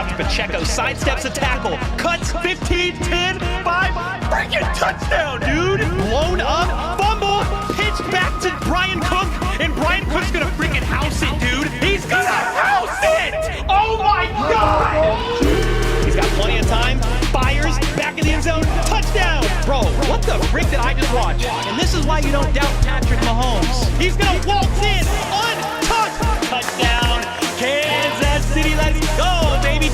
handoff to Pacheco, sidesteps a tackle, cuts 15, 10, 5, freaking touchdown, dude! Blown up, fumble, pitch back to Brian Cook, and Brian Cook's gonna freaking house it, dude! He's gonna house it! Oh my God! He's got plenty of time, fires, back in the end zone, touchdown! Bro, what the frick did I just watch? And this is why you don't doubt Patrick Mahomes. He's gonna waltz in, untouched, touchdown, Kansas City, let's go, baby!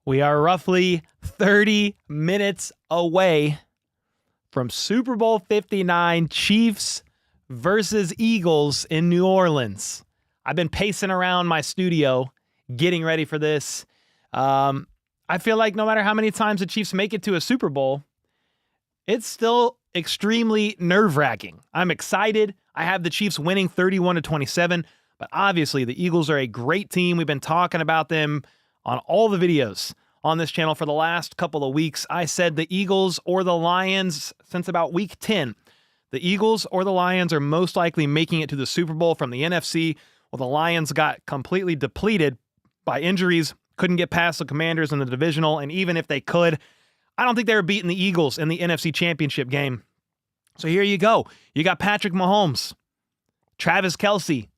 We are roughly 30 minutes away from Super Bowl 59, Chiefs versus Eagles in New Orleans. I've been pacing around my studio getting ready for this. I feel like no matter how many times the Chiefs make it to a Super Bowl, it's still extremely nerve-wracking. I'm excited. I have the Chiefs winning 31-27, but obviously the Eagles are a great team. We've been talking about them on all the videos on this channel for the last couple of weeks. I said the Eagles or the Lions since about week 10. The Eagles or the Lions are most likely making it to the Super Bowl from the NFC. Well, the Lions got completely depleted by injuries, couldn't get past the Commanders in the divisional, and even if they could, I don't think they were beating the Eagles in the NFC Championship game. So here you go. You got Patrick Mahomes, Travis Kelce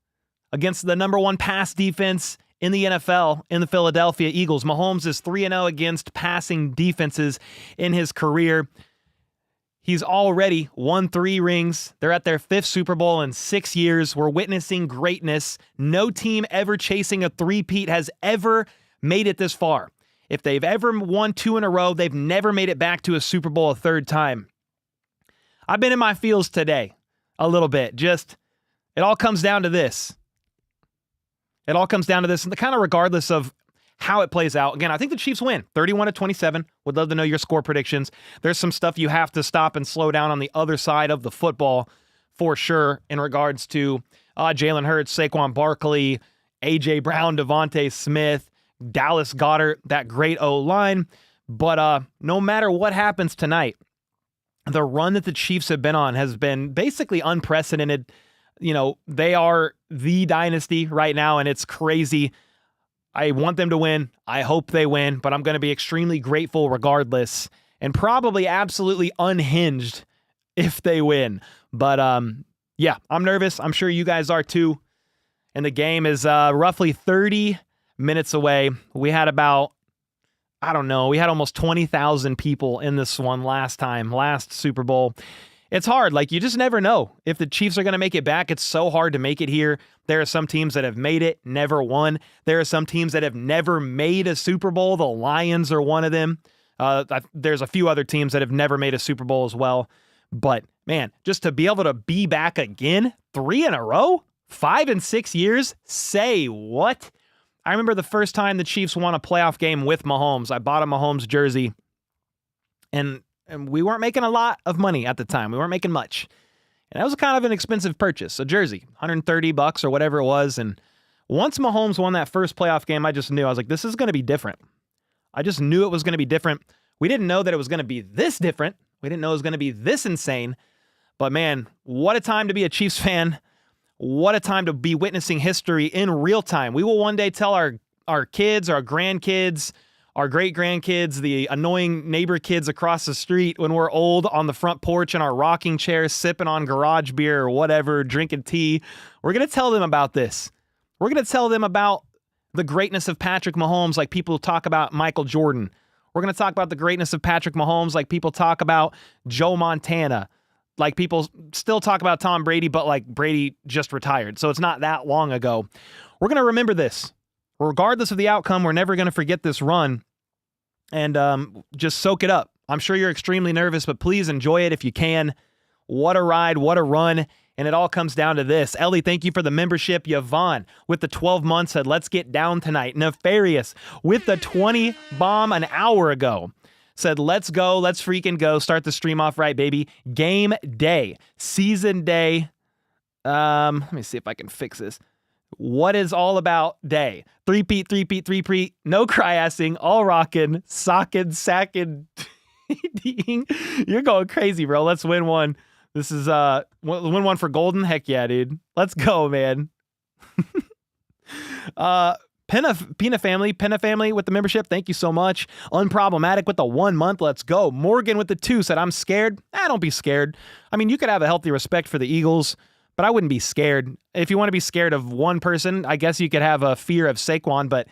against the number one pass defense in the NFL in the Philadelphia Eagles. Mahomes is 3-0 against passing defenses in his career. He's already won 3 rings. They're at their 5th Super Bowl in 6 years. We're witnessing greatness. No team ever chasing a three-peat has ever made it this far. If they've ever won 2 in a row, they've never made it back to a Super Bowl a third time. I've been in my feels today a little bit. Just, it all comes down to this. It all comes down to this, and kind of regardless of how it plays out. Again, I think the Chiefs win 31-27. Would love to know your score predictions. There's some stuff you have to stop and slow down on the other side of the football for sure in regards to Jalen Hurts, Saquon Barkley, A.J. Brown, Devontae Smith, Dallas Goedert, that great O-line. But no matter what happens tonight, the run that the Chiefs have been on has been basically unprecedented. You know, they are the dynasty right now, and it's crazy. I want them to win. I hope they win, but I'm going to be extremely grateful regardless, and probably absolutely unhinged if they win. But yeah, I'm nervous. I'm sure you guys are too. And the game is roughly 30 minutes away. We had about, I don't know, we had almost 20,000 people in this one last Super Bowl. It's hard. Like, you just never know if the Chiefs are going to make it back. It's so hard to make it here. There are some teams that have made it, never won. There are some teams that have never made a Super Bowl. The Lions are one of them. There's a few other teams that have never made a Super Bowl as well. But, man, just to be able to be back again, 3 in a row, 5 in 6 years, say what? I remember the first time the Chiefs won a playoff game with Mahomes. I bought a Mahomes jersey, and we weren't making a lot of money at the time. We weren't making much. And that was kind of an expensive purchase, a jersey, $130 or whatever it was. And once Mahomes won that first playoff game, I just knew. I was like, this is going to be different. I just knew it was going to be different. We didn't know that it was going to be this different. We didn't know it was going to be this insane. But man, what a time to be a Chiefs fan. What a time to be witnessing history in real time. We will one day tell our kids, our grandkids, our great-grandkids, the annoying neighbor kids across the street when we're old on the front porch in our rocking chairs, sipping on garage beer or whatever, drinking tea. We're going to tell them about this. We're going to tell them about the greatness of Patrick Mahomes like people talk about Michael Jordan. We're going to talk about the greatness of Patrick Mahomes like people talk about Joe Montana. Like people still talk about Tom Brady, but like Brady just retired. So it's not that long ago. We're going to remember this. Regardless of the outcome, we're never going to forget this run. And just soak it up. I'm sure you're extremely nervous, but please enjoy it if you can. What a ride, what a run. And it all comes down to this. Ellie, thank you for the membership. Yvonne with the 12 months said, let's get down tonight. Nefarious with the 20 bomb an hour ago said, let's go. Let's freaking go. Start the stream off right, baby. Game day. Season day. Let me see if I can fix this. What is all about day? Three-peat, no cry-assing, all rocking, socking, sacking. You're going crazy, bro. Let's win one. This is win one for Golden. Heck yeah, dude. Let's go, man. Pena family with the membership. Thank you so much. Unproblematic with the 1 month. Let's go. Morgan with the 2 said, I'm scared. Don't be scared. I mean, you could have a healthy respect for the Eagles, but I wouldn't be scared. If you want to be scared of one person, I guess you could have a fear of Saquon, but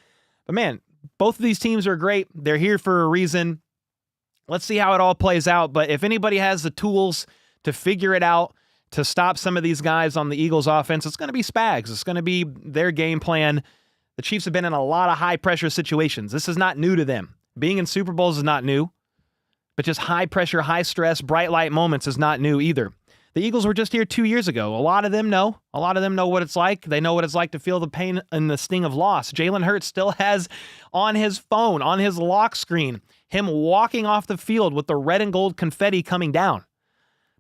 man, both of these teams are great. They're here for a reason. Let's see how it all plays out. But if anybody has the tools to figure it out, to stop some of these guys on the Eagles offense, it's going to be Spags. It's going to be their game plan. The Chiefs have been in a lot of high-pressure situations. This is not new to them. Being in Super Bowls is not new, but just high-pressure, high-stress, bright light moments is not new either. The Eagles were just here 2 years ago. A lot of them know. A lot of them know what it's like. They know what it's like to feel the pain and the sting of loss. Jalen Hurts still has on his phone, on his lock screen, him walking off the field with the red and gold confetti coming down.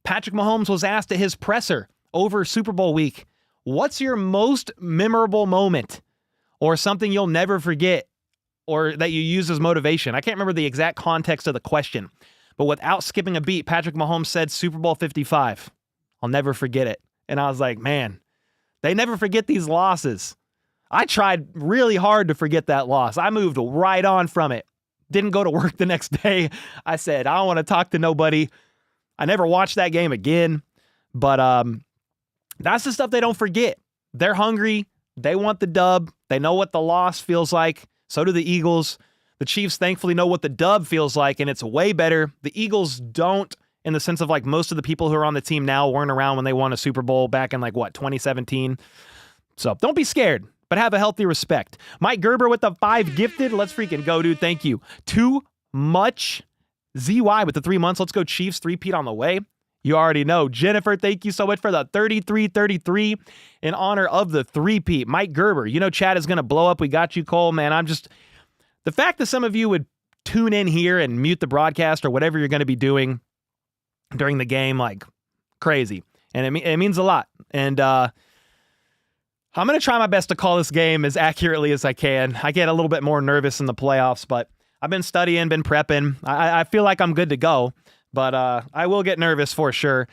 Patrick Mahomes was asked at his presser over Super Bowl week, what's your most memorable moment or something you'll never forget or that you use as motivation? I can't remember the exact context of the question, but without skipping a beat, Patrick Mahomes said Super Bowl 55. I'll never forget it. And I was like, man, they never forget these losses. I tried really hard to forget that loss. I moved right on from it. Didn't go to work the next day. I said, I don't want to talk to nobody. I never watched that game again. But that's the stuff they don't forget. They're hungry. They want the dub. They know what the loss feels like. So do the Eagles. The Chiefs thankfully know what the dub feels like, and it's way better. The Eagles don't, in the sense of like most of the people who are on the team now weren't around when they won a Super Bowl back in 2017. So don't be scared, but have a healthy respect. Mike Gerber with the 5 gifted. Let's freaking go, dude. Thank you. Too much. ZY with the 3 months. Let's go Chiefs. 3-peat on the way. You already know. Jennifer, thank you so much for the 3333 in honor of the 3-peat. Mike Gerber, you know chat is going to blow up. We got you, Cole. Man, the fact that some of you would tune in here and mute the broadcast or whatever you're going to be doing during the game, like crazy. And it means a lot. And I'm going to try my best to call this game as accurately as I can. I get a little bit more nervous in the playoffs, but I've been studying, been prepping. I feel like I'm good to go, but I will get nervous for sure.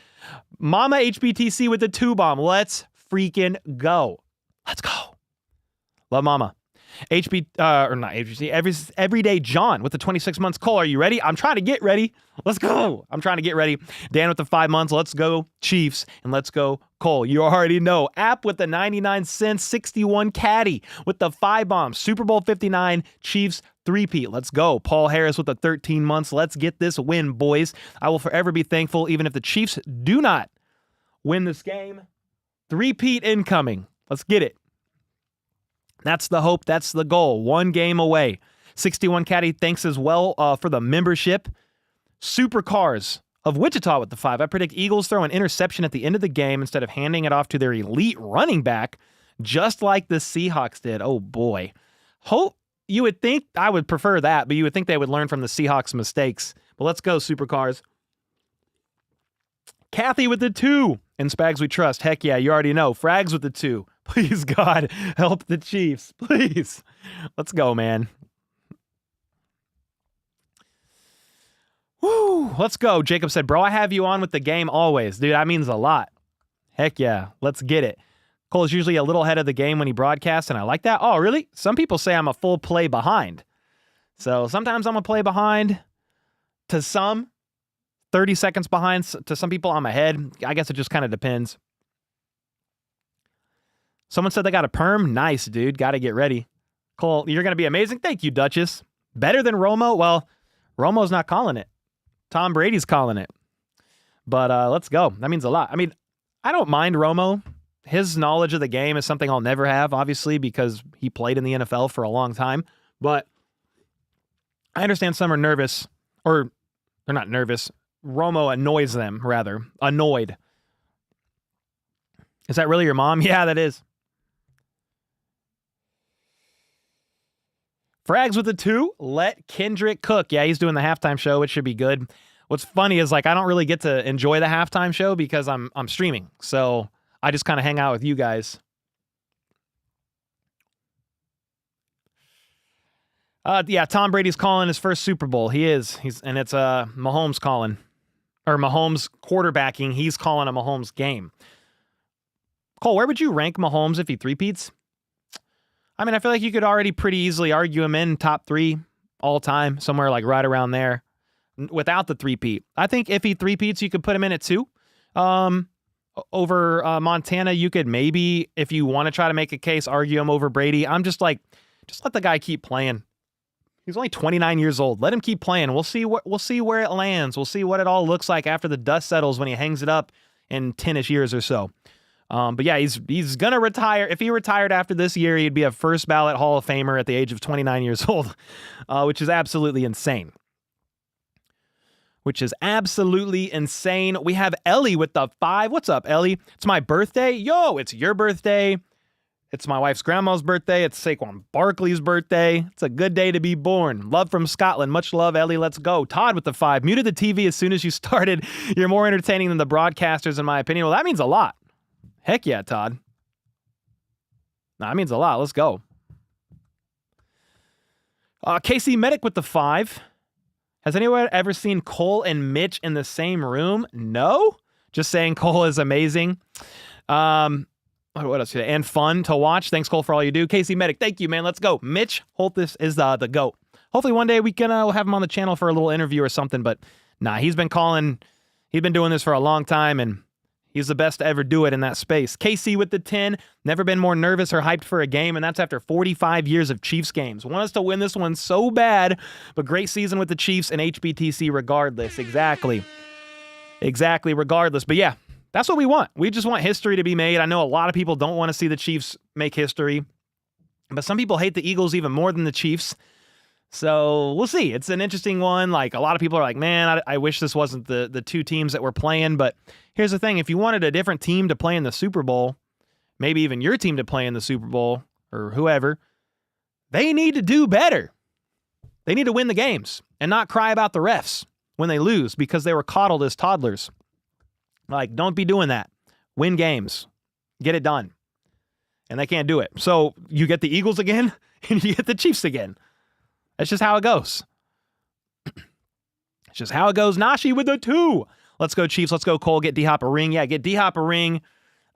Mama HBTC with the 2 bomb. Let's freaking go. Let's go. Love Mama. Everyday John with the 26 months. Cole, are you ready? I'm trying to get ready. Let's go. I'm trying to get ready. Dan with the 5 months. Let's go Chiefs and let's go Cole. You already know. App with the 99 cents. 61 Caddy with the 5 bomb. Super Bowl 59 Chiefs 3-peat. Let's go. Paul Harris with the 13 months. Let's get this win, boys. I will forever be thankful even if the Chiefs do not win this game. 3-peat incoming. Let's get it. That's the hope. That's the goal. 1 game away. 61 Caddy, thanks as well for the membership. Supercars of Wichita with the 5. I predict Eagles throw an interception at the end of the game instead of handing it off to their elite running back, just like the Seahawks did. Oh, boy. You would think I would prefer that, but you would think they would learn from the Seahawks' mistakes. But let's go, Supercars. Kathy with the 2. In Spags we trust. Heck yeah, you already know. Frags with the 2. Please, God, help the Chiefs. Please. Let's go, man. Woo. Let's go. Jacob said, bro, I have you on with the game always. Dude, that means a lot. Heck yeah. Let's get it. Cole is usually a little ahead of the game when he broadcasts, and I like that. Oh, really? Some people say I'm a full play behind. So sometimes I'm a play behind. To some, 30 seconds behind. To some people, I'm ahead. I guess it just kind of depends. Someone said they got a perm. Nice, dude. Got to get ready. Cole, you're going to be amazing. Thank you, Duchess. Better than Romo? Well, Romo's not calling it. Tom Brady's calling it. But let's go. That means a lot. I mean, I don't mind Romo. His knowledge of the game is something I'll never have, obviously, because he played in the NFL for a long time. But I understand some are nervous, or they're not nervous. Romo annoys them, rather. Annoyed. Is that really your mom? Yeah, that is. Frags with the 2. Let Kendrick cook. Yeah, he's doing the halftime show. It should be good. What's funny is I don't really get to enjoy the halftime show because I'm streaming. So I just kind of hang out with you guys. Yeah, Tom Brady's calling his first Super Bowl. He is. And it's Mahomes calling. or Mahomes quarterbacking. He's calling a Mahomes game. Cole, where would you rank Mahomes if he three-peats? I mean, I feel like you could already pretty easily argue him in top 3 all time, somewhere like right around there without the three-peat. I think if he three-peats, you could put him in at 2. Over Montana, you could maybe, if you want to try to make a case, argue him over Brady. I'm just like, just let the guy keep playing. He's only 29 years old. Let him keep playing. We'll see where it lands. We'll see what it all looks like after the dust settles when he hangs it up in 10-ish years or so. But yeah, he's gonna retire. If he retired after this year, he'd be a first ballot Hall of Famer at the age of 29 years old, which is absolutely insane. We have Ellie with the 5. What's up, Ellie? It's my birthday. Yo, it's your birthday. It's my wife's grandma's birthday. It's Saquon Barkley's birthday. It's a good day to be born. Love from Scotland. Much love, Ellie. Let's go. Todd with the 5. Muted the TV as soon as you started. You're more entertaining than the broadcasters, in my opinion. Well, that means a lot. Heck yeah, Todd. No, that means a lot. Let's go. KC Medic with the 5. Has anyone ever seen Cole and Mitch in the same room? No. Just saying Cole is amazing. What else? And fun to watch. Thanks, Cole, for all you do. KC Medic, thank you, man. Let's go. Mitch Holthus is the GOAT. Hopefully one day we can we'll have him on the channel for a little interview or something. But nah, he's been doing this for a long time, and he's the best to ever do it in that space. KC with the 10. Never been more nervous or hyped for a game, and that's after 45 years of Chiefs games. Want us to win this one so bad, but great season with the Chiefs and HBTC regardless. Exactly, regardless. But yeah, that's what we want. We just want history to be made. I know a lot of people don't want to see the Chiefs make history, but some people hate the Eagles even more than the Chiefs. So we'll see. It's an interesting one. Like, a lot of people are like, man, I wish this wasn't the 2 teams that were playing. But here's the thing. If you wanted a different team to play in the Super Bowl, maybe even your team to play in the Super Bowl or whoever, they need to do better. They need to win the games and not cry about the refs when they lose because they were coddled as toddlers. Like, don't be doing that. Win games. Get it done. And they can't do it. So you get the Eagles again and you get the Chiefs again. That's just how it goes. It's just how it goes. Nashi with the 2. Let's go, Chiefs. Let's go, Cole. Get D-Hop a ring. Yeah, get D-Hop a ring.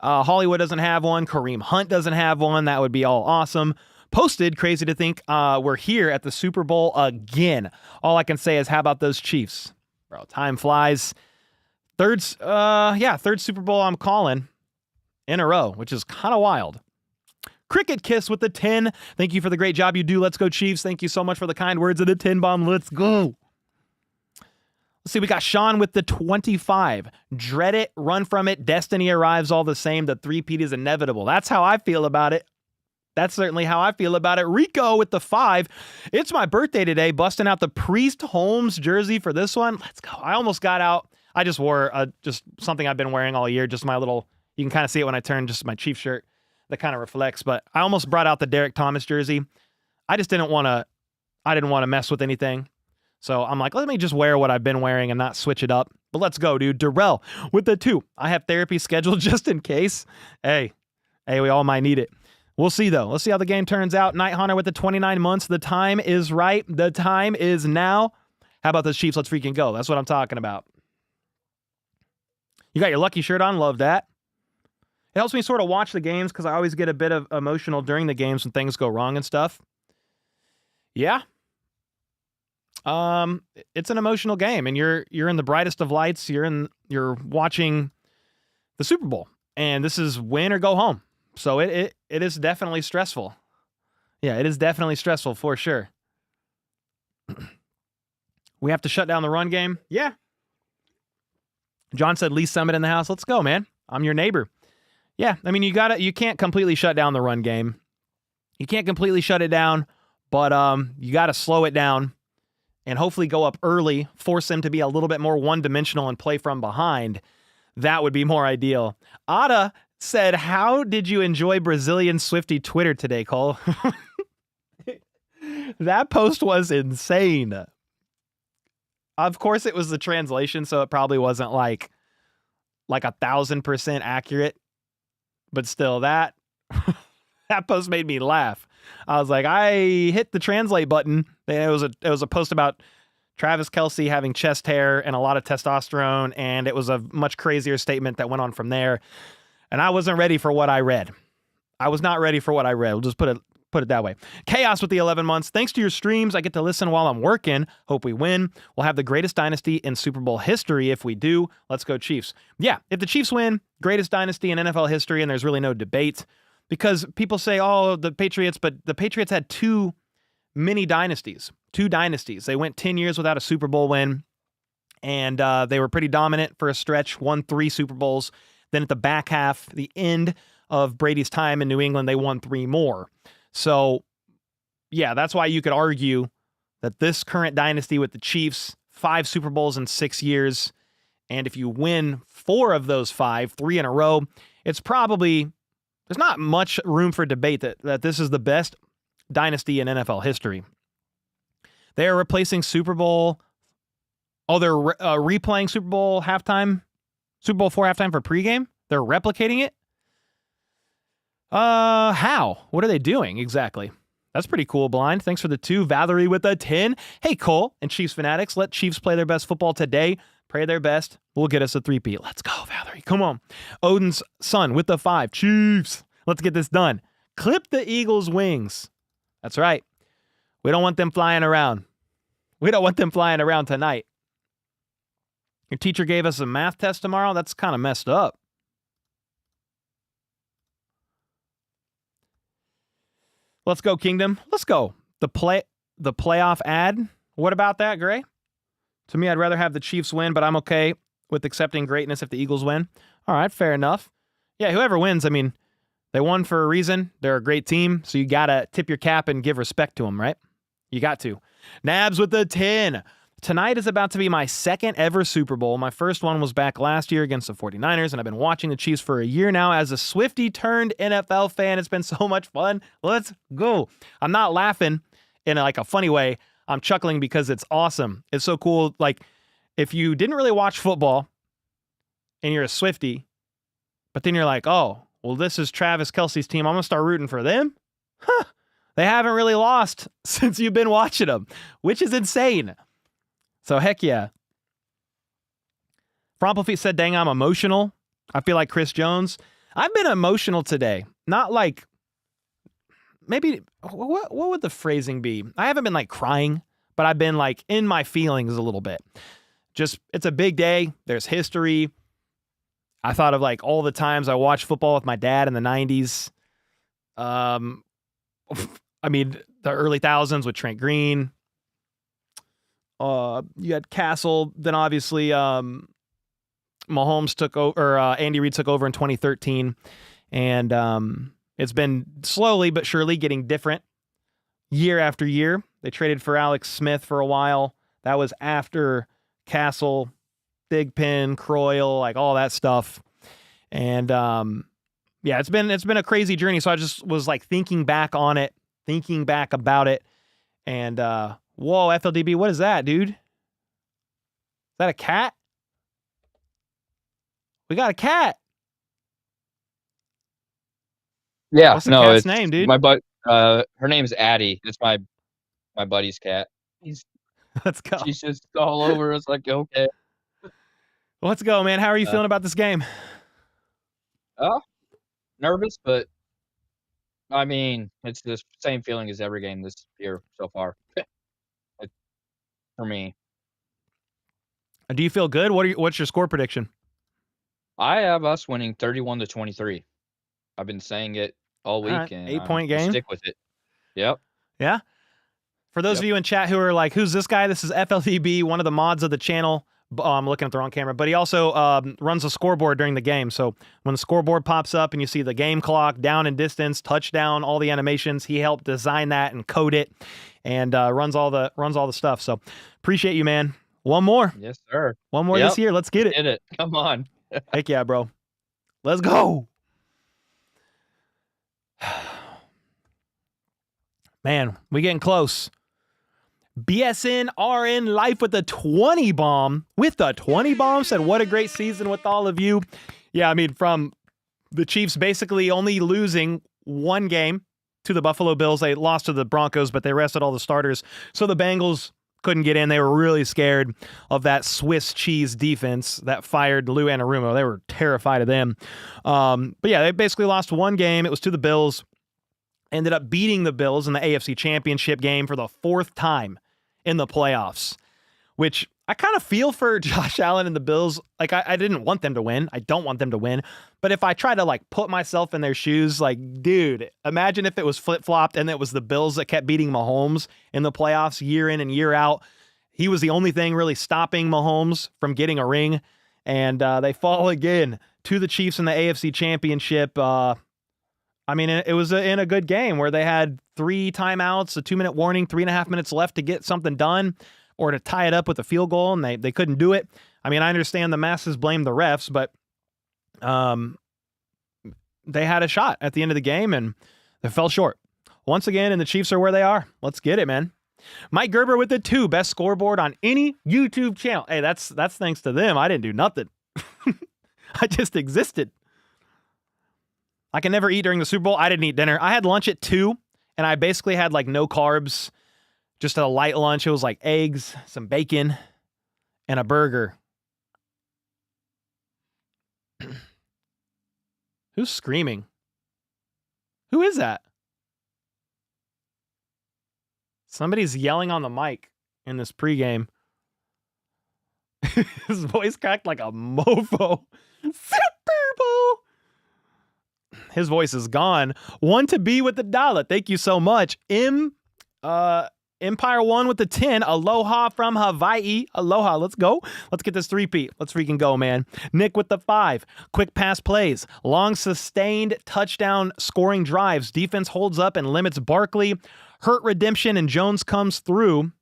Hollywood doesn't have one. Kareem Hunt doesn't have one. That would be all awesome. Posted, crazy to think we're here at the Super Bowl again. All I can say is, how about those Chiefs? Bro, time flies. Third Super Bowl I'm calling in a row, which is kind of wild. Cricket Kiss with the 10. Thank you for the great job you do. Let's go, Chiefs. Thank you so much for the kind words of the 10 bomb. Let's go. Let's see. We got Sean with the 25. Dread it. Run from it. Destiny arrives all the same. The three-peat is inevitable. That's how I feel about it. That's certainly how I feel about it. Rico with the 5. It's my birthday today. Busting out the Priest Holmes jersey for this one. Let's go. I almost got out. I just wore just something I've been wearing all year. Just my little, you can kind of see it when I turn, just my Chief shirt that kind of reflects. But I almost brought out the Derek Thomas jersey. I didn't want to mess with anything. So I'm like, let me just wear what I've been wearing and not switch it up. But let's go, dude. Darrell with the 2. I have therapy scheduled just in case. Hey, we all might need it. We'll see, though. Let's see how the game turns out. Night Hunter with the 29 months. The time is right. The time is now. How about those Chiefs? Let's freaking go. That's what I'm talking about. You got your lucky shirt on. Love that. It helps me sort of watch the games because I always get a bit of emotional during the games when things go wrong and stuff. Yeah. It's an emotional game, and you're in the brightest of lights. You're watching the Super Bowl, and this is win or go home. So it is definitely stressful. Yeah, it is definitely stressful for sure. We have to shut down the run game. Yeah. John said, Lee Summit in the house. Let's go, man. I'm your neighbor. Yeah, I mean, you can't completely shut down the run game. You can't completely shut it down, but you got to slow it down and hopefully go up early, force them to be a little bit more one-dimensional and play from behind. That would be more ideal. Ada said, how did you enjoy Brazilian Swiftie Twitter today, Cole? That post was insane. Of course, it was the translation, so it probably wasn't like 1,000% accurate. But still, that post made me laugh. I was like, I hit the translate button. It was a post about Travis Kelce having chest hair and a lot of testosterone, and it was a much crazier statement that went on from there. And I wasn't ready for what I read. I was not ready for what I read. We'll just put it that way. Chaos with the 11 months. Thanks to your streams, I get to listen while I'm working. Hope we win. We'll have the greatest dynasty in Super Bowl history if we do. Let's go Chiefs. Yeah, if the Chiefs win, greatest dynasty in NFL history, and there's really no debate. Because people say, oh, the Patriots, but the Patriots had two dynasties. They went 10 years without a Super Bowl win, and they were pretty dominant for a stretch, won 3 Super Bowls. Then at the back half, the end of Brady's time in New England, they won 3 more. So, yeah, that's why you could argue that this current dynasty with the Chiefs, 5 Super Bowls in 6 years, and if you win 4 of those 5, 3 in a row, it's probably, there's not much room for debate that this is the best dynasty in NFL history. They are replacing Super Bowl, they're replaying Super Bowl 4 halftime for pregame? They're replicating it? How? What are they doing exactly? That's pretty cool, Blind. Thanks for the 2. Valerie with a 10. Hey, Cole and Chiefs fanatics, let Chiefs play their best football today. Pray their best. We'll get us a 3-peat. Let's go, Valerie. Come on. Odin's son with the 5. Chiefs. Let's get this done. Clip the Eagles' wings. That's right. We don't want them flying around. We don't want them flying around tonight. Your teacher gave us a math test tomorrow? That's kind of messed up. Let's go, Kingdom. Let's go. The playoff ad. What about that, Gray? To me, I'd rather have the Chiefs win, but I'm okay with accepting greatness if the Eagles win. All right, fair enough. Yeah, whoever wins, I mean, they won for a reason. They're a great team, so you got to tip your cap and give respect to them, right? You got to. Nabs with the 10. Tonight is about to be my second ever Super Bowl. My first one was back last year against the 49ers, and I've been watching the Chiefs for a year now as a Swiftie turned NFL fan. It's been so much fun. Let's go. I'm not laughing in like a funny way. I'm chuckling because it's awesome. It's so cool. Like, if you didn't really watch football and you're a Swiftie, but then you're like, oh, well, this is Travis Kelce's team. I'm going to start rooting for them? Huh. They haven't really lost since you've been watching them, which is insane. So, heck yeah. Fromplefeet said, dang, I'm emotional. I feel like Chris Jones. I've been emotional today. Not like, maybe, what would the phrasing be? I haven't been like crying, but I've been like in my feelings a little bit. Just, it's a big day. There's history. I thought of like all the times I watched football with my dad in the 90s. I mean, the early thousands with Trent Green. You had Castle, then obviously Mahomes took over, or Andy Reid took over in 2013, and it's been slowly but surely getting different year after year. They traded for Alex Smith for a while. That was after Castle, Big Pin, Croyle, like all that stuff, and yeah, it's been a crazy journey. So I just was like thinking back on it, thinking back about it, and whoa, FLDB, what is that, dude? Is that a cat? We got a cat. Yeah, what's the cat's name, dude? Her name's Addie. It's my buddy's cat. Let's go. She's just all over us like, okay. Let's go, man. How are you feeling about this game? Nervous, but I mean, it's the same feeling as every game this year so far. For me. Do you feel good? What's your score prediction? I have us winning 31-23. I've been saying it all week, right, and 8-point game. Stick with it. Yep. Yeah. For those of you in chat who are like, "Who's this guy?" This is FLDB, one of the mods of the channel. I'm looking at the wrong camera, but he also runs a scoreboard during the game. So when the scoreboard pops up and you see the game clock, down and distance, touchdown, all the animations, he helped design that and code it, and runs all the stuff. So appreciate you, man. One more. Yes, sir. One more this year. Let's get it. Get it. Come on. Heck yeah, bro. Let's go. Man, we getting close. BSN RN Life with the 20 bomb. Said, what a great season with all of you. Yeah, I mean, from the Chiefs basically only losing one game to the Buffalo Bills. They lost to the Broncos, but they rested all the starters. So the Bengals couldn't get in. They were really scared of that Swiss cheese defense that fired Lou Anarumo. They were terrified of them. But yeah, they basically lost one game. It was to the Bills. Ended up beating the Bills in the AFC Championship game for the 4th time in the playoffs, which I kind of feel for Josh Allen and the Bills. Like, I didn't want them to win. I don't want them to win. But if I try to, like, put myself in their shoes, like, dude, imagine if it was flip-flopped and it was the Bills that kept beating Mahomes in the playoffs year in and year out. He was the only thing really stopping Mahomes from getting a ring. And they fall again to the Chiefs in the AFC Championship. I mean, it was in a good game where they had 3 timeouts, a 2-minute warning, 3.5 minutes left to get something done or to tie it up with a field goal, and they couldn't do it. I mean, I understand the masses blame the refs, but they had a shot at the end of the game, and they fell short. Once again, and the Chiefs are where they are. Let's get it, man. Mike Gerber with the 2, best scoreboard on any YouTube channel. Hey, that's thanks to them. I didn't do nothing. I just existed. I can never eat during the Super Bowl. I didn't eat dinner. I had lunch at 2, and I basically had like no carbs, just a light lunch. It was like eggs, some bacon, and a burger. Who's screaming? Who is that? Somebody's yelling on the mic in this pregame. His voice cracked like a mofo. Super Bowl. His voice is gone. 1 to be with the dollar. Thank you so much. Empire 1 with the 10. Aloha from Hawaii. Aloha. Let's go. Let's get this 3-peat. Let's freaking go, man. Nick with the 5. Quick pass plays. Long sustained touchdown scoring drives. Defense holds up and limits Barkley. Hurt redemption and Jones comes through.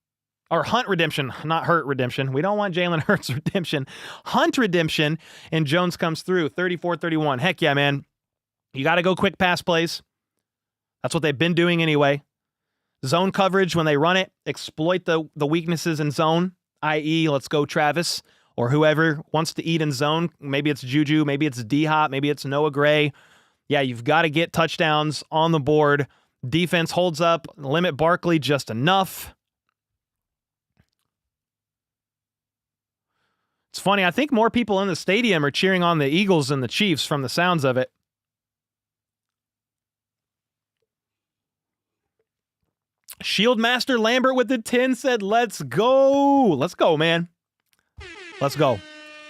Or Hunt redemption, not Hurt redemption. We don't want Jalen Hurts redemption. Hunt redemption and Jones comes through. 34-31. Heck yeah, man. You got to go quick pass plays. That's what they've been doing anyway. Zone coverage, when they run it, exploit the weaknesses in zone, i.e., let's go Travis, or whoever wants to eat in zone. Maybe it's Juju, maybe it's D-Hop, maybe it's Noah Gray. Yeah, you've got to get touchdowns on the board. Defense holds up, limit Barkley just enough. It's funny, I think more people in the stadium are cheering on the Eagles than the Chiefs from the sounds of it. Shieldmaster Lambert with the 10 said, let's go. Let's go, man. Let's go.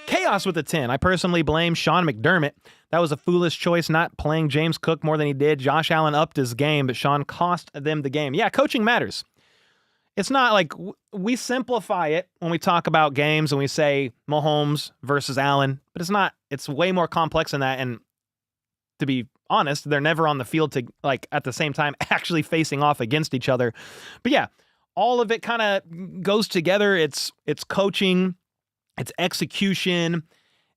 Chaos with the 10. I personally blame Sean McDermott. That was a foolish choice not playing James Cook more than he did. Josh Allen upped his game, but Sean cost them the game. Yeah, coaching matters. It's not like we simplify it when we talk about games and we say Mahomes versus Allen, but it's not. It's way more complex than that. And to be honest, they're never on the field to like at the same time actually facing off against each other. But yeah, all of it kind of goes together. It's coaching, it's execution,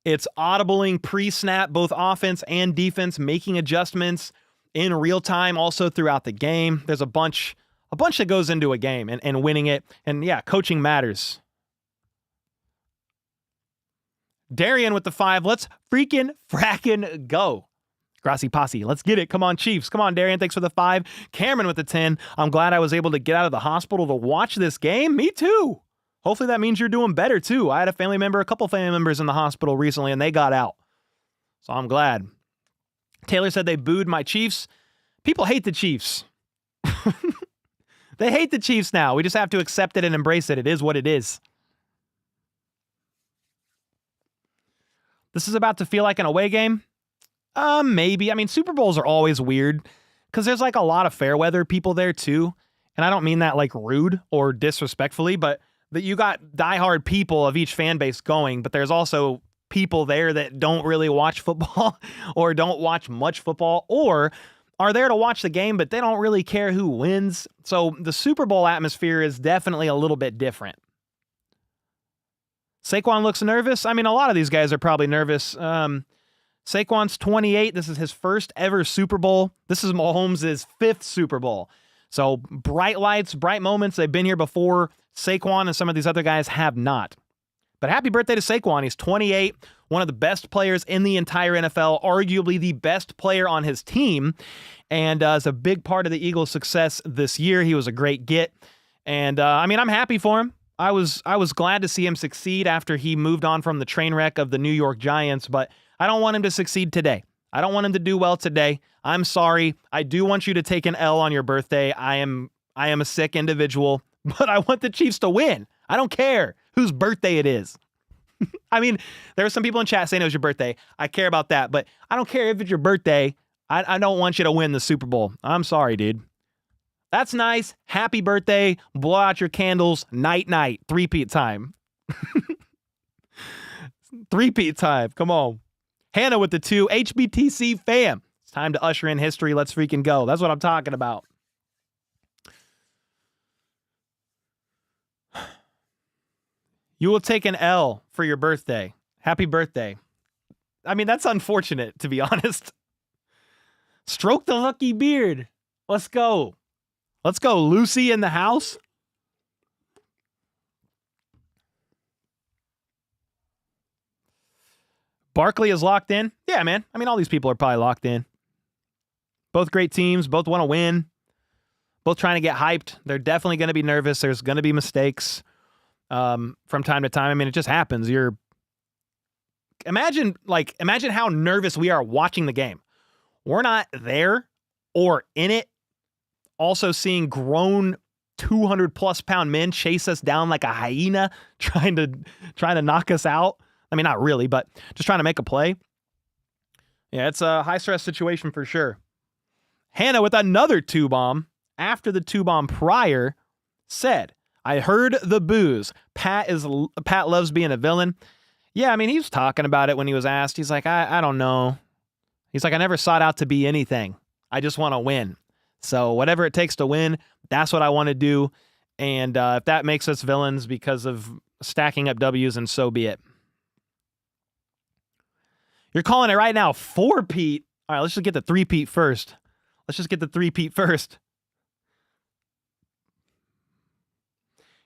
it's audibling pre-snap, both offense and defense, making adjustments in real time also throughout the game. There's a bunch that goes into a game and winning it. And yeah, coaching matters. Darian with the 5. Let's freaking fracking go. Grassy Posse, let's get it. Come on, Chiefs. Come on, Darian. Thanks for the 5. Cameron with the 10. I'm glad I was able to get out of the hospital to watch this game. Me too. Hopefully that means you're doing better too. I had a couple family members in the hospital recently, and they got out. So I'm glad. Taylor said they booed my Chiefs. People hate the Chiefs. They hate the Chiefs now. We just have to accept it and embrace it. It is what it is. This is about to feel like an away game. Maybe. I mean, Super Bowls are always weird because there's like a lot of fair weather people there too. And I don't mean that like rude or disrespectfully, but that you got diehard people of each fan base going, but there's also people there that don't really watch football or don't watch much football or are there to watch the game, but they don't really care who wins. So the Super Bowl atmosphere is definitely a little bit different. Saquon looks nervous. I mean, a lot of these guys are probably nervous. Saquon's 28. This is his first ever Super Bowl. This is Mahomes' 5th Super Bowl. So bright lights, bright moments. They've been here before. Saquon and some of these other guys have not. But happy birthday to Saquon. He's 28, one of the best players in the entire NFL, arguably the best player on his team, and is a big part of the Eagles' success this year. He was a great get. And, I mean, I'm happy for him. I was glad to see him succeed after he moved on from the train wreck of the New York Giants, but I don't want him to succeed today. I don't want him to do well today. I'm sorry. I do want you to take an L on your birthday. I am a sick individual, but I want the Chiefs to win. I don't care whose birthday it is. I mean, there are some people in chat saying it was your birthday. I care about that, but I don't care if it's your birthday. I don't want you to win the Super Bowl. I'm sorry, dude. That's nice. Happy birthday. Blow out your candles. Night, night. Three-peat time. Three-peat time. Come on. Hannah with the 2. HBTC fam. It's time to usher in history. Let's freaking go. That's what I'm talking about. You will take an L for your birthday. Happy birthday. I mean, that's unfortunate, to be honest. Stroke the lucky beard. Let's go. Let's go. Lucy in the house. Barkley is locked in. Yeah, man. I mean, all these people are probably locked in. Both great teams. Both want to win. Both trying to get hyped. They're definitely going to be nervous. There's going to be mistakes from time to time. I mean, it just happens. Imagine how nervous we are watching the game. We're not there or in it. Also seeing grown 200+ pound men chase us down like a hyena, trying to knock us out. I mean, not really, but just trying to make a play. Yeah, it's a high stress situation for sure. Hannah with another 2-bomb after the 2-bomb prior said, I heard the boos. Pat loves being a villain. Yeah, I mean, he was talking about it when he was asked. He's like, I don't know. He's like, I never sought out to be anything. I just want to win. So whatever it takes to win, that's what I want to do. And if that makes us villains because of stacking up W's, and so be it. You're calling it right now 4-peat. All right, let's just get the 3-peat first.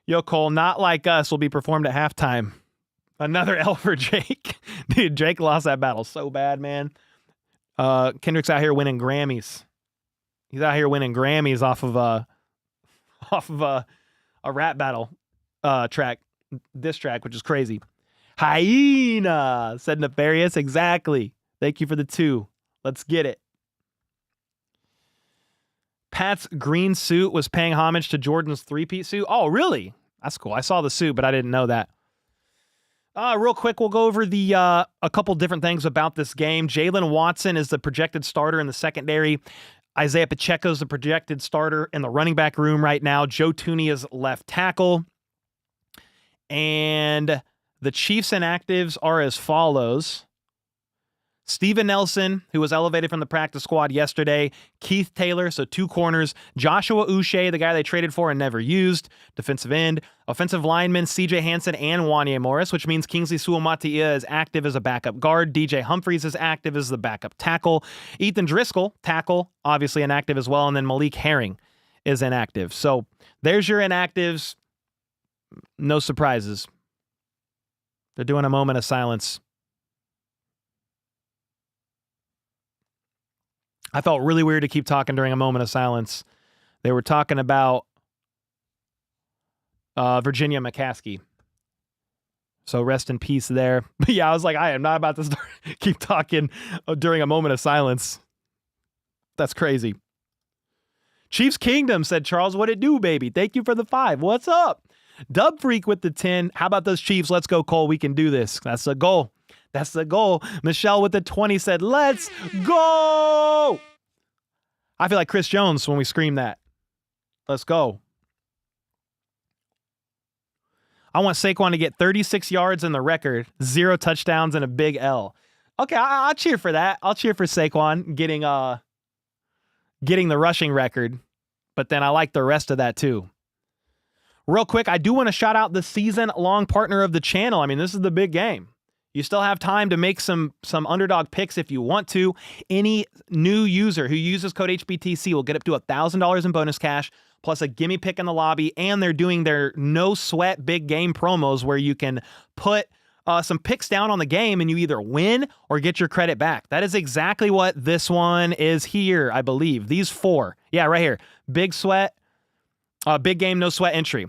Yo, Cole, Not Like Us will be performed at halftime. Another L for Jake. Dude, Jake lost that battle so bad, man. Kendrick's out here winning Grammys. He's out here winning Grammys off of a rap battle track, diss track, which is crazy. Hyena, said Nefarious. Exactly. Thank you for the 2. Let's get it. Pat's green suit was paying homage to Jordan's 3-peat suit. Oh, really? That's cool. I saw the suit, but I didn't know that. Real quick, we'll go over a couple different things about this game. Jalen Watson is the projected starter in the secondary. Isaiah Pacheco is the projected starter in the running back room right now. Joe Tooney is left tackle. And the Chiefs inactives are as follows. Steven Nelson, who was elevated from the practice squad yesterday. Keith Taylor, so 2 corners. Joshua Uche, the guy they traded for and never used, defensive end. Offensive linemen, CJ Hansen and Wanye Morris, which means Kingsley Suamatia is active as a backup guard. DJ Humphries is active as the backup tackle. Ethan Driscoll, tackle, obviously inactive as well. And then Malik Herring is inactive. So there's your inactives. No surprises. They're doing a moment of silence. I felt really weird to keep talking during a moment of silence. They were talking about Virginia McCaskey. So rest in peace there. But yeah, I was like, I am not about to keep talking during a moment of silence. That's crazy. Chiefs Kingdom, said Charles. What it do, baby? Thank you for the 5. What's up? Dub Freak with the 10. How about those Chiefs? Let's go, Cole. We can do this. That's the goal. That's the goal. Michelle with the 20 said, let's go. I feel like Chris Jones when we scream that. Let's go. I want Saquon to get 36 yards in the record, 0 touchdowns, and a big L. Okay, I'll cheer for that. I'll cheer for Saquon getting the rushing record, but then I like the rest of that too. Real quick, I do want to shout out the season-long partner of the channel. I mean, this is the big game. You still have time to make some underdog picks if you want to. Any new user who uses code HBTC will get up to $1,000 in bonus cash, plus a gimme pick in the lobby, and they're doing their no sweat big game promos where you can put some picks down on the game and you either win or get your credit back. That is exactly what this one is here, I believe. These 4. Yeah, right here. Big sweat, big game, no sweat entry.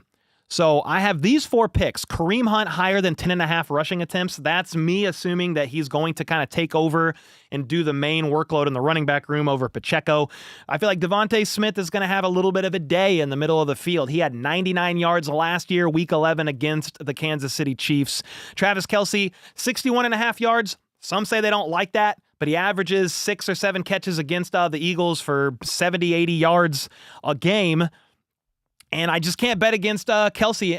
So I have these 4 picks. Kareem Hunt higher than 10.5 rushing attempts. That's me assuming that he's going to kind of take over and do the main workload in the running back room over Pacheco. I feel like Devontae Smith is going to have a little bit of a day in the middle of the field. He had 99 yards last year, week 11 against the Kansas City Chiefs. Travis Kelce, 61.5 yards. Some say they don't like that, but he averages 6 or 7 catches against the Eagles for 70, 80 yards a game. And I just can't bet against Kelce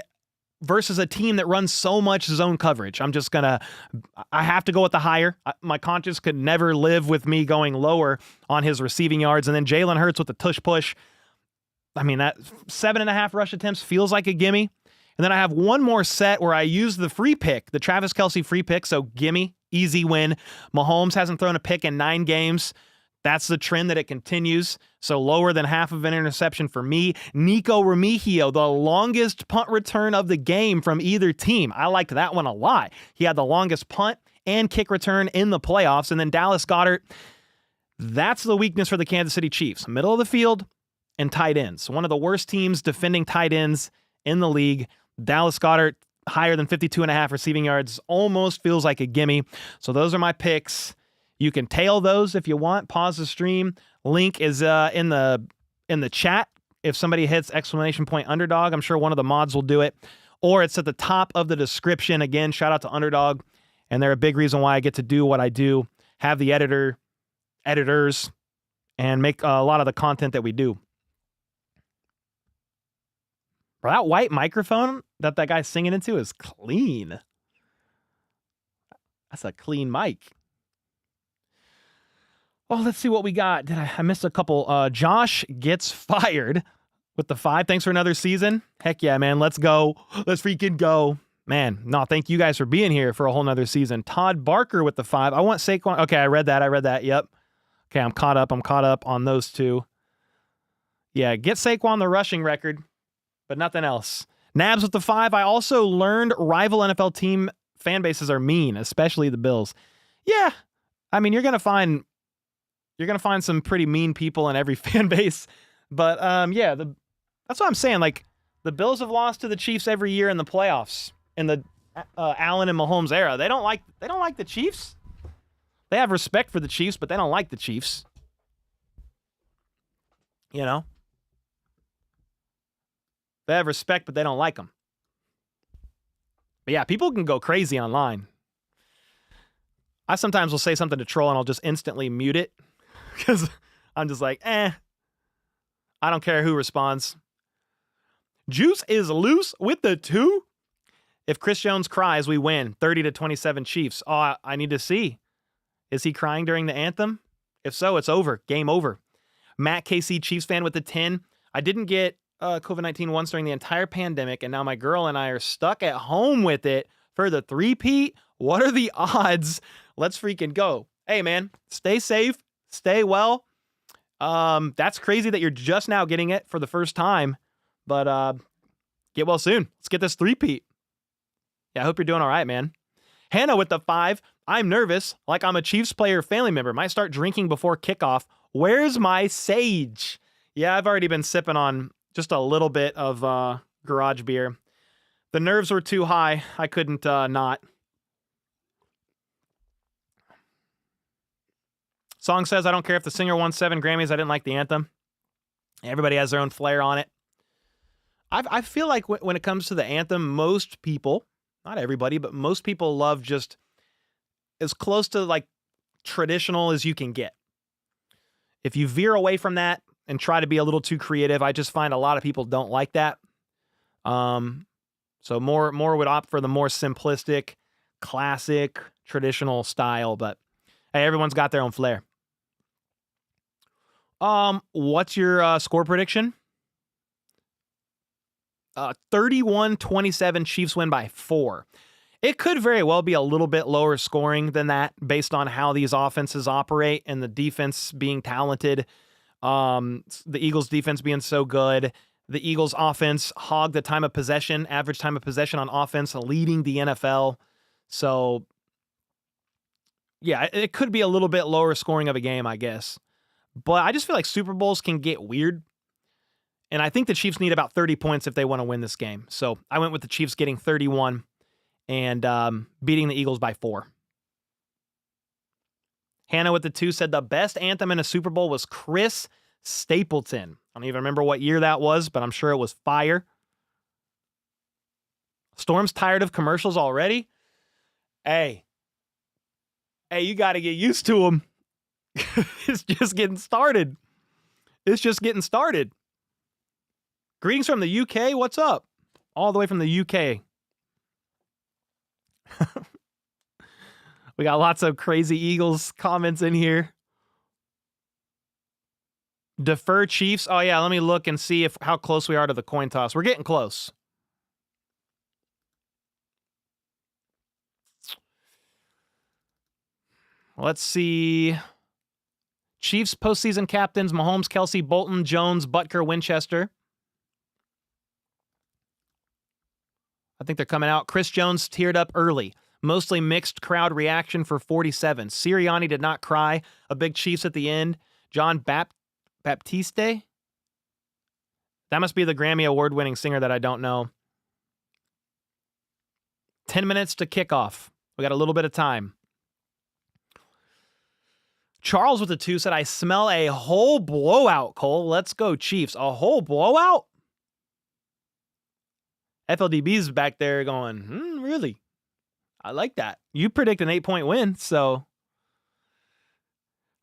versus a team that runs so much zone coverage. I have to go with the higher. My conscience could never live with me going lower on his receiving yards. And then Jalen Hurts with the tush push. I mean, that 7.5 rush attempts feels like a gimme. And then I have one more set where I use the free pick, the Travis Kelce free pick. So gimme, easy win. Mahomes hasn't thrown a pick in 9 games. That's the trend that it continues. So lower than half of an interception for me. Nico Remigio, the longest punt return of the game from either team. I liked that one a lot. He had the longest punt and kick return in the playoffs. And then Dallas Goedert, that's the weakness for the Kansas City Chiefs. Middle of the field and tight ends. One of the worst teams defending tight ends in the league. Dallas Goedert, higher than 52.5 receiving yards. Almost feels like a gimme. So those are my picks. You can tail those if you want. Pause the stream. Link is in the chat. If somebody hits !underdog, I'm sure one of the mods will do it. Or it's at the top of the description. Again, shout out to Underdog. And they're a big reason why I get to do what I do. Have the editors, and make a lot of the content that we do. Bro, that white microphone that guy's singing into is clean. That's a clean mic. Oh, let's see what we got. I missed a couple. Josh gets fired with the 5. Thanks for another season. Heck yeah, man. Let's go. Let's freaking go. Man, no, thank you guys for being here for a whole nother season. Todd Barker with the 5. I want Saquon. Okay, I read that. Yep. Okay, I'm caught up on those 2. Yeah, get Saquon the rushing record, but nothing else. Nabs with the 5. I also learned rival NFL team fan bases are mean, especially the Bills. Yeah, I mean, you're gonna find some pretty mean people in every fan base, but yeah, that's what I'm saying. Like, the Bills have lost to the Chiefs every year in the playoffs in the Allen and Mahomes era. They don't like the Chiefs. They have respect for the Chiefs, but they don't like the Chiefs. You know, they have respect, but they don't like them. But yeah, people can go crazy online. I sometimes will say something to troll and I'll just instantly mute it. Because I'm just like, I don't care who responds. Juice is loose with the 2. If Chris Jones cries, we win. 30-27 Chiefs. Oh, I need to see. Is he crying during the anthem? If so, it's over. Game over. Matt KC, Chiefs fan with the 10. I didn't get COVID-19 once during the entire pandemic, and now my girl and I are stuck at home with it for the 3-peat. What are the odds? Let's freaking go. Hey, man, stay safe. Stay well. That's crazy that you're just now getting it for the first time, but get well soon. Let's get this 3-peat. Yeah, I hope you're doing all right, man. Hannah with the 5. I'm nervous, like I'm a Chiefs player family member. Might start drinking before kickoff. Where's my sage? Yeah, I've already been sipping on just a little bit of garage beer. The nerves were too high. I couldn't not. Song says, I don't care if the singer won 7 Grammys. I didn't like the anthem. Everybody has their own flair on it. I feel like when it comes to the anthem, most people, not everybody, but most people love just as close to like traditional as you can get. If you veer away from that and try to be a little too creative, I just find a lot of people don't like that. So more would opt for the more simplistic, classic, traditional style, but hey, everyone's got their own flair. What's your score prediction? 31-27 Chiefs win by 4. It could very well be a little bit lower scoring than that based on how these offenses operate and the defense being talented. The Eagles defense being so good. The Eagles offense hogged the time of possession, average time of possession on offense, leading the NFL. So yeah, it could be a little bit lower scoring of a game, I guess. But I just feel like Super Bowls can get weird. And I think the Chiefs need about 30 points if they want to win this game. So I went with the Chiefs getting 31 and beating the Eagles by 4. Hannah with the 2 said the best anthem in a Super Bowl was Chris Stapleton. I don't even remember what year that was, but I'm sure it was fire. Storm's tired of commercials already? Hey, you got to get used to them. It's just getting started. Greetings from the UK. What's up? All the way from the UK. We got lots of crazy Eagles comments in here. Defer Chiefs. Oh, yeah, let me look and see how close we are to the coin toss. We're getting close. Let's see. Chiefs postseason captains, Mahomes, Kelsey, Bolton, Jones, Butker, Winchester. I think they're coming out. Chris Jones teared up early. Mostly mixed crowd reaction for 47. Sirianni did not cry. A big Chiefs at the end. John Baptiste? That must be the Grammy Award-winning singer that I don't know. 10 minutes to kickoff. We got a little bit of time. Charles with the 2 said, I smell a whole blowout, Cole. Let's go, Chiefs. A whole blowout? FLDB's back there going, really? I like that. You predict an 8-point win, so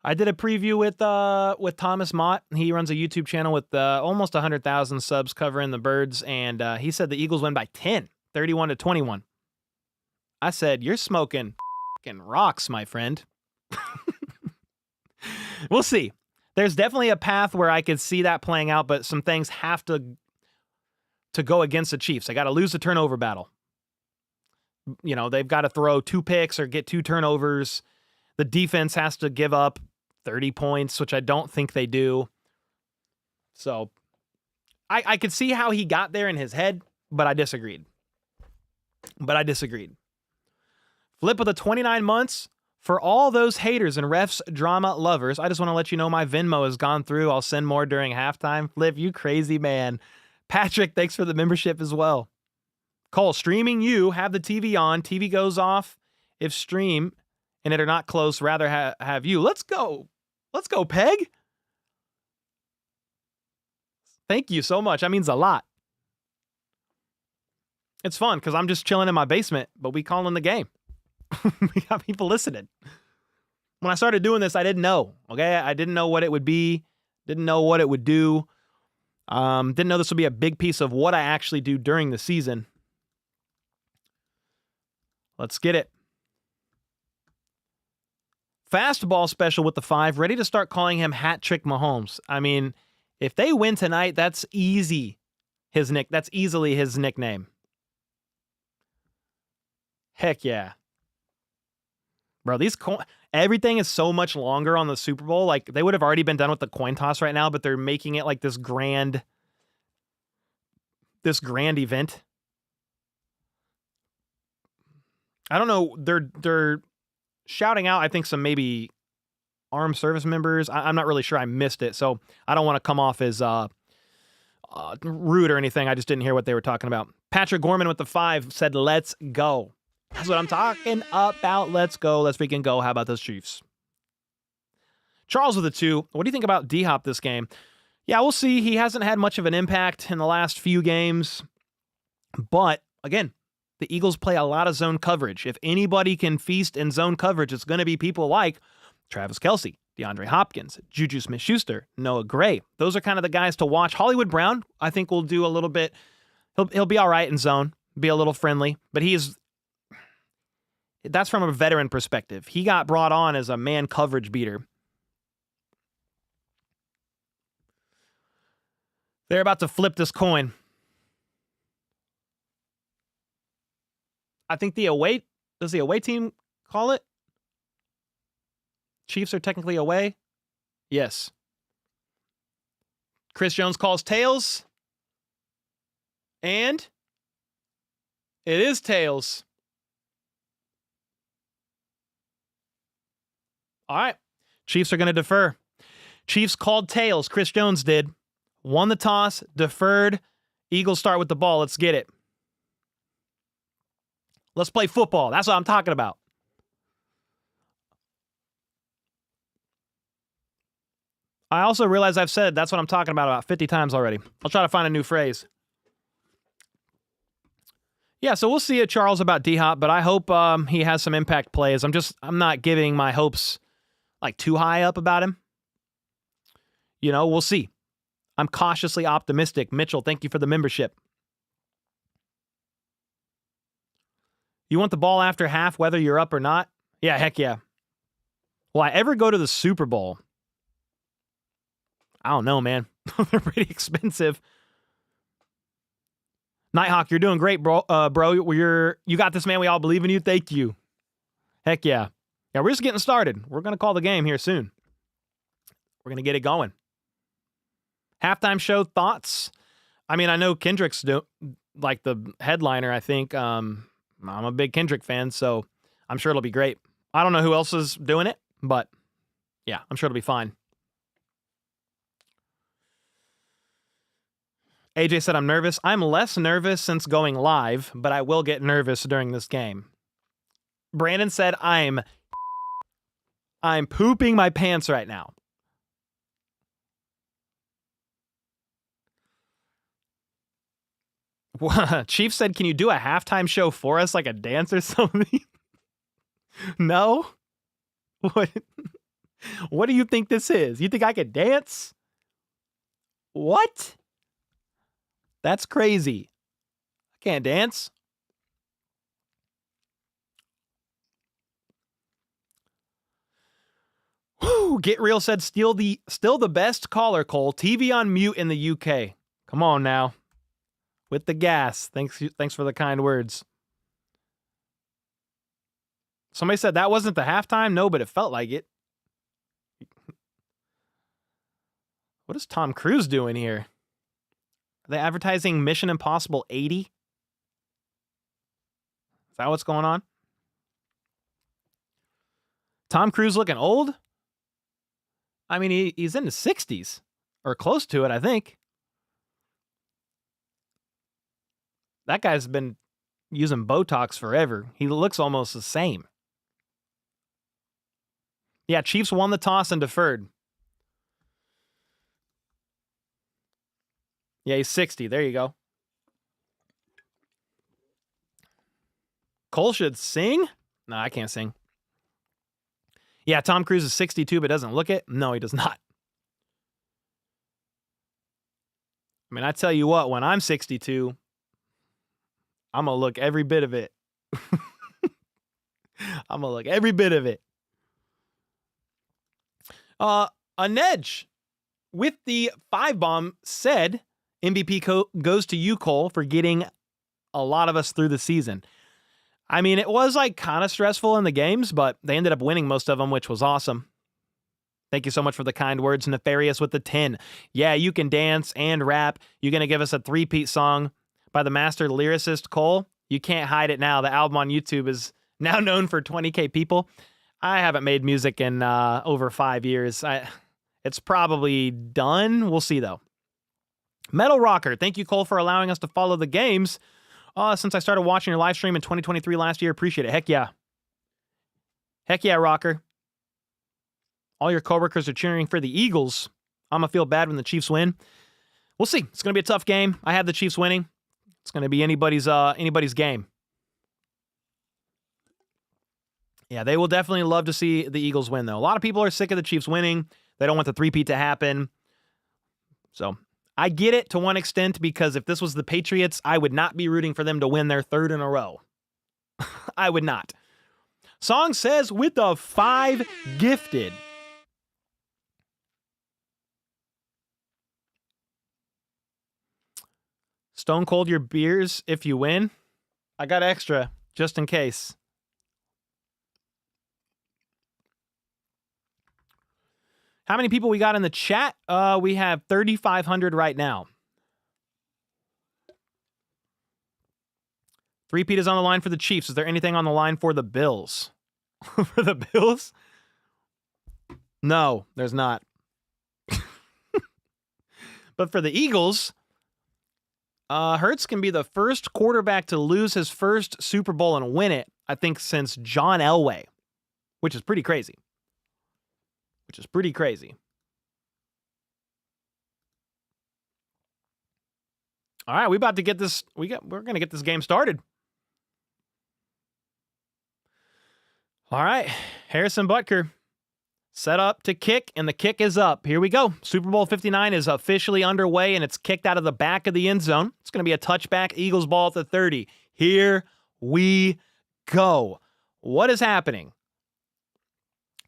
I did a preview with Thomas Mott. He runs a YouTube channel with almost 100,000 subs covering the Birds, and he said the Eagles win by 10, 31-21. I said, you're smoking fucking rocks, my friend. We'll see. There's definitely a path where I could see that playing out, but some things have to go against the Chiefs. They got to lose the turnover battle. You know, they've got to throw 2 picks or get 2 turnovers. The defense has to give up 30 points, which I don't think they do. So I could see how he got there in his head, but I disagreed. Flip of the 29 months. For all those haters and refs drama lovers, I just want to let you know my Venmo has gone through. I'll send more during halftime. Flip, you crazy man. Patrick, thanks for the membership as well. Cole, streaming you, have the TV on. TV goes off if stream and it are not close. Rather have you. Let's go. Let's go, Peg. Thank you so much. That means a lot. It's fun because I'm just chilling in my basement, but we calling the game. We got people listening. When I started doing this, I didn't know. Okay, I didn't know what it would be. Didn't know what it would do. Didn't know this would be a big piece of what I actually do during the season. Let's get it. Fastball special with the 5. Ready to start calling him Hat Trick Mahomes. I mean, if they win tonight, that's easy. That's easily his nickname. Heck yeah. Bro, everything is so much longer on the Super Bowl. Like, they would have already been done with the coin toss right now, but they're making it like this grand event. I don't know. They're shouting out, I think, some maybe armed service members. I'm not really sure. I missed it, so I don't want to come off as rude or anything. I just didn't hear what they were talking about. Patrick Gorman with the 5 said, let's go. That's what I'm talking about. Let's go. Let's freaking go. How about those Chiefs? Charles with the 2. What do you think about D-Hop this game? Yeah, we'll see. He hasn't had much of an impact in the last few games. But, again, the Eagles play a lot of zone coverage. If anybody can feast in zone coverage, it's going to be people like Travis Kelce, DeAndre Hopkins, Juju Smith-Schuster, Noah Gray. Those are kind of the guys to watch. Hollywood Brown, I think, will do a little bit. He'll be all right in zone, be a little friendly. But that's from a veteran perspective. He got brought on as a man coverage beater. They're about to flip this coin. I think does the away team call it? Chiefs are technically away. Yes. Chris Jones calls tails. And it is tails. All right. Chiefs are going to defer. Chiefs called tails. Chris Jones did. Won the toss, deferred. Eagles start with the ball. Let's get it. Let's play football. That's what I'm talking about. I also realize I've said that's what I'm talking about 50 times already. I'll try to find a new phrase. Yeah, so we'll see at Charles about D-Hop, but I hope he has some impact plays. I'm not giving my hopes like too high up about him. You know, we'll see. I'm cautiously optimistic. Mitchell, thank you for the membership. You want the ball after half, whether you're up or not? Yeah, heck yeah. Will I ever go to the Super Bowl? I don't know, man. They're pretty expensive. Nighthawk, you're doing great, bro. You got this, man. We all believe in you. Thank you. Heck yeah. Yeah, we're just getting started. We're going to call the game here soon. We're going to get it going. Halftime show thoughts? I mean, I know Kendrick's like the headliner, I think. I'm a big Kendrick fan, so I'm sure it'll be great. I don't know who else is doing it, but yeah, I'm sure it'll be fine. AJ said, I'm nervous. I'm less nervous since going live, but I will get nervous during this game. Brandon said, I'm pooping my pants right now. Chief said, can you do a halftime show for us, like a dance or something? No? What do you think this is? You think I could dance? What? That's crazy. I can't dance. Whew, Get Real said, still the best caller, Cole. TV on mute in the UK. Come on now. With the gas. Thanks for the kind words. Somebody said that wasn't the halftime? No, but it felt like it. What is Tom Cruise doing here? Are they advertising Mission Impossible 80? Is that what's going on? Tom Cruise looking old? I mean, he's in his 60s. Or close to it, I think. That guy's been using Botox forever. He looks almost the same. Yeah, Chiefs won the toss and deferred. Yeah, he's 60. There you go. Cole should sing? No, I can't sing. Yeah, Tom Cruise is 62 but doesn't look it. No, he does not. I mean, I tell you what, when I'm 62, I'm going to look every bit of it. I'm going to look every bit of it. A Nedge with the 5-bomb said, MVP goes to you, Cole, for getting a lot of us through the season. I mean, it was like kind of stressful in the games, but they ended up winning most of them, which was awesome. Thank you so much for the kind words. Nefarious with the 10. Yeah, you can dance and rap. You're going to give us a 3-peat song by the master lyricist Cole. You can't hide it now. The album on YouTube is now known for 20K people. I haven't made music in over 5 years. It's probably done. We'll see, though. Metal Rocker, thank you, Cole, for allowing us to follow the games. Since I started watching your live stream in 2023 last year, appreciate it. Heck yeah. Heck yeah, Rocker. All your coworkers are cheering for the Eagles. I'm going to feel bad when the Chiefs win. We'll see. It's going to be a tough game. I have the Chiefs winning. It's going to be anybody's game. Yeah, they will definitely love to see the Eagles win, though. A lot of people are sick of the Chiefs winning. They don't want the 3-peat to happen. So I get it to one extent, because if this was the Patriots, I would not be rooting for them to win their 3rd in a row. I would not. Song says, with a 5 gifted. Stone Cold your beers if you win. I got extra, just in case. How many people we got in the chat? We have 3,500 right now. 3-peat is on the line for the Chiefs. Is there anything on the line for the Bills? For the Bills? No, there's not. But for the Eagles, Hurts can be the first quarterback to lose his first Super Bowl and win it, I think, since John Elway, which is pretty crazy. All right, we're going to get this game started. All right, Harrison Butker set up to kick, and the kick is up. Here we go. Super Bowl 59 is officially underway, and it's kicked out of the back of the end zone. It's going to be a touchback, Eagles ball at the 30. Here we go. What is happening?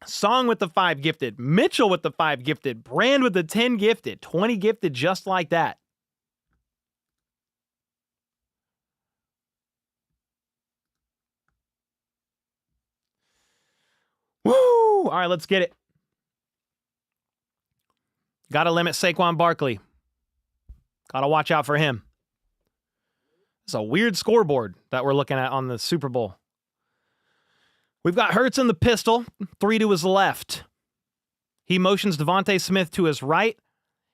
Song with the 5 gifted, Mitchell with the 5 gifted, Brand with the 10 gifted, 20 gifted just like that. Woo! All right, let's get it. Got to limit Saquon Barkley. Got to watch out for him. It's a weird scoreboard that we're looking at on the Super Bowl. We've got Hurts in the pistol, 3 to his left. He motions Devontae Smith to his right,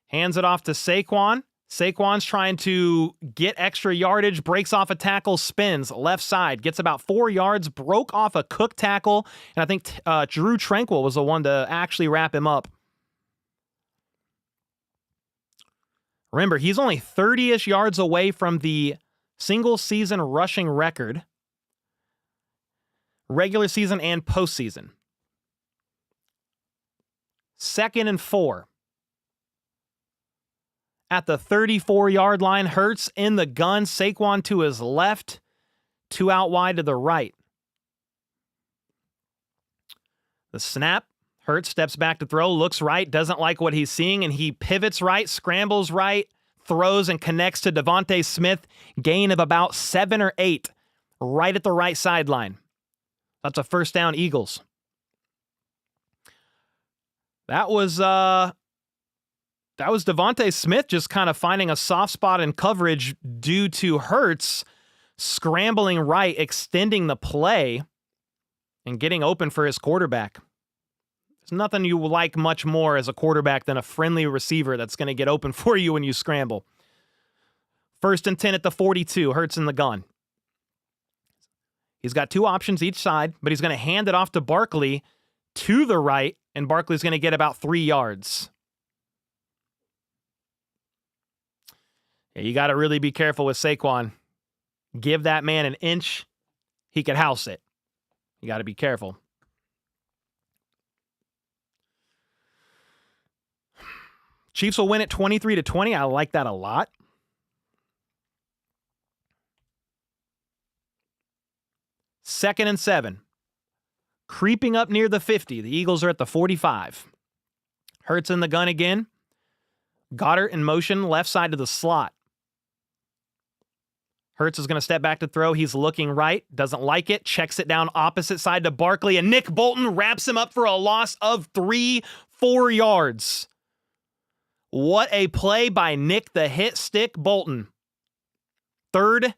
hands it off to Saquon. Saquon's trying to get extra yardage, breaks off a tackle, spins left side, gets about 4 yards, broke off a Cook tackle, and I think Drew Tranquil was the one to actually wrap him up. Remember, he's only 30-ish yards away from the single-season rushing record, regular season and postseason. 2nd and 4. At the 34-yard line, Hurts in the gun, Saquon to his left, 2 out wide to the right. The snap, Hurts steps back to throw, looks right, doesn't like what he's seeing, and he pivots right, scrambles right, throws and connects to Devontae Smith, gain of about 7 or 8, right at the right sideline. That's a first down, Eagles. That was Devontae Smith just kind of finding a soft spot in coverage due to Hurts scrambling right, extending the play, and getting open for his quarterback. There's nothing you like much more as a quarterback than a friendly receiver that's going to get open for you when you scramble. 1st and 10 at the 42, Hurts in the gun. He's got 2 options each side, but he's going to hand it off to Barkley to the right, and Barkley's going to get about 3 yards. Yeah, you got to really be careful with Saquon. Give that man an inch, he could house it. You got to be careful. Chiefs will win it 23-20. I like that a lot. Second and 7. Creeping up near the 50. The Eagles are at the 45. Hurts in the gun again. Goddard in motion, left side to the slot. Hurts is going to step back to throw. He's looking right, doesn't like it, checks it down opposite side to Barkley, and Nick Bolton wraps him up for a loss of 3-4 yards. What a play by Nick the Hit Stick Bolton. 3rd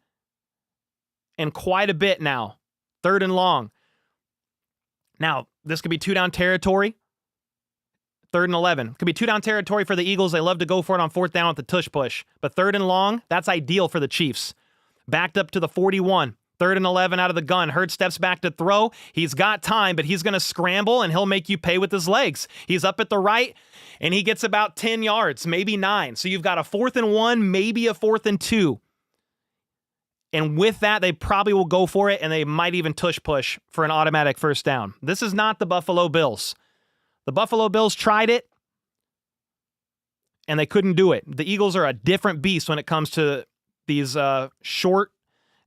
and quite a bit now. 3rd and long. Now, this could be 2-down territory. 3rd and 11. Could be 2-down territory for the Eagles. They love to go for it on 4th down with the tush push. But 3rd and long, that's ideal for the Chiefs. Backed up to the 41. 3rd and 11 out of the gun. Hurts steps back to throw. He's got time, but he's going to scramble, and he'll make you pay with his legs. He's up at the right, and he gets about 10 yards, maybe 9. So you've got a 4th and 1, maybe a 4th and 2. And with that, they probably will go for it, and they might even tush push for an automatic first down. This is not the Buffalo Bills. The Buffalo Bills tried it, and they couldn't do it. The Eagles are a different beast when it comes to these short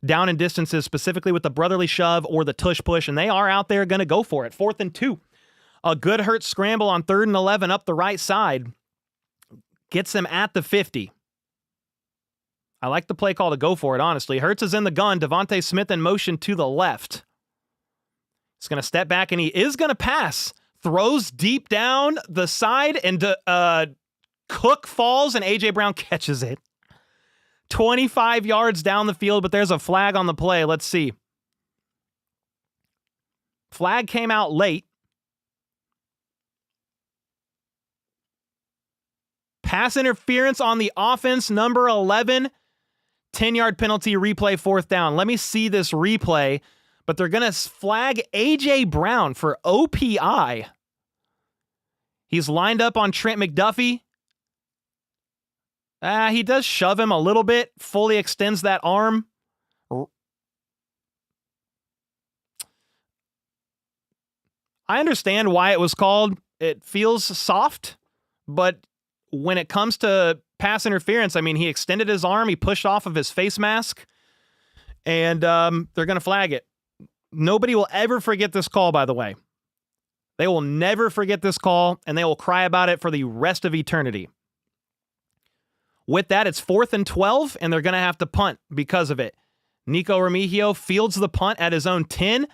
down and distances, specifically with the brotherly shove or the tush push, and they are out there going to go for it. 4th and 2. A good Hurts scramble on 3rd and 11 up the right side gets them at the 50. I like the play call to go for it, honestly. Hurts is in the gun. Devontae Smith in motion to the left. He's going to step back, and he is going to pass. Throws deep down the side, and Cook falls, and A.J. Brown catches it. 25 yards down the field, but there's a flag on the play. Let's see. Flag came out late. Pass interference on the offense, number 11. 10-yard penalty, replay, fourth down. Let me see this replay, but they're going to flag A.J. Brown for OPI. He's lined up on Trent McDuffie. He does shove him a little bit, fully extends that arm. I understand why it was called. It feels soft, but when it comes to pass interference, I mean, he extended his arm, he pushed off of his face mask, and they're going to flag it. Nobody will ever forget this call, by the way. They will never forget this call, and they will cry about it for the rest of eternity. With that, it's 4th and 12, and they're going to have to punt because of it. Nico Remigio fields the punt at his own 10,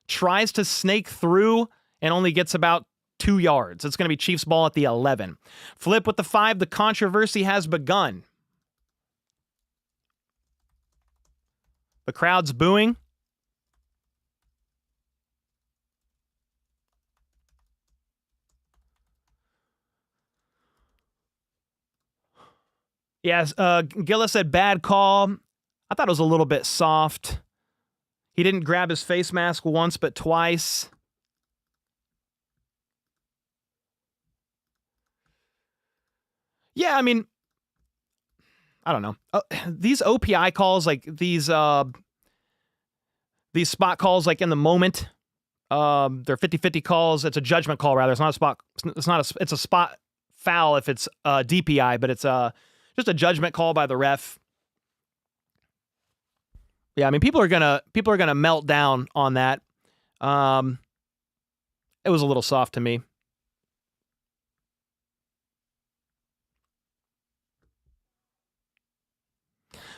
tries to snake through, and only gets about 2 yards. It's going to be Chiefs ball at the 11. Flip with the 5. The controversy has begun. The crowd's booing. Yes, Gillis said bad call. I thought it was a little bit soft. He didn't grab his face mask once, but twice. Yeah, I mean, I don't know. These OPI calls, like these spot calls, like in the moment, they're 50-50 calls. It's a judgment call, rather. It's not a spot. It's a spot foul if it's DPI, but it's just a judgment call by the ref. Yeah, I mean, people are gonna melt down on that. It was a little soft to me.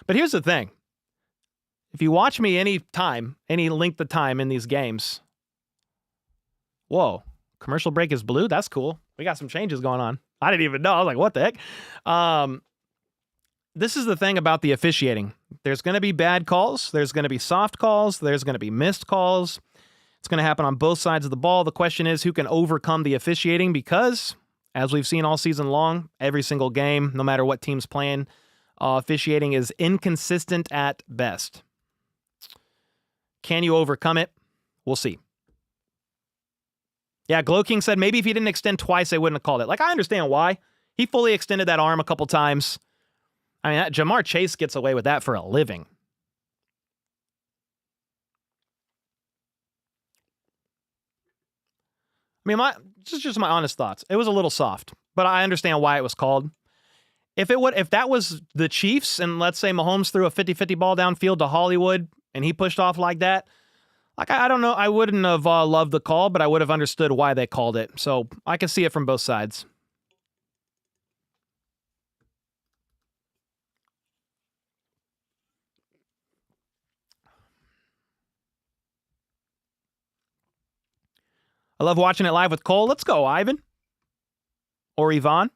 But here's the thing. If you watch me any length of time in these games, whoa, commercial break is blue? That's cool. We got some changes going on. I didn't even know. I was like, what the heck? This is the thing about the officiating. There's going to be bad calls. There's going to be soft calls. There's going to be missed calls. It's going to happen on both sides of the ball. The question is who can overcome the officiating because, as we've seen all season long, every single game, no matter what team's playing, officiating is inconsistent at best. Can you overcome it? We'll see. Yeah, Glow King said maybe if he didn't extend twice, they wouldn't have called it. Like, I understand why. He fully extended that arm a couple times. I mean, Jamar Chase gets away with that for a living. I mean, just my honest thoughts. It was a little soft, but I understand why it was called. If that was the Chiefs, and let's say Mahomes threw a 50-50 ball downfield to Hollywood, and he pushed off like that, like I don't know, I wouldn't have loved the call, but I would have understood why they called it. So I can see it from both sides. I love watching it live with Cole. Let's go, Ivan. Or Yvonne.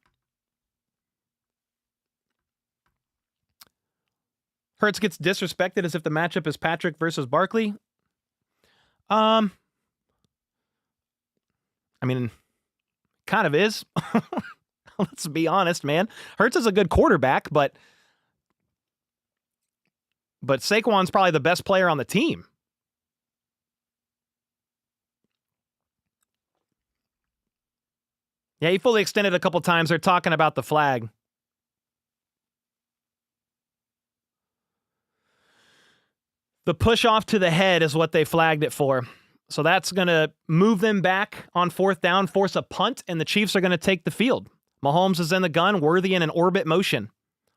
Hurts gets disrespected as if the matchup is Patrick versus Barkley. I mean, kind of is. Let's be honest, man. Hurts is a good quarterback, but Saquon's probably the best player on the team. Yeah, he fully extended a couple times. They're talking about the flag. The push off to the head is what they flagged it for. So that's going to move them back on 4th down, force a punt, and the Chiefs are going to take the field. Mahomes is in the gun, Worthy in an orbit motion,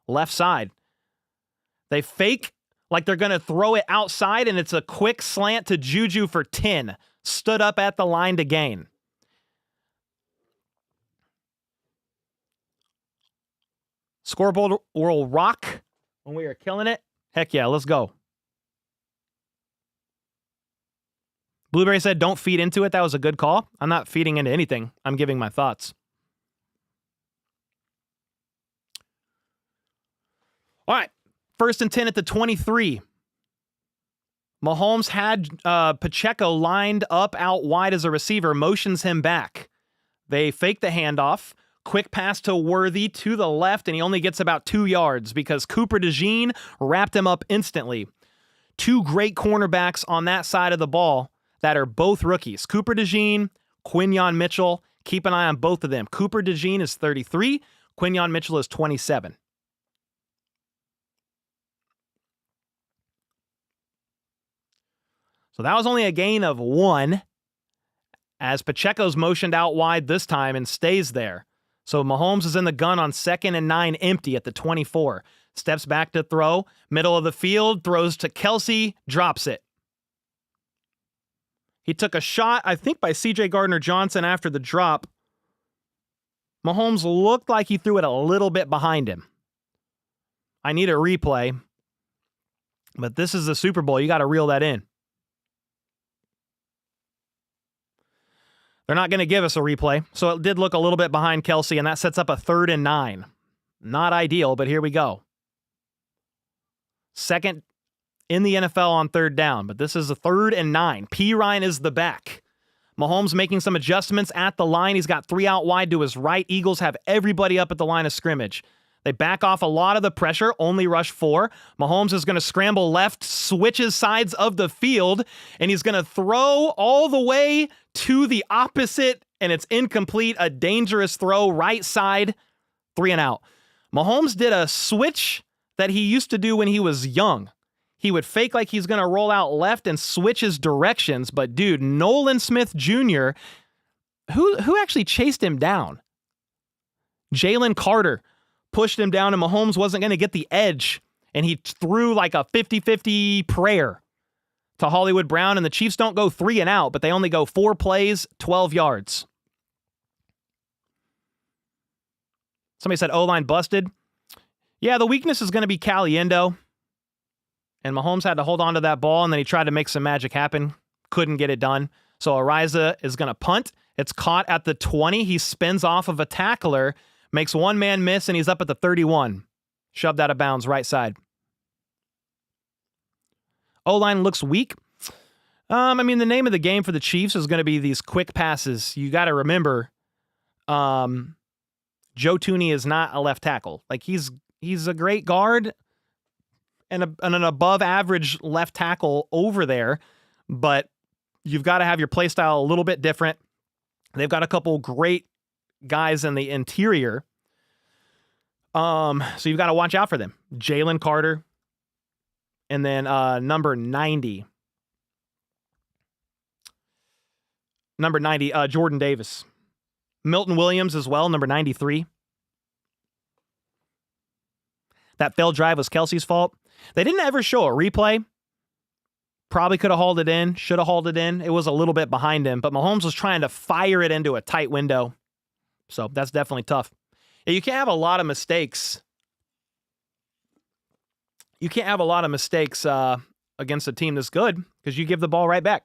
left side. They fake like they're going to throw it outside, and it's a quick slant to Juju for 10. Stood up at the line to gain. Scoreboard will rock when we are killing it. Heck yeah, let's go. Blueberry said, don't feed into it. That was a good call. I'm not feeding into anything. I'm giving my thoughts. All right. 1st and 10 at the 23. Mahomes had Pacheco lined up out wide as a receiver, motions him back. They fake the handoff. Quick pass to Worthy to the left, and he only gets about 2 yards because Cooper DeJean wrapped him up instantly. 2 great cornerbacks on that side of the ball that are both rookies. Cooper DeJean, Quinyon Mitchell. Keep an eye on both of them. Cooper DeJean is 33. Quinyon Mitchell is 27. So that was only a gain of 1 as Pacheco's motioned out wide this time and stays there. So Mahomes is in the gun on 2nd and 9 empty at the 24. Steps back to throw. Middle of the field. Throws to Kelsey. Drops it. He took a shot, I think, by C.J. Gardner-Johnson after the drop. Mahomes looked like he threw it a little bit behind him. I need a replay. But this is the Super Bowl. You got to reel that in. They're not going to give us a replay, so it did look a little bit behind Kelsey, and that sets up a 3rd and 9. Not ideal, but here we go. Second in the NFL on 3rd down, but this is a 3rd and 9. P. Ryan is the back. Mahomes making some adjustments at the line. He's got 3 out wide to his right. Eagles have everybody up at the line of scrimmage. They back off a lot of the pressure, only rush 4. Mahomes is going to scramble left, switches sides of the field, and he's going to throw all the way to the opposite, and it's incomplete. A dangerous throw, right side, 3 and out. Mahomes did a switch that he used to do when he was young. He would fake like he's going to roll out left and switch his directions, but dude, Nolan Smith Jr., who actually chased him down? Jalen Carter pushed him down, and Mahomes wasn't going to get the edge, and he threw like a 50-50 prayer to Hollywood Brown, and the Chiefs don't go 3 and out, but they only go 4 plays, 12 yards. Somebody said O-line busted. Yeah, the weakness is going to be Caliendo, and Mahomes had to hold on to that ball, and then he tried to make some magic happen. Couldn't get it done. So Ariza is going to punt. It's caught at the 20. He spins off of a tackler, makes one man miss, and he's up at the 31. Shoved out of bounds, right side. O-line looks weak. The name of the game for the Chiefs is going to be these quick passes. You got to remember, Joe Thuney is not a left tackle. Like, he's a great guard and an above average left tackle over there, but you've got to have your play style a little bit different. They've got a couple great guys in the interior. So you've got to watch out for them. Jalen Carter, and then number 90. Number 90, Jordan Davis. Milton Williams as well, number 93. That failed drive was Kelsey's fault. They didn't ever show a replay. Probably could have hauled it in, should have hauled it in. It was a little bit behind him, but Mahomes was trying to fire it into a tight window. So that's definitely tough. Yeah, you can't have a lot of mistakes. You can't have a lot of mistakes against a team this good because you give the ball right back.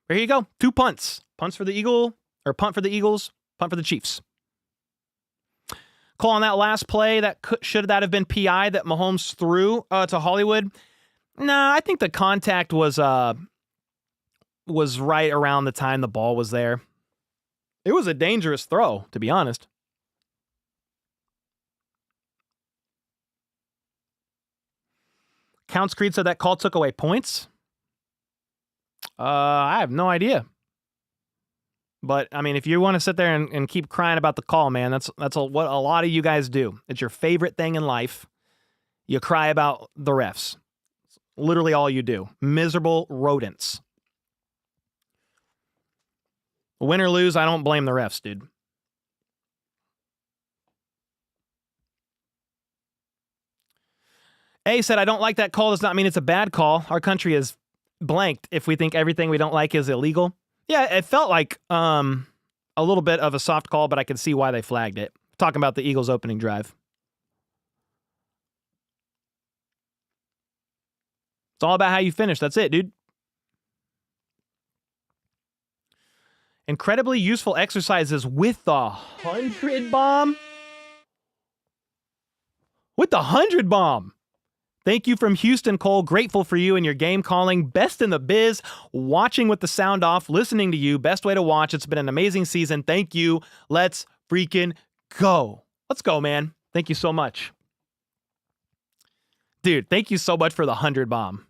There you go. 2 punts. Punt for the Eagles, punt for the Chiefs. Call on that last play. Should that have been PI that Mahomes threw to Hollywood? Nah, I think the contact was right around the time the ball was there. It was a dangerous throw, to be honest. Counts Creed said that call took away points. I have no idea. But, if you want to sit there and keep crying about the call, man, that's what a lot of you guys do. It's your favorite thing in life. You cry about the refs. It's literally all you do. Miserable rodents. Win or lose, I don't blame the refs, dude. A said, I don't like that call. Does not mean it's a bad call. Our country is blanked if we think everything we don't like is illegal. Yeah, it felt like a little bit of a soft call, but I could see why they flagged it. Talking about the Eagles' opening drive. It's all about how you finish. That's it, dude. Incredibly useful exercises with the 100 bomb. With the 100 bomb. Thank you from Houston, Cole. Grateful for you and your game calling. Best in the biz. Watching with the sound off. Listening to you. Best way to watch. It's been an amazing season. Thank you. Let's freaking go. Let's go, man. Thank you so much. Dude, thank you so much for the 100 bomb.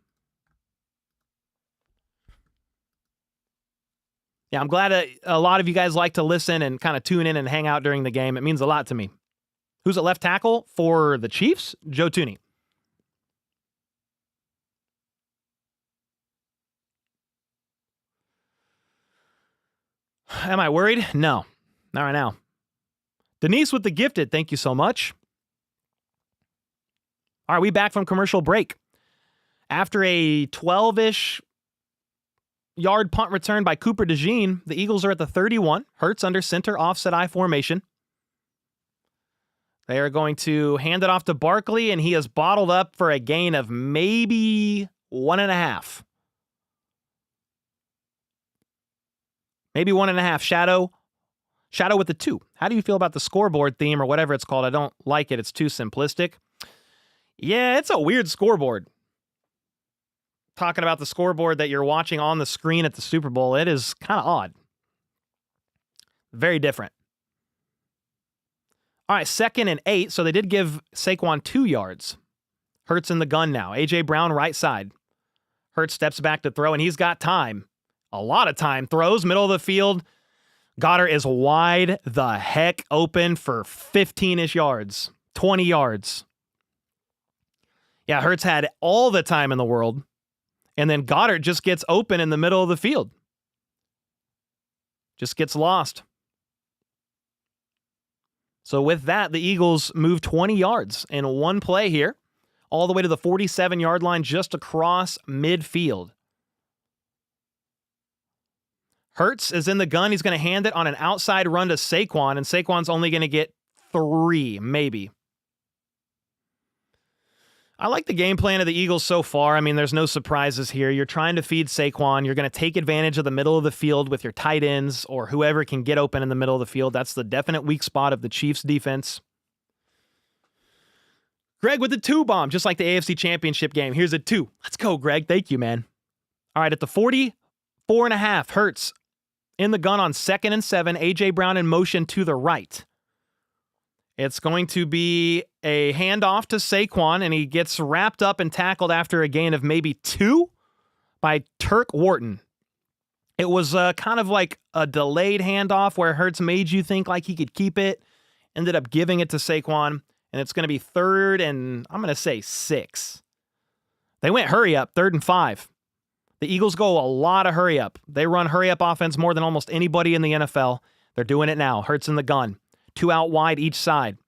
Yeah, I'm glad a lot of you guys like to listen and kind of tune in and hang out during the game. It means a lot to me. Who's at left tackle for the Chiefs? Joe Tooney. Am I worried? No, not right now. Denise with the gifted. Thank you so much. All right, we back from commercial break. After a 12-ish yard punt return by Cooper DeJean, the Eagles are at the 31. Hurts under center offset I formation. They are going to hand it off to Barkley, and he is bottled up for a gain of maybe 1.5. Maybe 1.5. Shadow with the 2. How do you feel about the scoreboard theme or whatever it's called? I don't like it. It's too simplistic. Yeah, it's a weird scoreboard. Talking about the scoreboard that you're watching on the screen at the Super Bowl, it is kind of odd. Very different. All right, 2nd and 8. So they did give Saquon 2 yards. Hurts in the gun now. A.J. Brown right side. Hurts steps back to throw, and he's got time. A lot of time. Throws, middle of the field. Goddard is wide the heck open for 15-ish yards. 20 yards. Yeah, Hurts had all the time in the world. And then Goddard just gets open in the middle of the field. Just gets lost. So with that, the Eagles move 20 yards in one play here, all the way to the 47-yard line just across midfield. Hurts is in the gun. He's going to hand it on an outside run to Saquon, and Saquon's only going to get 3, maybe. I like the game plan of the Eagles so far. I mean, there's no surprises here. You're trying to feed Saquon. You're going to take advantage of the middle of the field with your tight ends or whoever can get open in the middle of the field. That's the definite weak spot of the Chiefs' defense. Greg with the 2 bomb, just like the AFC Championship game. Here's a 2. Let's go, Greg. Thank you, man. All right, at the 44.5, Hurts in the gun on 2nd and 7. A.J. Brown in motion to the right. It's going to be a handoff to Saquon, and he gets wrapped up and tackled after a gain of maybe 2 by Turk Wharton. It was kind of like a delayed handoff where Hurts made you think like he could keep it, ended up giving it to Saquon, and it's going to be 3rd and, I'm going to say 6. They went hurry up, 3rd and 5. The Eagles go a lot of hurry up. They run hurry up offense more than almost anybody in the NFL. They're doing it now. Hurts in the gun. 2 out wide each side.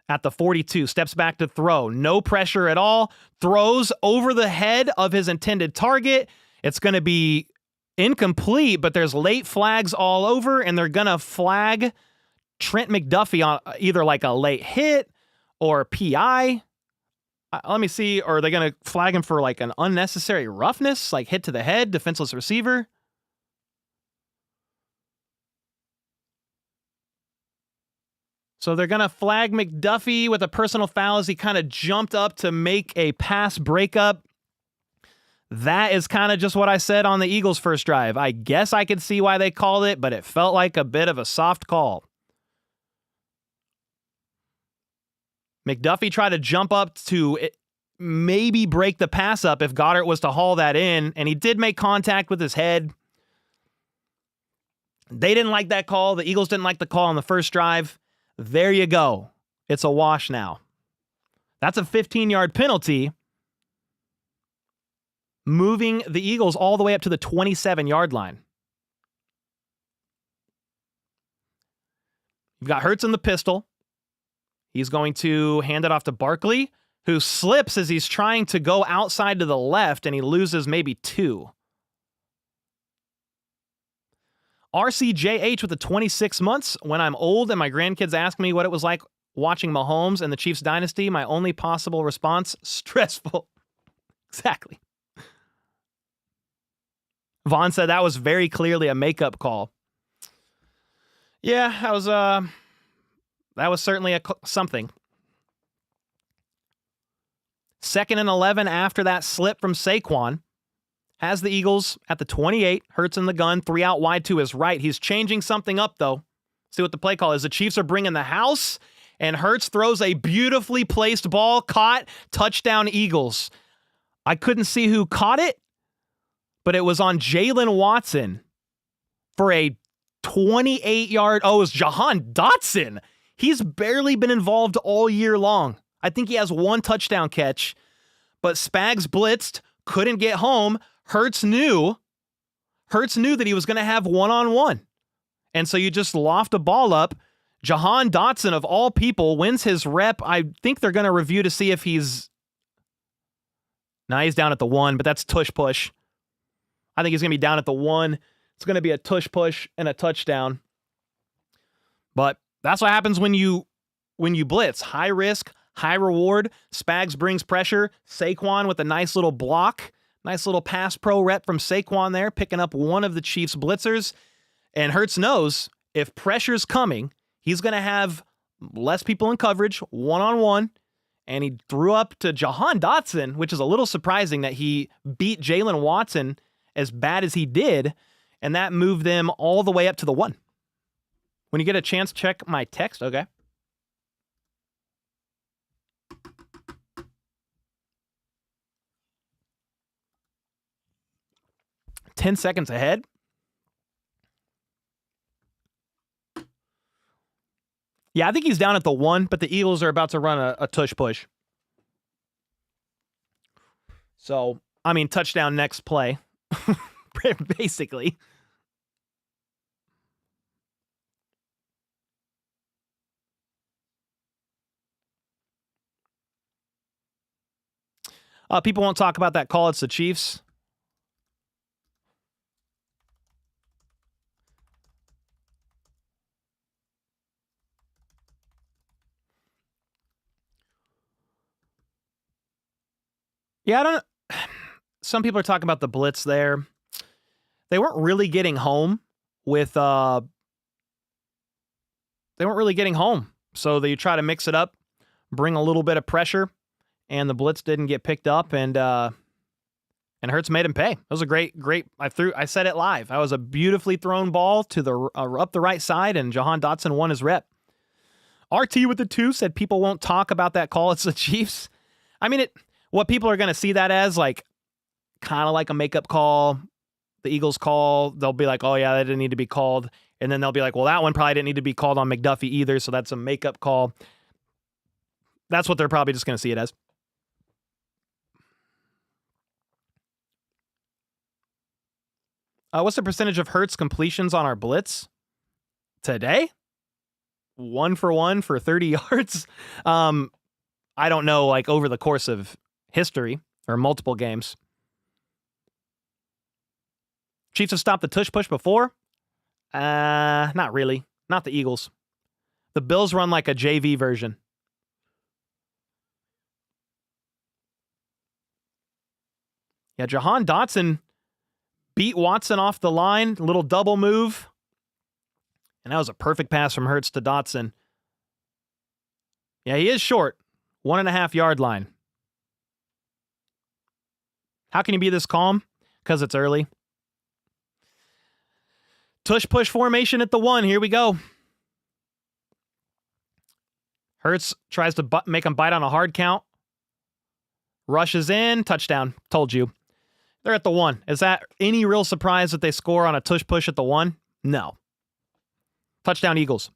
At the 42, steps back to throw. No pressure at all. Throws over the head of his intended target. It's going to be incomplete, but there's late flags all over, and they're going to flag Trent McDuffie on either like a late hit or PI. Let me see. Or are they going to flag him for like an unnecessary roughness, like hit to the head, defenseless receiver? So they're going to flag McDuffie with a personal foul as he kind of jumped up to make a pass breakup. That is kind of just what I said on the Eagles' first drive. I guess I could see why they called it, but it felt like a bit of a soft call. McDuffie tried to jump up to maybe break the pass up if Goddard was to haul that in, and he did make contact with his head. They didn't like that call. The Eagles didn't like the call on the first drive. There you go. It's a wash now. That's a 15-yard penalty, moving the Eagles all the way up to the 27-yard line. You've got Hurts in the pistol. He's going to hand it off to Barkley, who slips as he's trying to go outside to the left, and he loses maybe 2. RCJH with the 26 months. When I'm old and my grandkids ask me what it was like watching Mahomes and the Chiefs dynasty, my only possible response, stressful. Exactly. Vaughn said that was very clearly a makeup call. Yeah, that was certainly something. 2nd and 11 after that slip from Saquon. Has the Eagles at the 28. Hurts in the gun. 3 out wide to his right. He's changing something up, though. See what the play call is. The Chiefs are bringing the house, and Hurts throws a beautifully placed ball. Caught. Touchdown, Eagles. I couldn't see who caught it, but it was on Jalen Watson for a 28-yard. Oh, it was Jahan Dotson. He's barely been involved all year long. I think he has 1 touchdown catch, but Spags blitzed, couldn't get home. Hurts knew that he was going to have one-on-one. And so you just loft a ball up. Jahan Dotson, of all people, wins his rep. I think they're going to review to see if he's... Nah, he's down at the 1, but that's tush-push. I think he's going to be down at the 1. It's going to be a tush-push and a touchdown. But that's what happens when you blitz. High risk, high reward. Spags brings pressure. Saquon with a nice little block. Nice little pass pro rep from Saquon there, picking up one of the Chiefs' blitzers. And Hurts knows if pressure's coming, he's going to have less people in coverage, one-on-one. And he threw up to Jahan Dotson, which is a little surprising that he beat Jalen Watson as bad as he did. And that moved them all the way up to the 1. When you get a chance, check my text. Okay. "10 seconds ahead." Yeah, I think he's down at the 1, but the Eagles are about to run a tush push. So, I mean, touchdown next play. Basically. People won't talk about that call. It's the Chiefs. Yeah, I don't know. Some people are talking about the blitz there. They weren't really getting home with they weren't really getting home. So they try to mix it up, bring a little bit of pressure, and the blitz didn't get picked up, and Hurts made him pay. It was a great. I said it live. That was a beautifully thrown ball to the up the right side, and Jahan Dotson won his rep. RT with the 2 said people won't talk about that call. It's the Chiefs. I mean, what people are going to see that as, like, kind of like a makeup call. The Eagles call, they'll be like, oh, yeah, that didn't need to be called. And then they'll be like, well, that one probably didn't need to be called on McDuffie either, so that's a makeup call. That's what they're probably just going to see it as. What's the percentage of Hurts completions on our blitz today? 1 for 1 for 30 yards. I don't know, like, over the course of history or multiple games. Chiefs have stopped the tush push before? Not really. Not the Eagles. The Bills run like a JV version. Yeah, Jahan Dotson beat Watson off the line. Little double move. And that was a perfect pass from Hurts to Dotson. Yeah, he is short. 1.5 yard line. How can you be this calm? Because it's early. Tush push formation at the 1. Here we go. Hurts tries to make him bite on a hard count. Rushes in. Touchdown. Told you. They're at the 1. Is that any real surprise that they score on a tush push at the 1? No. Touchdown, Eagles.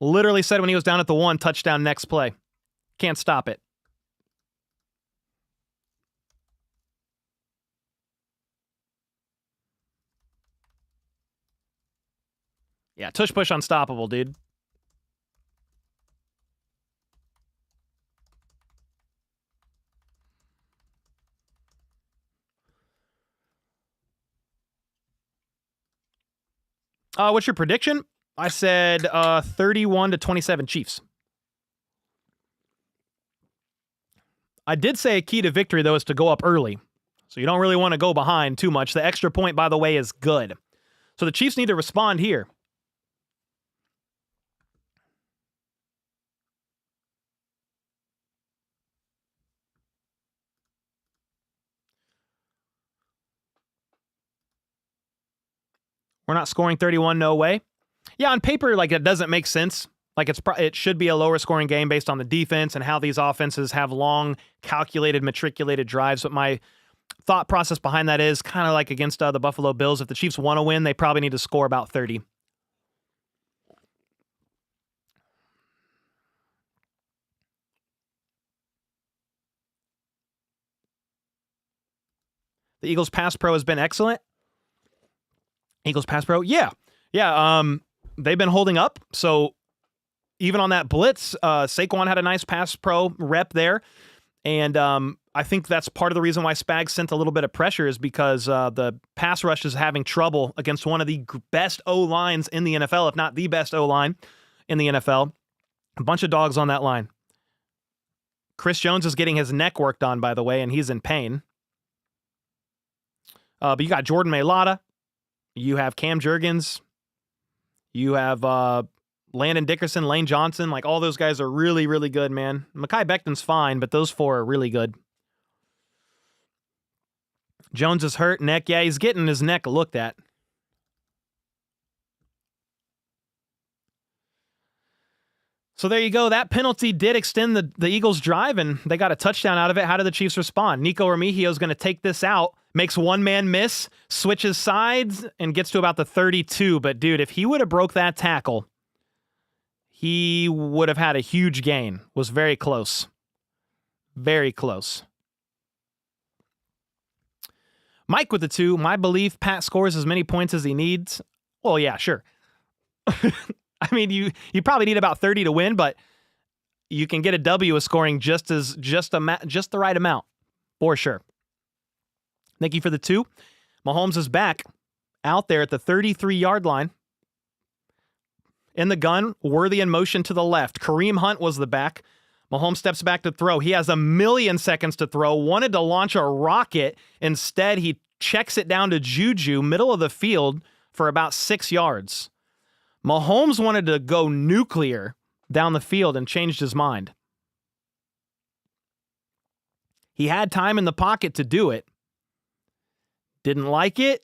Literally said when he was down at the 1, touchdown next play. Can't stop it. Yeah, tush push unstoppable, dude. What's your prediction? I said 31-27 Chiefs. I did say a key to victory, though, is to go up early. So you don't really want to go behind too much. The extra point, by the way, is good. So the Chiefs need to respond here. We're not scoring 31, no way. Yeah, on paper, like, it doesn't make sense. Like, it should be a lower scoring game based on the defense and how these offenses have long, calculated, matriculated drives. But my thought process behind that is kind of like against the Buffalo Bills. If the Chiefs want to win, they probably need to score about 30. The Eagles pass pro has been excellent. Eagles pass pro, yeah. They've been holding up. So even on that blitz, Saquon had a nice pass pro rep there. And I think that's part of the reason why Spags sent a little bit of pressure is because the pass rush is having trouble against one of the best O-lines in the NFL, if not the best O-line in the NFL. A bunch of dogs on that line. Chris Jones is getting his neck worked on, by the way, and he's in pain. But you got Jordan Mailata. You have Cam Jurgens. You have Landon Dickerson, Lane Johnson. Like, all those guys are really, really good, man. Mekhi Becton's fine, but those four are really good. Jones is hurt. Neck. Yeah, he's getting his neck looked at. So there you go. That penalty did extend the Eagles' drive, and they got a touchdown out of it. How did the Chiefs respond? Nico Remigio is going to take this out, makes one man miss, switches sides, and gets to about the 32. But, dude, if he would have broke that tackle, he would have had a huge gain. Was very close. Very close. Mike with the 2. My belief, Pat scores as many points as he needs. Well, yeah, sure. I mean, you probably need about 30 to win, but you can get a W with scoring just the right amount, for sure. Thank you for the 2. Mahomes is back out there at the 33-yard line. In the gun, Worthy in motion to the left. Kareem Hunt was the back. Mahomes steps back to throw. He has 1,000,000 seconds to throw. Wanted to launch a rocket. Instead, he checks it down to Juju, middle of the field, for about 6 yards. Mahomes wanted to go nuclear down the field and changed his mind. He had time in the pocket to do it. Didn't like it.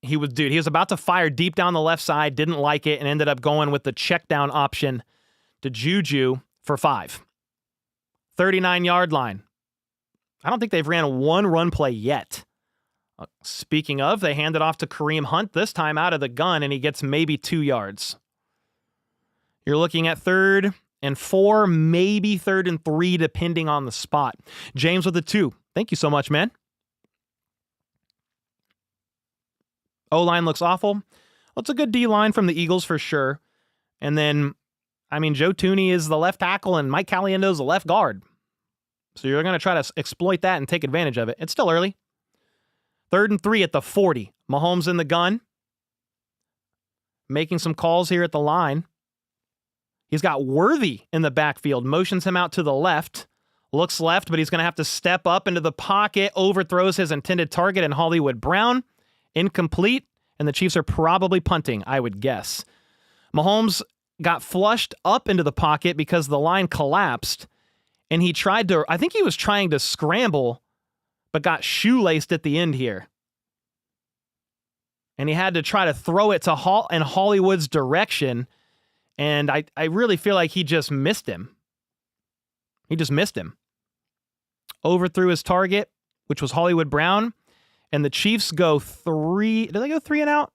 He was about to fire deep down the left side, didn't like it, and ended up going with the check down option to Juju for 5. 39-yard line. I don't think they've ran one run play yet. Speaking of, they hand it off to Kareem Hunt, this time out of the gun, and he gets maybe 2 yards. You're looking at 3rd and 4, maybe 3rd and 3, depending on the spot. James with the 2. Thank you so much, man. O-line looks awful. Well, it's a good D-line from the Eagles for sure. And then, I mean, Joe Thuney is the left tackle and Mike Caliendo is the left guard. So you're going to try to exploit that and take advantage of it. It's still early. 3rd and 3 at the 40. Mahomes in the gun. Making some calls here at the line. He's got Worthy in the backfield. Motions him out to the left. Looks left, but he's going to have to step up into the pocket. Overthrows his intended target in Hollywood Brown. Incomplete. And the Chiefs are probably punting, I would guess. Mahomes got flushed up into the pocket because the line collapsed. And he tried to, I think he was trying to scramble, but got shoelaced at the end here. And he had to try to throw it to in Hollywood's direction. And I really feel like he just missed him. He just missed him. Overthrew his target, which was Hollywood Brown. And the Chiefs go 3. Did they go 3 and out?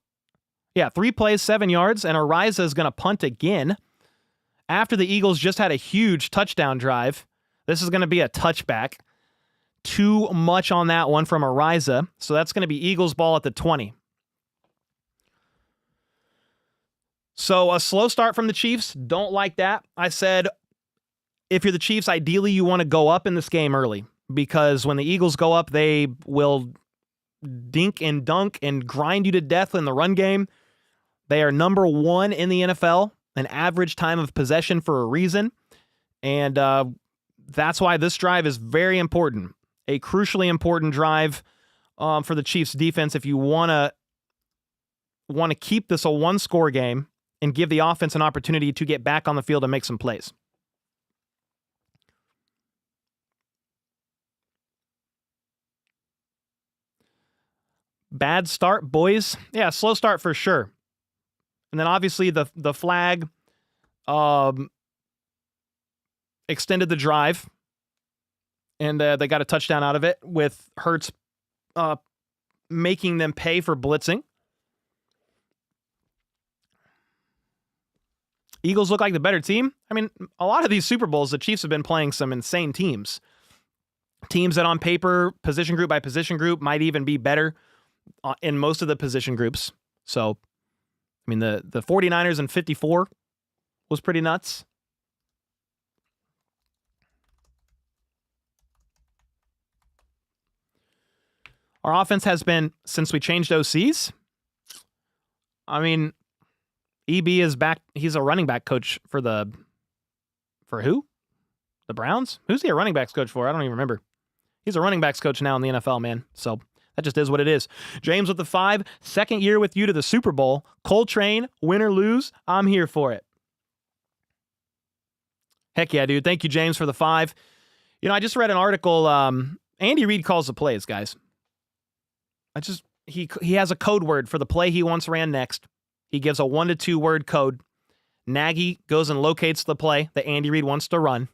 Yeah, 3 plays, 7 yards. And Ariza is going to punt again. After the Eagles just had a huge touchdown drive. This is going to be a touchback. Too much on that one from Ariza. So that's going to be Eagles ball at the 20. So a slow start from the Chiefs. Don't like that. I said, if you're the Chiefs, ideally you want to go up in this game early. Because when the Eagles go up, they will dink and dunk and grind you to death in the run game. They are number 1 in the NFL, an average time of possession for a reason. And that's why this drive is very important. A crucially important drive for the Chiefs defense if you want to keep this a 1-score game and give the offense an opportunity to get back on the field and make some plays. Bad start, boys. Yeah, slow start for sure. And then obviously the flag extended the drive, and they got a touchdown out of it with Hurts making them pay for blitzing. Eagles look like the better team. I mean, a lot of these Super Bowls, the Chiefs have been playing some insane teams. Teams that on paper, position group by position group, might even be better in most of the position groups. So, I mean, the 49ers in 54 was pretty nuts. Our offense has been, since we changed OCs, I mean, EB is back. He's a running back coach for who? The Browns? Who's he a running backs coach for? I don't even remember. He's a running backs coach now in the NFL, man. So that just is what it is. James with the 5. Second year with you to the Super Bowl. Coltrane, win or lose, I'm here for it. Heck yeah, dude. Thank you, James, for the 5. You know, I just read an article. Andy Reid calls the plays, guys. He has a code word for the play he once ran next. He gives a 1 to 2 word code. Nagy goes and locates the play that Andy Reid wants to run,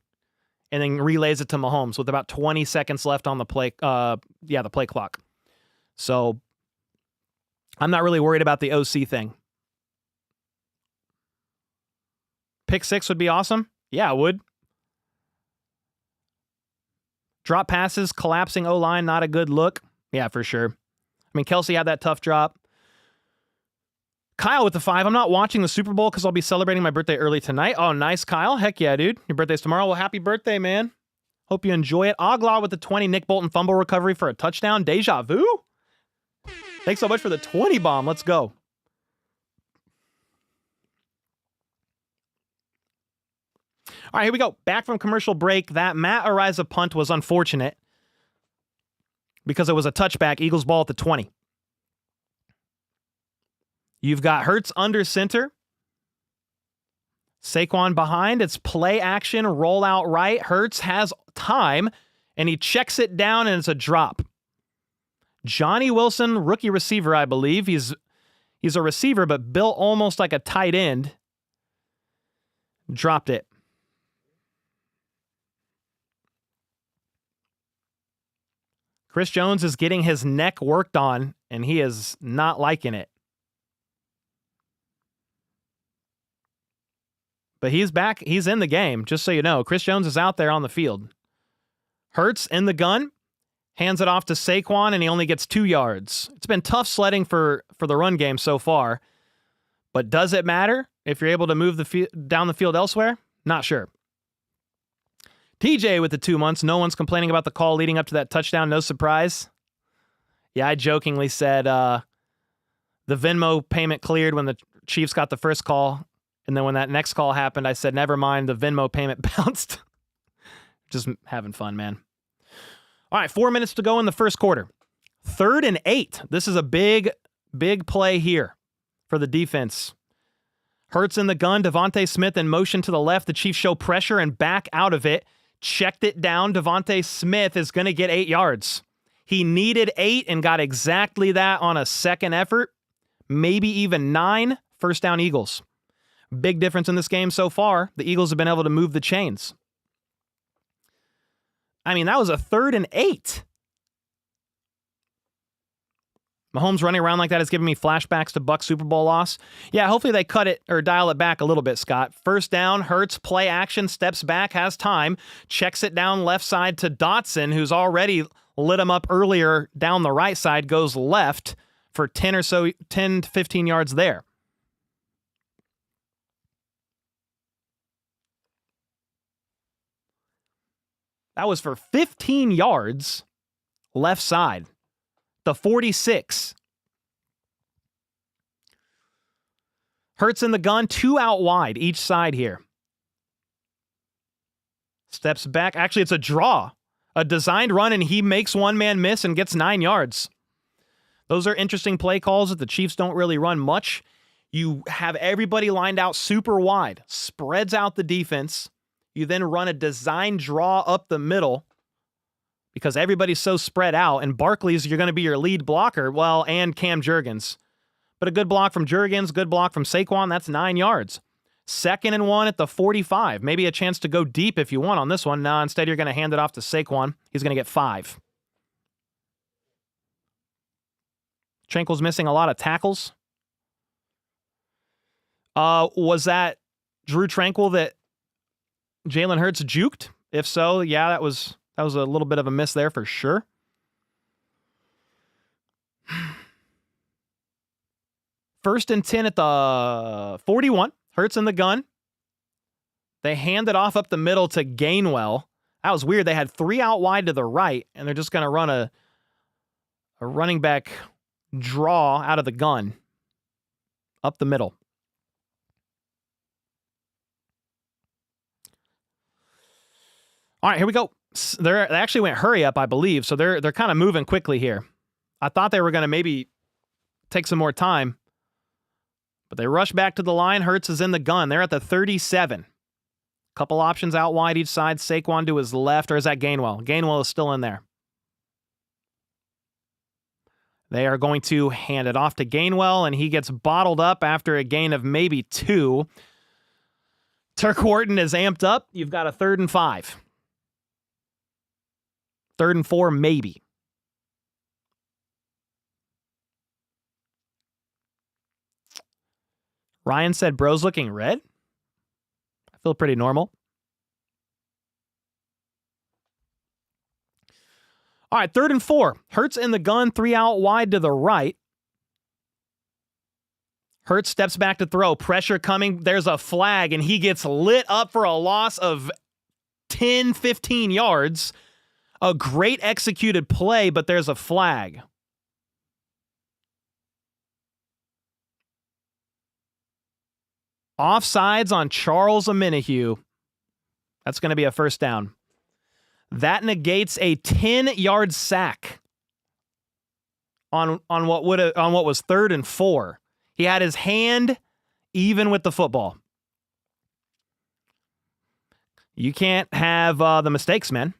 and then relays it to Mahomes with about 20 seconds left on the play. The play clock. So I'm not really worried about the OC thing. Pick 6 would be awesome. Yeah, it would. Drop passes, collapsing O-line, not a good look. Yeah, for sure. I mean, Kelsey had that tough drop. Kyle with the 5. I'm not watching the Super Bowl because I'll be celebrating my birthday early tonight. Oh, nice, Kyle. Heck yeah, dude. Your birthday's tomorrow. Well, happy birthday, man. Hope you enjoy it. Oglaw with the 20. Nick Bolton fumble recovery for a touchdown. Deja vu? Thanks so much for the 20 bomb. Let's go. All right, here we go. Back from commercial break. That Matt Ariza punt was unfortunate because it was a touchback. Eagles ball at the 20. You've got Hurts under center. Saquon behind. It's play action, roll out right. Hurts has time, and he checks it down, and it's a drop. Johnny Wilson, rookie receiver, I believe. He's a receiver, but built almost like a tight end. Dropped it. Chris Jones is getting his neck worked on, and he is not liking it. But he's back. He's in the game, just so you know. Chris Jones is out there on the field. Hurts in the gun. Hands it off to Saquon, and he only gets 2 yards. It's been tough sledding for the run game so far. But does it matter if you're able to move down the field elsewhere? Not sure. TJ with the 2 months. No one's complaining about the call leading up to that touchdown. No surprise. Yeah, I jokingly said the Venmo payment cleared when the Chiefs got the first call. And then when that next call happened, I said, never mind, the Venmo payment bounced. Just having fun, man. All right, 4 minutes to go in the first quarter. 3rd and 8. This is a big, big play here for the defense. Hurts in the gun. Devontae Smith in motion to the left. The Chiefs show pressure and back out of it. Checked it down. Devontae Smith is going to get 8 yards. He needed 8 and got exactly that on a second effort. Maybe even 9. First down, Eagles. Big difference in this game so far. The Eagles have been able to move the chains. I mean, that was a 3rd and 8. Mahomes running around like that is giving me flashbacks to Bucs Super Bowl loss. Yeah, hopefully they cut it or dial it back a little bit, Scott. First down, Hurts, play action, steps back, has time, checks it down left side to Dotson, who's already lit him up earlier down the right side, goes left for 10 to 15 yards there. That was for 15 yards left side. The 46. Hurts in the gun, 2 out wide each side here. Steps back. Actually, it's a draw. A designed run, and he makes one man miss and gets 9 yards. Those are interesting play calls that the Chiefs don't really run much. You have everybody lined out super wide, spreads out the defense. You then run a design draw up the middle because everybody's so spread out, and Barkley's, you're going to be your lead blocker, well, and Cam Jurgens. But a good block from Jurgens, good block from Saquon, that's 9 yards. 2nd and 1 at the 45. Maybe a chance to go deep if you want on this one. No, instead you're going to hand it off to Saquon. He's going to get 5. Tranquil's missing a lot of tackles. Was that Drew Tranquil that Jalen Hurts juked? If so, yeah, that was a little bit of a miss there for sure. First and 10 at the 41. Hurts in the gun. They hand it off up the middle to Gainwell. That was weird. They had 3 out wide to the right, and they're just going to run a running back draw out of the gun up the middle. All right, here we go. They actually went hurry up, I believe, so they're kind of moving quickly here. I thought they were going to maybe take some more time, but they rush back to the line. Hurts is in the gun. They're at the 37. Couple options out wide each side. Saquon to his left, or is that Gainwell? Gainwell is still in there. They are going to hand it off to Gainwell, and he gets bottled up after a gain of maybe 2. Turk Wharton is amped up. You've got a 3rd and 5. 3rd and 4, maybe. Ryan said, bro's looking red. I feel pretty normal. All right, 3rd and 4. Hurts in the gun, 3 out wide to the right. Hurts steps back to throw. Pressure coming. There's a flag, and he gets lit up for a loss of 10, 15 yards. A great executed play, but there's a flag. Offsides on Charles Omenihu. That's going to be a first down. That negates a 10-yard sack on what was 3rd and 4. He had his hand even with the football. You can't have the mistakes, man.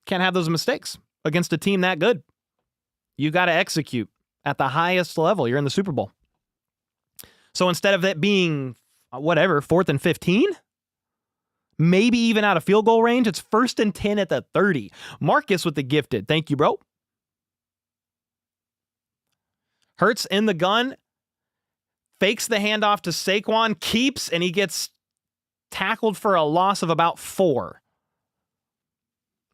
Can't have those mistakes against a team that good. You got to execute at the highest level. You're in the Super Bowl. So instead of it being, 4th and 15, maybe even out of field goal range, it's 1st and 10 at the 30. Marcus with the gifted. Thank you, bro. Hurts in the gun, fakes the handoff to Saquon, keeps, and he gets tackled for a loss of about 4.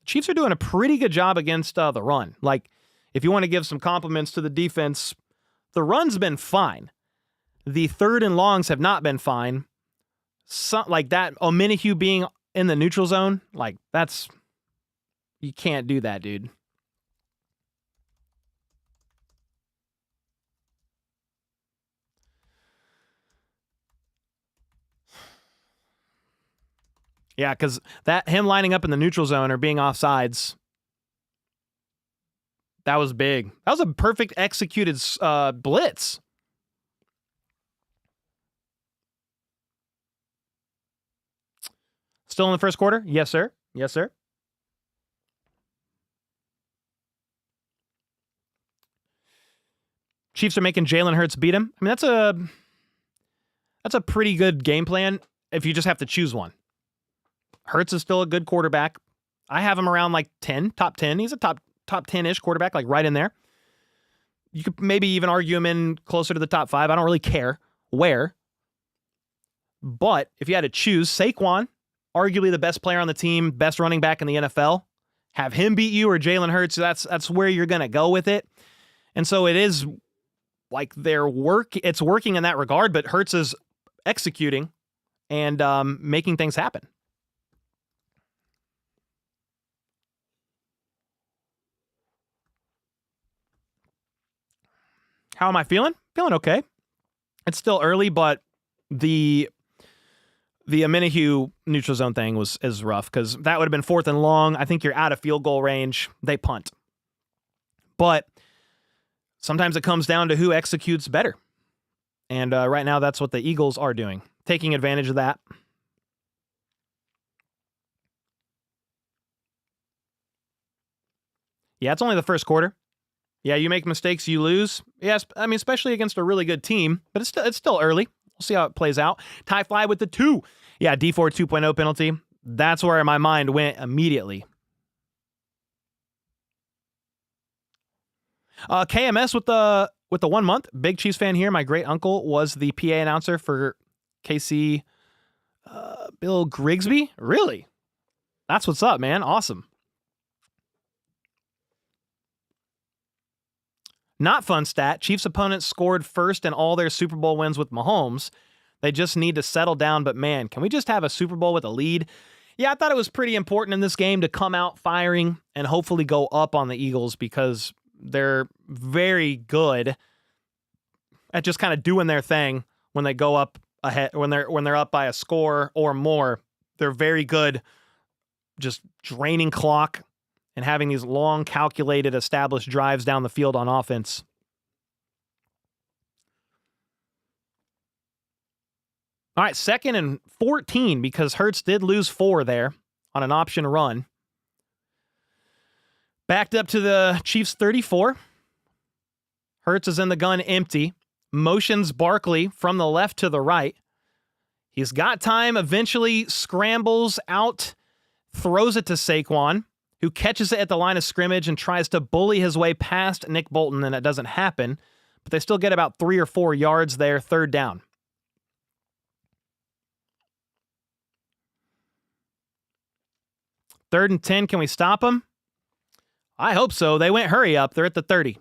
Chiefs are doing a pretty good job against the run. Like, if you want to give some compliments to the defense, the run's been fine. The 3rd and longs have not been fine. Like that, Omenihu being in the neutral zone, like that's, you can't do that, dude. Yeah, because him lining up in the neutral zone or being offsides, that was big. That was a perfect executed blitz. Still in the first quarter? Yes, sir. Yes, sir. Chiefs are making Jalen Hurts beat him. I mean, that's a pretty good game plan if you just have to choose one. Hurts is still a good quarterback. I have him around like 10, top 10. He's a top 10-ish quarterback, like right in there. You could maybe even argue him in closer to the top 5. I don't really care where. But if you had to choose, Saquon, arguably the best player on the team, best running back in the NFL, have him beat you or Jalen Hurts, that's where you're going to go with it. And so it is like it's working in that regard, but Hurts is executing and making things happen. How am I feeling? Feeling okay. It's still early, but the Omenihu neutral zone thing is rough because that would have been 4th and long. I think you're out of field goal range. They punt. But sometimes it comes down to who executes better. And right now, that's what the Eagles are doing, taking advantage of that. Yeah, it's only the first quarter. Yeah, you make mistakes, you lose. Yes, I mean, especially against a really good team, but it's still early. We'll see how it plays out. Ty Fly with the 2. Yeah, D4 2.0 penalty. That's where my mind went immediately. KMS with the 1 month. Big Chiefs fan here. My great uncle was the PA announcer for KC Bill Grigsby. Really? That's what's up, man. Awesome. Not fun stat. Chiefs opponents scored first in all their Super Bowl wins with Mahomes. They just need to settle down, but man, can we just have a Super Bowl with a lead? Yeah, I thought it was pretty important in this game to come out firing and hopefully go up on the Eagles because they're very good at just kind of doing their thing when they go up ahead, when they're up by a score or more. They're very good just draining clock and having these long, calculated, established drives down the field on offense. All right, 2nd and 14 because Hurts did lose 4 there on an option run. Backed up to the Chiefs 34. Hurts is in the gun empty. Motions Barkley from the left to the right. He's got time, eventually scrambles out, throws it to Saquon, who catches it at the line of scrimmage and tries to bully his way past Nick Bolton, and it doesn't happen. But they still get about 3 or 4 yards there, 3rd down. Third and 10, can we stop them? I hope so. They went hurry up. They're at the 30.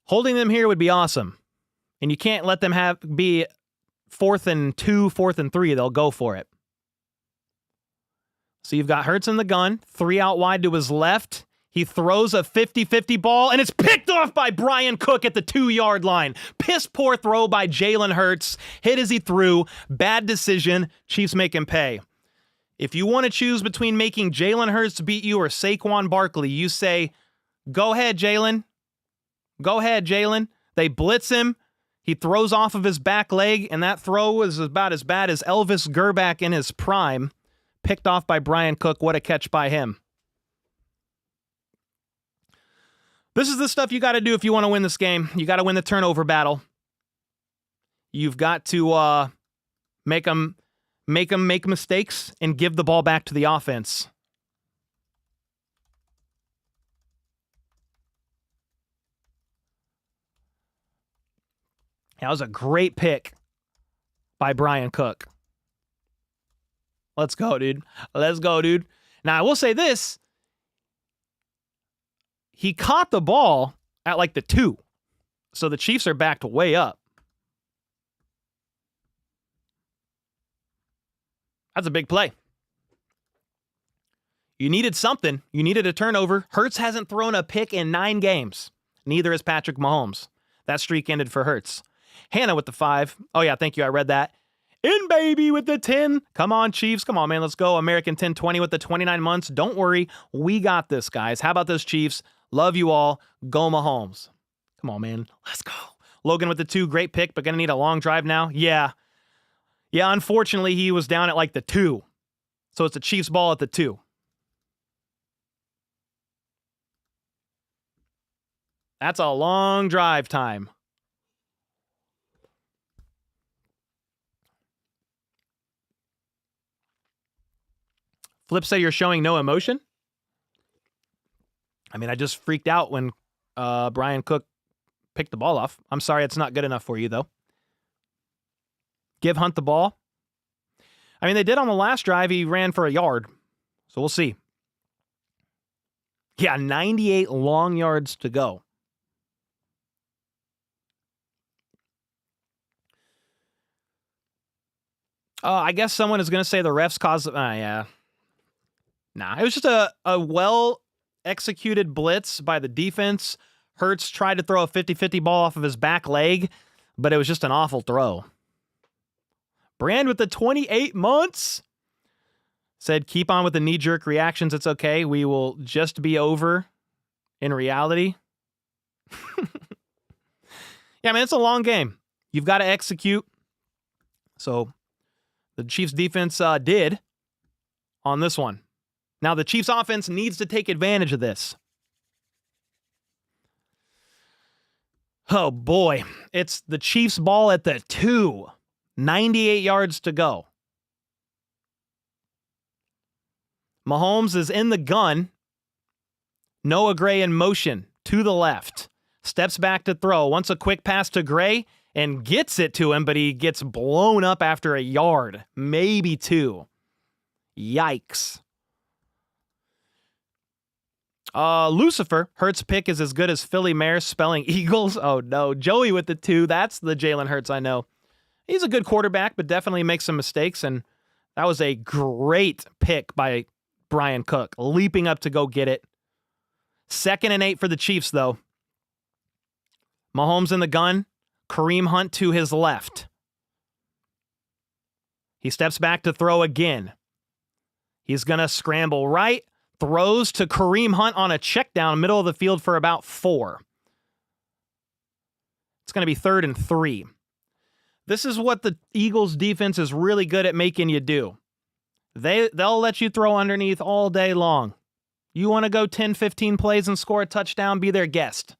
Holding them here would be awesome. And you can't let them be 4th and 2, 4th and 3. They'll go for it. So you've got Hurts in the gun, 3 out wide to his left. He throws a 50-50 ball, and it's picked off by Brian Cook at the 2-yard line. Piss poor throw by Jalen Hurts. Hit as he threw. Bad decision. Chiefs make him pay. If you want to choose between making Jalen Hurts beat you or Saquon Barkley, you say, go ahead, Jalen. Go ahead, Jalen. They blitz him. He throws off of his back leg, and that throw was about as bad as Elvis Gerback in his prime. Picked off by Brian Cook. What a catch by him. This is the stuff you got to do if you want to win this game. You got to win the turnover battle. You've got to make them make mistakes and give the ball back to the offense. That was a great pick by Brian Cook. Let's go, dude. Let's go, dude. Now, I will say this. He caught the ball at like the 2. So the Chiefs are backed way up. That's a big play. You needed something. You needed a turnover. Hurts hasn't thrown a pick in 9 games. Neither has Patrick Mahomes. That streak ended for Hurts. Hannah with the 5. Oh, yeah, thank you. I read that. In baby with the 10. Come on, Chiefs. Come on, man. Let's go. American 1020 with the 29 months. Don't worry. We got this, guys. How about this, Chiefs? Love you all. Go Mahomes. Come on, man. Let's go. Logan with the 2. Great pick, but going to need a long drive now. Yeah. Yeah, unfortunately, he was down at like the 2. So it's a Chiefs ball at the 2. That's a long drive time. Flip said you're showing no emotion. I mean, I just freaked out when Brian Cook picked the ball off. I'm sorry it's not good enough for you, though. Give Hunt the ball. I mean, they did on the last drive. He ran for a yard. So we'll see. Yeah, 98 long yards to go. I guess someone is going to say the refs caused... yeah. Nah, it was just a well-executed blitz by the defense. Hurts tried to throw a 50-50 ball off of his back leg, but it was just an awful throw. Brand with the 28 months said, keep on with the knee-jerk reactions. It's okay. We will just be over in reality. Yeah, man, it's a long game. You've got to execute. So the Chiefs defense did on this one. Now, the Chiefs offense needs to take advantage of this. Oh, boy. It's the Chiefs' ball at the 2. 98 yards to go. Mahomes is in the gun. Noah Gray in motion to the left. Steps back to throw. Wants a quick pass to Gray and gets it to him, but he gets blown up after a yard. Maybe 2. Yikes. Lucifer, Hurts pick is as good as Philly Mare spelling Eagles. Oh, no. Joey with the 2. That's the Jalen Hurts I know. He's a good quarterback, but definitely makes some mistakes, and that was a great pick by Brian Cook, leaping up to go get it. 2nd and 8 for the Chiefs, though. Mahomes in the gun. Kareem Hunt to his left. He steps back to throw again. He's going to scramble right. Throws to Kareem Hunt on a check down, middle of the field for about 4. It's going to be 3rd and 3. This is what the Eagles defense is really good at making you do. They'll let you throw underneath all day long. You want to go 10, 15 plays and score a touchdown, be their guest.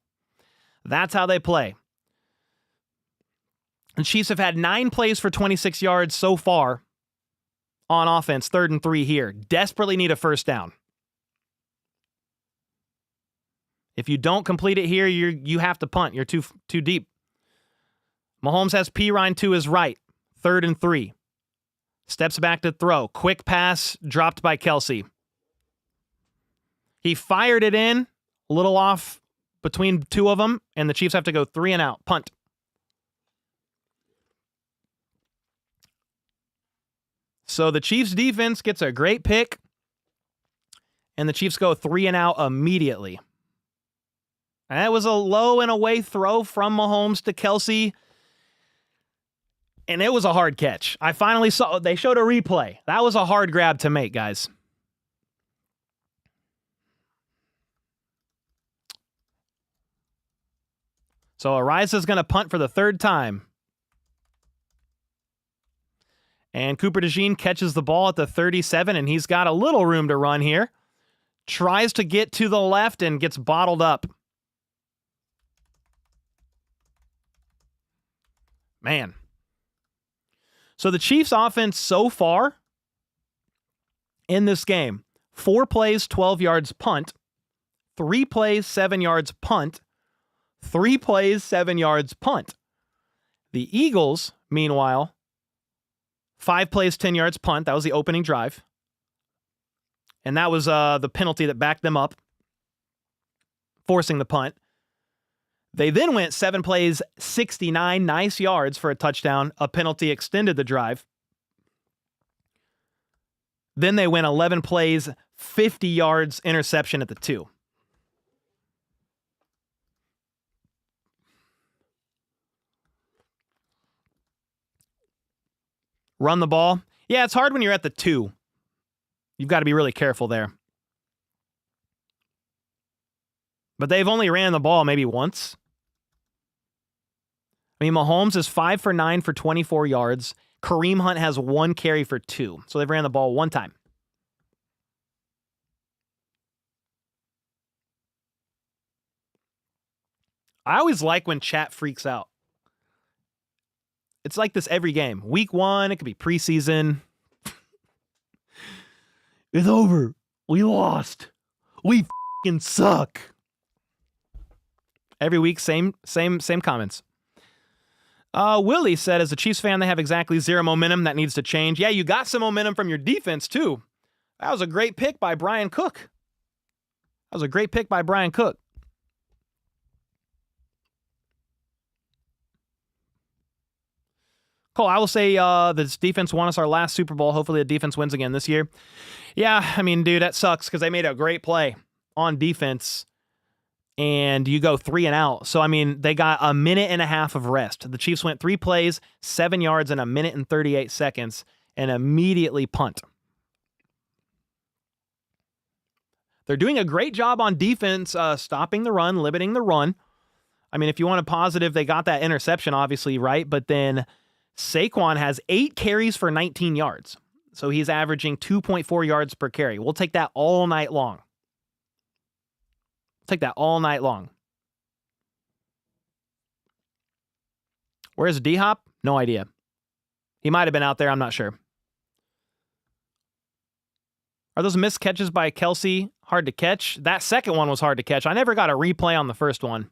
That's how they play. The Chiefs have had 9 plays for 26 yards so far on offense, 3rd and 3 here. Desperately need a first down. If you don't complete it here, you have to punt. You're too deep. Mahomes has Pirine to his right. 3rd and 3. Steps back to throw. Quick pass dropped by Kelsey. He fired it in. A little off between 2 of them. And the Chiefs have to go 3 and out. Punt. So the Chiefs defense gets a great pick. And the Chiefs go 3 and out immediately. And that was a low and away throw from Mahomes to Kelsey. And it was a hard catch. I finally saw, they showed a replay. That was a hard grab to make, guys. So Ariza's going to punt for the 3rd time. And Cooper DeJean catches the ball at the 37, and he's got a little room to run here. Tries to get to the left and gets bottled up. Man. So the Chiefs offense so far in this game, 4 plays, 12 yards punt, 3 plays, 7 yards punt, 3 plays, 7 yards punt. The Eagles, meanwhile, 5 plays, 10 yards punt. That was the opening drive. And that was the penalty that backed them up, forcing the punt. They then went 7 plays, 69 nice yards for a touchdown. A penalty extended the drive. Then they went 11 plays, 50 yards, interception at the 2. Run the ball. Yeah, it's hard when you're at the 2. You've got to be really careful there. But they've only ran the ball maybe once. I mean, Mahomes is 5 for 9 for 24 yards. Kareem Hunt has 1 carry for 2. So they've ran the ball 1 time. I always like when chat freaks out. It's like this every game. Week 1, it could be preseason. It's over. We lost. We f***ing suck. Every week, same comments. Willie said, as a Chiefs fan, they have exactly 0 momentum. That needs to change. Yeah, you got some momentum from your defense, too. That was a great pick by Brian Cook. Cole, I will say this defense won us our last Super Bowl. Hopefully the defense wins again this year. Yeah, I mean, dude, that sucks because they made a great play on defense. And you go 3 and out. So, I mean, they got a minute and a half of rest. The Chiefs went 3 plays, 7 yards in a minute and 38 seconds, and immediately punt. They're doing a great job on defense, stopping the run, limiting the run. I mean, if you want a positive, they got that interception, obviously, right? But then Saquon has 8 carries for 19 yards. So he's averaging 2.4 yards per carry. We'll take that all night long. Take that all night long. Where's D-Hop? No idea. He might have been out there. I'm not sure. Are those missed catches by Kelsey hard to catch? That second one was hard to catch. I never got a replay on the first one.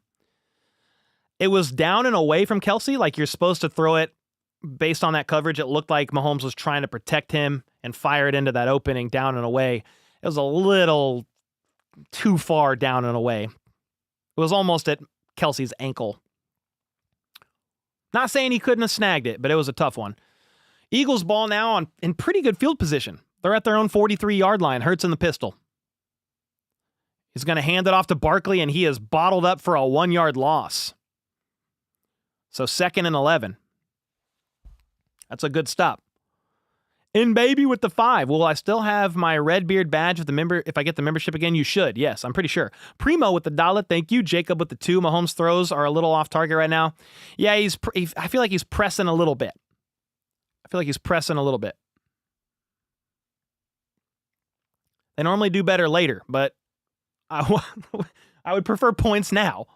It was down and away from Kelsey, like you're supposed to throw it based on that coverage. It looked like Mahomes was trying to protect him and fire it into that opening down and away. It was a little too far down and away. It was almost at Kelsey's ankle. Not saying he couldn't have snagged it, but it was a tough one. Eagles ball now in pretty good field position. They're at their own 43-yard line. Hurts in the pistol. He's going to hand it off to Barkley, and he is bottled up for a 1-yard loss. So 2nd and 11. That's a good stop. In baby with the 5. Will I still have my Redbeard badge if I get the membership again? You should. Yes, I'm pretty sure. Primo with the $1. Thank you. Jacob with the 2. Mahomes throws are a little off target right now. Yeah, I feel like he's pressing a little bit. They normally do better later, but I would prefer points now.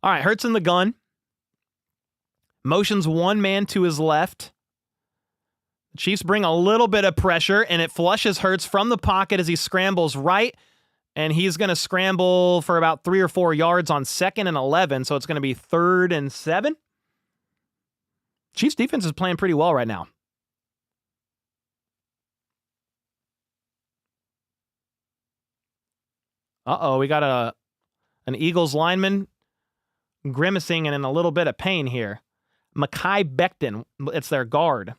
All right, Hurts in the gun. Motions one man to his left. The Chiefs bring a little bit of pressure, and it flushes Hurts from the pocket as he scrambles right, and he's going to scramble for about 3 or 4 yards on 2nd and 11, so it's going to be 3rd and 7. Chiefs defense is playing pretty well right now. Uh-oh, we got an Eagles lineman grimacing and in a little bit of pain here. Mekhi Becton, it's their guard.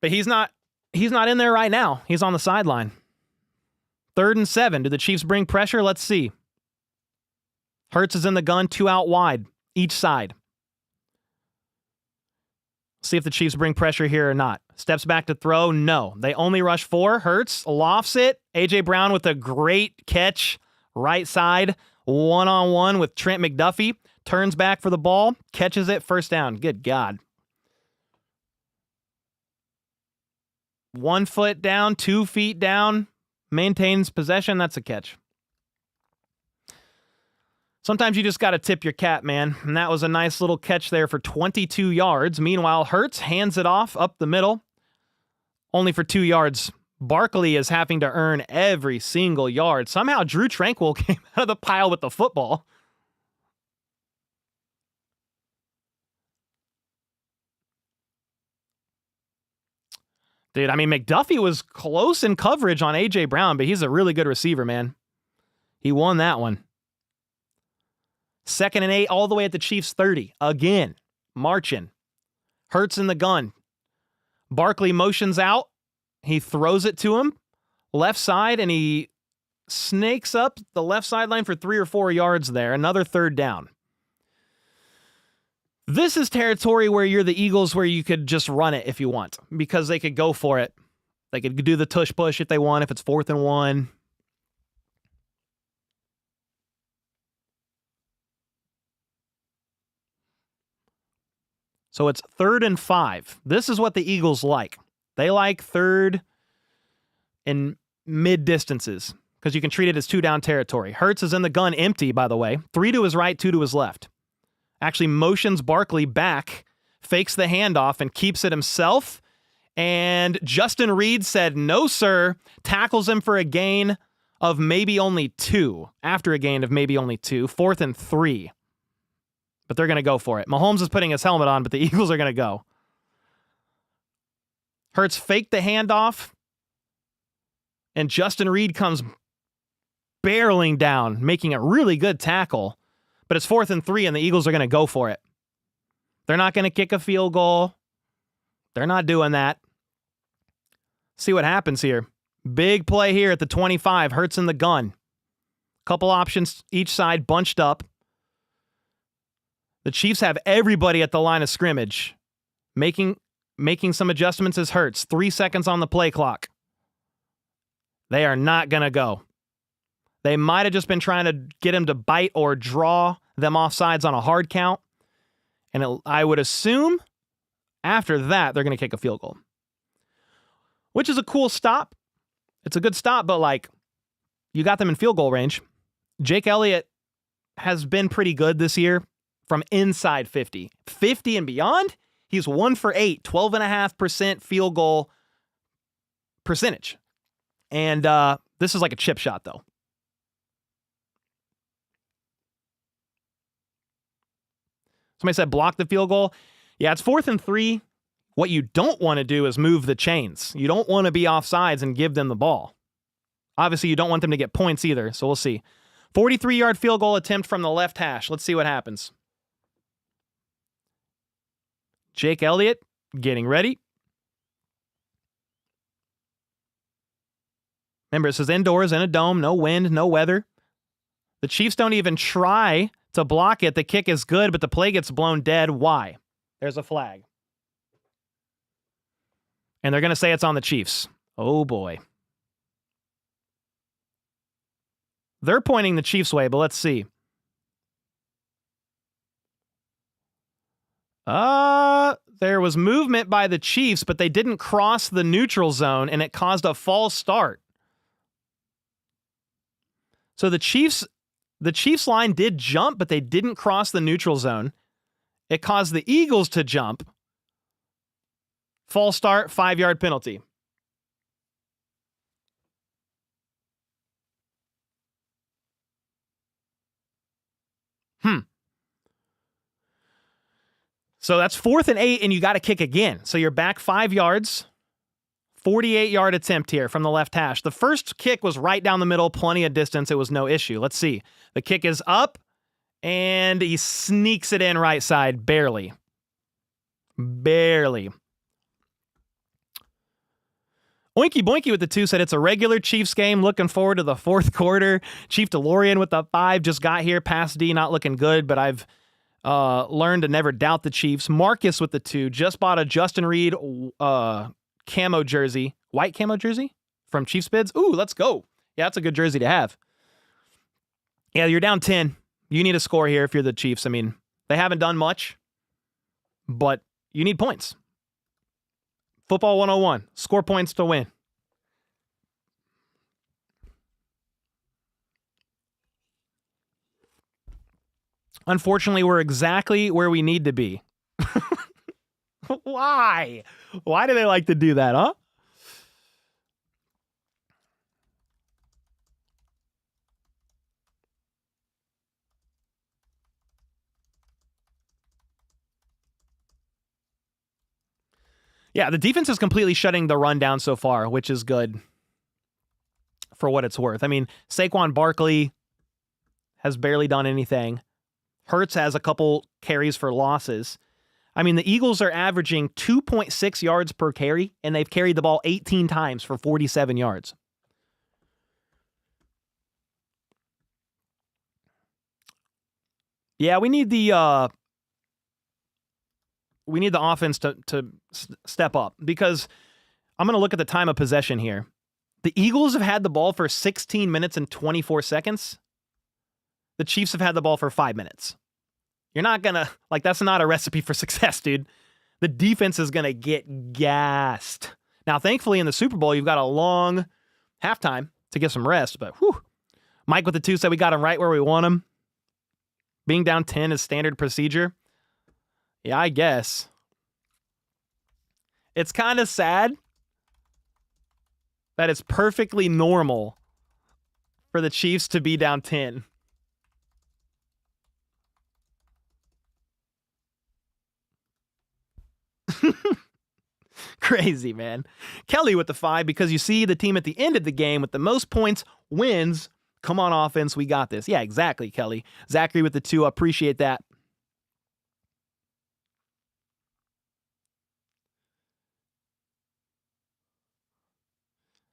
But he's not in there right now. He's on the sideline. 3rd and 7. Do the Chiefs bring pressure? Let's see. Hurts is in the gun, 2 out wide, each side. See if the Chiefs bring pressure here or not. Steps back to throw. No. They only rush 4. Hurts lofts it. A.J. Brown with a great catch. Right side. 1-on-1 with Trent McDuffie. Turns back for the ball. Catches it. 1st down. Good God. 1 foot down. 2 feet down. Maintains possession. That's a catch. Sometimes you just got to tip your cap, man. And that was a nice little catch there for 22 yards. Meanwhile, Hurts hands it off up the middle. Only for 2 yards. Barkley is having to earn every single yard. Somehow Drew Tranquil came out of the pile with the football. Dude, I mean, McDuffie was close in coverage on A.J. Brown, but he's a really good receiver, man. He won that one. 2nd and 8, all the way at the Chiefs' 30. Again, marching. Hurts in the gun. Barkley motions out. He throws it to him. Left side, and he snakes up the left sideline for 3 or 4 yards there. Another 3rd down. This is territory where you're the Eagles, where you could just run it if you want, because they could go for it. They could do the tush push if they want, if it's 4th and 1. So it's 3rd and 5. This is what the Eagles like. They like 3rd and mid distances because you can treat it as 2-down territory. Hurts is in the gun empty, by the way. 3 to his right, 2 to his left. Actually motions Barkley back, fakes the handoff, and keeps it himself. And Justin Reed said, no, sir. Tackles him for a gain of maybe only 2. After a gain of maybe only 2. 4th and 3. But they're going to go for it. Mahomes is putting his helmet on, but the Eagles are going to go. Hurts faked the handoff, and Justin Reed comes barreling down, making a really good tackle. But it's 4th and 3, and the Eagles are going to go for it. They're not going to kick a field goal. They're not doing that. See what happens here. Big play here at the 25. Hurts in the gun. Couple options each side bunched up. The Chiefs have everybody at the line of scrimmage. Making some adjustments as Hurts. 3 seconds on the play clock. They are not going to go. They might have just been trying to get him to bite or draw them off sides on a hard count. And I would assume After that, they're going to kick a field goal, which is a cool stop. It's a good stop, but like you got them in field goal range. Jake Elliott has been pretty good this year from inside 50. 50 and beyond, he's 1 for 8, 12.5% field goal percentage. And this is like a chip shot, though. Somebody said block the field goal. Yeah, it's 4th and 3. What you don't want to do is move the chains. You don't want to be offsides and give them the ball. Obviously, you don't want them to get points either, so we'll see. 43-yard field goal attempt from the left hash. Let's see what happens. Jake Elliott getting ready. Remember, this is indoors in a dome, no wind, no weather. The Chiefs don't even try to block it. The kick is good, but the play gets blown dead. Why? There's a flag. And they're going to say it's on the Chiefs. Oh, boy. They're pointing the Chiefs' way, but let's see. There was movement by the Chiefs, but they didn't cross the neutral zone, and it caused a false start. So the Chiefs line did jump, but they didn't cross the neutral zone. It caused the Eagles to jump. False start, 5-yard penalty. So that's 4th and 8, and you got to kick again. So you're back 5 yards. 48-yard attempt here from the left hash. The first kick was right down the middle, plenty of distance. It was no issue. Let's see. The kick is up, and he sneaks it in right side, barely. Barely. Oinky Boinky with the 2 said it's a regular Chiefs game. Looking forward to the 4th quarter. Chief DeLorean with the 5 just got here. Pass D not looking good, but I've learned to never doubt the Chiefs. Marcus with the 2 just bought a Justin Reed camo jersey, white camo jersey from Chiefs Bids. Ooh, let's go. Yeah, that's a good jersey to have. Yeah, you're down 10. You need a score here if you're the Chiefs. I mean, they haven't done much, but you need points. Football 101. Score points to win. Unfortunately, we're exactly where we need to be. Why? Why do they like to do that, huh? Yeah, the defense is completely shutting the run down so far, which is good for what it's worth. I mean, Saquon Barkley has barely done anything. Hurts has a couple carries for losses. I mean, the Eagles are averaging 2.6 yards per carry, and they've carried the ball 18 times for 47 yards. Yeah, we need the offense to step up, because I'm going to look at the time of possession here. The Eagles have had the ball for 16 minutes and 24 seconds. The Chiefs have had the ball for 5 minutes. You're not going to, that's not a recipe for success, dude. The defense is going to get gassed. Now, thankfully, in the Super Bowl, you've got a long halftime to get some rest, but whew. Mike with the 2 said we got him right where we want him. Being down 10 is standard procedure. Yeah, I guess. It's kind of sad that it's perfectly normal for the Chiefs to be down 10. Crazy, man. Kelly with the 5, because you see the team at the end of the game with the most points wins. Come on, offense. We got this. Yeah, exactly, Kelly. Zachary with the 2. Appreciate that.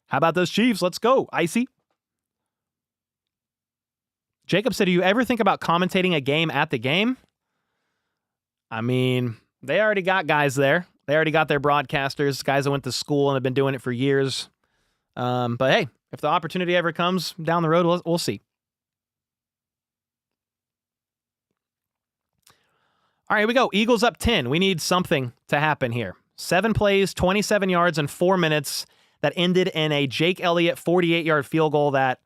How about those Chiefs? Let's go. Icy. Jacob said, do you ever think about commentating a game at the game? I mean, they already got guys there. They already got their broadcasters, guys that went to school and have been doing it for years. But hey, if the opportunity ever comes down the road, we'll see. All right, here we go. Eagles up 10. We need something to happen here. 7 plays, 27 yards, and 4 minutes that ended in a Jake Elliott 48-yard field goal that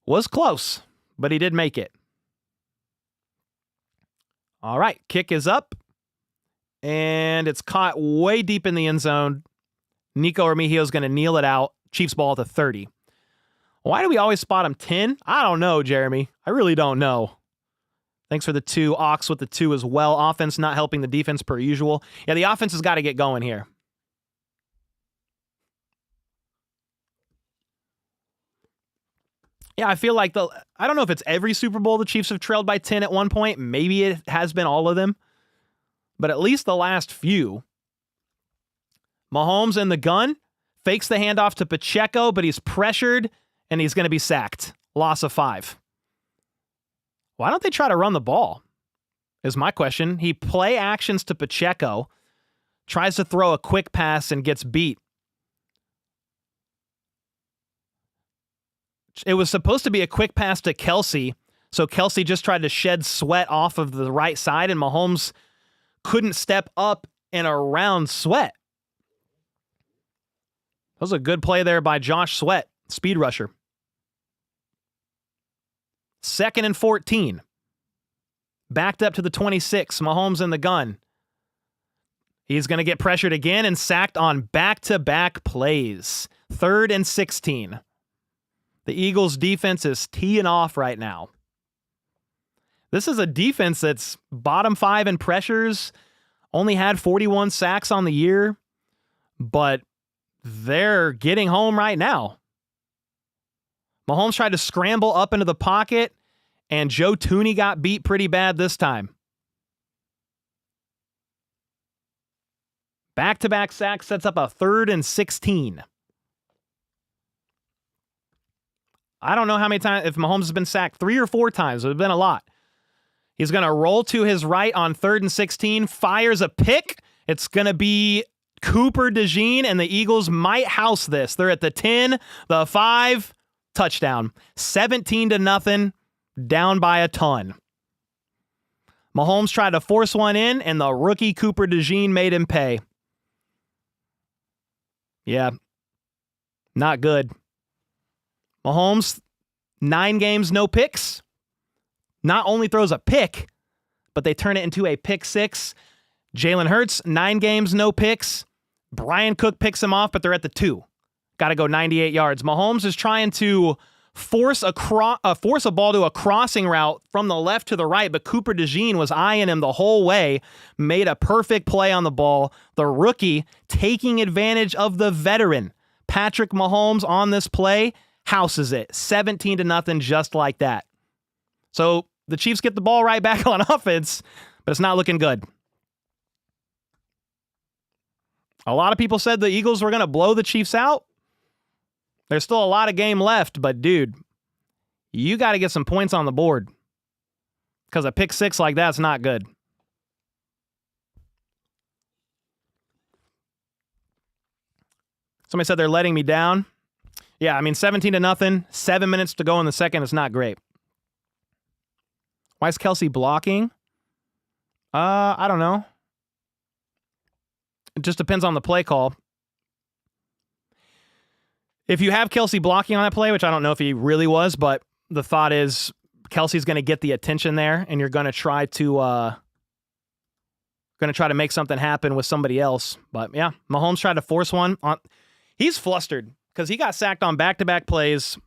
was close, but he did make it. All right, kick is up, and it's caught way deep in the end zone. Nico Armigio is going to kneel it out. Chiefs ball at the 30. Why do we always spot him 10? I don't know, Jeremy. I really don't know. Thanks for the 2. Ox with the 2 as well. Offense not helping the defense per usual. Yeah, the offense has got to get going here. Yeah, I feel like I don't know if it's every Super Bowl the Chiefs have trailed by 10 at one point. Maybe it has been all of them. But at least the last few. Mahomes in the gun. Fakes the handoff to Pacheco, but he's pressured, and he's going to be sacked. Loss of 5. Why don't they try to run the ball? Is my question. He play actions to Pacheco, tries to throw a quick pass, and gets beat. It was supposed to be a quick pass to Kelsey, so Kelsey just tried to shed sweat off of the right side, and Mahomes couldn't step up and around Sweat. That was a good play there by Josh Sweat, speed rusher. 2nd and 14. Backed up to the 26. Mahomes in the gun. He's going to get pressured again and sacked on back-to-back plays. 3rd and 16. The Eagles' defense is teeing off right now. This is a defense that's bottom 5 in pressures, only had 41 sacks on the year, but they're getting home right now. Mahomes tried to scramble up into the pocket, and Joe Thuney got beat pretty bad this time. Back-to-back sacks sets up a 3rd and 16. I don't know how many times, if Mahomes has been sacked 3 or 4 times. It would have been a lot. He's going to roll to his right on 3rd and 16, fires a pick. It's going to be Cooper DeJean, and the Eagles might house this. They're at the 10, the 5, touchdown. 17-0, down by a ton. Mahomes tried to force one in, and the rookie Cooper DeJean made him pay. Yeah, not good. Mahomes, 9 games, no picks. Not only throws a pick, but they turn it into a pick 6. Jalen Hurts, 9 games, no picks. Brian Cook picks him off, but they're at the 2. Got to go 98 yards. Mahomes is trying to force a ball to a crossing route from the left to the right, but Cooper DeJean was eyeing him the whole way, made a perfect play on the ball. The rookie taking advantage of the veteran. Patrick Mahomes on this play houses it. 17-0, just like that. So the Chiefs get the ball right back on offense, but it's not looking good. A lot of people said the Eagles were going to blow the Chiefs out. There's still a lot of game left, but dude, you got to get some points on the board because a pick 6 like that's not good. Somebody said they're letting me down. Yeah, I mean, 17-0, 7 minutes to go in the second. It's not great. Why is Kelsey blocking? I don't know. It just depends on the play call. If you have Kelsey blocking on that play, which I don't know if he really was, but the thought is Kelsey's going to get the attention there, and you're going to try to make something happen with somebody else. But yeah, Mahomes tried to force one. He's flustered because he got sacked on back-to-back plays.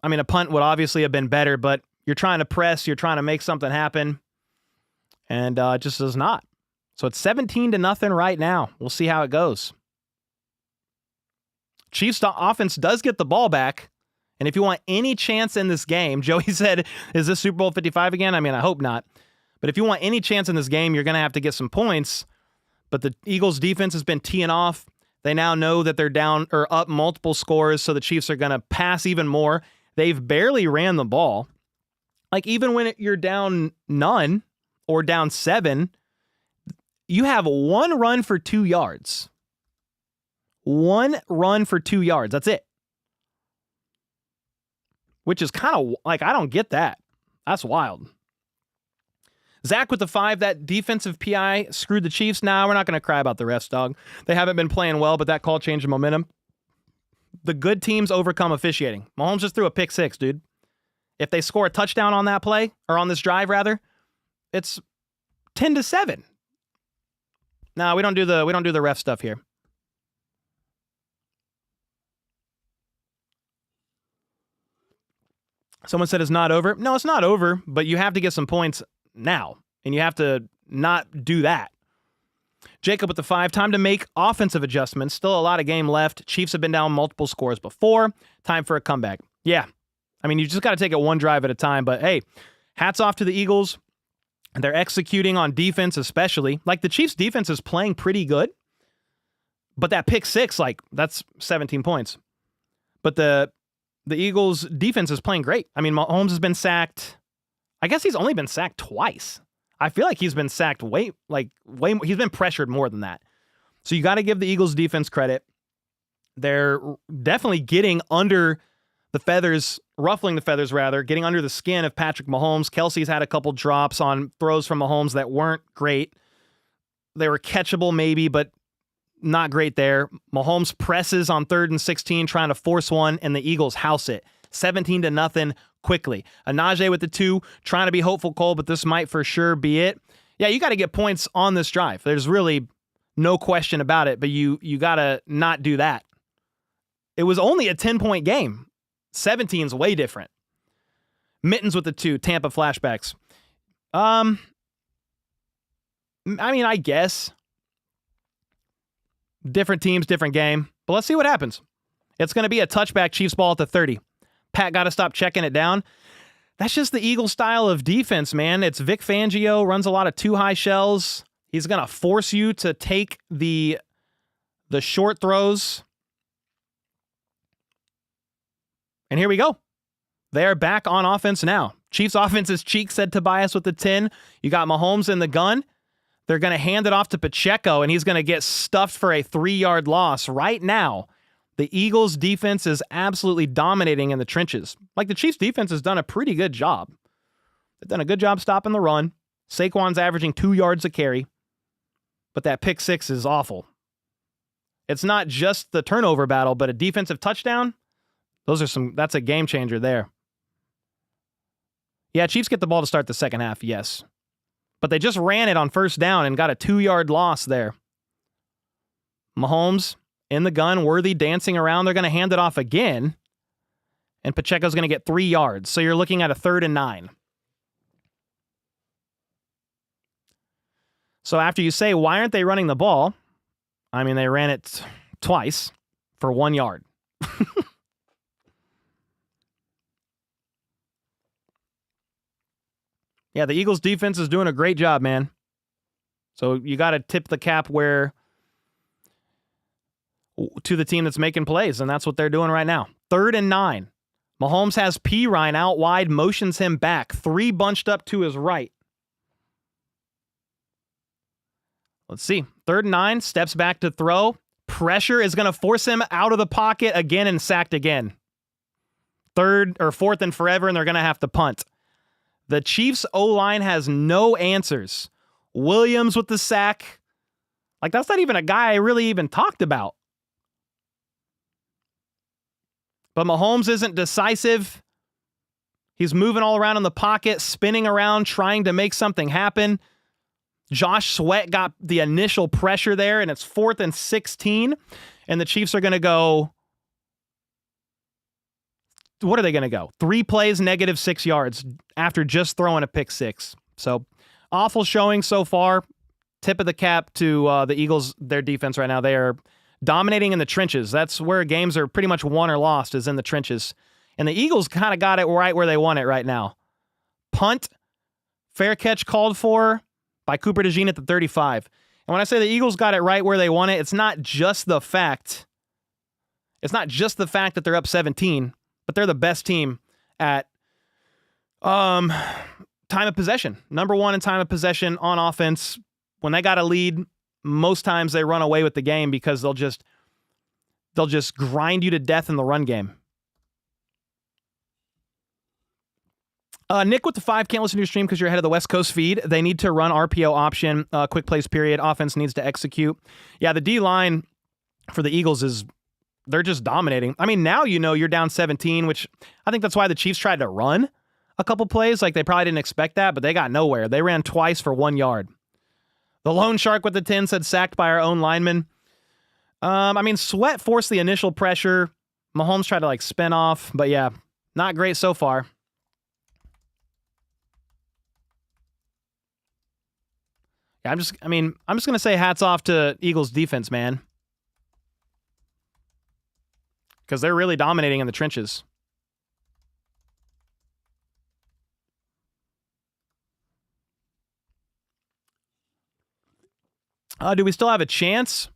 I mean, a punt would obviously have been better, but you're trying to press, you're trying to make something happen, and it just does not. So it's 17-0 right now. We'll see how it goes. Chiefs offense does get the ball back, and if you want any chance in this game, Joey said, is this Super Bowl 55 again? I mean, I hope not. But if you want any chance in this game, you're going to have to get some points. But the Eagles defense has been teeing off. They now know that they're down or up multiple scores, so the Chiefs are going to pass even more. They've barely ran the ball. Like, even when you're down none or down 7, you have 1 run for 2 yards. 1 run for 2 yards. That's it. Which is kind of like, I don't get that. That's wild. Zach with the 5, that defensive PI screwed the Chiefs. Nah, we're not going to cry about the refs, dog. They haven't been playing well, but that call changed the momentum. The good teams overcome officiating. Mahomes just threw a pick 6, dude. If they score a touchdown on that play, or on this drive, rather, it's 10-7. No, we don't do the ref stuff here. Someone said it's not over. No, it's not over, but you have to get some points now, and you have to not do that. Jacob with the 5, time to make offensive adjustments. Still a lot of game left. Chiefs have been down multiple scores before. Time for a comeback. Yeah. I mean, you just got to take it one drive at a time, but hey, hats off to the Eagles. They're executing on defense especially. Like, the Chiefs' defense is playing pretty good, but that pick 6, like, that's 17 points. But the Eagles' defense is playing great. I mean, Mahomes has been sacked. I guess he's only been sacked twice. I feel like he's been sacked way more. He's been pressured more than that. So you got to give the Eagles defense credit. They're definitely getting under the feathers, ruffling the feathers rather, getting under the skin of Patrick Mahomes. Kelsey's had a couple drops on throws from Mahomes that weren't great. They were catchable maybe, but not great there. Mahomes presses on 3rd and 16, trying to force one, and the Eagles house it. 17-0 quickly. Anaje with the 2, trying to be hopeful, Cole, but this might for sure be it. Yeah, you got to get points on this drive. There's really no question about it, but you got to not do that. It was only a 10-point game. 17's way different. Mittens with the 2, Tampa flashbacks. I mean, I guess. Different teams, different game. But let's see what happens. It's going to be a touchback Chiefs ball at the 30. Pat got to stop checking it down. That's just the Eagles style of defense, man. It's Vic Fangio, runs a lot of 2 high shells. He's going to force you to take the short throws. And here we go. They are back on offense now. Chiefs offense is cheek, said Tobias with the 10. You got Mahomes in the gun. They're going to hand it off to Pacheco, and he's going to get stuffed for a 3-yard loss. Right now, the Eagles' defense is absolutely dominating in the trenches. Like, the Chiefs' defense has done a pretty good job. They've done a good job stopping the run. Saquon's averaging 2 yards a carry, but that pick 6 is awful. It's not just the turnover battle, but a defensive touchdown. That's a game changer there. Yeah, Chiefs get the ball to start the second half, yes. But they just ran it on 1st down and got a 2-yard loss there. Mahomes in the gun, Worthy dancing around. They're going to hand it off again. And Pacheco's going to get 3 yards. So you're looking at a 3rd and 9. So after you say, why aren't they running the ball? I mean, they ran it twice for 1 yard. Yeah, the Eagles defense is doing a great job, man. So you got to tip the cap to the team that's making plays, and that's what they're doing right now. 3rd and 9. Mahomes has P. Ryan out wide, motions him back. 3 bunched up to his right. Let's see. 3rd and 9, steps back to throw. Pressure is going to force him out of the pocket again and sacked again. 3rd or 4th and forever, and they're going to have to punt. The Chiefs' O-line has no answers. Williams with the sack. Like, that's not even a guy I really even talked about. But Mahomes isn't decisive. He's moving all around in the pocket, spinning around, trying to make something happen. Josh Sweat got the initial pressure there, and it's 4th and 16. And the Chiefs are going to go... What are they going to go? 3 plays, negative 6 yards after just throwing a pick 6. So awful showing so far. Tip of the cap to the Eagles, their defense right now. They are dominating in the trenches. That's where games are pretty much won or lost, is in the trenches. And the Eagles kind of got it right where they want it right now. Punt, fair catch called for by Cooper DeJean at the 35. And when I say the Eagles got it right where they want it, it's not just the fact that they're up 17. But they're the best team at time of possession. Number 1 in time of possession on offense. When they got a lead, most times they run away with the game because they'll just grind you to death in the run game. Nick with the 5 can't listen to your stream because you're ahead of the West Coast feed. They need to run RPO option, quick plays period. Offense needs to execute. Yeah, the D-line for the Eagles they're just dominating. I mean, now you're down 17, which I think that's why the Chiefs tried to run a couple plays. Like, they probably didn't expect that, but they got nowhere. They ran twice for 1 yard. The Lone Shark with the 10 said sacked by our own lineman. I mean, Sweat forced the initial pressure. Mahomes tried to, spin off, but yeah, not great so far. Yeah, I'm just going to say hats off to Eagles defense, man. Because they're really dominating in the trenches. Do we still have a chance?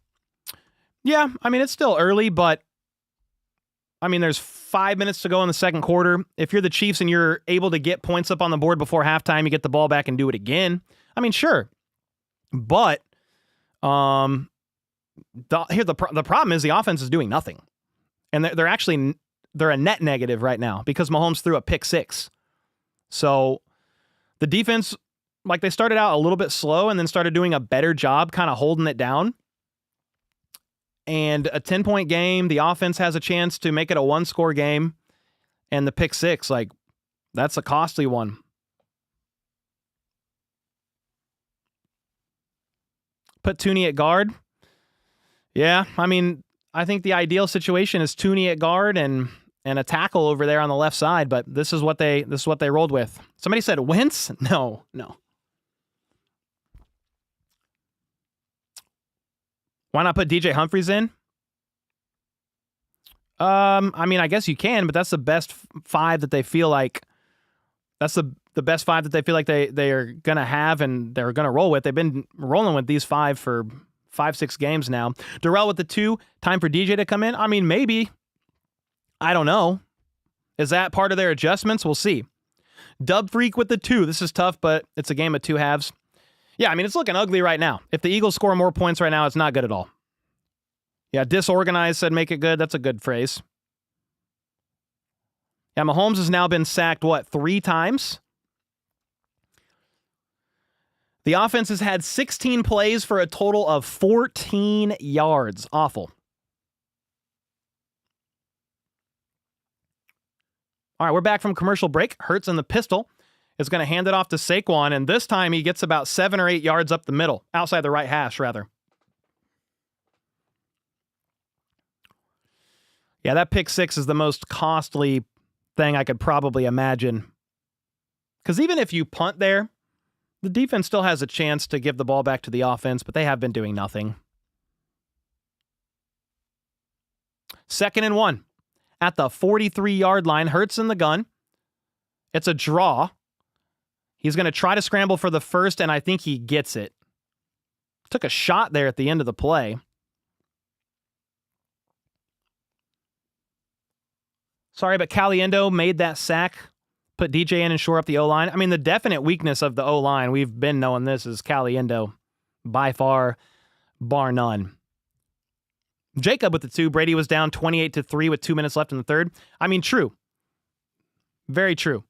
Yeah, I mean, it's still early, but I mean, there's 5 minutes to go in the second quarter. If you're the Chiefs and you're able to get points up on the board before halftime, you get the ball back and do it again. I mean, sure. But the problem is the offense is doing nothing. And they're a net negative right now because Mahomes threw a pick 6. So the defense, they started out a little bit slow and then started doing a better job kind of holding it down. And a 10-point game, the offense has a chance to make it a 1-score game. And the pick 6, that's a costly one. Put Tooney at guard. Yeah, I mean, I think the ideal situation is Tooney at guard and a tackle over there on the left side, but this is what they rolled with. Somebody said Wentz? No. Why not put DJ Humphries in? I mean, I guess you can, but that's the best 5 that they feel like. That's the best 5 that they feel like they are gonna have and they're gonna roll with. They've been rolling with these 5 for 5-6 games now. Darrell with the 2. Time for DJ to come in. I mean, maybe. I don't know. Is that part of their adjustments? We'll see. Dub Freak with the 2. This is tough, but it's a game of 2 halves. Yeah, I mean, it's looking ugly right now. If the Eagles score more points right now, it's not good at all. Yeah, disorganized said make it good. That's a good phrase. Yeah, Mahomes has now been sacked, 3 times? The offense has had 16 plays for a total of 14 yards. Awful. All right, we're back from commercial break. Hurts in the pistol is going to hand it off to Saquon, and this time he gets about 7 or 8 yards up the middle, outside the right hash, rather. Yeah, that pick 6 is the most costly thing I could probably imagine. Because even if you punt there, the defense still has a chance to give the ball back to the offense, but they have been doing nothing. 2nd and 1. At the 43-yard line, Hurts in the gun. It's a draw. He's going to try to scramble for the first, and I think he gets it. Took a shot there at the end of the play. Sorry, but Caliendo made that sack, put DJ in and shore up the O-line. I mean, the definite weakness of the O-line, we've been knowing this, is Caliendo. By far, bar none. Jacob with the 2. Brady was down 28-3 with 2 minutes left in the third. I mean, true. Very true.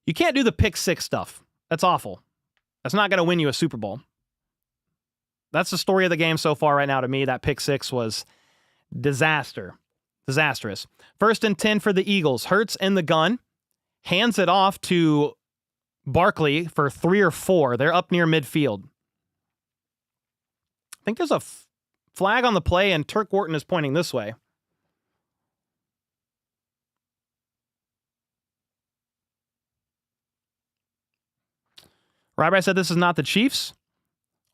You can't do the pick 6 stuff. That's awful. That's not going to win you a Super Bowl. That's the story of the game so far right now to me. That pick 6 was disastrous. 1st and 10 for the Eagles. Hurts in the gun. Hands it off to Barkley for 3 or 4. They're up near midfield. I think there's a flag on the play, and Turk Wharton is pointing this way. Ryber said this is not the Chiefs.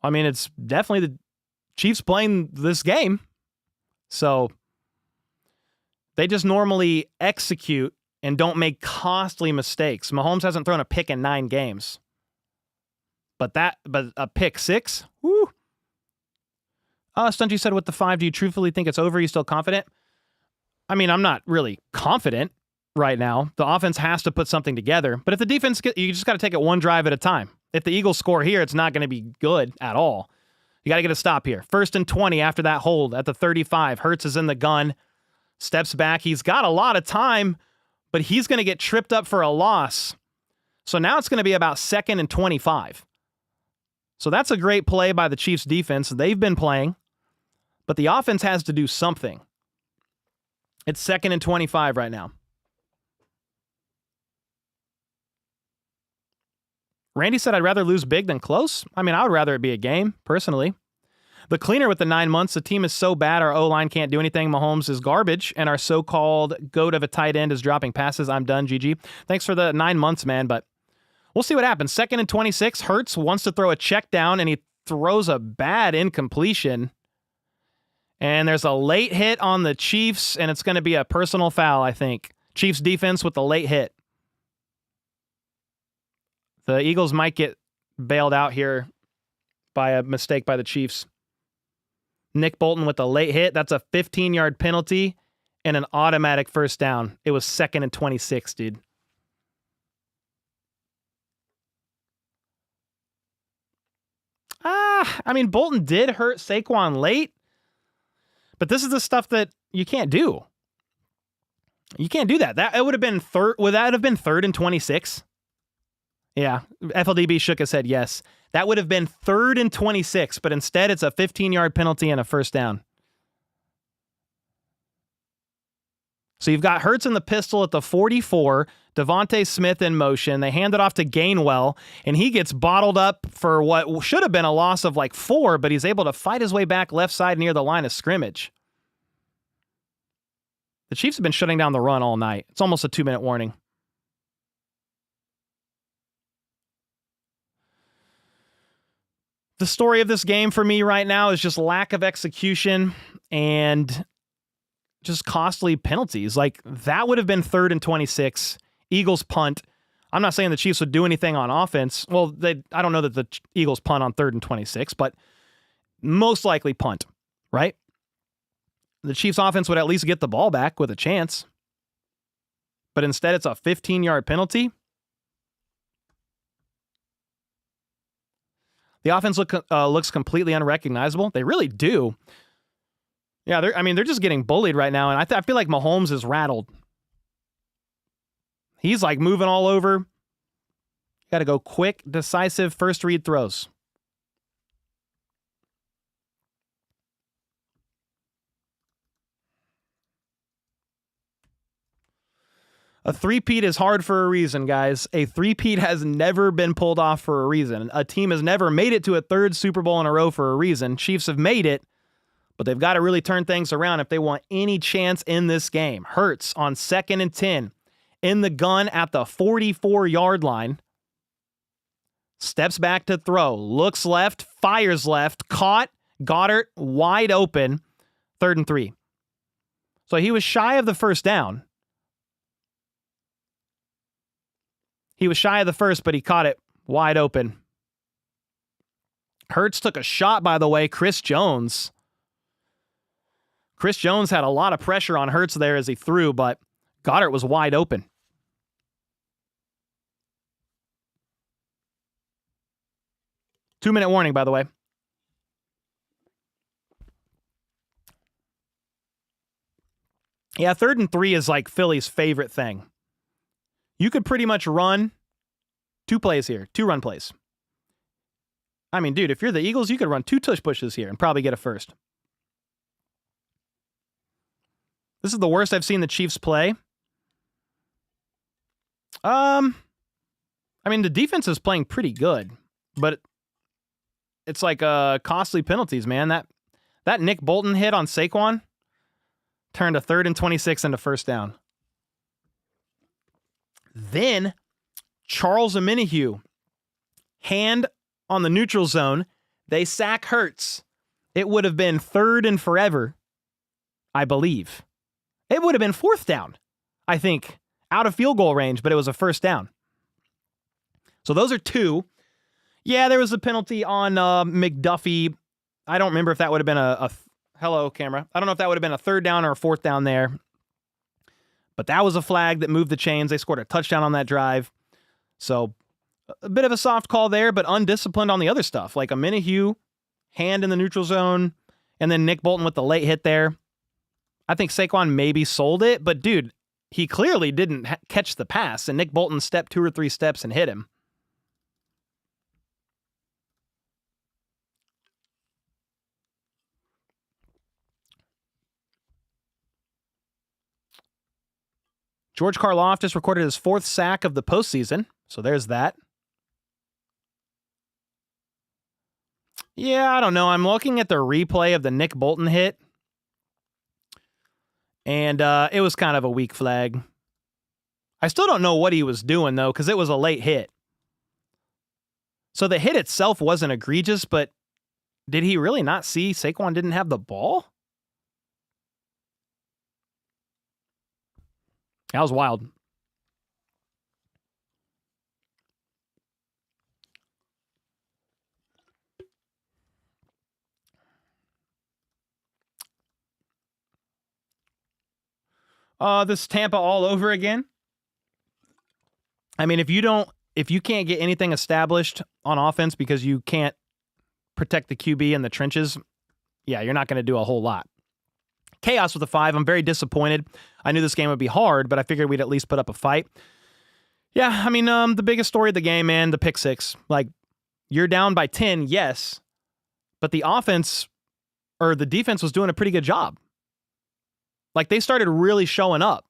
I mean, it's definitely the Chiefs playing this game. So they just normally execute and don't make costly mistakes. Mahomes hasn't thrown a pick in 9 games. But a pick 6? Woo! Stunchy said with the 5, do you truthfully think it's over? Are you still confident? I mean, I'm not really confident right now. The offense has to put something together. But if the defense, you just got to take it one drive at a time. If the Eagles score here, it's not going to be good at all. You got to get a stop here. 1st and 20 after that hold at the 35. Hurts is in the gun. Steps back. He's got a lot of time, but he's going to get tripped up for a loss. So now it's going to be about 2nd and 25. So that's a great play by the Chiefs defense. They've been playing, but the offense has to do something. It's 2nd and 25 right now. Randy said, I'd rather lose big than close. I mean, I would rather it be a game, personally. The cleaner with the 9 months, the team is so bad our O-line can't do anything. Mahomes is garbage, and our so-called goat of a tight end is dropping passes. I'm done, GG. Thanks for the 9 months, man, but we'll see what happens. 2nd and 26, Hurts wants to throw a check down, and he throws a bad incompletion. And there's a late hit on the Chiefs, and it's going to be a personal foul, I think. Chiefs defense with the late hit. The Eagles might get bailed out here by a mistake by the Chiefs. Nick Bolton with a late hit. That's a 15-yard penalty and an automatic first down. It was 2nd and 26, dude. I mean, Bolton did hurt Saquon late, but this is the stuff that you can't do. You can't do that. It would have been would that have been 3rd and 26? Yeah, FLDB shook his head yes. That would have been 3rd and 26, but instead it's a 15-yard penalty and a first down. So you've got Hurts in the pistol at the 44, Devontae Smith in motion. They hand it off to Gainwell, and he gets bottled up for what should have been a loss of like 4, but he's able to fight his way back left side near the line of scrimmage. The Chiefs have been shutting down the run all night. It's almost a 2-minute warning. The story of this game for me right now is just lack of execution and just costly penalties. Like, that would have been 3rd and 26. Eagles punt. I'm not saying the Chiefs would do anything on offense. Well, I don't know that the Eagles punt on 3rd and 26, but most likely punt, right? The Chiefs offense would at least get the ball back with a chance. But instead, it's a 15-yard penalty. The offense looks completely unrecognizable. They really do. Yeah, they're just getting bullied right now, and I feel like Mahomes is rattled. He's like moving all over. Got to go quick, decisive first read throws. A three-peat is hard for a reason, guys. A three-peat has never been pulled off for a reason. A team has never made it to a 3rd Super Bowl in a row for a reason. Chiefs have made it, but they've got to really turn things around if they want any chance in this game. Hurts on 2nd and 10 in the gun at the 44-yard line. Steps back to throw. Looks left. Fires left. Caught. Goddard wide open. 3rd and 3. So he was shy of the first down. He was shy of the first, but he caught it wide open. Hurts took a shot, by the way. Chris Jones had a lot of pressure on Hurts there as he threw, but Goddard was wide open. Two-minute warning, by the way. Yeah, 3rd and 3 is like Philly's favorite thing. You could pretty much run 2 plays here, 2 run plays. I mean, dude, if you're the Eagles, you could run 2 tush pushes here and probably get a first. This is the worst I've seen the Chiefs play. I mean, the defense is playing pretty good, but it's like costly penalties, man. That Nick Bolton hit on Saquon turned a 3rd and 26 into first down. Then Charles Omenihu, hand on the neutral zone. They sack Hurts. It would have been 3rd and forever, I believe. It would have been 4th down, I think, out of field goal range, but it was a first down. So those are 2. Yeah, there was a penalty on McDuffie. I don't remember if that would have been a hello, camera. I don't know if that would have been a 3rd down or a 4th down there. But that was a flag that moved the chains. They scored a touchdown on that drive. So a bit of a soft call there, but undisciplined on the other stuff. Like Omenihu, hand in the neutral zone, and then Nick Bolton with the late hit there. I think Saquon maybe sold it, but dude, he clearly didn't catch the pass, and Nick Bolton stepped 2 or 3 steps and hit him. George Karlaftis recorded his 4th sack of the postseason, so there's that. Yeah, I don't know. I'm looking at the replay of the Nick Bolton hit, and it was kind of a weak flag. I still don't know what he was doing, though, because it was a late hit. So the hit itself wasn't egregious, but did he really not see Saquon didn't have the ball? That was wild. This Tampa all over again. I mean, if you can't get anything established on offense because you can't protect the QB in the trenches, yeah, you're not going to do a whole lot. Chaos with a 5. I'm very disappointed. I knew this game would be hard, but I figured we'd at least put up a fight. Yeah, I mean, the biggest story of the game, man, the pick 6. Like, you're down by 10, yes, but the offense or the defense was doing a pretty good job. Like, they started really showing up.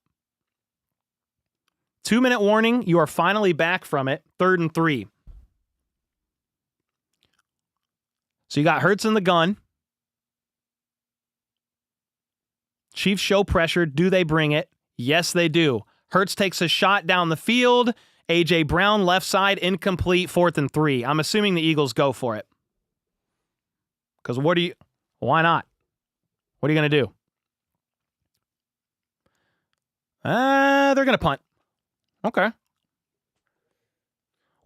2-minute warning. You are finally back from it. 3rd and 3. So you got Hurts in the gun. Chiefs show pressure. Do they bring it? Yes, they do. Hurts takes a shot down the field. A.J. Brown, left side, incomplete, 4th and 3. I'm assuming the Eagles go for it. Because why not? What are you going to do? They're going to punt. Okay.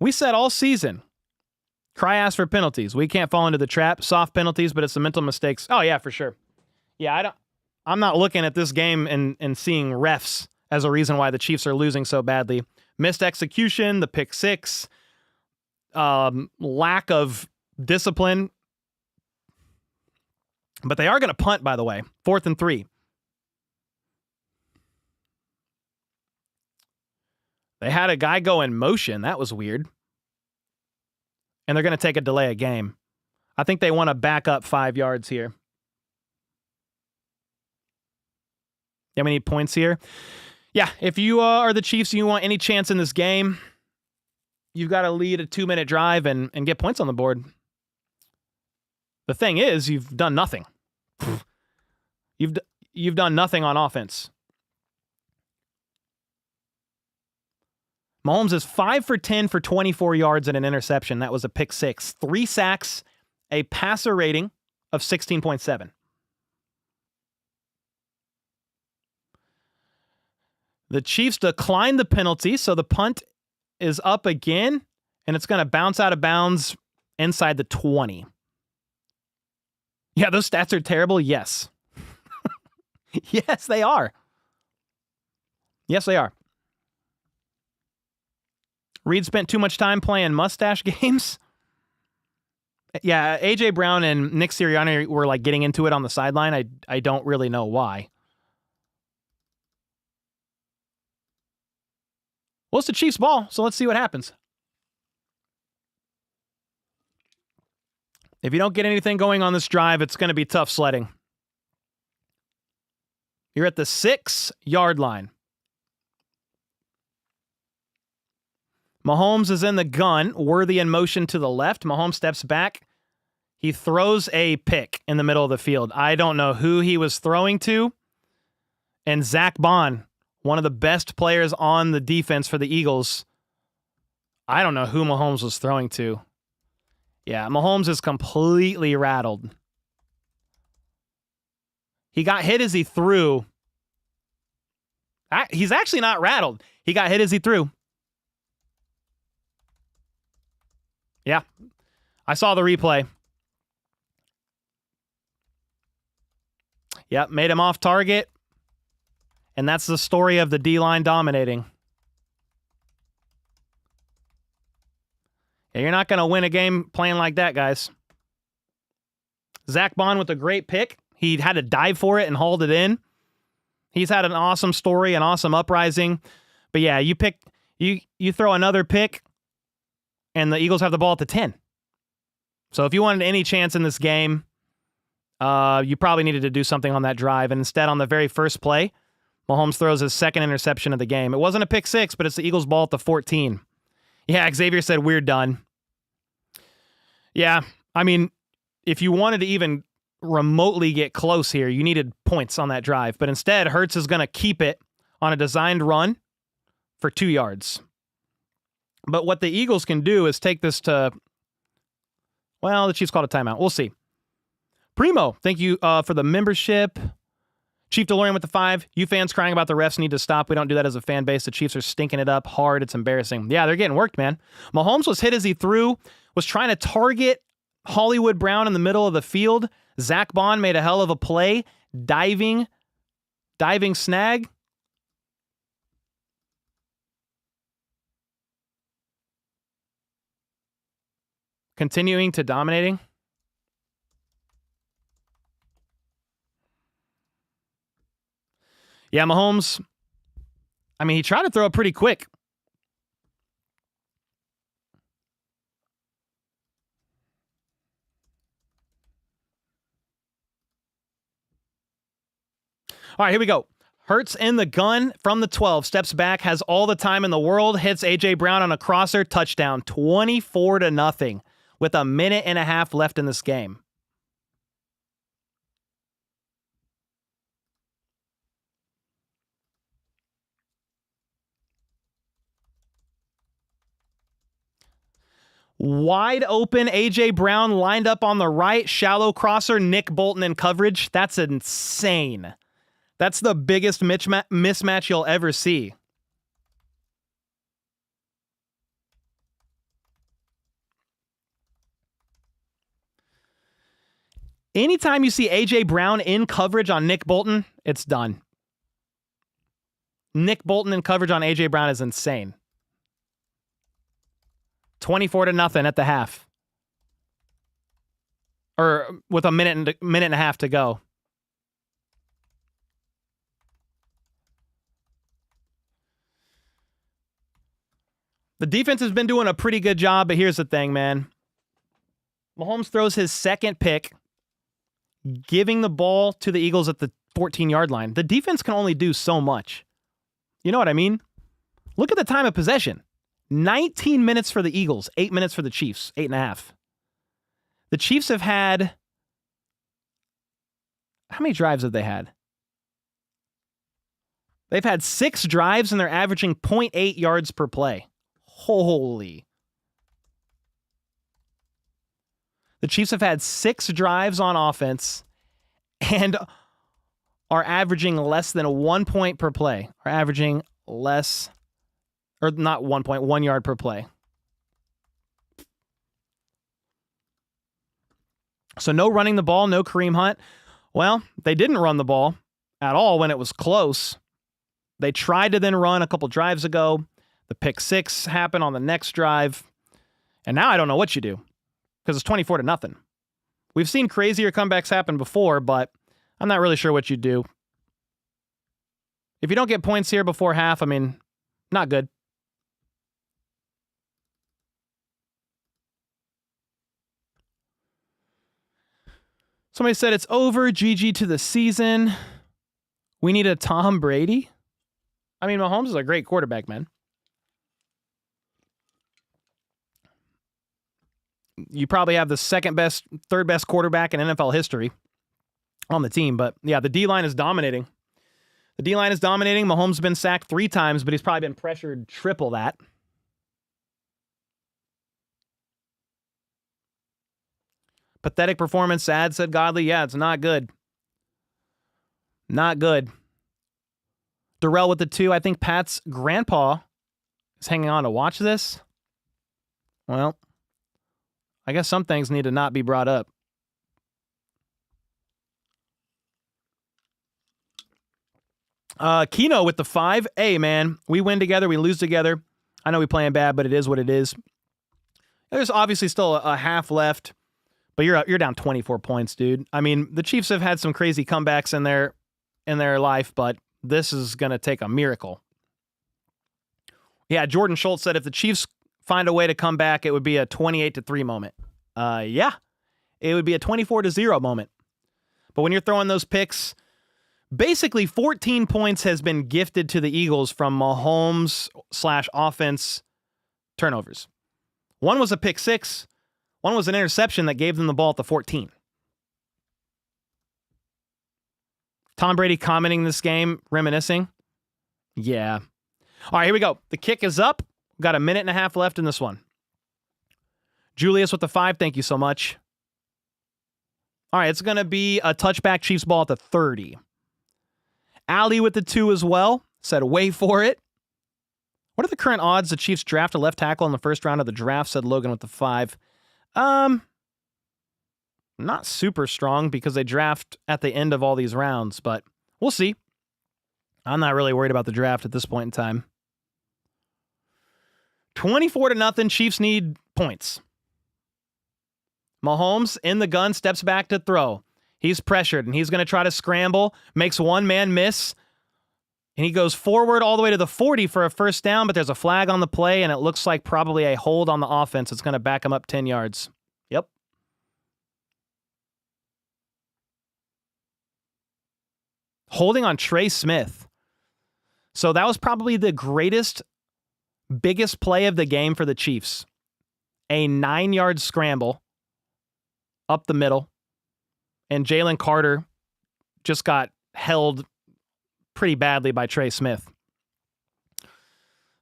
We said all season, Cry asked for penalties. We can't fall into the trap. Soft penalties, but it's the mental mistakes. Oh, yeah, for sure. Yeah, I'm not looking at this game and seeing refs as a reason why the Chiefs are losing so badly. Missed execution, the pick 6, lack of discipline. But they are going to punt, by the way. 4th and 3. They had a guy go in motion. That was weird. And they're going to take a delay of game. I think they want to back up 5 yards here. Yeah, we need points here. Yeah, if you are the Chiefs and you want any chance in this game, you've got to lead a 2-minute drive and get points on the board. The thing is, you've done nothing. You've done nothing on offense. Mahomes is 5 for 10 for 24 yards and an interception. That was a pick 6. 3 sacks, a passer rating of 16.7. The Chiefs declined the penalty, so the punt is up again, and it's going to bounce out of bounds inside the 20. Yeah, those stats are terrible. Yes. Yes, they are. Yes, they are. Reed spent too much time playing mustache games. Yeah, A.J. Brown and Nick Sirianni were like getting into it on the sideline. I don't really know why. Well, it's the Chiefs' ball, so let's see what happens. If you don't get anything going on this drive, it's going to be tough sledding. You're at the 6-yard line. Mahomes is in the gun. Worthy in motion to the left. Mahomes steps back. He throws a pick in the middle of the field. I don't know who he was throwing to. And Zach Bond, one of the best players on the defense for the Eagles, I don't know who Mahomes was throwing to. Yeah, Mahomes is completely rattled. He got hit as he threw. He's actually not rattled. He got hit as he threw. Yeah, I saw the replay. Yep, made him off target. And that's the story of the D-line dominating. Yeah, you're not going to win a game playing like that, guys. Zach Bond with a great pick. He had to dive for it and hauled it in. He's had an awesome story, an awesome uprising. But yeah, you throw another pick, and the Eagles have the ball at the 10. So if you wanted any chance in this game, you probably needed to do something on that drive. And instead, on the very first play, Mahomes throws his second interception of the game. It wasn't a pick six, but it's the Eagles' ball at the 14. Yeah, Xavier said, we're done. Yeah, I mean, if you wanted to even remotely get close here, you needed points on that drive. But instead, Hurts is going to keep it on a designed run for 2 yards. But what the Eagles can do is take this to, well, the Chiefs called a timeout. We'll see. Primo, thank you for the membership. Chief DeLorean with the 5. You fans crying about the refs need to stop. We don't do that as a fan base. The Chiefs are stinking it up hard. It's embarrassing. Yeah, they're getting worked, man. Mahomes was hit as he threw, was trying to target Hollywood Brown in the middle of the field. Zach Bond made a hell of a play. Diving snag. Continuing to dominating. Yeah, Mahomes, I mean, he tried to throw it pretty quick. All right, here we go. Hurts in the gun from the 12, steps back, has all the time in the world, hits A.J. Brown on a crosser, touchdown, 24-0 with a minute and a half left in this game. Wide open, A.J. Brown lined up on the right, shallow crosser, Nick Bolton in coverage. That's insane. That's the biggest mismatch you'll ever see. Anytime you see A.J. Brown in coverage on Nick Bolton, it's done. Nick Bolton in coverage on A.J. Brown is insane. 24-0 at the half. Or with a minute and a half to go. The defense has been doing a pretty good job, but here's the thing, man. Mahomes throws his second pick, giving the ball to the Eagles at the 14-yard line. The defense can only do so much. You know what I mean? Look at the time of possession. 19 minutes for the Eagles, 8 minutes for the Chiefs, 8.5. The Chiefs have had... How many drives have they had? They've had 6 drives, and they're averaging 0.8 yards per play. Holy. The Chiefs have had 6 drives on offense and are averaging less than 1 point per play. Are averaging less, or not 1 point, 1 yard per play. So no running the ball, no Kareem Hunt. Well, they didn't run the ball at all when it was close. They tried to then run a couple drives ago. The pick 6 happened on the next drive. And now I don't know what you do because it's 24-0. We've seen crazier comebacks happen before, but I'm not really sure what you do. If you don't get points here before half, I mean, not good. Somebody said it's over. GG to the season. We need a Tom Brady. I mean, Mahomes is a great quarterback, man. You probably have the third best quarterback in NFL history on the team. But yeah, the D-line is dominating. The D-line is dominating. Mahomes has been sacked 3 times, but he's probably been pressured triple that. Pathetic performance, sad, said Godley. Yeah, it's not good. Not good. Darrell with the 2. I think Pat's grandpa is hanging on to watch this. Well, I guess some things need to not be brought up. Kino with the 5. Hey, man, we win together, we lose together. I know we're playing bad, but it is what it is. There's obviously still a half left, but you're down 24 points, dude. I mean, the Chiefs have had some crazy comebacks in their life, but this is going to take a miracle. Yeah, Jordan Schultz said if the Chiefs find a way to come back, it would be a 28-3 moment. Yeah, it would be a 24-0 moment. But when you're throwing those picks, basically 14 points has been gifted to the Eagles from Mahomes/offense turnovers. One was a pick six. One was an interception that gave them the ball at the 14. Tom Brady commenting this game, reminiscing. Yeah. All right, here we go. The kick is up. We've got a minute and a half left in this one. Julius with the 5. Thank you so much. All right, it's going to be a touchback Chiefs ball at the 30. Ali with the 2 as well. Said, wait for it. What are the current odds the Chiefs draft a left tackle in the first round of the draft, said Logan with the 5. Not super strong because they draft at the end of all these rounds, but we'll see. I'm not really worried about the draft at this point in time. 24-0, Chiefs need points. Mahomes in the gun, steps back to throw. He's pressured, and he's going to try to scramble, makes one man miss, and he goes forward all the way to the 40 for a first down, but there's a flag on the play, and it looks like probably a hold on the offense. It's going to back him up 10 yards. Yep. Holding on Trey Smith. So that was probably the biggest play of the game for the Chiefs. A 9-yard scramble up the middle. And Jalen Carter just got held pretty badly by Trey Smith.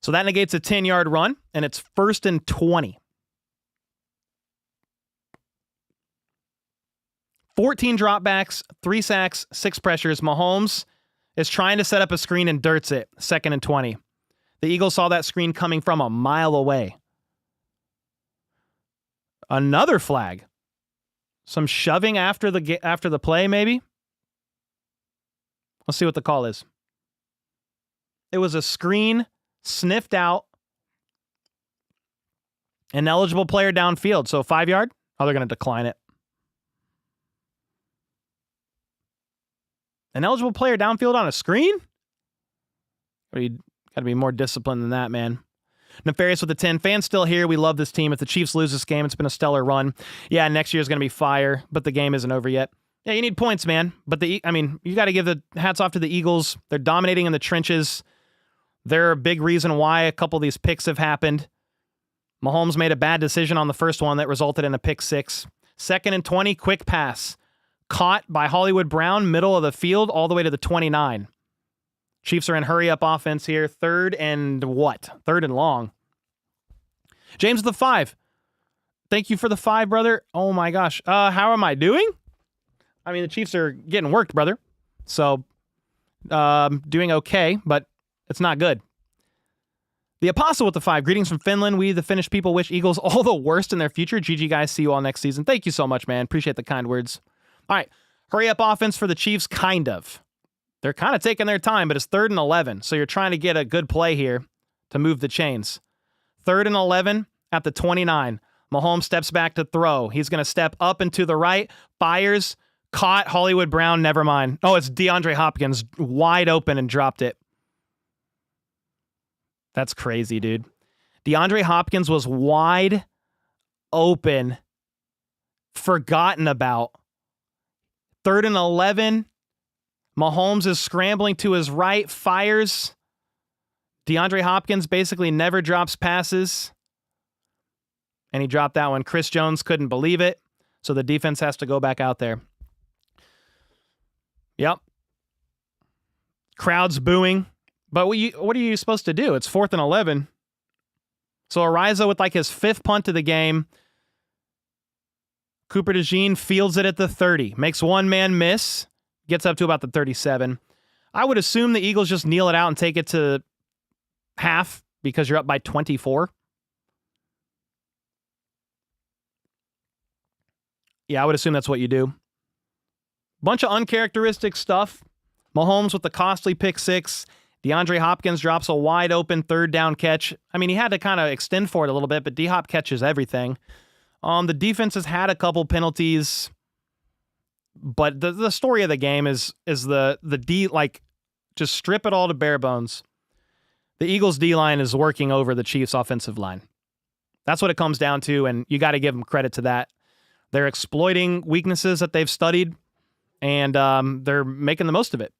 So that negates a 10-yard run, and it's 1st and 20. 14 dropbacks, 3 sacks, 6 pressures. Mahomes is trying to set up a screen and dirts it. 2nd and 20. The Eagles saw that screen coming from a mile away. Another flag. Some shoving after the play, maybe? Let's see what the call is. It was a screen sniffed out. An eligible player downfield. So 5-yard? Oh, they're going to decline it. An eligible player downfield on a screen? Got to be more disciplined than that, man. Nefarious with the 10. Fans still here. We love this team. If the Chiefs lose this game, it's been a stellar run. Yeah, next year is going to be fire, but the game isn't over yet. Yeah, you need points, man. But you got to give the hats off to the Eagles. They're dominating in the trenches. They're a big reason why a couple of these picks have happened. Mahomes made a bad decision on the first one that resulted in a pick 6. 2nd and 20, quick pass. Caught by Hollywood Brown, middle of the field, all the way to the 29. Chiefs are in hurry-up offense here. 3rd and what? 3rd and long. James with the 5. Thank you for the 5, brother. Oh, my gosh. How am I doing? I mean, the Chiefs are getting worked, brother. So, doing okay, but it's not good. The Apostle with the 5. Greetings from Finland. We, the Finnish people, wish Eagles all the worst in their future. GG, guys. See you all next season. Thank you so much, man. Appreciate the kind words. All right. Hurry-up offense for the Chiefs, kind of. They're kind of taking their time, but it's 3rd and 11, so you're trying to get a good play here to move the chains. 3rd and 11 at the 29. Mahomes steps back to throw. He's going to step up and to the right, fires, caught Hollywood Brown, never mind. Oh, it's DeAndre Hopkins, wide open and dropped it. That's crazy, dude. DeAndre Hopkins was wide open, forgotten about. 3rd and 11. Mahomes is scrambling to his right, fires. DeAndre Hopkins basically never drops passes. And he dropped that one. Chris Jones couldn't believe it. So the defense has to go back out there. Yep. Crowd's booing. But what are you supposed to do? It's 4th and 11. So Ariza with like his 5th punt of the game. Cooper DeJean fields it at the 30. Makes one man miss. Gets up to about the 37. I would assume the Eagles just kneel it out and take it to half because you're up by 24. Yeah, I would assume that's what you do. Bunch of uncharacteristic stuff. Mahomes with the costly pick 6. DeAndre Hopkins drops a wide open 3rd down catch. I mean, he had to kind of extend for it a little bit, but D-Hop catches everything. The defense has had a couple penalties, but the story of the game is the just strip it all to bare bones. The Eagles' D-line is working over the Chiefs' offensive line. That's what it comes down to, and you got to give them credit to that. They're exploiting weaknesses that they've studied, and they're making the most of it.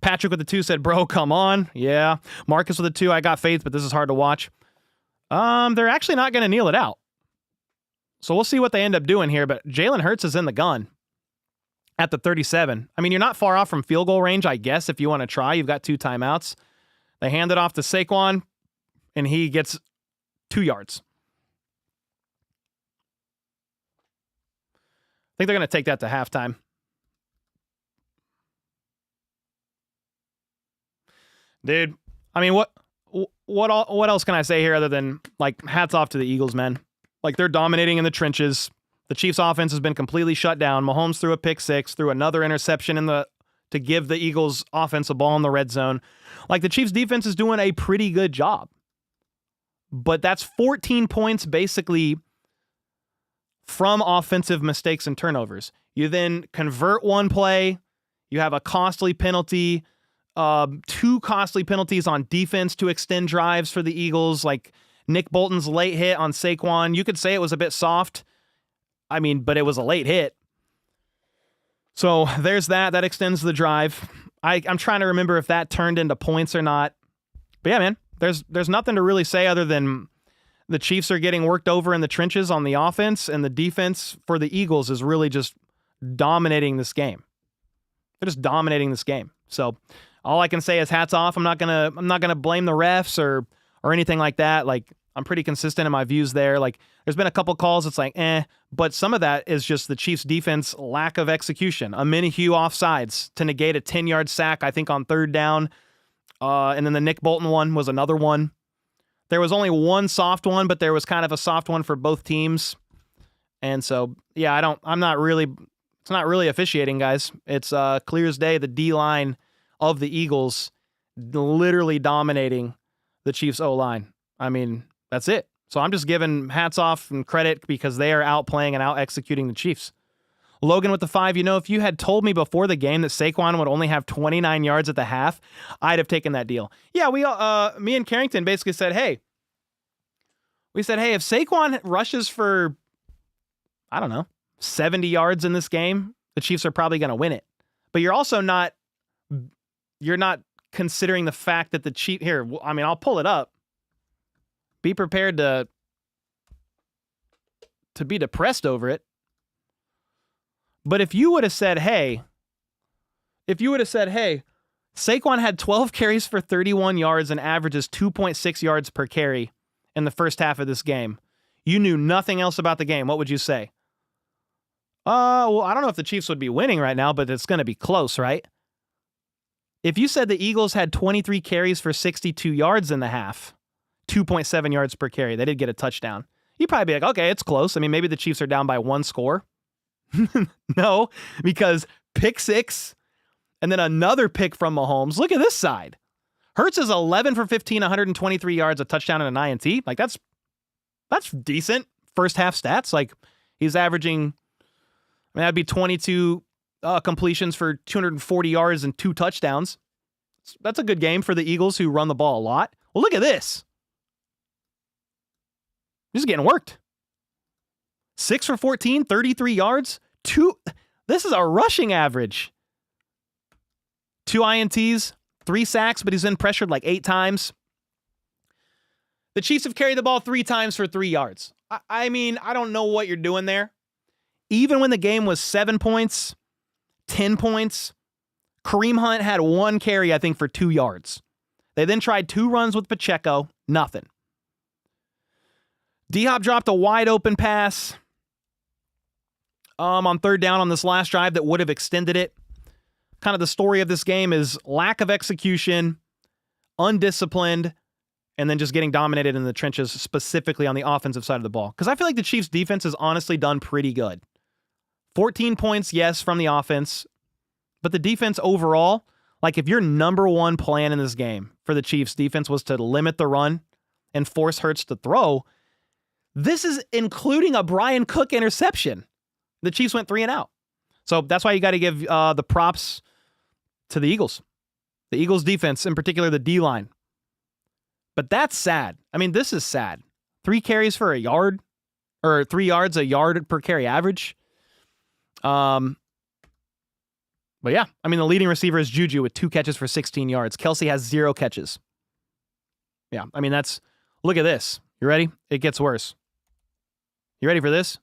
Patrick with the 2 said, bro, come on. Yeah. Marcus with the 2, I got faith, but this is hard to watch. They're actually not going to kneel it out. So we'll see what they end up doing here, but Jalen Hurts is in the gun at the 37. I mean, you're not far off from field goal range, I guess, if you want to try. You've got 2 timeouts. They hand it off to Saquon, and he gets 2 yards. I think they're going to take that to halftime. Dude, I mean, what else can I say here other than, like, hats off to the Eagles, man. Like, they're dominating in the trenches. The Chiefs' offense has been completely shut down. Mahomes threw a pick 6, threw another interception to give the Eagles' offense a ball in the red zone. Like, the Chiefs' defense is doing a pretty good job. But that's 14 points basically from offensive mistakes and turnovers. You then convert one play. You have a costly penalty. 2 costly penalties on defense to extend drives for the Eagles, like Nick Bolton's late hit on Saquon. You could say it was a bit soft. I mean, but it was a late hit. So there's that. That extends the drive. I'm trying to remember if that turned into points or not. But yeah, man, there's nothing to really say other than the Chiefs are getting worked over in the trenches on the offense, and the defense for the Eagles is really just dominating this game. They're just dominating this game. So all I can say is hats off. I'm not gonna blame the refs or anything like that. Like, I'm pretty consistent in my views there. Like, there's been a couple calls it's like, but some of that is just the Chiefs' defense lack of execution. A Minihue offsides to negate a 10-yard sack, I think, on 3rd down. And then the Nick Bolton one was another one. There was only one soft one, but there was kind of a soft one for both teams. And so, yeah, it's not really officiating, guys. It's clear as day, the D-line of the Eagles literally dominating the Chiefs' O-line. I mean, that's it. So I'm just giving hats off and credit because they are outplaying and out-executing the Chiefs. Logan with the 5, if you had told me before the game that Saquon would only have 29 yards at the half, I'd have taken that deal. Yeah, me and Carrington basically said, hey, if Saquon rushes for, I don't know, 70 yards in this game, the Chiefs are probably going to win it. But you're also not considering the fact that the Chiefs, here, I mean, I'll pull it up. Be prepared to be depressed over it. But if you would have said, hey, Saquon had 12 carries for 31 yards and averages 2.6 yards per carry in the first half of this game, you knew nothing else about the game, what would you say? Well, I don't know if the Chiefs would be winning right now, but it's going to be close, right? If you said the Eagles had 23 carries for 62 yards in the half, 2.7 yards per carry, they did get a touchdown, you'd probably be like, okay, it's close. I mean, maybe the Chiefs are down by 1 score. No, because pick 6 and then another pick from Mahomes. Look at this side. Hurts is 11 for 15, 123 yards, a touchdown and an INT. Like, that's decent first half stats. Like, he's averaging, that'd be 22 completions for 240 yards and 2 touchdowns. That's a good game for the Eagles, who run the ball a lot. Well, look at this. This is getting worked. 6 for 14, 33 yards. This is a rushing average. 2 INTs, 3 sacks, but he's been pressured like 8 times. The Chiefs have carried the ball 3 times for 3 yards. I mean, I don't know what you're doing there. Even when the game was 7 points, 10 points, Kareem Hunt had 1 carry, I think, for 2 yards. They then tried 2 runs with Pacheco, nothing. D-Hop dropped a wide open pass on 3rd down on this last drive that would have extended it. Kind of the story of this game is lack of execution, undisciplined, and then just getting dominated in the trenches, specifically on the offensive side of the ball. Because I feel like the Chiefs' defense has honestly done pretty good. 14 points, yes, from the offense. But the defense overall, like, if your number one plan in this game for the Chiefs' defense was to limit the run and force Hurts to throw, this is including a Brian Cook interception. The Chiefs went 3 and out. So that's why you got to give the props to the Eagles. The Eagles defense, in particular the D-line. But that's sad. I mean, this is sad. 3 carries for a yard, or 3 yards, a yard per carry average. But yeah, I mean, the leading receiver is Juju with 2 catches for 16 yards. Kelsey has 0 catches. Yeah, I mean, look at this. You ready? It gets worse. You ready for this?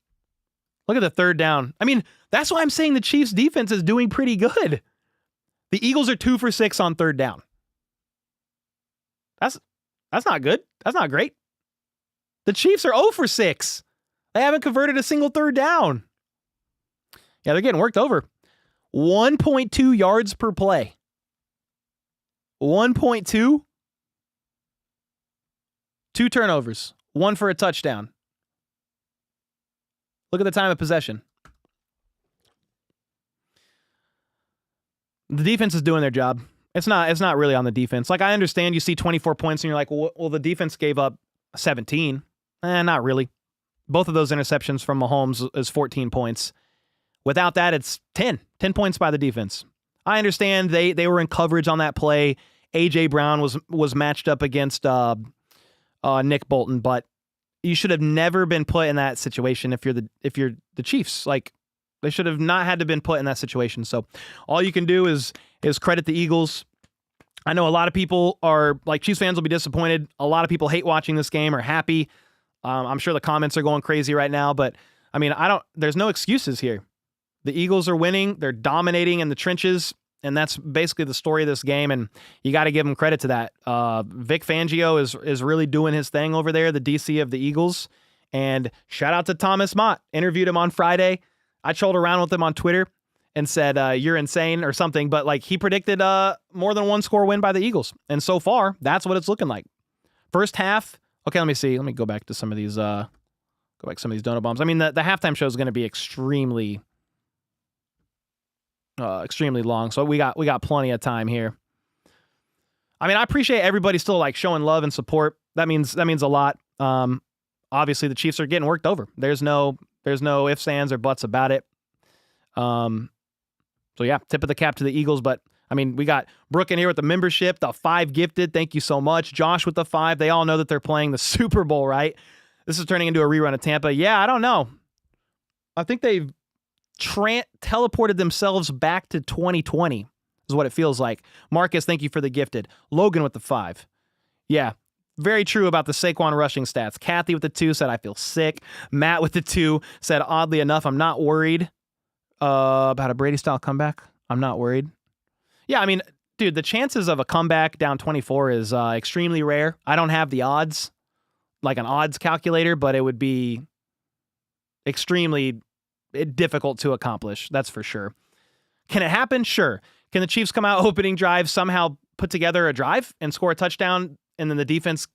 Look at the third down. I mean, that's why I'm saying the Chiefs defense is doing pretty good. The Eagles are 2 for 6 on third down. That's not good. That's not great. The Chiefs are 0 for 6. They haven't converted a single third down. Yeah, they're getting worked over. 1.2 yards per play. 1.2. 2 turnovers. 1 for a touchdown. Look at the time of possession. The defense is doing their job. It's not really on the defense. Like, I understand you see 24 points and you're like, well, the defense gave up 17. Not really. Both of those interceptions from Mahomes is 14 points. Without that, it's 10. 10 points by the defense. I understand they were in coverage on that play. A.J. Brown was matched up against Nick Bolton, but you should have never been put in that situation if you're the Chiefs. Like, they should have not had to been put in that situation. So all you can do is credit the Eagles. I know a lot of people are, like, Chiefs fans will be disappointed. A lot of people hate watching this game or happy. I'm sure the comments are going crazy right now, but I mean, there's no excuses here. The Eagles are winning. They're dominating in the trenches, and that's basically the story of this game, and you got to give them credit to that. Vic Fangio is really doing his thing over there, the DC of the Eagles, and shout out to Thomas Mott. Interviewed him on Friday. I trolled around with him on Twitter and said, you're insane or something, but like, he predicted more than 1 score win by the Eagles, and so far, that's what it's looking like. First half, okay, let me see. Let me go back to some of these donut bombs. I mean, the halftime show is going to be extremely long, so we got plenty of time here. I mean, I appreciate everybody still like showing love and support. That means a lot. Obviously the Chiefs are getting worked over. There's no ifs, ands, or buts about it. So yeah, tip of the cap to the Eagles. But I mean, we got Brooke in here with the membership, the 5 gifted. Thank you so much. Josh with the 5. They all know that they're playing the Super Bowl, right? This is turning into a rerun of Tampa. Yeah, I don't know. I think they've teleported themselves back to 2020 is what it feels like. Marcus, thank you for the gifted. Logan with the 5. Yeah, very true about the Saquon rushing stats. Kathy with the 2 said, I feel sick. Matt with the 2 said, oddly enough, I'm not worried about a Brady-style comeback. I'm not worried. Yeah, I mean, dude, the chances of a comeback down 24 is extremely rare. I don't have the odds, like an odds calculator, but it would be extremely difficult to accomplish. That's for sure. Can it happen? Sure. Can the Chiefs come out opening drive, somehow put together a drive and score a touchdown, and then the defense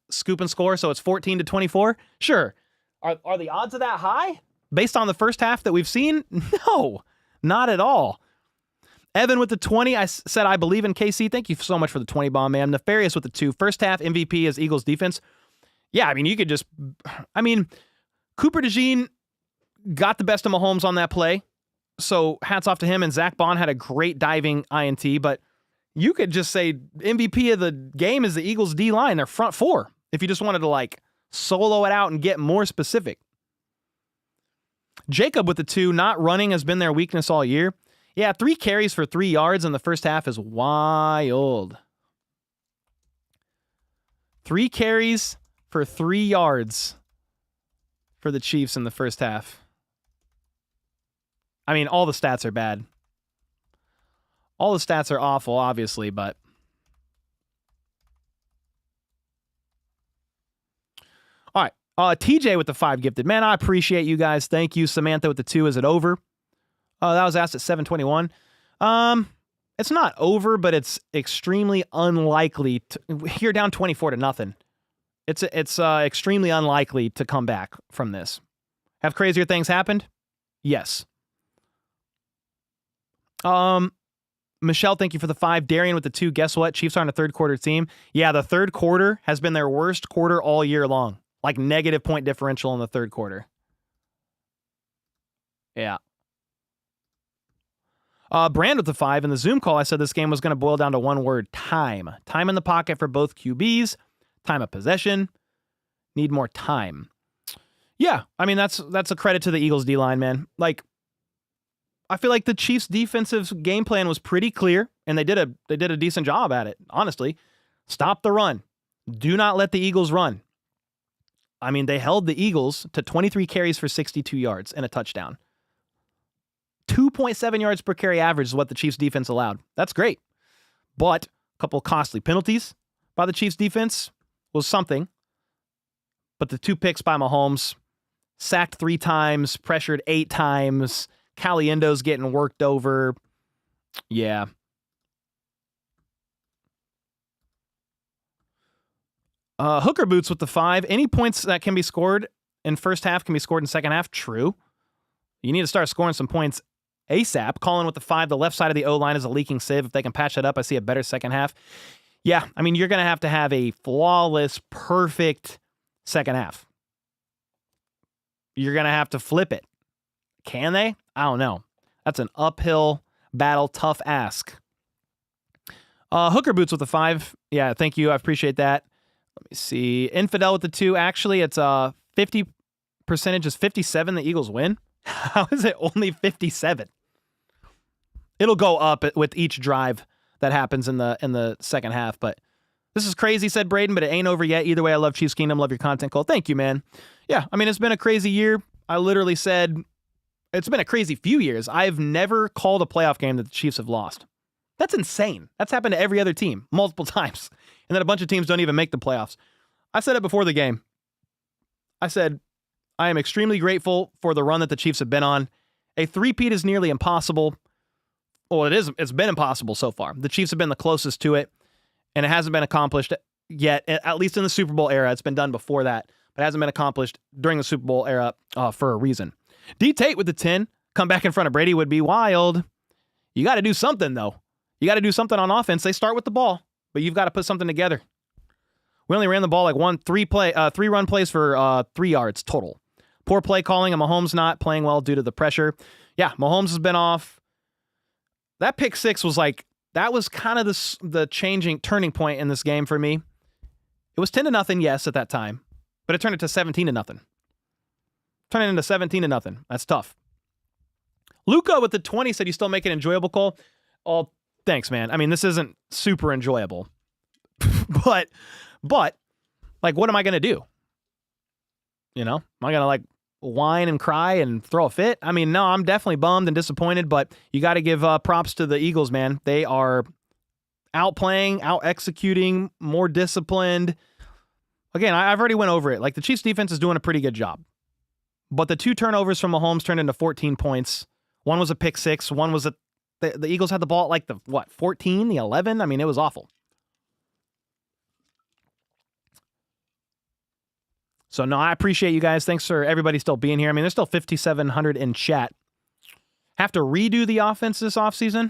scoop and score, so it's 14-24? Sure. Are the odds of that high based on the first half that we've seen? No, not at all. Evan with the 20. I said, I believe in KC. Thank you so much for the 20 bomb, man. Nefarious with the 2. First half MVP is Eagles defense. Yeah, I mean, Cooper DeJean got the best of Mahomes on that play. So hats off to him. And Zach Bond had a great diving INT, but you could just say MVP of the game is the Eagles D-line, their front 4, if you just wanted to like solo it out and get more specific. Jacob with the 2, not running has been their weakness all year. Yeah, 3 carries for 3 yards in the first half is wild. 3 carries for 3 yards for the Chiefs in the first half. I mean, all the stats are bad. All the stats are awful, obviously, but all right. TJ with the 5 gifted. Man, I appreciate you guys. Thank you. Samantha with the 2. Is it over? That was asked at 7:21. It's not over, but it's extremely unlikely. You're down 24-0. It's extremely unlikely to come back from this. Have crazier things happened? Yes. Michelle, thank you for the 5. Darian with the 2. Guess what? Chiefs aren't a third quarter team. Yeah, the third quarter has been their worst quarter all year long. Like negative point differential in the third quarter. Yeah. Brand with the 5. In the Zoom call, I said this game was going to boil down to one word: time. Time in the pocket for both QBs. Time of possession. Need more time. Yeah, I mean, that's a credit to the Eagles D-line, man. Like, I feel like the Chiefs' defensive game plan was pretty clear, and they did a decent job at it, honestly. Stop the run. Do not let the Eagles run. I mean, they held the Eagles to 23 carries for 62 yards and a touchdown. 2.7 yards per carry average is what the Chiefs defense allowed. That's great. But a couple costly penalties by the Chiefs defense was something. But the 2 picks by Mahomes, sacked 3 times, pressured 8 times, Caliendo's getting worked over. Yeah. Hooker boots with the 5. Any points that can be scored in first half can be scored in second half. True. You need to start scoring some points ASAP. Colin with the 5. The left side of the O-line is a leaking sieve. If they can patch that up, I see a better second half. Yeah, I mean, you're going to have a flawless, perfect second half. You're going to have to flip it. Can they? I don't know. That's an uphill battle, tough ask. Hooker boots with the 5. Yeah, thank you. I appreciate that. Let me see. Infidel with the 2. Actually, it's 50 percentage is 57. The Eagles win. How is it only 57? It'll go up with each drive that happens in the second half. But this is crazy, said Braden, but it ain't over yet. Either way, I love Chiefs Kingdom. Love your content, Cole. Thank you, man. Yeah, I mean, it's been a crazy year. I literally said it's been a crazy few years. I've never called a playoff game that the Chiefs have lost. That's insane. That's happened to every other team multiple times. And then a bunch of teams don't even make the playoffs. I said it before the game. I said, I am extremely grateful for the run that the Chiefs have been on. A three-peat is nearly impossible. Well, it's been impossible so far. The Chiefs have been the closest to it, and it hasn't been accomplished yet, at least in the Super Bowl era. It's been done before that, but it hasn't been accomplished during the Super Bowl era for a reason. D. Tate with the 10. Come back in front of Brady would be wild. You got to do something, though. You got to do something on offense. They start with the ball, but you've got to put something together. We only ran the ball like three run plays for 3 yards total. Poor play calling, and Mahomes not playing well due to the pressure. Yeah, Mahomes has been off. That pick 6 was like, that was kind of the turning point in this game for me. It was 10-0, yes, at that time, but it turned it to 17-0. Turning it into 17-0. That's tough. Luca with the 20 said you still make it enjoyable, Cole. Oh, thanks, man. I mean, this isn't super enjoyable, but like, what am I going to do? You know, am I going to like whine and cry and throw a fit? I mean, no, I'm definitely bummed and disappointed, but you got to give props to the Eagles, man. They are outplaying, out-executing, more disciplined. Again, I've already went over it. Like, the Chiefs defense is doing a pretty good job. But the 2 turnovers from Mahomes turned into 14 points. One was a pick 6. One was the Eagles had the ball at like 14, the 11? I mean, it was awful. So, no, I appreciate you guys. Thanks for everybody still being here. I mean, there's still 5,700 in chat. Have to redo the offense this offseason?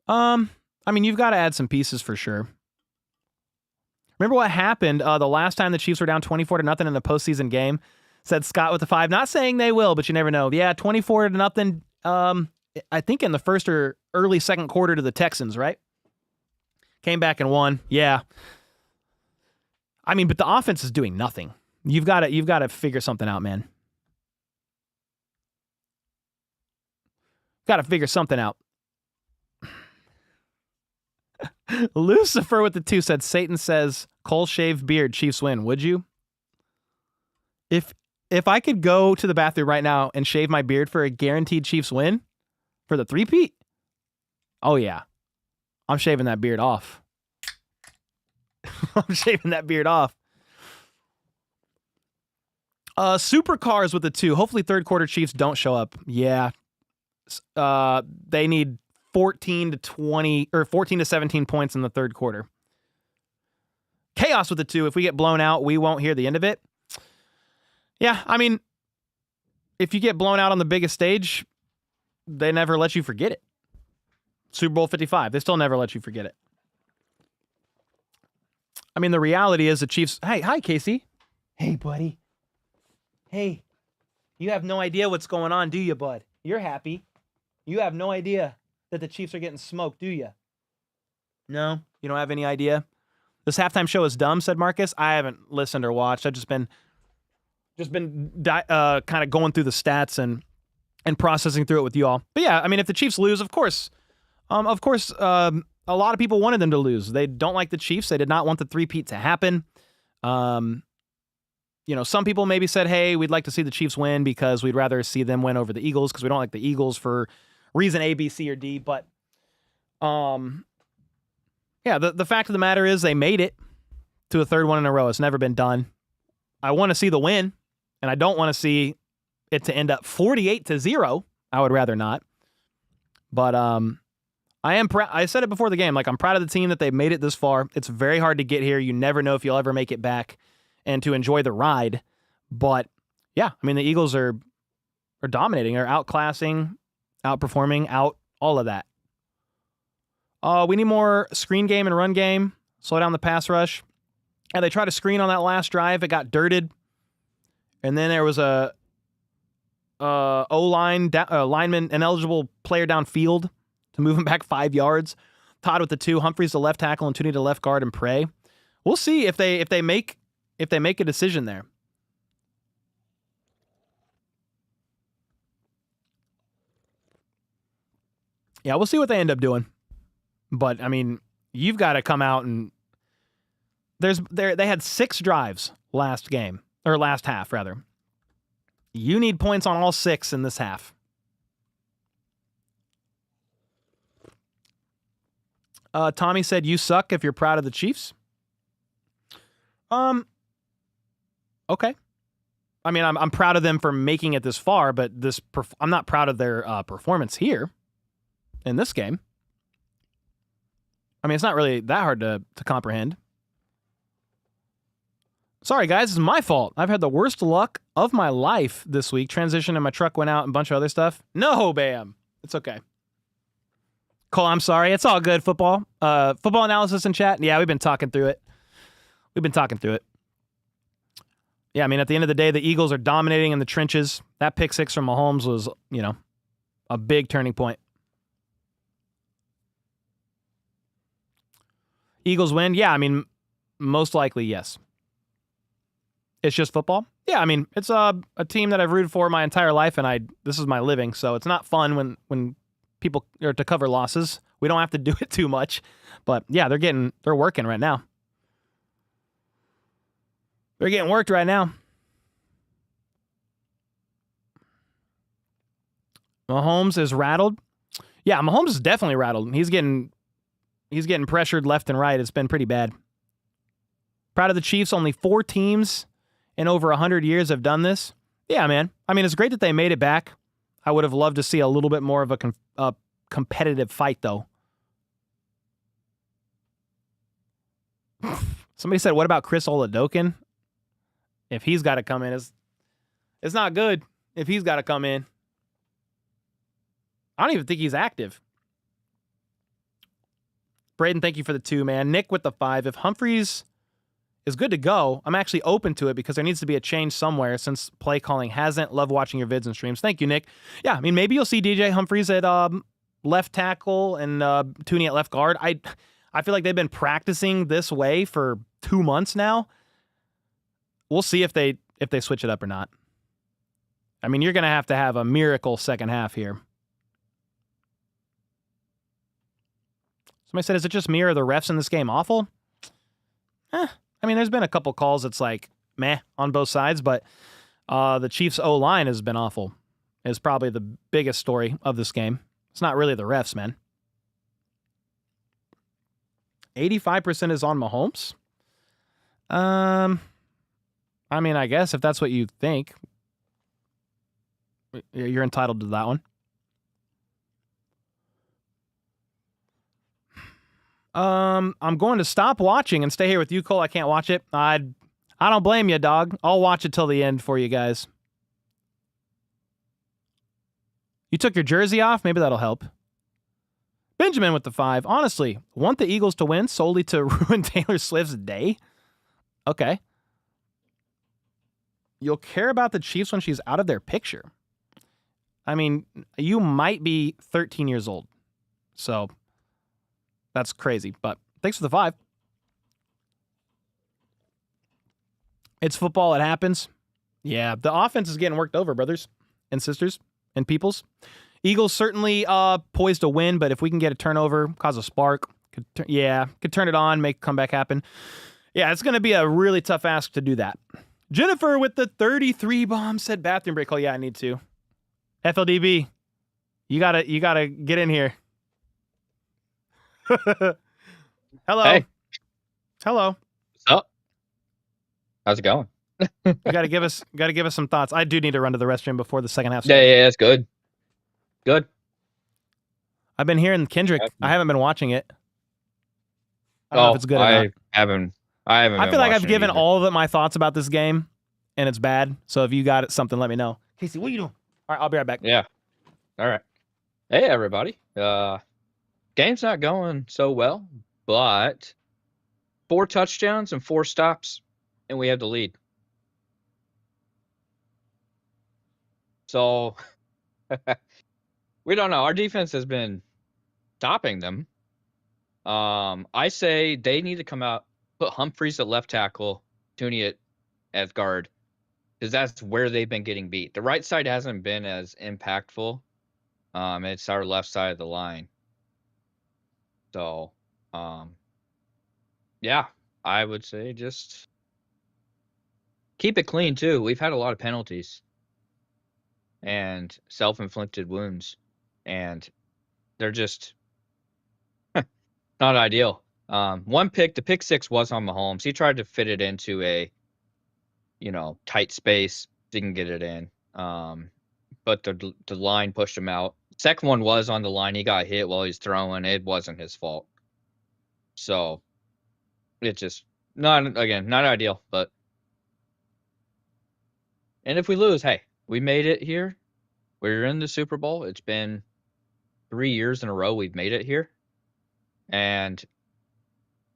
I mean, you've got to add some pieces for sure. Remember what happened the last time the Chiefs were down 24-0 in a postseason game? Said Scott with the 5. Not saying they will, but you never know. Yeah, 24-0. I think in the first or early second quarter to the Texans, right? Came back and won. Yeah. I mean, but the offense is doing nothing. You've got to figure something out, man. Got to figure something out. Lucifer with the 2 said, Satan says, Cole shave beard, Chiefs win. Would you? If I could go to the bathroom right now and shave my beard for a guaranteed Chiefs win for the three-peat, oh yeah, I'm shaving that beard off. I'm shaving that beard off. Supercars with the 2. Hopefully third quarter Chiefs don't show up. Yeah. They need 14 to 17 points in the third quarter. Chaos with the 2. If we get blown out, we won't hear the end of it. Yeah, I mean, if you get blown out on the biggest stage, they never let you forget it. Super Bowl 55, they still never let you forget it. I mean, the reality is the Chiefs... Hey, hi, Casey. Hey, buddy. Hey. You have no idea what's going on, do you, bud? You're happy. You have no idea that the Chiefs are getting smoked, do you? No? You don't have any idea? This halftime show is dumb, said Marcus. I haven't listened or watched. I've just been kind of going through the stats and processing through it with you all. But yeah, I mean, if the Chiefs lose, of course, a lot of people wanted them to lose. They don't like the Chiefs. They did not want the three-peat to happen. Some people maybe said, hey, we'd like to see the Chiefs win because we'd rather see them win over the Eagles because we don't like the Eagles for reason A, B, C, or D. But, yeah, the fact of the matter is they made it to a third one in a row. It's never been done. I want to see the win, and I don't want to see it to end up 48-0. I would rather not. But I am proud. I said it before the game. Like, I'm proud of the team that they made it this far. It's very hard to get here. You never know if you'll ever make it back and to enjoy the ride. But, yeah, I mean, the Eagles are dominating, are outclassing, outperforming, all of that. We need more screen game and run game. Slow down the pass rush. And they tried to screen on that last drive. It got dirted. And then there was a lineman, ineligible player downfield to move him back 5 yards. Todd with the 2. Humphreys the left tackle and Tooney to left guard and Prey. We'll see if they make a decision there. Yeah, we'll see what they end up doing. But I mean, you've got to come out and they had 6 drives last half rather. You need points on all 6 in this half. Tommy said, you suck if you're proud of the Chiefs. Okay. I mean, I'm proud of them for making it this far, but I'm not proud of their performance here in this game. I mean, it's not really that hard to comprehend. Sorry, guys, it's my fault. I've had the worst luck of my life this week. Transition and my truck went out and a bunch of other stuff. No, Bam. It's okay. Cole, I'm sorry. It's all good, football. Football analysis in chat. Yeah, we've been talking through it. Yeah, I mean, at the end of the day, the Eagles are dominating in the trenches. That pick 6 from Mahomes was, a big turning point. Eagles win? Yeah, I mean, most likely, yes. It's just football? Yeah, I mean, it's a team that I've rooted for my entire life, and this is my living, so it's not fun when people are to cover losses. We don't have to do it too much. But, yeah, they're working right now. They're getting worked right now. Mahomes is rattled. Yeah, Mahomes is definitely rattled. He's getting pressured left and right. It's been pretty bad. Proud of the Chiefs. Only 4 teams in over 100 years have done this. Yeah, man. I mean, it's great that they made it back. I would have loved to see a little bit more of a competitive fight, though. Somebody said, what about Chris Oladokun? If he's got to come in, it's not good if he's got to come in. I don't even think he's active. Braden, thank you for the 2, man. Nick with the 5. If Humphreys is good to go, I'm actually open to it because there needs to be a change somewhere since play calling hasn't. Love watching your vids and streams. Thank you, Nick. Yeah, I mean, maybe you'll see DJ Humphreys at left tackle and Tooney at left guard. I feel like they've been practicing this way for 2 months now. We'll see if they switch it up or not. I mean, you're going to have a miracle second half here. Somebody said, is it just me or the refs in this game awful? I mean, there's been a couple calls that's like, meh, on both sides, but the Chiefs' O-line has been awful. Is probably the biggest story of this game. It's not really the refs, man. 85% is on Mahomes? I mean, I guess if that's what you think, you're entitled to that one. I'm going to stop watching and stay here with you, Cole. I can't watch it. I don't blame you, dog. I'll watch it till the end for you guys. You took your jersey off? Maybe that'll help. Benjamin with the 5. Honestly, want the Eagles to win solely to ruin Taylor Swift's day? Okay. You'll care about the Chiefs when she's out of their picture. I mean, you might be 13 years old. So that's crazy. But thanks for the 5. It's football. It happens. Yeah, the offense is getting worked over, brothers and sisters and peoples. Eagles certainly poised to win, but if we can get a turnover, cause a spark, could turn it on, make a comeback happen. Yeah, it's going to be a really tough ask to do that. Jennifer with the 33 bomb said bathroom break. Oh, yeah, I need to. FLDB, you gotta get in here. Hello. Hey. Hello. What's up? How's it going? You gotta give us some thoughts. I do need to run to the restroom before the second half starts. Yeah, that's good. Good. I've been hearing Kendrick. I haven't been watching it. I don't know if it's good or not. I haven't. I feel like I've given all of my thoughts about this game, and it's bad. So if you got something, let me know. Casey, what are you doing? All right, I'll be right back. Yeah. All right. Hey, everybody. Game's not going so well, but 4 touchdowns and 4 stops, and we have the lead. So we don't know. Our defense has been stopping them. I say they need to come out, put Humphreys at left tackle, Tooney at guard, because that's where they've been getting beat. The right side hasn't been as impactful. It's our left side of the line. So, yeah, I would say just keep it clean too. We've had a lot of penalties and self-inflicted wounds, and they're just not ideal. The pick 6 was on Mahomes. He tried to fit it into a, tight space, didn't get it in. But the line pushed him out. Second one was on the line. He got hit while he's throwing. It wasn't his fault. So it's just not ideal, and if we lose, hey, we made it here. We're in the Super Bowl. It's been 3 years in a row we've made it here. And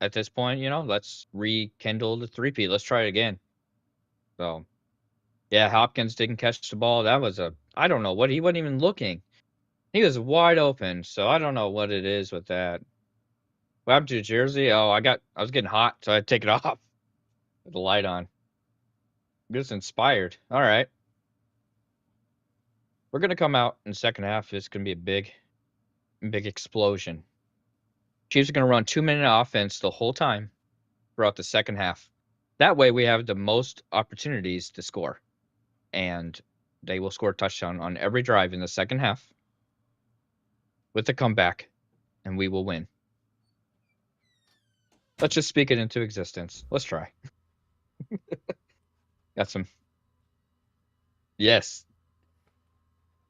at this point, let's rekindle the 3P. Let's try it again. So, yeah, Hopkins didn't catch the ball. That was I don't know what, he wasn't even looking. He was wide open, so I don't know what it is with that. What happened to the jersey? Oh, I was getting hot, so I had to take it off with the light on. Just inspired. All right. We're going to come out in the second half. It's going to be a big explosion. Chiefs are going to run 2-minute offense the whole time throughout the second half. That way we have the most opportunities to score. And they will score a touchdown on every drive in the second half with a comeback, and we will win. Let's just speak it into existence. Let's try. Got some. Yes.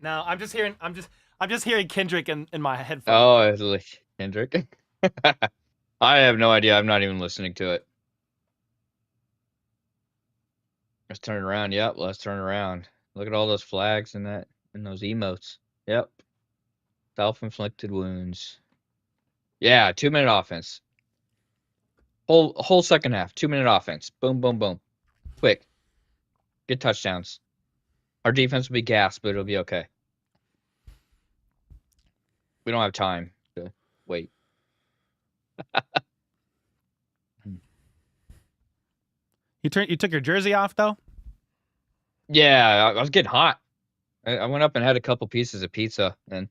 No, I'm just hearing Kendrick in my headphones. Oh, it's like Kendrick. I have no idea. I'm not even listening to it. Let's turn it around. Yep, let's turn it around. Look at all those flags and those emotes. Yep. Self-inflicted wounds. Yeah, 2-minute offense. Whole second half, 2-minute offense. Boom, boom, boom. Quick. Get touchdowns. Our defense will be gassed, but it'll be okay. We don't have time to wait. You took your jersey off though? Yeah, I was getting hot. I went up and had a couple pieces of pizza and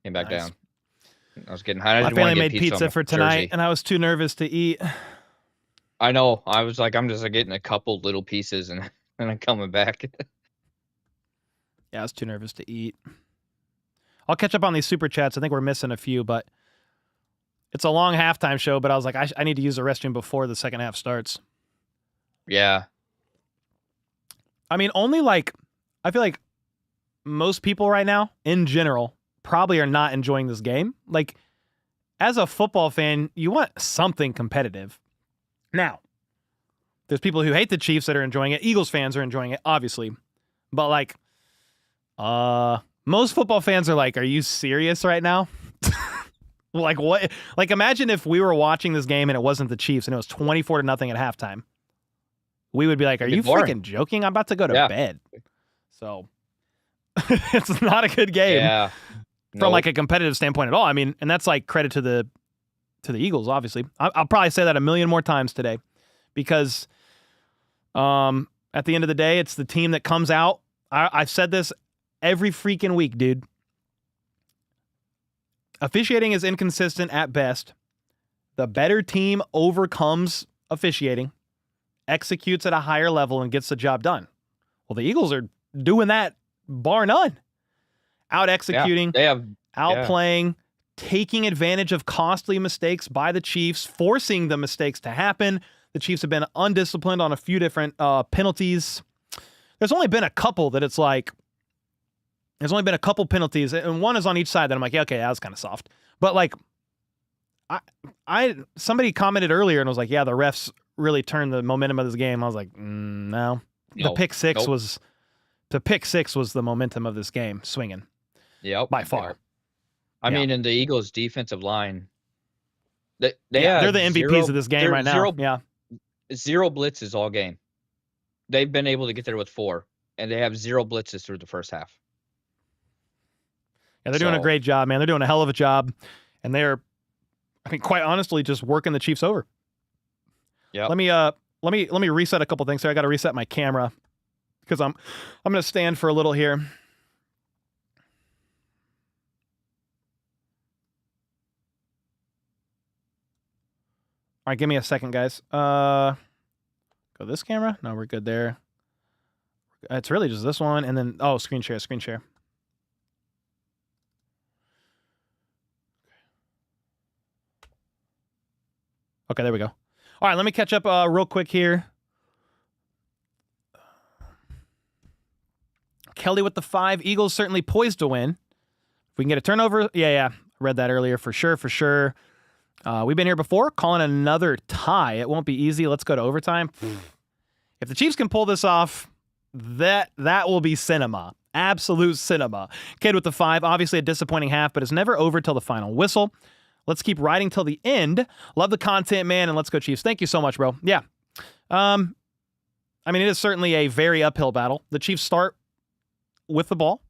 came back down. I was getting hot. My family made pizza for tonight, and I was too nervous to eat. I know. I was like, I'm just getting a couple little pieces and I'm coming back. Yeah, I was too nervous to eat. I'll catch up on these super chats. I think we're missing a few, but it's a long halftime show. But I was like, I need to use the restroom before the second half starts. Yeah. I mean, I feel like most people right now, in general, probably are not enjoying this game. Like, as a football fan, you want something competitive. Now, there's people who hate the Chiefs that are enjoying it. Eagles fans are enjoying it, obviously. But, like, most football fans are like, are you serious right now? Like, what? Like, imagine if we were watching this game and it wasn't the Chiefs and it was 24-0 at halftime. We would be like, are you freaking joking? I'm about to go to bed. So, It's not a good game Yeah. from like a competitive standpoint at all. I mean, and that's like credit to the Eagles, obviously. I'll probably say that a million more times today because at the end of the day, it's the team that comes out. I've said this every freaking week, dude. Officiating is inconsistent at best. The better team overcomes officiating, executes at a higher level, and gets the job done. Well, the Eagles are doing that bar none. Out executing, outplaying, taking advantage of costly mistakes by the Chiefs, forcing the mistakes to happen. The Chiefs have been undisciplined on a few different penalties. There's only been a couple that it's like, there's only been a couple penalties, and one is on each side that I'm like, yeah, okay, that was kind of soft. But like, somebody commented earlier and was like, yeah, the refs really turned the momentum of this game. I was like, no. The pick six was the momentum of this game, swinging. Yep. By far. I mean, in the Eagles' defensive line, they're the MVPs of this game right now. Zero blitzes all game. They've been able to get there with 4, and they have 0 blitzes through the first half. Yeah, they're doing a great job, man. They're doing a hell of a job, and they're, I mean, quite honestly, just working the Chiefs over. Yeah. Let me reset a couple things here. I got to reset my camera because I'm going to stand for a little here. All right, give me a second, guys. Go this camera. No, we're good there. It's really just this one, and then screen share. Okay, there we go. All right, let me catch up real quick here. Kelly with the 5. Eagles certainly poised to win. If we can get a turnover, yeah. Read that earlier for sure. We've been here before, calling another tie. It won't be easy. Let's go to overtime. If the Chiefs can pull this off, that will be cinema. Absolute cinema. Kid with the 5, obviously a disappointing half, but it's never over till the final whistle. Let's keep riding till the end. Love the content, man, and let's go Chiefs. Thank you so much, bro. Yeah. I mean, it is certainly a very uphill battle. The Chiefs start with the ball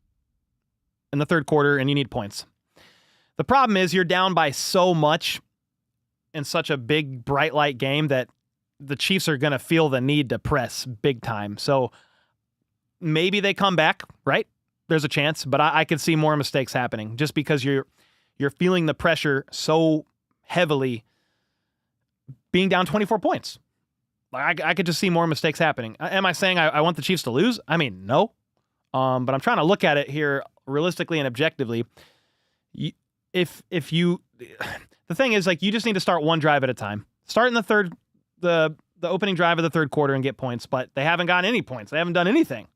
in the third quarter, and you need points. The problem is you're down by so much in such a big, bright light game that the Chiefs are going to feel the need to press big time. So maybe they come back, right? There's a chance, but I could see more mistakes happening just because you're feeling the pressure so heavily being down 24 points. Like I could just see more mistakes happening. Am I saying I want the Chiefs to lose? I mean, no. But I'm trying to look at it here realistically and objectively. The thing is, like, you just need to start one drive at a time. Start in the opening drive of the third quarter and get points, but they haven't gotten any points. They haven't done anything.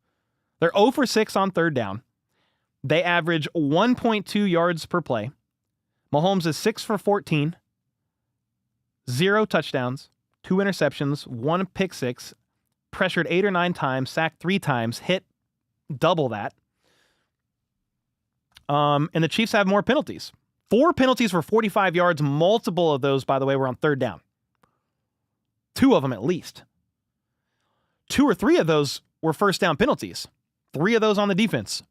They're 0 for 6 on third down. They average 1.2 yards per play. Mahomes is 6 for 14, 0 touchdowns, 2 interceptions, 1 pick six, pressured 8 or 9 times, sacked 3 times, hit double that. And the Chiefs have more penalties. 4 penalties for 45 yards. Multiple of those, by the way, were on third down. 2 of them at least. 2 or 3 of those were first down penalties. 3 of those on the defense.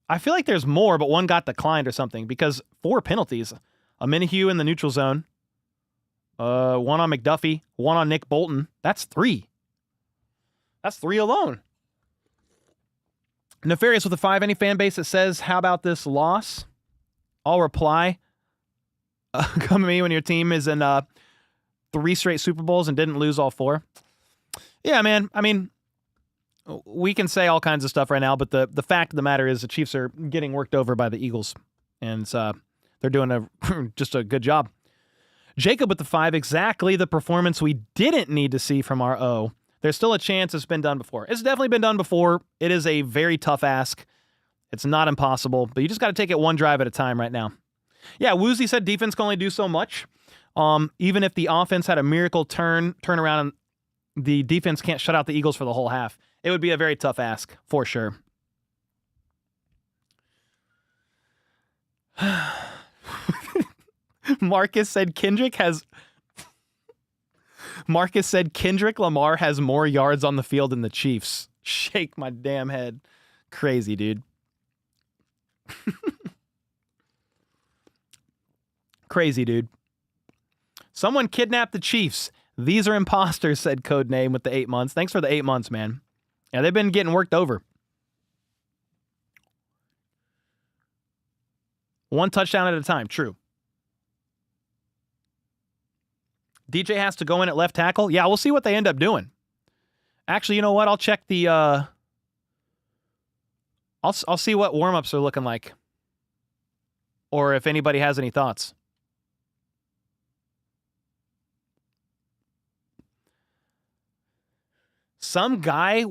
I feel like there's more, but 1 got declined or something because 4 penalties. A Minihue in the neutral zone. 1 on McDuffie. 1 on Nick Bolton. That's 3. That's 3 alone. Nefarious with a 5. Any fan base that says, how about this loss? I'll reply. Come to me when your team is in 3 straight Super Bowls and didn't lose all 4. Yeah, man. I mean, we can say all kinds of stuff right now, but the fact of the matter is the Chiefs are getting worked over by the Eagles, and they're doing just a good job. Jacob with the 5, exactly the performance we didn't need to see from our O. There's still a chance it's been done before. It's definitely been done before. It is a very tough ask. It's not impossible, but you just got to take it one drive at a time right now. Yeah, Woozy said defense can only do so much. Even if the offense had a miracle turnaround, and the defense can't shut out the Eagles for the whole half. It would be a very tough ask, for sure. Marcus said Kendrick Lamar has more yards on the field than the Chiefs. Shake my damn head. crazy, dude. Crazy, dude. Someone kidnapped the Chiefs. These are imposters, said Codename with the 8 months. Thanks for the 8 months, man. Yeah, they've been getting worked over. 1 touchdown at a time. True. DJ has to go in at left tackle. Yeah, we'll see what they end up doing. Actually, you know what? I'll check the... I'll see what warm-ups are looking like. Or if anybody has any thoughts. Some guy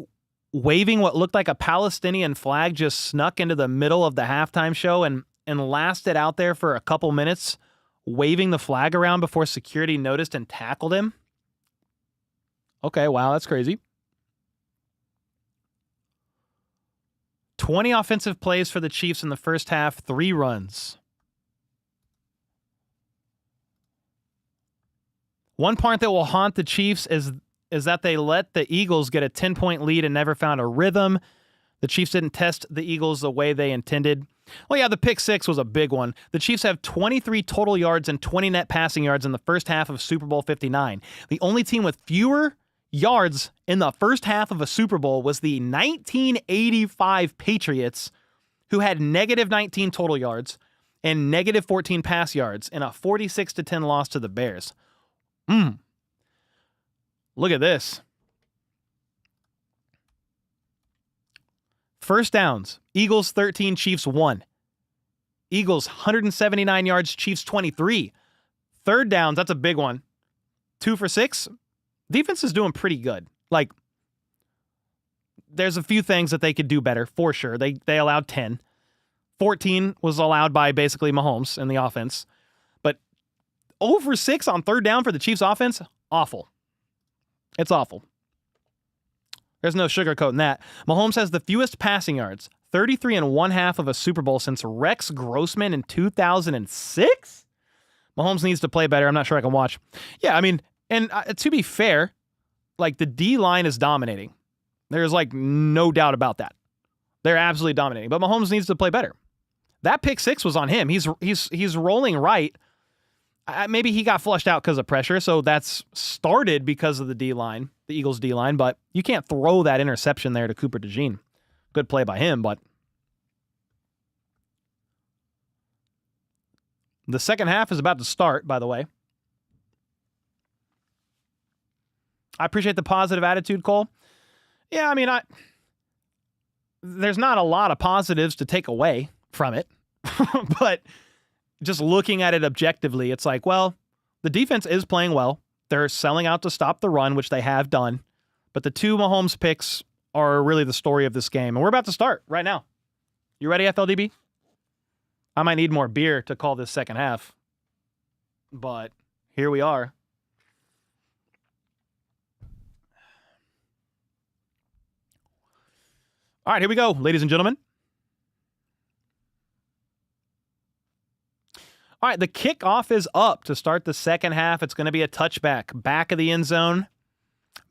waving what looked like a Palestinian flag just snuck into the middle of the halftime show and lasted out there for a couple minutes, waving the flag around before security noticed and tackled him. Okay, wow, that's crazy. 20 offensive plays for the Chiefs in the first half, 3 runs. One part that will haunt the Chiefs is that they let the Eagles get a 10-point lead and never found a rhythm. The Chiefs didn't test the Eagles the way they intended. Well, yeah, the pick 6 was a big one. The Chiefs have 23 total yards and 20 net passing yards in the first half of Super Bowl 59. The only team with fewer yards in the first half of a Super Bowl was the 1985 Patriots, who had negative 19 total yards and negative 14 pass yards in a 46-10 loss to the Bears. Look at this. First downs, Eagles 13, Chiefs 1. Eagles 179 yards, Chiefs 23. Third downs, that's a big one. 2 for 6. Defense is doing pretty good. Like, there's a few things that they could do better, for sure. They allowed 10. 14 was allowed by basically Mahomes in the offense. But 0 for 6 on third down for the Chiefs offense, awful. It's awful. There's no sugarcoating that. Mahomes has the fewest passing yards, 33 and 1/2 of a Super Bowl since Rex Grossman in 2006. Mahomes needs to play better. I'm not sure I can watch. Yeah, I mean, and to be fair, like the D-line is dominating. There's like no doubt about that. They're absolutely dominating. But Mahomes needs to play better. That pick 6 was on him. He's rolling right. Maybe he got flushed out because of pressure, so that's started because of the D-line, the Eagles' D-line, but you can't throw that interception there to Cooper DeJean. Good play by him, but the second half is about to start, by the way. I appreciate the positive attitude, Cole. Yeah, I mean, there's not a lot of positives to take away from it, but just looking at it objectively, it's like, well, the defense is playing well. They're selling out to stop the run, which they have done. But the 2 Mahomes picks are really the story of this game. And we're about to start right now. You ready, FLDB? I might need more beer to call this second half. But here we are. All right, here we go, ladies and gentlemen. All right, the kickoff is up to start the second half. It's going to be a touchback. Back of the end zone.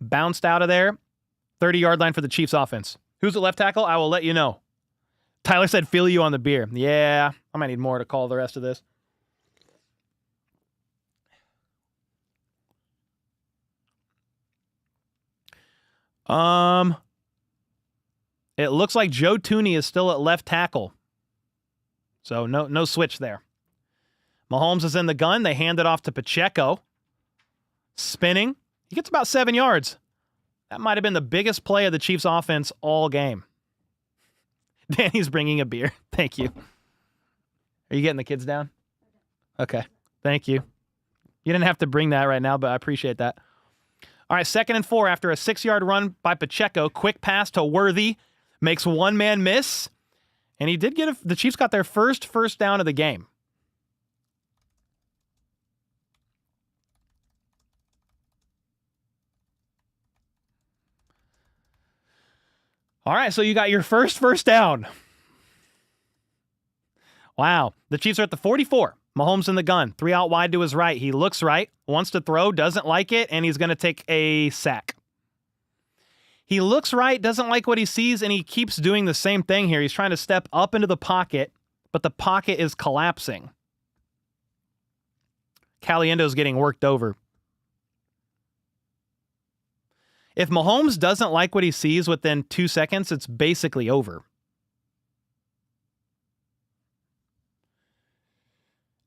Bounced out of there. 30-yard line for the Chiefs offense. Who's at left tackle? I will let you know. Tyler said, feel you on the beer. Yeah, I might need more to call the rest of this. It looks like Joe Tooney is still at left tackle. So no switch there. Mahomes is in the gun. They hand it off to Pacheco. Spinning. He gets about 7 yards. That might have been the biggest play of the Chiefs offense all game. Danny's bringing a beer. Thank you. Are you getting the kids down? Okay. Thank you. You didn't have to bring that right now, but I appreciate that. All right, 2nd and 4 after a 6-yard run by Pacheco. Quick pass to Worthy. Makes one man miss. And he did get the Chiefs got their first down of the game. All right, so you got your first down. Wow. The Chiefs are at the 44. Mahomes in the gun. 3 out wide to his right. He looks right, wants to throw, doesn't like it, and he's going to take a sack. He looks right, doesn't like what he sees, and he keeps doing the same thing here. He's trying to step up into the pocket, but the pocket is collapsing. Caliendo's getting worked over. If Mahomes doesn't like what he sees within 2 seconds, it's basically over.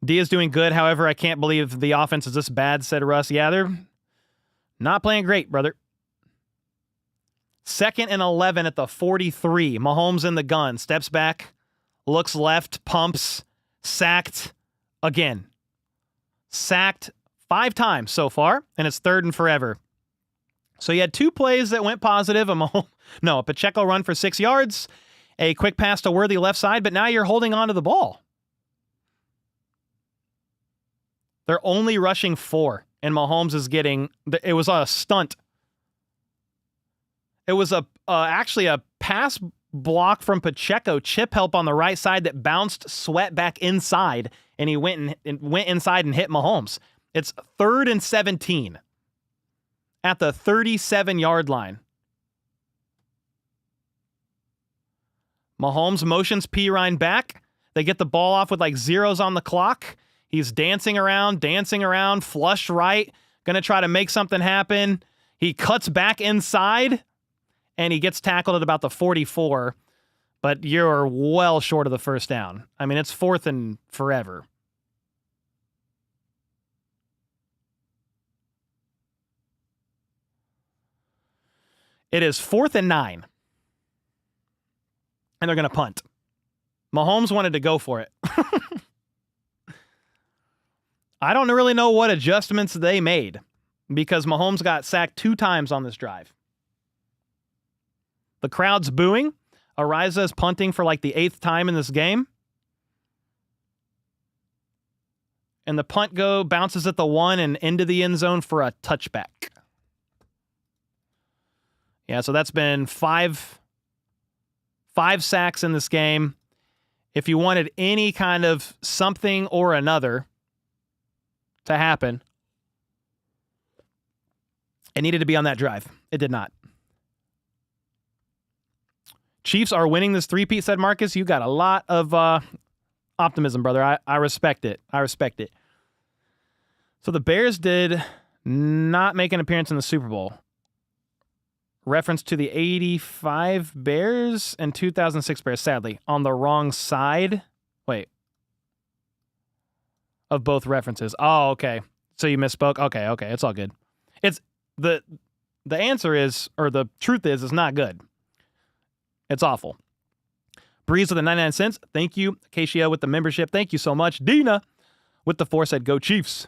D is doing good. However, I can't believe the offense is this bad, said Russ. Yeah, they're not playing great, brother. 2nd and 11 at the 43. Mahomes in the gun. Steps back. Looks left. Pumps. Sacked. Again. Sacked 5 times so far, and it's 3rd and forever. So you had 2 plays that went positive. A Pacheco run for 6 yards. A quick pass to Worthy left side, but now you're holding on to the ball. They're only rushing 4, and Mahomes is getting... It was a stunt. It was actually a pass block from Pacheco, chip help on the right side that bounced Sweat back inside, and he went inside and hit Mahomes. It's 3rd and 17 at the 37-yard line. Mahomes motions Pirine back. They get the ball off with like zeros on the clock. He's dancing around, flush right, going to try to make something happen. He cuts back inside, and he gets tackled at about the 44, but you're well short of the first down. I mean, it's 4th and forever. It is 4th and 9, and they're going to punt. Mahomes wanted to go for it. I don't really know what adjustments they made because Mahomes got sacked 2 times on this drive. The crowd's booing. Ariza is punting for like the 8th time in this game. And the punt bounces at the 1 and into the end zone for a touchback. Yeah, so that's been 5 sacks in this game. If you wanted any kind of something or another to happen, it needed to be on that drive. It did not. Chiefs are winning this 3-peat, said Marcus. You got a lot of optimism, brother. I respect it. So the Bears did not make an appearance in the Super Bowl. Reference to the 85 Bears and 2006 Bears, sadly, on the wrong side. Wait. Of both references. Oh, okay. So you misspoke? Okay. It's all good. It's the answer is, or the truth is, it's not good. It's awful. Breeze with the 99 cents. Thank you. Acacia with the membership. Thank you so much. Dina with the 4 said, go Chiefs.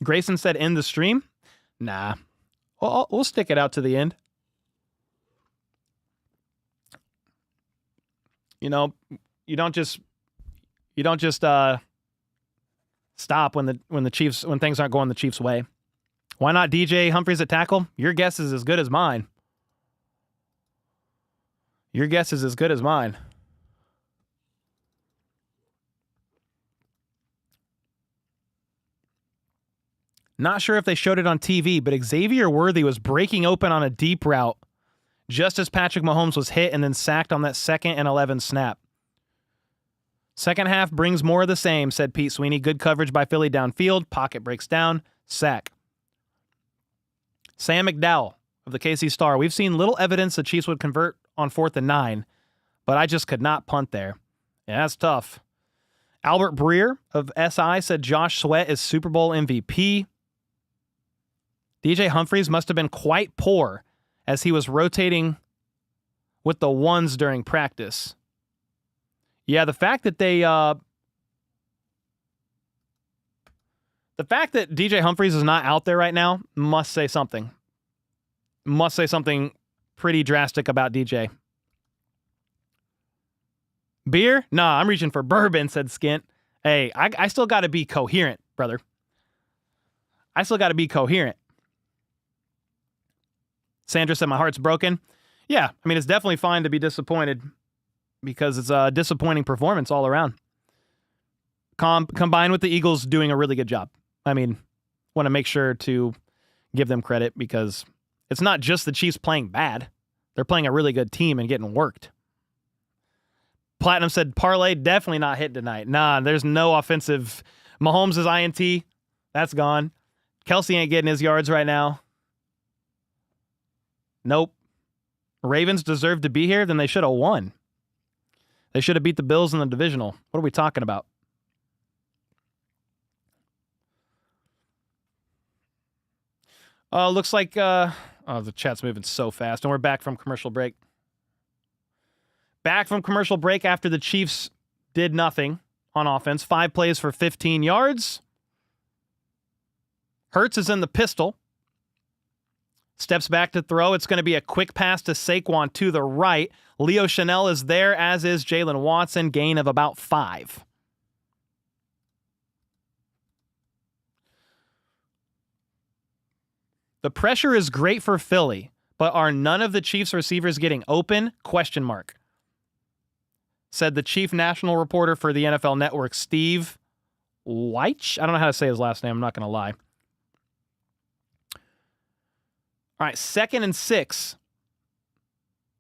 Grayson said, end the stream. Nah. We'll stick it out to the end. You know, you don't just stop when things aren't going the Chiefs' way. Why not DJ Humphries at tackle? Your guess is as good as mine. Not sure if they showed it on TV, but Xavier Worthy was breaking open on a deep route just as Patrick Mahomes was hit and then sacked on that 2nd and 11 snap. Second half brings more of the same, said Pete Sweeney. Good coverage by Philly downfield. Pocket breaks down. Sack. Sam McDowell of the KC Star. We've seen little evidence the Chiefs would convert on 4th and 9, but I just could not punt there. Yeah, that's tough. Albert Breer of SI said Josh Sweat is Super Bowl MVP. DJ Humphries must have been quite poor as he was rotating with the ones during practice. Yeah, the fact that DJ Humphries is not out there right now must say something. Must say something pretty drastic about DJ. Beer? Nah, I'm reaching for bourbon, said Skint. Hey, I still got to be coherent, brother. I still got to be coherent. Sandra said, my heart's broken. Yeah, I mean, it's definitely fine to be disappointed because it's a disappointing performance all around. Combined with the Eagles doing a really good job. I mean, want to make sure to give them credit because It's not just the Chiefs playing bad. They're playing a really good team and getting worked. Platinum said, parlay definitely not hit tonight. Nah, there's no offensive. Mahomes is INT. That's gone. Kelsey ain't getting his yards right now. Nope. Ravens deserve to be here, then they should have won. They should have beat the Bills in the divisional. What are we talking about? Looks like the chat's moving so fast, and we're back from commercial break. Back from commercial break after the Chiefs did nothing on offense. 5 plays for 15 yards. Hurts is in the pistol. Steps back to throw. It's going to be a quick pass to Saquon to the right. Leo Chanel is there, as is Jalen Watson. Gain of about 5. The pressure is great for Philly, but are none of the Chiefs receivers getting open? Question mark. Said the chief national reporter for the NFL Network, Steve Weich. I don't know how to say his last name. I'm not going to lie. All right, 2nd and 6.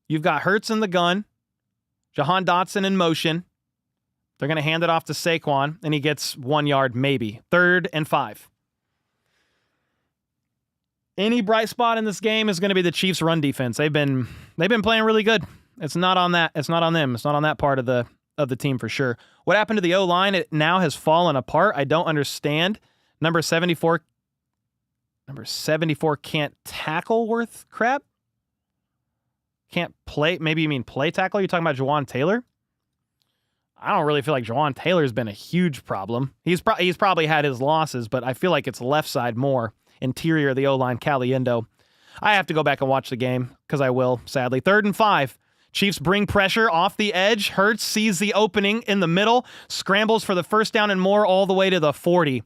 You've got Hurts in the gun. Jahan Dotson in motion. They're going to hand it off to Saquon, and he gets 1 yard maybe. 3rd and 5. Any bright spot in this game is going to be the Chiefs' run defense. They've been playing really good. It's not on that. It's not on them. It's not on that part of the team for sure. What happened to the O-line? It now has fallen apart. I don't understand. Number 74 can't tackle worth crap? Can't play? Maybe you mean play tackle? You're talking about Jawan Taylor? I don't really feel like Jawan Taylor's been a huge problem. He's probably had his losses, but I feel like it's left side more. Interior of the O-line, Caliendo. I have to go back and watch the game because I will, sadly. 3rd and 5. Chiefs bring pressure off the edge. Hurts sees the opening in the middle, scrambles for the first down and more all the way to the 40.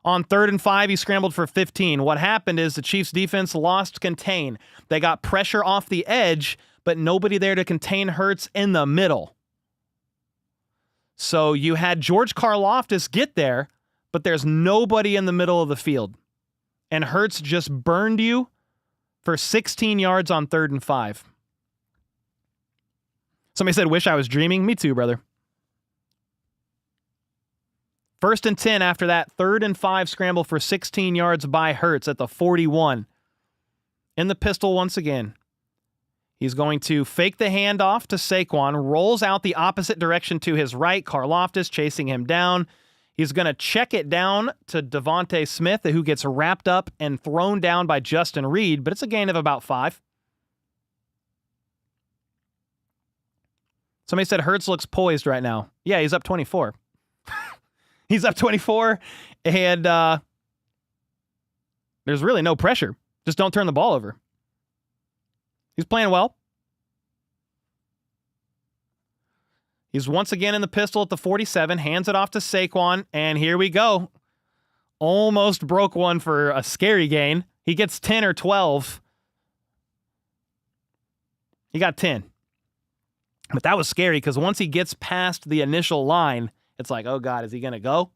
On 3rd and 5, he scrambled for 15. What happened is the Chiefs defense lost contain. They got pressure off the edge, but nobody there to contain Hurts in the middle. So you had George Karlaftis get there, but there's nobody in the middle of the field. And Hurts just burned you for 16 yards on 3rd and 5. Somebody said, wish I was dreaming. Me too, brother. 1st and 10 after that 3rd and 5 scramble for 16 yards by Hurts at the 41. In the pistol once again. He's going to fake the handoff to Saquon, rolls out the opposite direction to his right. Karlaftis chasing him down. He's going to check it down to Devontae Smith, who gets wrapped up and thrown down by Justin Reed, but it's a gain of about 5. Somebody said Hurts looks poised right now. Yeah, he's up 24. He's up 24, and there's really no pressure. Just don't turn the ball over. He's playing well. He's once again in the pistol at the 47, hands it off to Saquon, and here we go. Almost broke one for a scary gain. He gets 10 or 12. He got 10. But that was scary because once he gets past the initial line, it's like, oh God, is he going to go?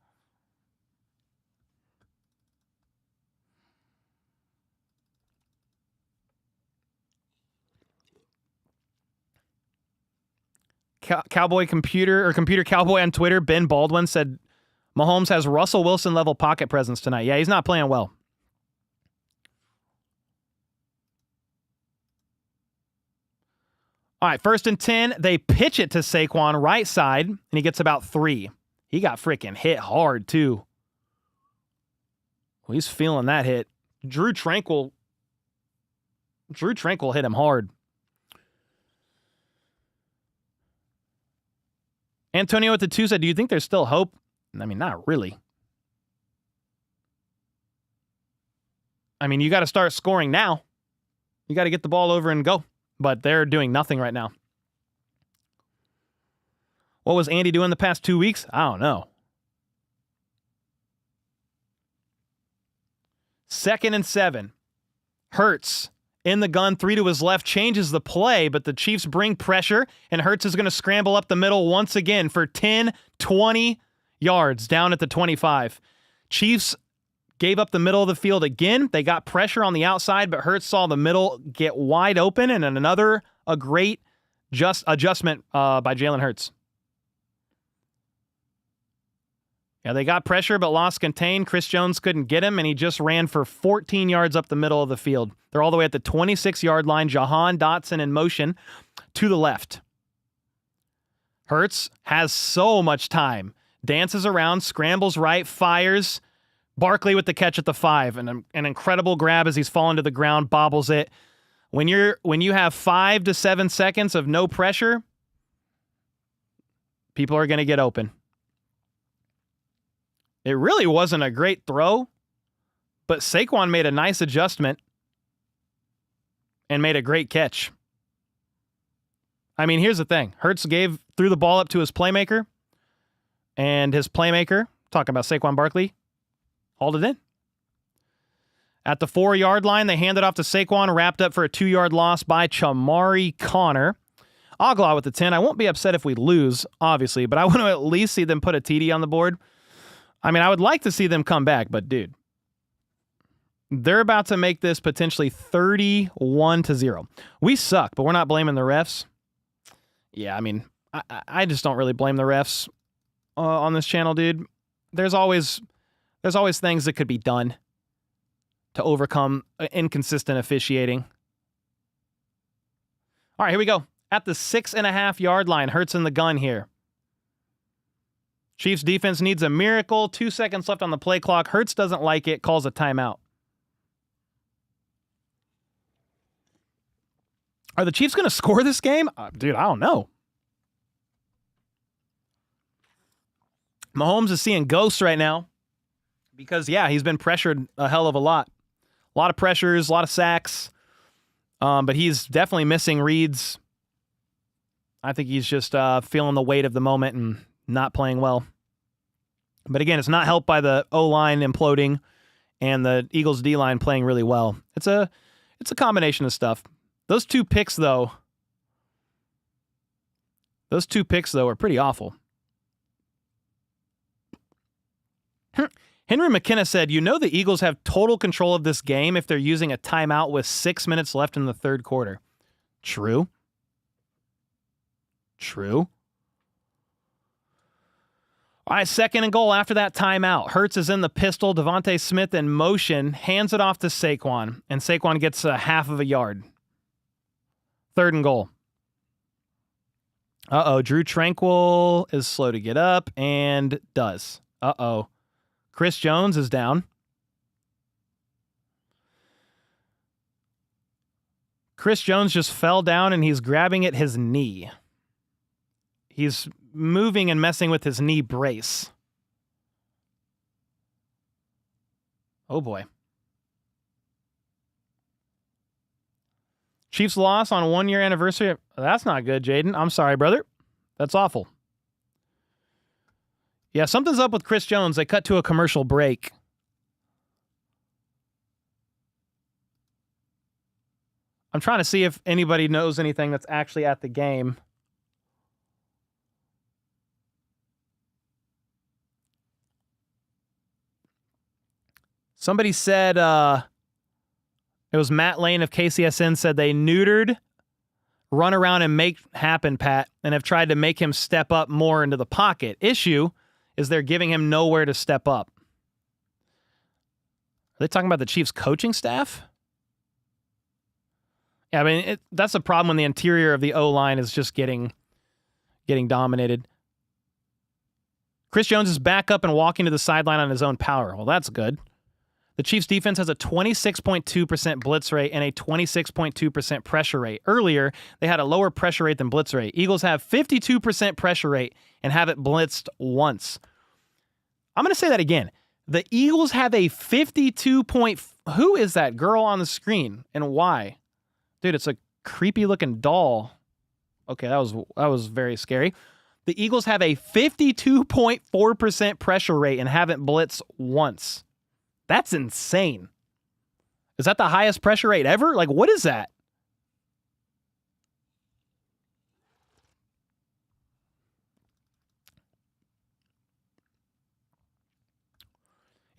Cowboy Computer or Computer Cowboy on Twitter, Ben Baldwin said Mahomes has Russell Wilson level pocket presence tonight. Yeah, he's not playing well. All right, 1st and 10. They pitch it to Saquon right side, and he gets about 3. He got freaking hit hard, too. Well, he's feeling that hit. Drew Tranquil hit him hard. Antonio at the 2 said, do you think there's still hope? I mean, not really. I mean, you got to start scoring now. You got to get the ball over and go. But they're doing nothing right now. What was Andy doing the past 2 weeks? I don't know. 2nd and 7. Hurts in the gun, 3 to his left, changes the play, but the Chiefs bring pressure, and Hurts is going to scramble up the middle once again for 10, 20 yards down at the 25. Chiefs gave up the middle of the field again. They got pressure on the outside, but Hurts saw the middle get wide open, and a great adjustment by Jalen Hurts. Yeah, they got pressure but lost contain. Chris Jones couldn't get him, and he just ran for 14 yards up the middle of the field. They're all the way at the 26-yard line. Jahan Dotson in motion to the left. Hurts has so much time. Dances around, scrambles right, fires. Barkley with the catch at the 5, and an incredible grab as he's fallen to the ground, bobbles it. When you have 5 to 7 seconds of no pressure, people are going to get open. It really wasn't a great throw, but Saquon made a nice adjustment and made a great catch. I mean, here's the thing. Hurts threw the ball up to his playmaker, and his playmaker, talking about Saquon Barkley, hauled it in. At the 4-yard line, they handed off to Saquon, wrapped up for a 2-yard loss by Chamari Connor. Aglaw with the 10. I won't be upset if we lose, obviously, but I want to at least see them put a TD on the board. I mean, I would like to see them come back, but dude, they're about to make this potentially 31-0. We suck, but we're not blaming the refs. Yeah, I mean, I just don't really blame the refs on this channel, dude. There's always things that could be done to overcome inconsistent officiating. All right, here we go. At the 6.5-yard line, Hurts in the gun here. Chiefs defense needs a miracle. 2 seconds left on the play clock. Hurts doesn't like it, calls a timeout. Are the Chiefs going to score this game? Dude, I don't know. Mahomes is seeing ghosts right now because, yeah, he's been pressured a hell of a lot. A lot of pressures, a lot of sacks, but he's definitely missing reads. I think he's just feeling the weight of the moment and not playing well. But again, it's not helped by the O-line imploding and the Eagles D-line playing really well. It's a combination of stuff. Those two picks, though, are pretty awful. Henry McKenna said, you know the Eagles have total control of this game if they're using a timeout with 6 minutes left in the third quarter. True. All right, 2nd and goal after that timeout. Hurts is in the pistol. Devontae Smith in motion, hands it off to Saquon, and Saquon gets a half of a yard. 3rd and goal. Drew Tranquil is slow to get up and does. Chris Jones is down. Chris Jones just fell down and he's grabbing at his knee. He's moving and messing with his knee brace. Oh boy. Chiefs loss on 1-year anniversary. That's not good, Jaden. I'm sorry, brother. That's awful. Yeah, something's up with Chris Jones. They cut to a commercial break. I'm trying to see if anybody knows anything that's actually at the game. Somebody said, it was Matt Lane of KCSN said they neutered run around and make happen, Pat, and have tried to make him step up more into the pocket. Issue is they're giving him nowhere to step up. Are they talking about the Chiefs coaching staff? Yeah, I mean, that's a problem when the interior of the O-line is just getting dominated. Chris Jones is back up and walking to the sideline on his own power. Well, that's good. The Chiefs defense has a 26.2% blitz rate and a 26.2% pressure rate. Earlier, they had a lower pressure rate than blitz rate. Eagles have 52% pressure rate and haven't blitzed once. I'm going to say that again. The Eagles have a 52 point... Who is that girl on the screen and why? Dude, it's a creepy looking doll. Okay, that was very scary. The Eagles have a 52.4% pressure rate and haven't blitzed once. That's insane. Is that the highest pressure rate ever? Like, what is that?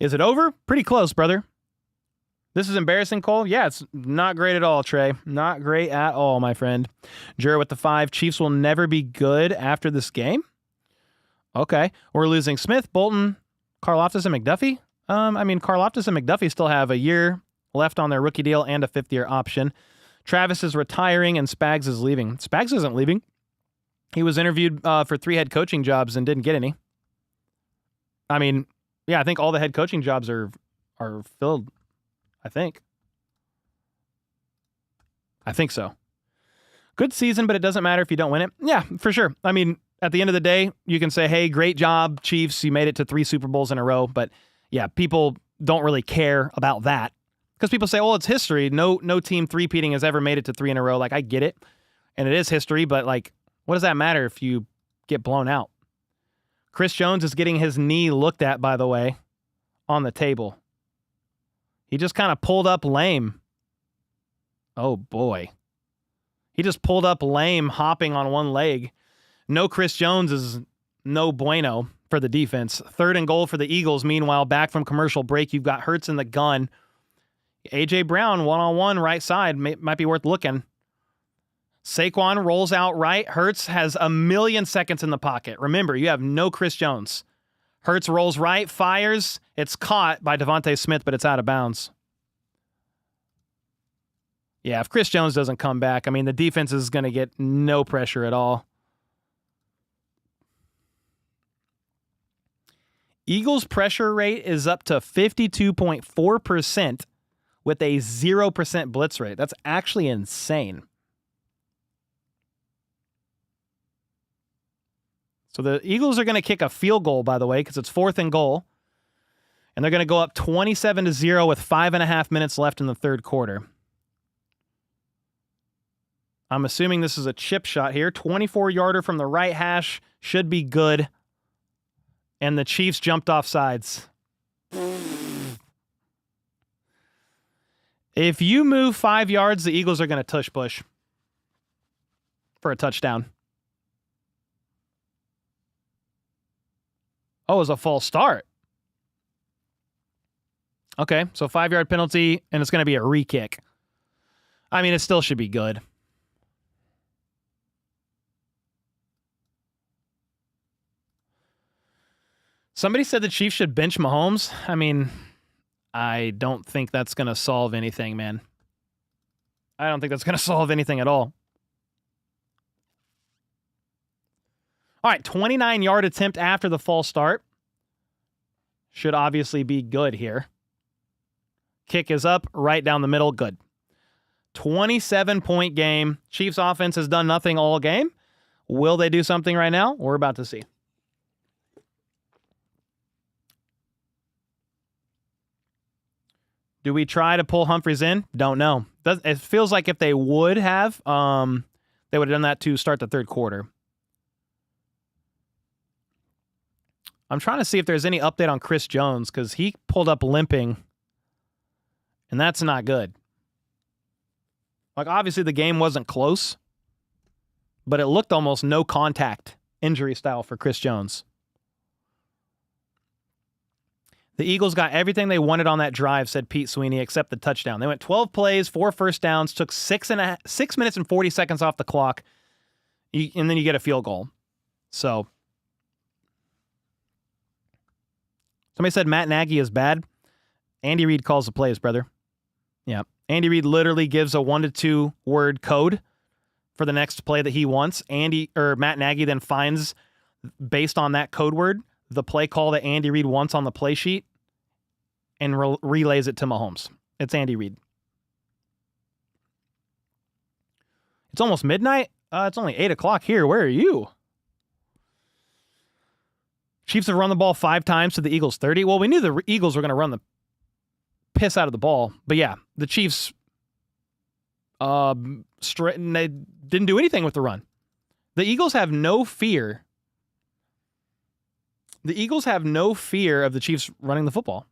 Is it over? Pretty close, brother. This is embarrassing, Cole. Yeah, it's not great at all, Trey. Not great at all, my friend. Jura with the 5. Chiefs will never be good after this game. Okay. We're losing Smith, Bolton, Karlaftis, and McDuffie. Karlaftis and McDuffie still have a year left on their rookie deal and a 5th-year option. Travis is retiring and Spags is leaving. Spags isn't leaving. He was interviewed for 3 head coaching jobs and didn't get any. I think all the head coaching jobs are filled, I think. I think so. Good season, but it doesn't matter if you don't win it. Yeah, for sure. At the end of the day, you can say, hey, great job, Chiefs. You made it to 3 Super Bowls in a row. But yeah, people don't really care about that. Because people say, well, it's history. No team three-peating has ever made it to 3 in a row. Like, I get it. And it is history, but like, what does that matter if you get blown out? Chris Jones is getting his knee looked at, by the way, on the table. He just kind of pulled up lame. Oh, boy. He just pulled up lame, hopping on one leg. No Chris Jones is no bueno for the defense. 3rd and goal for the Eagles. Meanwhile, back from commercial break, you've got Hurts in the gun. A.J. Brown, one-on-one, right side, might be worth looking. Saquon rolls out right. Hurts has a million seconds in the pocket. Remember, you have no Chris Jones. Hurts rolls right, fires. It's caught by Devontae Smith, but it's out of bounds. Yeah, if Chris Jones doesn't come back, the defense is going to get no pressure at all. Eagles' pressure rate is up to 52.4% with a 0% blitz rate. That's actually insane. So the Eagles are going to kick a field goal, by the way, because it's 4th and goal. And they're going to go up 27-0 with 5.5 minutes left in the 3rd quarter. I'm assuming this is a chip shot here. 24-yarder from the right hash should be good. And the Chiefs jumped off sides. If you move 5 yards, the Eagles are going to tush push for a touchdown. Oh, it was a false start. Okay, so 5-yard penalty, and it's going to be a re-kick. It still should be good. Somebody said the Chiefs should bench Mahomes. I don't think that's going to solve anything, man. I don't think that's going to solve anything at all. All right, 29-yard attempt after the false start. Should obviously be good here. Kick is up, right down the middle, good. 27-point game. Chiefs offense has done nothing all game. Will they do something right now? We're about to see. Do we try to pull Humphries in? Don't know. It feels like if they would have, they would have done that to start the 3rd quarter. I'm trying to see if there's any update on Chris Jones because he pulled up limping, and that's not good. Like, obviously, the game wasn't close, but it looked almost no contact injury style for Chris Jones. The Eagles got everything they wanted on that drive, said Pete Sweeney, except the touchdown. They went 12 plays, 4 first downs, took 6 minutes and 40 seconds off the clock, and then you get a field goal. So, somebody said Matt Nagy is bad. Andy Reid calls the plays, brother. Yeah. Andy Reid literally gives a 1 to 2 word code for the next play that he wants. Matt Nagy then finds, based on that code word, the play call that Andy Reid wants on the play sheet and relays it to Mahomes. It's Andy Reid. It's almost midnight. It's only 8 o'clock here. Where are you? Chiefs have run the ball 5 times to the Eagles 30. Well, we knew the Eagles were going to run the piss out of the ball. But yeah, the Chiefs they didn't do anything with the run. The Eagles have no fear. The Eagles have no fear of the Chiefs running the football.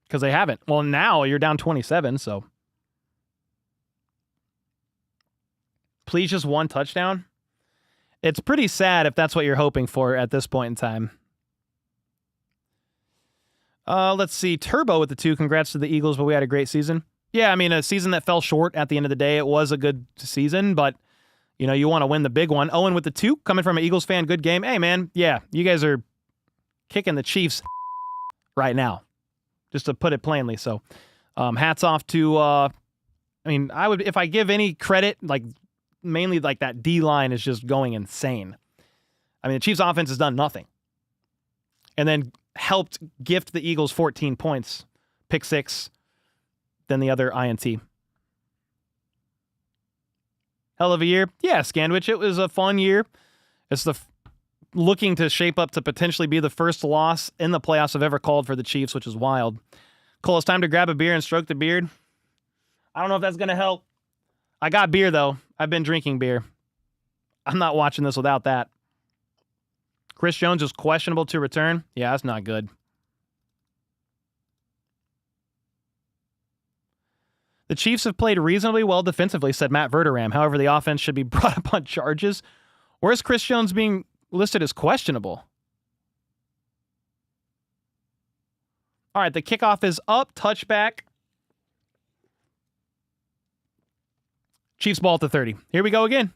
Because they haven't. Well, now you're down 27, so. Please just 1 touchdown. It's pretty sad if that's what you're hoping for at this point in time. Let's see. Turbo with the 2. Congrats to the Eagles, but we had a great season. Yeah, I mean, a season that fell short at the end of the day. It was a good season, but, you know, you want to win the big one. Owen with the 2, coming from an Eagles fan, good game. Hey, man, yeah, you guys are kicking the Chiefs right now, just to put it plainly. So, hats off to, I mean, I would, if I give any credit, like, mainly like that D-line is just going insane. I mean, the Chiefs offense has done nothing. And then helped gift the Eagles 14 points, pick 6, then the other INT. Hell of a year. Yeah, Scandwich, it was a fun year. It's looking to shape up to potentially be the first loss in the playoffs I've ever called for the Chiefs, which is wild. Cole, it's time to grab a beer and stroke the beard. I don't know if that's going to help. I got beer, though. I've been drinking beer. I'm not watching this without that. Chris Jones is questionable to return. Yeah, that's not good. The Chiefs have played reasonably well defensively, said Matt Verderam. However, the offense should be brought up on charges. Where's Chris Jones being listed as questionable? All right, the kickoff is up. Touchback. Chiefs ball at the 30. Here we go again.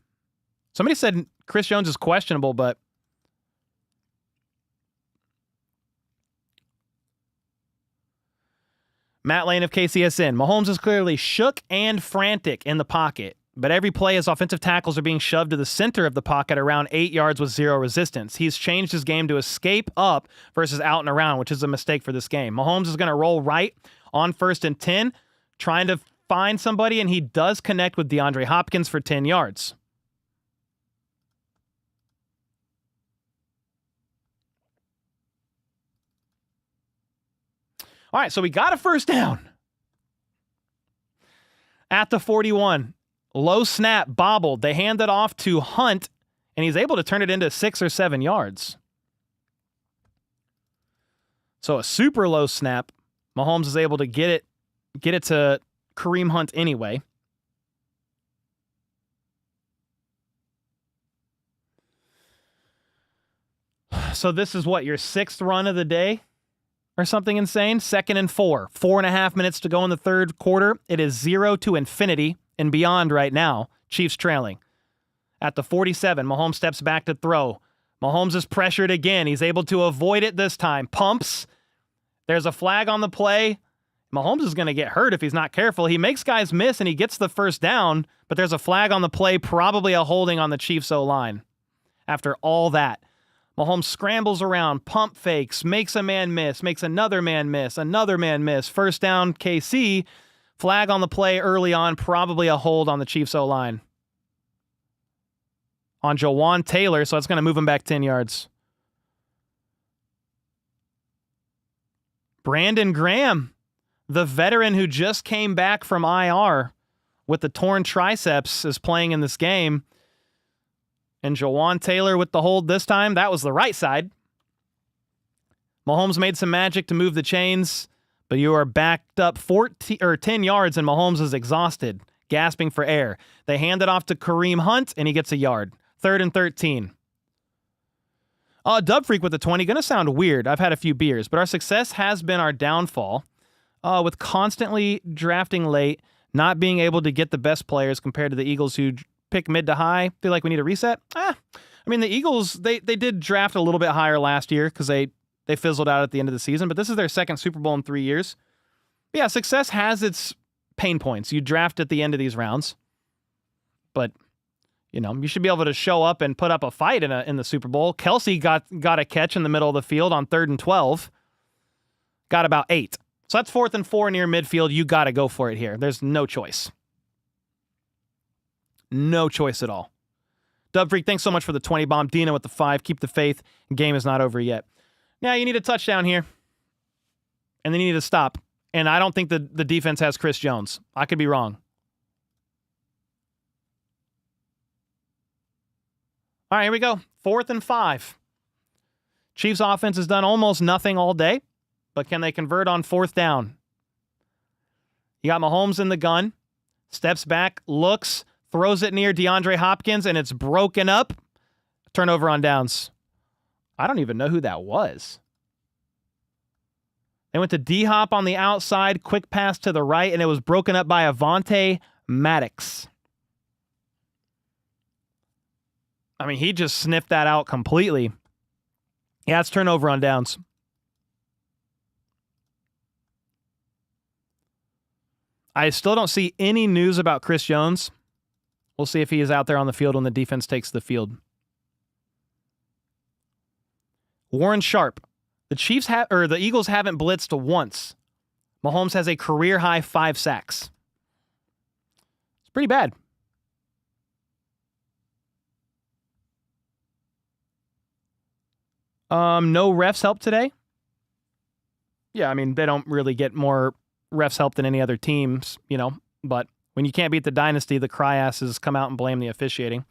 Somebody said Chris Jones is questionable, but Matt Lane of KCSN. Mahomes is clearly shook and frantic in the pocket, but every play his offensive tackles are being shoved to the center of the pocket around 8 yards with 0 resistance. He's changed his game to escape up versus out and around, which is a mistake for this game. Mahomes is going to roll right on 1st and 10, trying to find somebody, and he does connect with DeAndre Hopkins for 10 yards. All right, so we got a first down. At the 41, low snap, bobbled. They hand it off to Hunt, and he's able to turn it into 6 or 7 yards. So a super low snap. Mahomes is able to get it to Kareem Hunt anyway. So this is what, your 6th run of the day? Or something insane. 2nd and 4. 4.5 minutes to go in the third quarter. It is 0 to infinity and beyond right now. Chiefs trailing. At the 47, Mahomes steps back to throw. Mahomes is pressured again. He's able to avoid it this time. Pumps. There's a flag on the play. Mahomes is going to get hurt if he's not careful. He makes guys miss and he gets the first down, but there's a flag on the play, probably a holding on the Chiefs O-line. After all that, Mahomes scrambles around, pump fakes, makes a man miss, makes another man miss. First down, KC. Flag on the play early on, probably a hold on the Chiefs O-line. On Jawan Taylor, so it's going to move him back 10 yards. Brandon Graham, the veteran who just came back from IR with the torn triceps, is playing in this game. And Jawan Taylor with the hold this time. That was the right side. Mahomes made some magic to move the chains, but you are backed up 10 yards, and Mahomes is exhausted, gasping for air. They hand it off to Kareem Hunt, and he gets a yard. 3rd and 13. Dub Freak with the 20. Going to sound weird. I've had a few beers, but our success has been our downfall. With constantly drafting late, not being able to get the best players compared to the Eagles who pick mid to high. Feel like we need a reset? I mean, the Eagles, they did draft a little bit higher last year because they fizzled out at the end of the season, but this is their 2nd Super Bowl in 3 years. But yeah, success has its pain points. You draft at the end of these rounds, but you know, you should be able to show up and put up a fight in the Super Bowl. Kelsey got a catch in the middle of the field on 3rd and 12. Got about 8. So that's 4th and 4 near midfield. You got to go for it here. There's no choice. No choice at all. Dub Freak, thanks so much for the 20 bomb. Dina with the 5. Keep the faith. Game is not over yet. Now you need a touchdown here. And then you need to stop. And I don't think the defense has Chris Jones. I could be wrong. All right, here we go. 4th and 5. Chiefs offense has done almost nothing all day, but can they convert on 4th down? You got Mahomes in the gun. Steps back, looks, throws it near DeAndre Hopkins, and it's broken up. Turnover on downs. I don't even know who that was. They went to D-Hop on the outside, quick pass to the right, and it was broken up by Avonte Maddox. I mean, he just sniffed that out completely. Yeah, it's turnover on downs. I still don't see any news about Chris Jones. We'll see if he is out there on the field when the defense takes the field. Warren Sharp. The Eagles haven't blitzed once. Mahomes has a career-high 5 sacks. It's pretty bad. No refs help today? Yeah, I mean, they don't really get more refs help than any other teams, but when you can't beat the dynasty, the cry-asses come out and blame the officiating.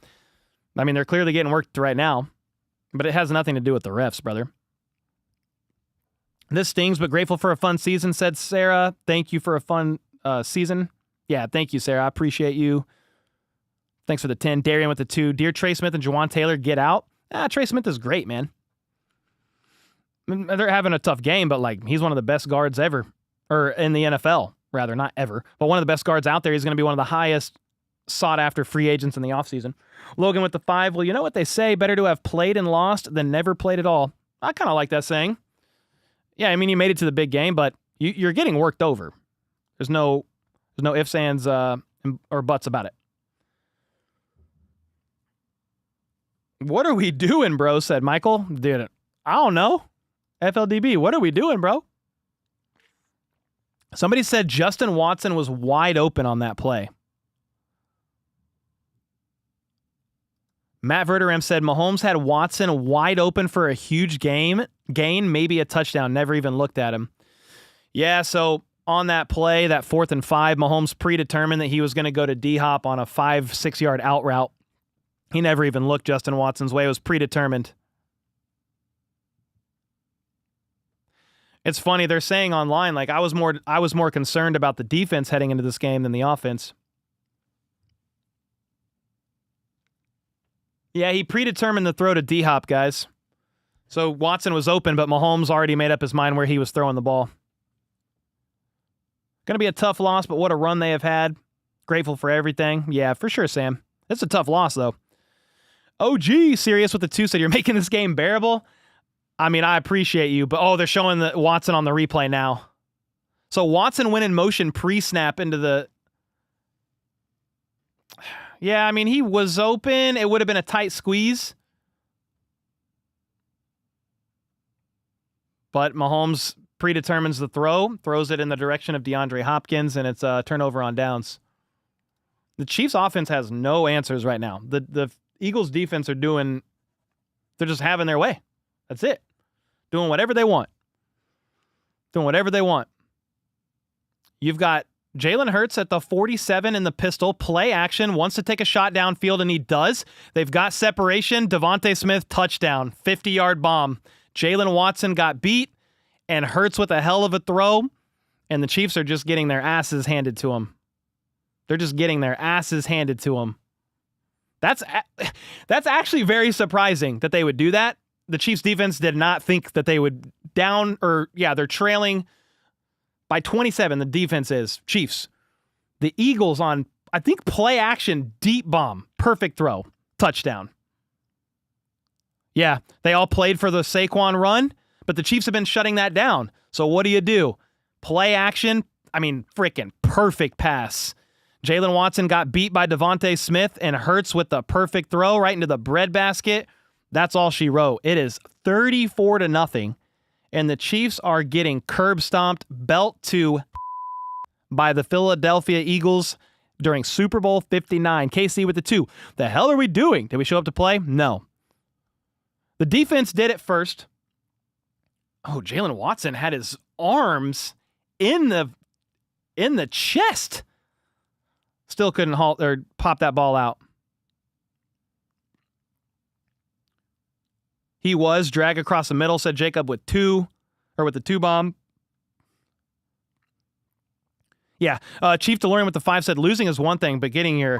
I mean, they're clearly getting worked right now, but it has nothing to do with the refs, brother. This stings, but grateful for a fun season, said Sarah. Thank you for a fun season. Yeah, thank you, Sarah. I appreciate you. Thanks for the 10. Darian with the 2. Dear Trey Smith and Jawan Taylor, get out. Trey Smith is great, man. I mean, they're having a tough game, but he's one of the best guards ever. Or in the NFL, rather, not ever. But one of the best guards out there. He's going to be one of the highest sought-after free agents in the offseason. Logan with the 5. Well, you know what they say? Better to have played and lost than never played at all. I kind of like that saying. Yeah, I mean, you made it to the big game, but you're getting worked over. There's no ifs, ands, or buts about it. What are we doing, bro? Said Michael. Dude, I don't know. FLDB, what are we doing, bro? Somebody said Justin Watson was wide open on that play. Matt Verderem said Mahomes had Watson wide open for a huge gain, maybe a touchdown. Never even looked at him. Yeah, so on that play, that 4th and 5, Mahomes predetermined that he was going to go to D-Hop on a 5-6 yard out route. He never even looked Justin Watson's way. It was predetermined. It's funny, they're saying online, I was more concerned about the defense heading into this game than the offense. Yeah, he predetermined the throw to D-Hop, guys. So Watson was open, but Mahomes already made up his mind where he was throwing the ball. Going to be a tough loss, but what a run they have had. Grateful for everything. Yeah, for sure, Sam. It's a tough loss, though. OG, serious with the 2, said you're making this game bearable. I mean, I appreciate you, but they're showing the Watson on the replay now. So Watson went in motion pre-snap into the... Yeah, I mean, he was open. It would have been a tight squeeze. But Mahomes predetermines the throw, throws it in the direction of DeAndre Hopkins, and it's a turnover on downs. The Chiefs' offense has no answers right now. The Eagles' defense they're just having their way. That's it. Doing whatever they want. You've got Jalen Hurts at the 47 in the pistol. Play action. Wants to take a shot downfield, and he does. They've got separation. Devontae Smith, touchdown. 50-yard bomb. Jalen Watson got beat, and Hurts with a hell of a throw, and the Chiefs are just getting their asses handed to them. They're just getting their asses handed to them. That's actually very surprising that they would do that. The Chiefs defense did not think that they would they're trailing by 27. The defense is Chiefs. The Eagles on, I think, play action, deep bomb, perfect throw, touchdown. Yeah, they all played for the Saquon run, but the Chiefs have been shutting that down. So what do? Play action, freaking perfect pass. Jalen Watson got beat by Devontae Smith and Hurts with the perfect throw right into the breadbasket. That's all she wrote. It is 34-0, and the Chiefs are getting curb stomped belt to by the Philadelphia Eagles during Super Bowl 59. KC with the 2. The hell are we doing? Did we show up to play? No. The defense did it first. Oh, Jalen Watson had his arms in the chest. Still couldn't halt or pop that ball out. He was drag across the middle, said Jacob with the 2 bomb. Yeah, Chief DeLorean with the 5 said losing is one thing, but getting your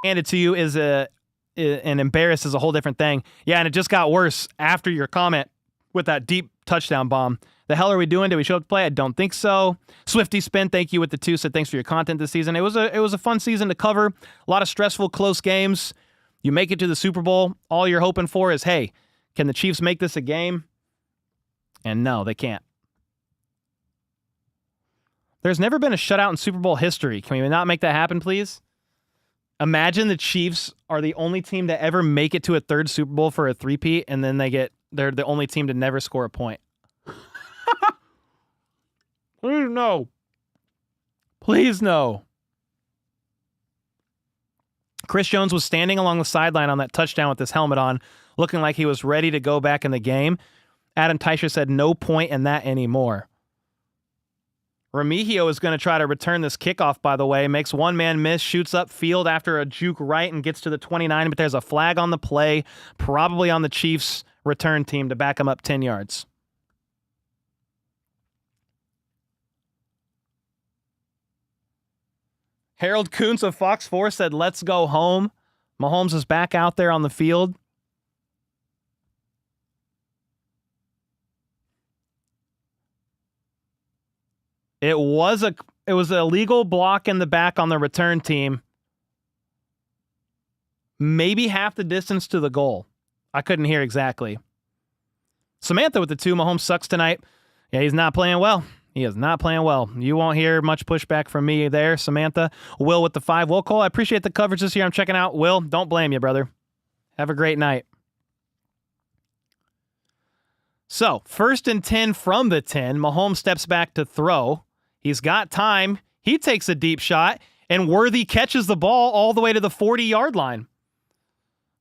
handed to you and embarrassed is a whole different thing. Yeah, and it just got worse after your comment with that deep touchdown bomb. The hell are we doing? Did we show up to play? I don't think so. Swifty Spin, thank you with the 2. Said thanks for your content this season. It was a fun season to cover. A lot of stressful, close games. You make it to the Super Bowl. All you're hoping for is, hey, can the Chiefs make this a game? And no, they can't. There's never been a shutout in Super Bowl history. Can we not make that happen, please? Imagine the Chiefs are the only team to ever make it to a third Super Bowl for a three-peat, and then they're the only team to never score a point. Please no. Please no. Chris Jones was standing along the sideline on that touchdown with his helmet on, looking like he was ready to go back in the game. Adam Teicher said no point in that anymore. Remigio is going to try to return this kickoff, by the way. Makes one man miss, shoots up field after a juke right and gets to the 29, but there's a flag on the play, probably on the Chiefs return team to back him up 10 yards. Harold Kuntz of Fox 4 said, let's go home. Mahomes is back out there on the field. It was an illegal block in the back on the return team. Maybe half the distance to the goal. I couldn't hear exactly. Samantha with the 2. Mahomes sucks tonight. Yeah, he's not playing well. He is not playing well. You won't hear much pushback from me there, Samantha. Will with the 5. Well, Cole, I appreciate the coverage this year. I'm checking out. Will, don't blame you, brother. Have a great night. So, 1st and 10 from the 10. Mahomes steps back to throw. He's got time. He takes a deep shot, and Worthy catches the ball all the way to the 40-yard line.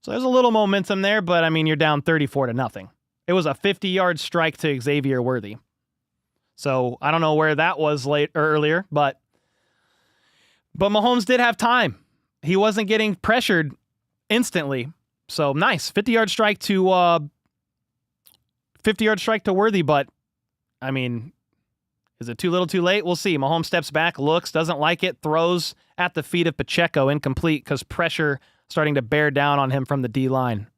So there's a little momentum there, but, I mean, you're down 34-0. It was a 50-yard strike to Xavier Worthy. So I don't know where that was earlier, but Mahomes did have time. He wasn't getting pressured instantly. So nice. 50-yard strike to Worthy, but, I mean, is it too little too late? We'll see. Mahomes steps back, looks, doesn't like it, throws at the feet of Pacheco, incomplete because pressure starting to bear down on him from the D-line.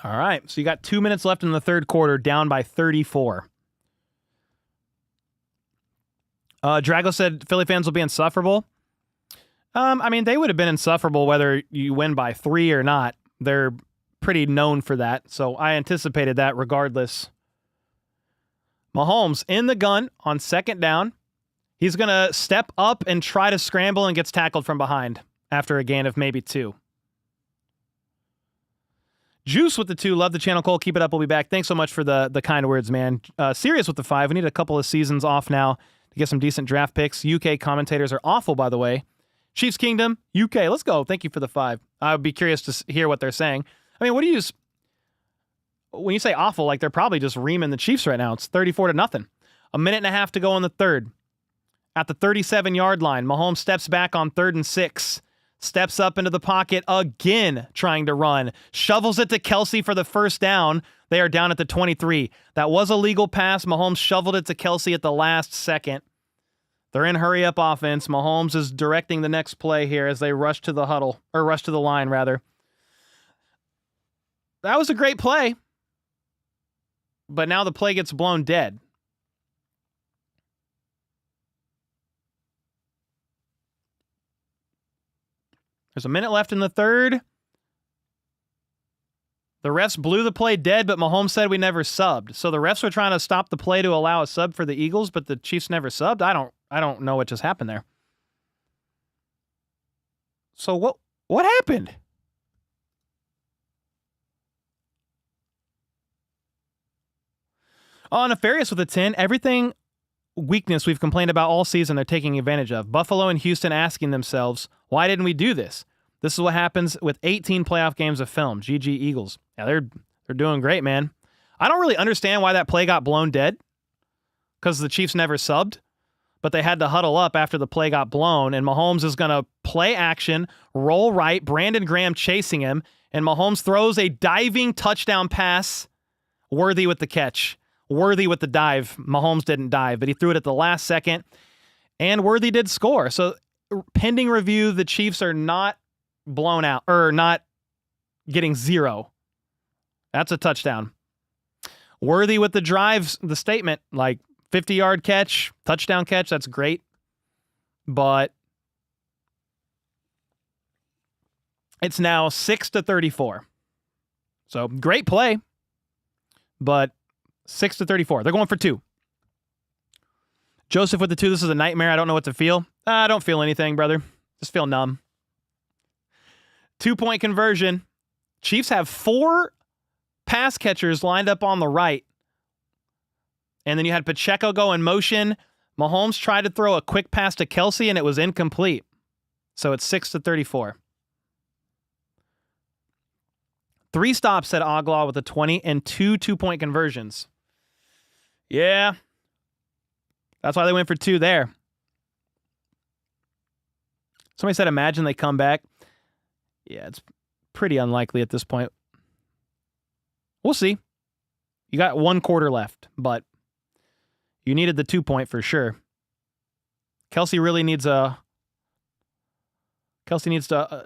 All right, so you got 2 minutes left in the third quarter, down by 34. Drago said Philly fans will be insufferable. I mean, they would have been insufferable whether you win by 3 or not. They're pretty known for that, so I anticipated that regardless. Mahomes in the gun on 2nd down. He's going to step up and try to scramble and gets tackled from behind after a gain of maybe 2. Juice with the 2. Love the channel, Cole. Keep it up. We'll be back. Thanks so much for the kind words, man. Serious with the 5. We need a couple of seasons off now to get some decent draft picks. UK commentators are awful, by the way. Chiefs Kingdom, UK. Let's go. Thank you for the 5. I would be curious to hear what they're saying. I mean, what do you use? When you say awful, like they're probably just reaming the Chiefs right now. It's 34-0. A minute and a half to go in the third. At the 37-yard line, Mahomes steps back on 3rd and 6. Steps up into the pocket again, trying to run. Shovels it to Kelsey for the 1st down. They are down at the 23. That was a legal pass. Mahomes shoveled it to Kelsey at the last second. They're in hurry-up offense. Mahomes is directing the next play here as they rush to the huddle, or rush to the line, rather. That was a great play. But now the play gets blown dead. There's a minute left in the third. The refs blew the play dead, but Mahomes said we never subbed. So the refs were trying to stop the play to allow a sub for the Eagles, but the Chiefs never subbed. I don't know what just happened there. So what happened? Oh, Nefarious with a 10. Everything weakness we've complained about all season they're taking advantage of. Buffalo and Houston asking themselves, why didn't we do this? This is what happens with 18 playoff games of film. GG Eagles. Yeah, they're doing great, man. I don't really understand why that play got blown dead because the Chiefs never subbed, but they had to huddle up after the play got blown, and Mahomes is going to play action, roll right, Brandon Graham chasing him, and Mahomes throws a diving touchdown pass, Worthy with the catch. Worthy with the dive. Mahomes didn't dive, but he threw it at the last second, and Worthy did score. So pending review, the Chiefs are not blown out or not getting 0. That's a touchdown. Worthy with the drives, the statement, like 50-yard catch, touchdown catch, that's great. But it's now 6-34. So great play, but 6-34. They're going for 2. Joseph with the 2. This is a nightmare. I don't know what to feel. I don't feel anything, brother. Just feel numb. 2-point conversion. Chiefs have 4 pass catchers lined up on the right. And then you had Pacheco go in motion. Mahomes tried to throw a quick pass to Kelsey, and it was incomplete. So it's 6-34. 3 stops at Aglaw with a 20 and 2 2-point conversions. Yeah. That's why they went for 2 there. Somebody said, imagine they come back. Yeah, it's pretty unlikely at this point. We'll see. You got 1 quarter left, but you needed the 2-point for sure. Kelsey needs to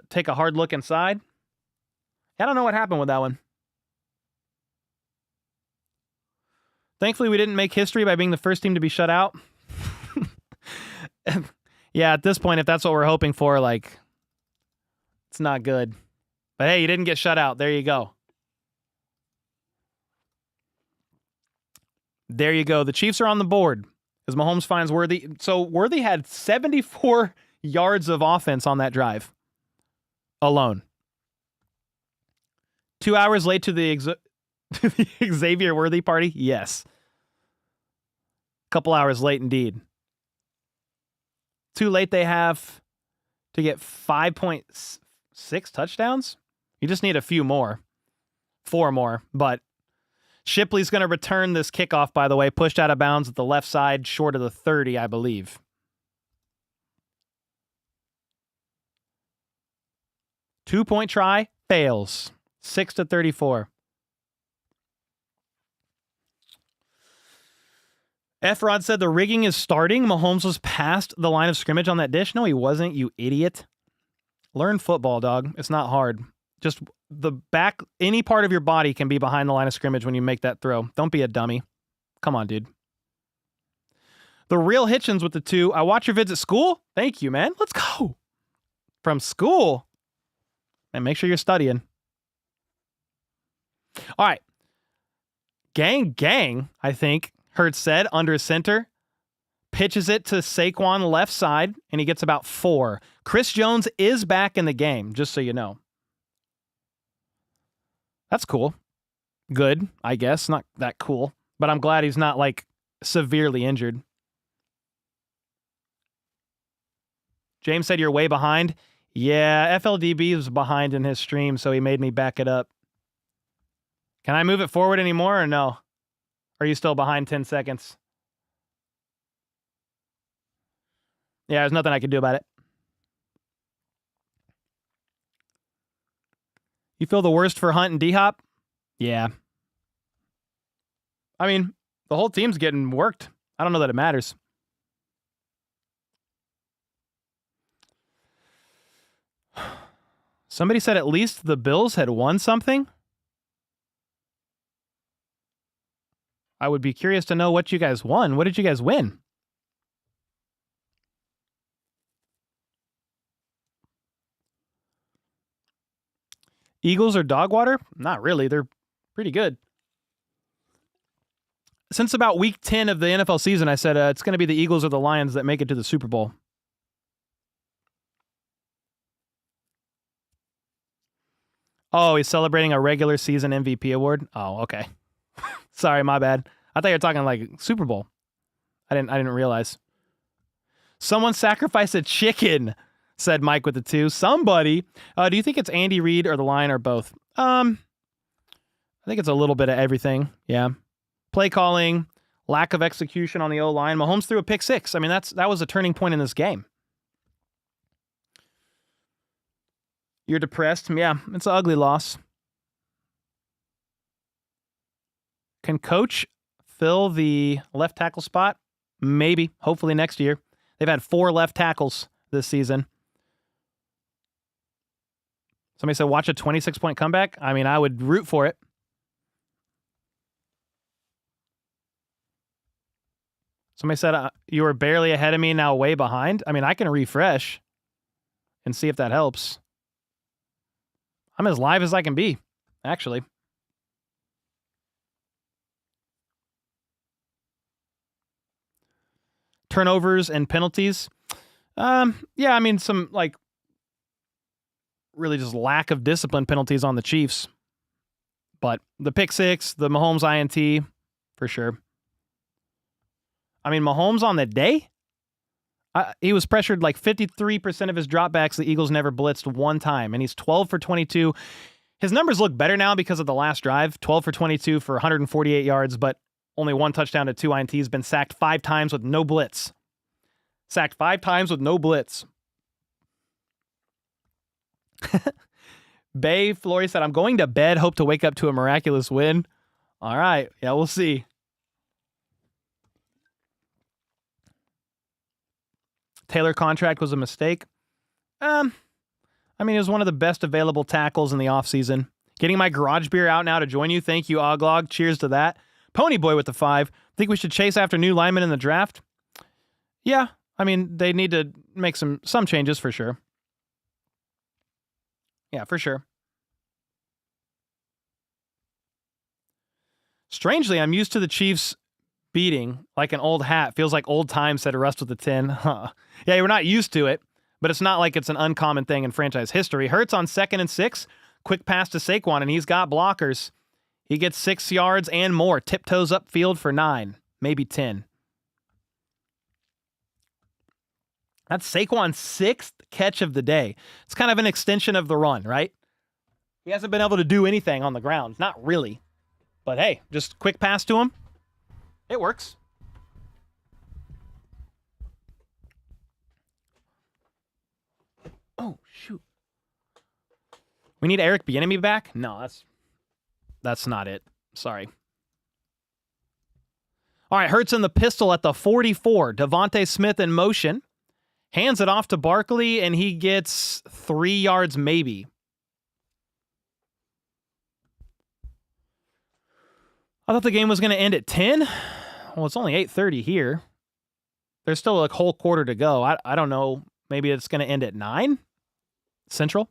take a hard look inside. I don't know what happened with that one. Thankfully, we didn't make history by being the first team to be shut out. Yeah, at this point, if that's what we're hoping for, like, it's not good. But hey, you didn't get shut out. There you go. There you go. The Chiefs are on the board as Mahomes finds Worthy. So Worthy had 74 yards of offense on that drive alone. 2 hours late to the Xavier Worthy party? Yes. A couple hours late indeed. Too late they have to get 5.6 touchdowns? You just need a few more. 4 more. But Shipley's going to return this kickoff, by the way. Pushed out of bounds at the left side, short of the 30, I believe. Two-point try, fails. 6-34. Efrod said the rigging is starting. Mahomes was past the line of scrimmage on that dish. No, he wasn't, you idiot. Learn football, dog. It's not hard. Just the back, any part of your body can be behind the line of scrimmage when you make that throw. Don't be a dummy. Come on, dude. The real Hitchens with the 2. I watch your vids at school. Thank you, man. Let's go. From school. And make sure you're studying. All right. Gang, I think, Hurts said, under center. Pitches it to Saquon left side, and he gets about 4. Chris Jones is back in the game, just so you know. That's cool. Good, I guess. Not that cool. But I'm glad he's not, like, severely injured. James said you're way behind. Yeah, FLDB was behind in his stream, so he made me back it up. Can I move it forward anymore or no? Or are you still behind 10 seconds? Yeah, there's nothing I can do about it. You feel the worst for Hunt and D-Hop? Yeah. I mean, the whole team's getting worked. I don't know that it matters. Somebody said at least the Bills had won something. I would be curious to know what you guys won. What did you guys win? Eagles or dog water? Not really. They're pretty good. Since about week 10 of the NFL season, I said it's going to be the Eagles or the Lions that make it to the Super Bowl. Oh, he's celebrating a regular season MVP award? Oh, okay. Sorry, my bad. I thought you were talking like Super Bowl. I didn't realize. Someone sacrificed a chicken, said Mike with the 2. Somebody. Do you think it's Andy Reid or the line or both? I think it's a little bit of everything. Yeah. Play calling, lack of execution on the O-line. Mahomes threw a pick 6. I mean, that was a turning point in this game. You're depressed? Yeah, it's an ugly loss. Can Coach fill the left tackle spot? Maybe. Hopefully next year. They've had 4 left tackles this season. Somebody said watch a 26-point comeback. I mean, I would root for it. Somebody said you were barely ahead of me, now way behind. I mean, I can refresh and see if that helps. I'm as live as I can be, actually. Turnovers and penalties. Yeah, I mean, some like really just lack of discipline penalties on the Chiefs. But the pick six, the Mahomes INT, for sure. I mean, Mahomes on the day, he was pressured like 53% of his dropbacks. The Eagles never blitzed one time, and he's 12 for 22. His numbers look better now because of the last drive, 12 for 22 for 148 yards, but only one touchdown to 2 INTs, been sacked 5 times with no blitz. Sacked 5 times with no blitz. Bay Flory said, I'm going to bed, hope to wake up to a miraculous win. All right. Yeah, we'll see. Taylor contract was a mistake. I mean, he was one of the best available tackles in the offseason. Getting my garage beer out now to join you. Thank you, Oglog. Cheers to that. Ponyboy with the 5. Think we should chase after new linemen in the draft? Yeah. I mean, they need to make some changes for sure. Yeah, for sure. Strangely, I'm used to the Chiefs beating like an old hat. Feels like old times, said Rust with the 10. Huh. Yeah, we're not used to it, but it's not like it's an uncommon thing in franchise history. Hurts on 2nd and 6. Quick pass to Saquon, and he's got blockers. He gets 6 yards and more. Tiptoes upfield for 9, maybe 10. That's Saquon's 6th catch of the day. It's kind of an extension of the run, right? He hasn't been able to do anything on the ground. Not really. But hey, just quick pass to him. It works. Oh, shoot. We need Eric Bieniemy back? No, that's not it. Sorry. All right, Hurts in the pistol at the 44. Devontae Smith in motion. Hands it off to Barkley, and he gets 3 yards maybe. I thought the game was going to end at 10. Well, it's only 8:30 here. There's still a whole quarter to go. I don't know. Maybe it's going to end at 9 Central.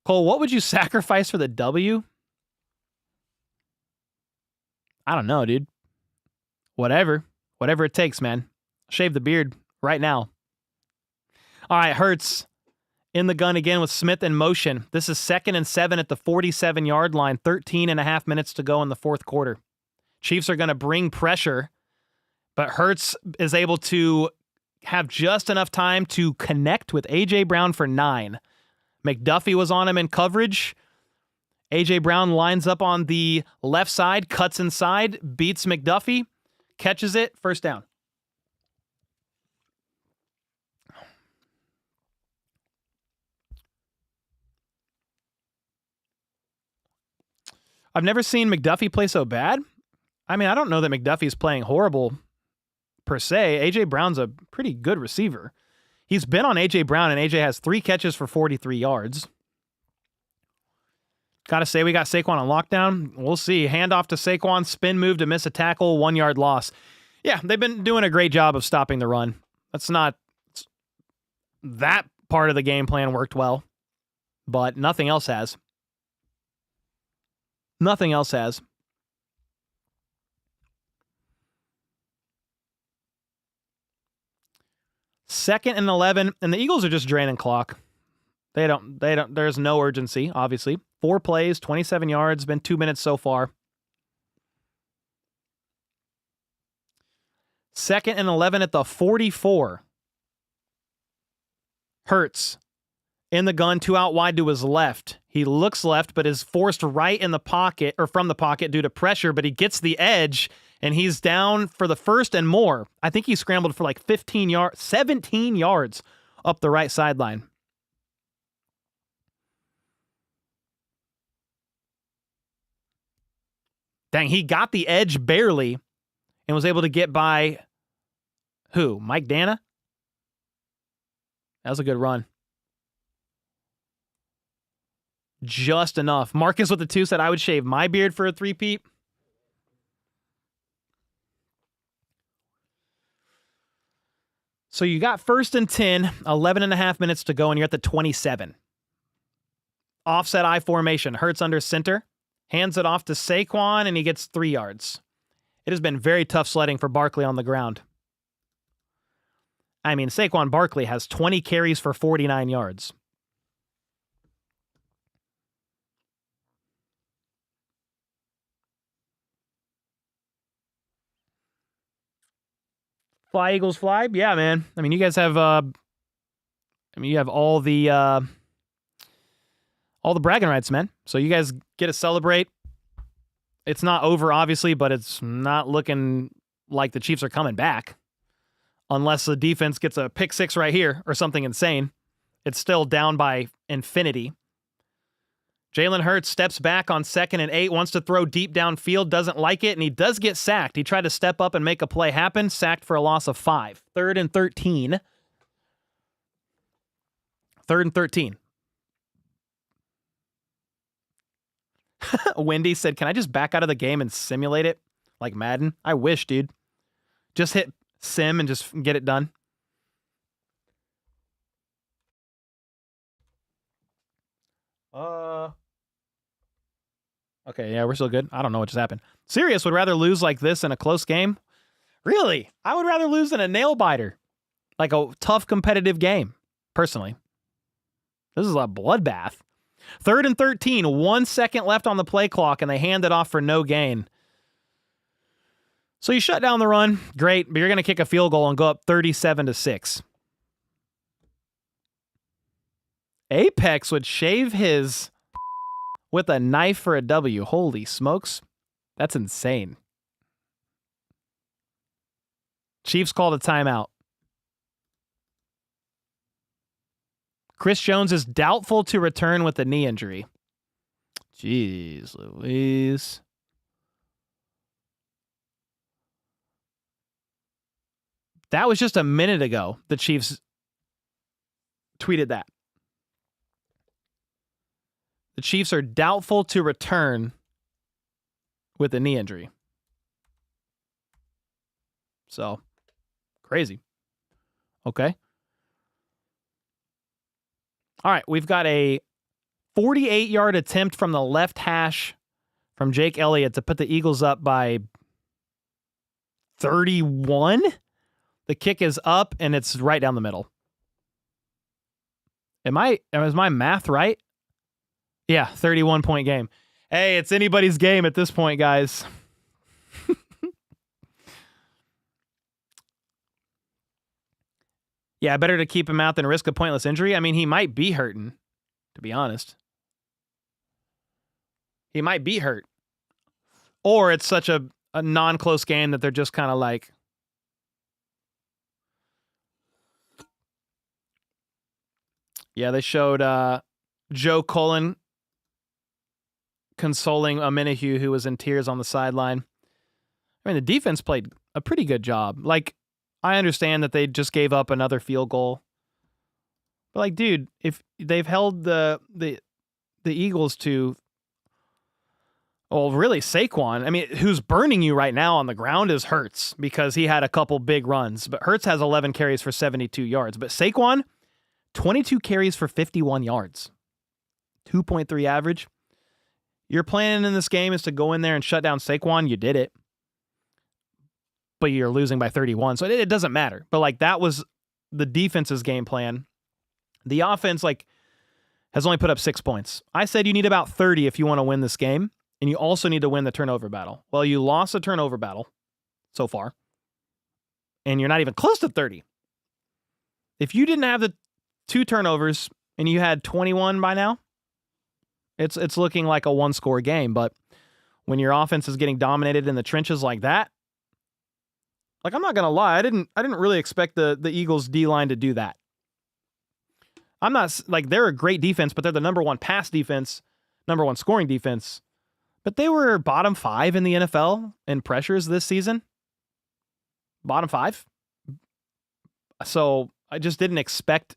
Cole, what would you sacrifice for the W? I don't know, dude. Whatever it takes, man. Shave the beard right now. All right, Hurts in the gun again with Smith in motion. This is 2nd and 7 at the 47-yard line. 13.5 minutes to go in the fourth quarter. Chiefs are going to bring pressure, but Hurts is able to have just enough time to connect with A.J. Brown for 9. McDuffie was on him in coverage. A.J. Brown lines up on the left side, cuts inside, beats McDuffie, catches it, first down. I've never seen McDuffie play so bad. I mean, I don't know that McDuffie's playing horrible per se. A.J. Brown's a pretty good receiver. He's been on A.J. Brown, and A.J. has 3 catches for 43 yards. Got to say, we got Saquon on lockdown. We'll see. Handoff to Saquon, spin move to miss a tackle, 1-yard loss. Yeah, they've been doing a great job of stopping the run. That part of the game plan worked well, but nothing else has. Nothing else has. Second and 11, and the Eagles are just draining clock. There's no urgency, obviously. 4 plays, 27 yards, been 2 minutes so far. Second and 11 at the 44. Hurts in the gun, 2 out wide to his left. He looks left, but is forced right in the pocket, or from the pocket due to pressure, but he gets the edge, and he's down for the first and more. I think he scrambled for like 17 yards up the right sideline. Dang, he got the edge barely and was able to get by who? Mike Dana? That was a good run. Just enough. Marcus with the 2 said, I would shave my beard for a three-peat. So you got 1st and 10, 11 and a half minutes to go, and you're at the 27. Offset I formation. Hurts under center. Hands it off to Saquon, and he gets 3 yards. It has been very tough sledding for Barkley on the ground. I mean, Saquon Barkley has 20 carries for 49 yards. Fly, Eagles, fly. Yeah, man. I mean, you guys have, you have all the bragging rights, man. So you guys get to celebrate. It's not over, obviously, but it's not looking like the Chiefs are coming back. Unless the defense gets a pick 6 right here or something insane. It's still down by infinity. Jalen Hurts steps back on 2nd and 8, wants to throw deep downfield, doesn't like it, and he does get sacked. He tried to step up and make a play happen, sacked for a loss of 5. 3rd and 13. 3rd and 13. Wendy said, can I just back out of the game and simulate it like Madden? I wish, dude. Just hit sim and just get it done. Okay, yeah, we're still good. I don't know what just happened. Sirius would rather lose like this in a close game. Really? I would rather lose in a nail biter. Like a tough competitive game, personally. This is a bloodbath. 3rd and 13, 1 second left on the play clock, and they hand it off for no gain. So you shut down the run, great, but you're going to kick a field goal and go up 37-6. Apex would shave his with a knife for a W. Holy smokes. That's insane. Chiefs called a timeout. Chris Jones is doubtful to return with a knee injury. Jeez Louise. That was just a minute ago. The Chiefs tweeted that. The Chiefs are doubtful to return with a knee injury. So, crazy. Okay. All right, we've got a 48-yard attempt from the left hash from Jake Elliott to put the Eagles up by 31. The kick is up, and it's right down the middle. Is my math right? Yeah, 31-point game. Hey, it's anybody's game at this point, guys. Yeah, better to keep him out than risk a pointless injury. I mean, he might be hurting, to be honest. He might be hurt. Or it's such a non-close game that they're just kind of like... Yeah, they showed Joe Cullen consoling Omenihu, who was in tears on the sideline. I mean, the defense played a pretty good job. Like, I understand that they just gave up another field goal. But, like, dude, if they've held the Eagles to, well, really Saquon. I mean, who's burning you right now on the ground is Hurts because he had a couple big runs. But Hurts has 11 carries for 72 yards. But Saquon, 22 carries for 51 yards. 2.3 average. Your plan in this game is to go in there and shut down Saquon. You did it. But you're losing by 31. So it doesn't matter. But, like, that was the defense's game plan. The offense, like, has only put up 6 points. I said you need about 30 if you want to win this game. And you also need to win the turnover battle. Well, you lost the turnover battle so far. And you're not even close to 30. If you didn't have the 2 turnovers and you had 21 by now, it's looking like a one-score game. But when your offense is getting dominated in the trenches like that, like, I'm not going to lie, I didn't really expect the Eagles D-line to do that. I'm not, like, they're a great defense, but they're the number 1 pass defense, number 1 scoring defense. But they were bottom 5 in the NFL in pressures this season. Bottom 5. So I just didn't expect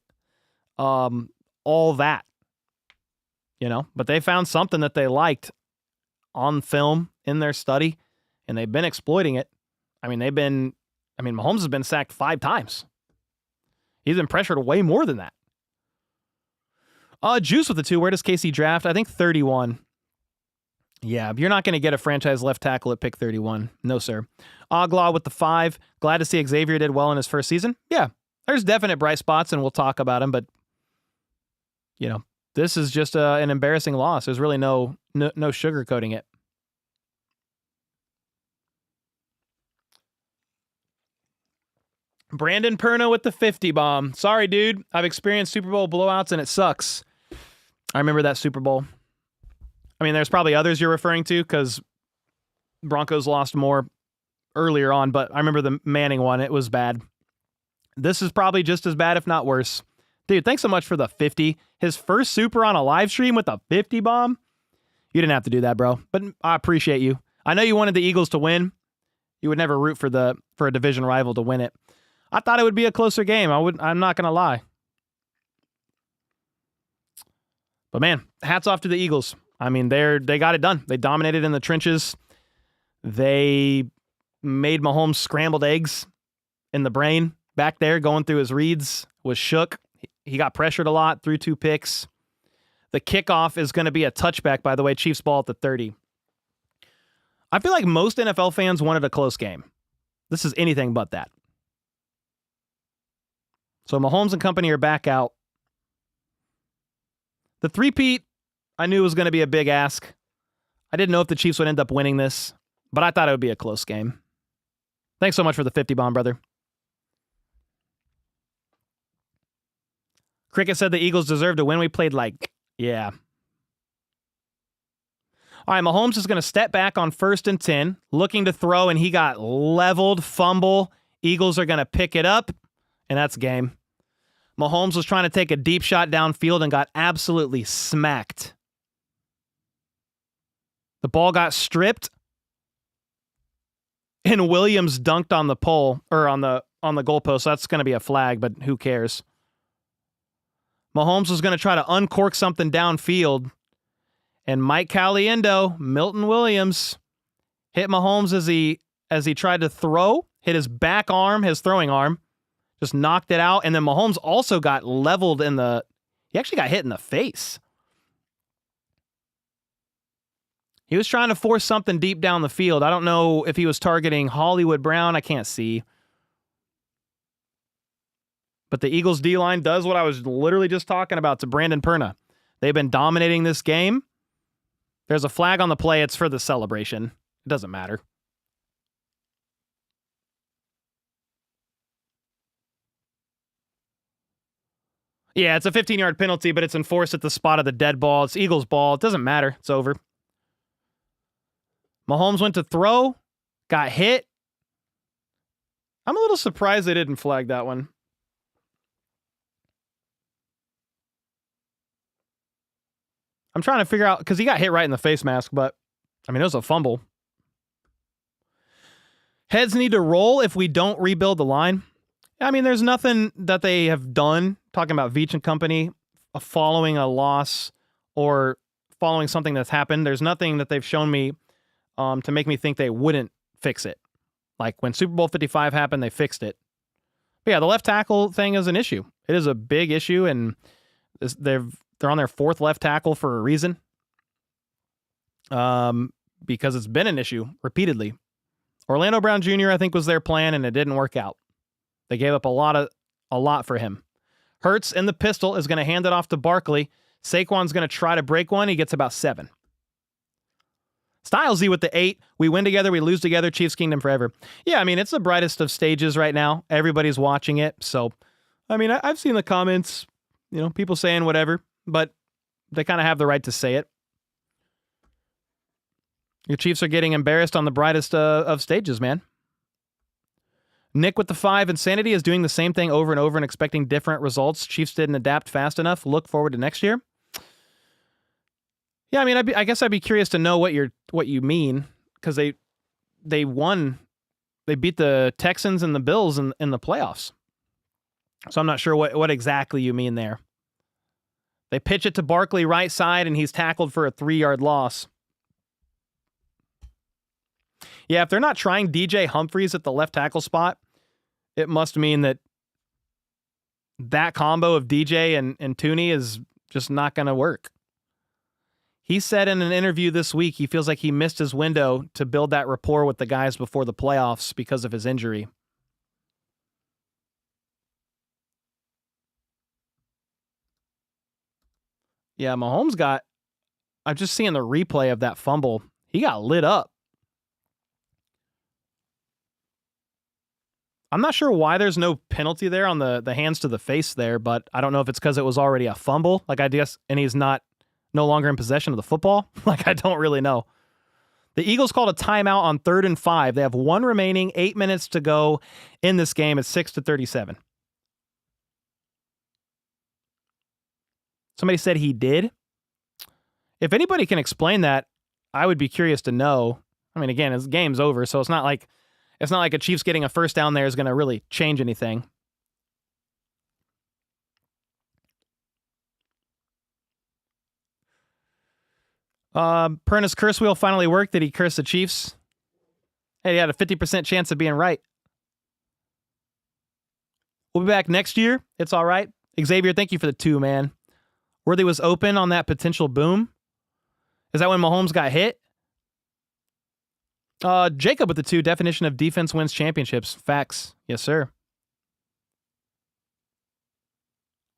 all that, but they found something that they liked on film in their study, and they've been exploiting it. Mahomes has been sacked 5 times. He's been pressured way more than that. Juice with the 2. Where does KC draft? I think 31. Yeah, you're not going to get a franchise left tackle at pick 31. No, sir. Oglaw with the 5. Glad to see Xavier did well in his first season. Yeah, there's definite bright spots, and we'll talk about him, but, this is just an embarrassing loss. There's really no sugarcoating it. Brandon Perna with the 50 bomb. Sorry, dude. I've experienced Super Bowl blowouts, and it sucks. I remember that Super Bowl. There's probably others you're referring to because Broncos lost more earlier on, but I remember the Manning one. It was bad. This is probably just as bad, if not worse. Dude, thanks so much for the 50. His first Super on a live stream with a 50 bomb. You didn't have to do that, bro, but I appreciate you. I know you wanted the Eagles to win. You would never root for a division rival to win it. I thought it would be a closer game. I'm not going to lie. But man, hats off to the Eagles. They got it done. They dominated in the trenches. They made Mahomes scrambled eggs in the brain back there, going through his reads, was shook. He got pressured a lot, threw 2 picks. The kickoff is going to be a touchback, by the way, Chiefs ball at the 30. I feel like most NFL fans wanted a close game. This is anything but that. So Mahomes and company are back out. The three-peat, I knew was going to be a big ask. I didn't know if the Chiefs would end up winning this, but I thought it would be a close game. Thanks so much for the 50 bomb, brother. Cricket said the Eagles deserved to win. We played yeah. All right, Mahomes is going to step back on 1st and 10, looking to throw, and he got leveled, fumble. Eagles are going to pick it up, and that's game. Mahomes was trying to take a deep shot downfield and got absolutely smacked. The ball got stripped, and Williams dunked on the pole, or on the goalpost. So that's going to be a flag, but who cares? Mahomes was going to try to uncork something downfield, and Mike Caliendo, Milton Williams, hit Mahomes as he tried to throw, hit his back arm, his throwing arm, just knocked it out, and then Mahomes also got leveled he actually got hit in the face. He was trying to force something deep down the field. I don't know if he was targeting Hollywood Brown. I can't see. But the Eagles D-line does what I was literally just talking about to Brandon Perna. They've been dominating this game. There's a flag on the play. It's for the celebration. It doesn't matter. Yeah, it's a 15-yard penalty, but it's enforced at the spot of the dead ball. It's Eagles ball. It doesn't matter. It's over. Mahomes went to throw, got hit. I'm a little surprised they didn't flag that one. I'm trying to figure out, because he got hit right in the face mask, but, it was a fumble. Heads need to roll if we don't rebuild the line. There's nothing that they have done, talking about Veach and company, following a loss or following something that's happened. There's nothing that they've shown me to make me think they wouldn't fix it. Like when Super Bowl 55 happened, they fixed it. But yeah, the left tackle thing is an issue. It is a big issue, and they're on their 4th left tackle for a reason. Because it's been an issue repeatedly. Orlando Brown Jr., I think, was their plan, and it didn't work out. They gave up a lot for him. Hurts in the pistol is going to hand it off to Barkley. Saquon's going to try to break one. He gets about 7. Stylesy with the 8. We win together, we lose together. Chiefs Kingdom forever. Yeah, it's the brightest of stages right now. Everybody's watching it. So, I've seen the comments, people saying whatever, but they kind of have the right to say it. Your Chiefs are getting embarrassed on the brightest of stages, man. Nick with the 5. Insanity is doing the same thing over and over and expecting different results. Chiefs didn't adapt fast enough. Look forward to next year. Yeah, I guess I'd be curious to know what you mean, because they won. They beat the Texans and the Bills in the playoffs. So I'm not sure what exactly you mean there. They pitch it to Barkley right side, and he's tackled for a 3-yard loss. Yeah, if they're not trying DJ Humphries at the left tackle spot, it must mean that combo of DJ and Tooney is just not going to work. He said in an interview this week he feels like he missed his window to build that rapport with the guys before the playoffs because of his injury. Yeah, Mahomes I'm just seeing the replay of that fumble. He got lit up. I'm not sure why there's no penalty there on the hands to the face there, but I don't know if it's because it was already a fumble, like I guess, and he's no longer in possession of the football. Like, I don't really know. The Eagles called a timeout on 3rd and 5. They have 1 remaining, 8 minutes to go in this game. It's 6-37. Somebody said he did. If anybody can explain that, I would be curious to know. I mean, again, the game's over, so it's not like a Chiefs getting a first down there is going to really change anything. Perna's curse wheel finally worked. Did he curse the Chiefs? Hey, he had a 50% chance of being right. We'll be back next year. It's all right. Xavier, thank you for the 2, man. Worthy was open on that potential boom. Is that when Mahomes got hit? Jacob with the 2, definition of defense wins championships. Facts. Yes, sir.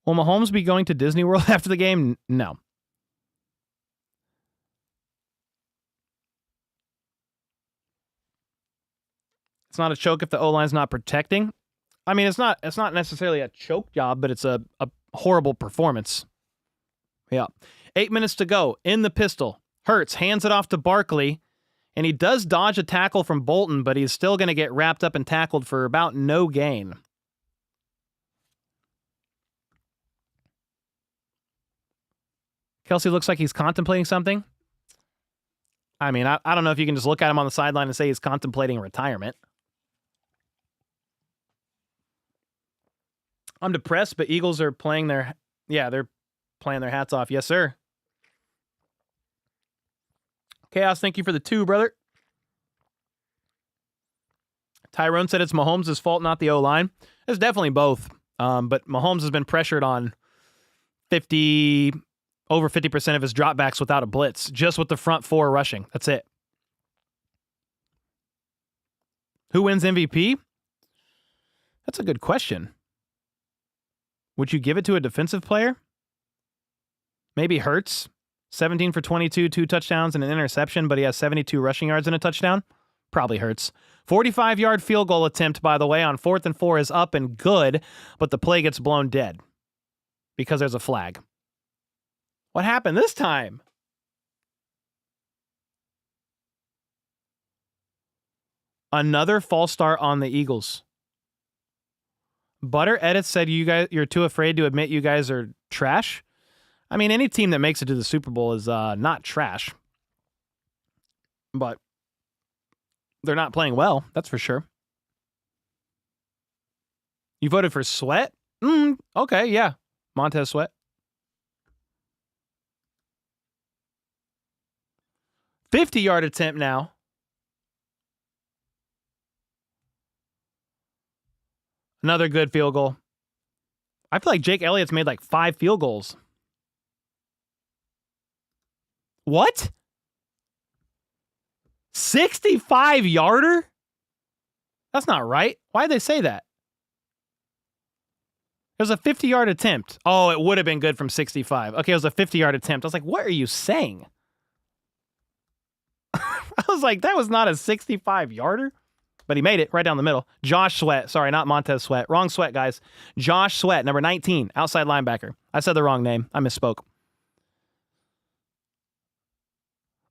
Will Mahomes be going to Disney World after the game? No. It's not a choke if the O-line's not protecting. I mean, it's not necessarily a choke job, but it's a horrible performance. Yeah. 8 minutes to go. In the pistol. Hurts hands it off to Barkley, and he does dodge a tackle from Bolton, but he's still going to get wrapped up and tackled for about no gain. Kelsey looks like he's contemplating something. I mean, I don't know if you can just look at him on the sideline and say he's contemplating retirement. I'm depressed, but Eagles are playing they're playing their hats off. Yes, sir. Chaos, thank you for the 2, brother. Tyrone said it's Mahomes' fault, not the O-line. It's definitely both. But Mahomes has been pressured on over 50% of his dropbacks without a blitz, just with the front 4 rushing. That's it. Who wins MVP? That's a good question. Would you give it to a defensive player? Maybe Hurts. 17 for 22, 2 touchdowns and an interception, but he has 72 rushing yards and a touchdown. Probably Hurts. 45-yard field goal attempt, by the way, on 4th and 4 is up and good, but the play gets blown dead because there's a flag. What happened this time? Another false start on the Eagles. Butter Edit said you're too afraid to admit you guys are trash. I mean, any team that makes it to the Super Bowl is not trash. But they're not playing well, that's for sure. You voted for Sweat? Okay, yeah. Montez Sweat. 50-yard attempt now. Another good field goal. I feel like Jake Elliott's made like 5 field goals. What? 65-yarder? That's not right. Why'd they say that? It was a 50-yard attempt. Oh, it would have been good from 65. Okay, it was a 50-yard attempt. I was like, what are you saying? I was like, that was not a 65-yarder. But he made it right down the middle. Josh Sweat. Sorry, not Montez Sweat. Wrong Sweat, guys. Josh Sweat, number 19, outside linebacker. I said the wrong name. I misspoke.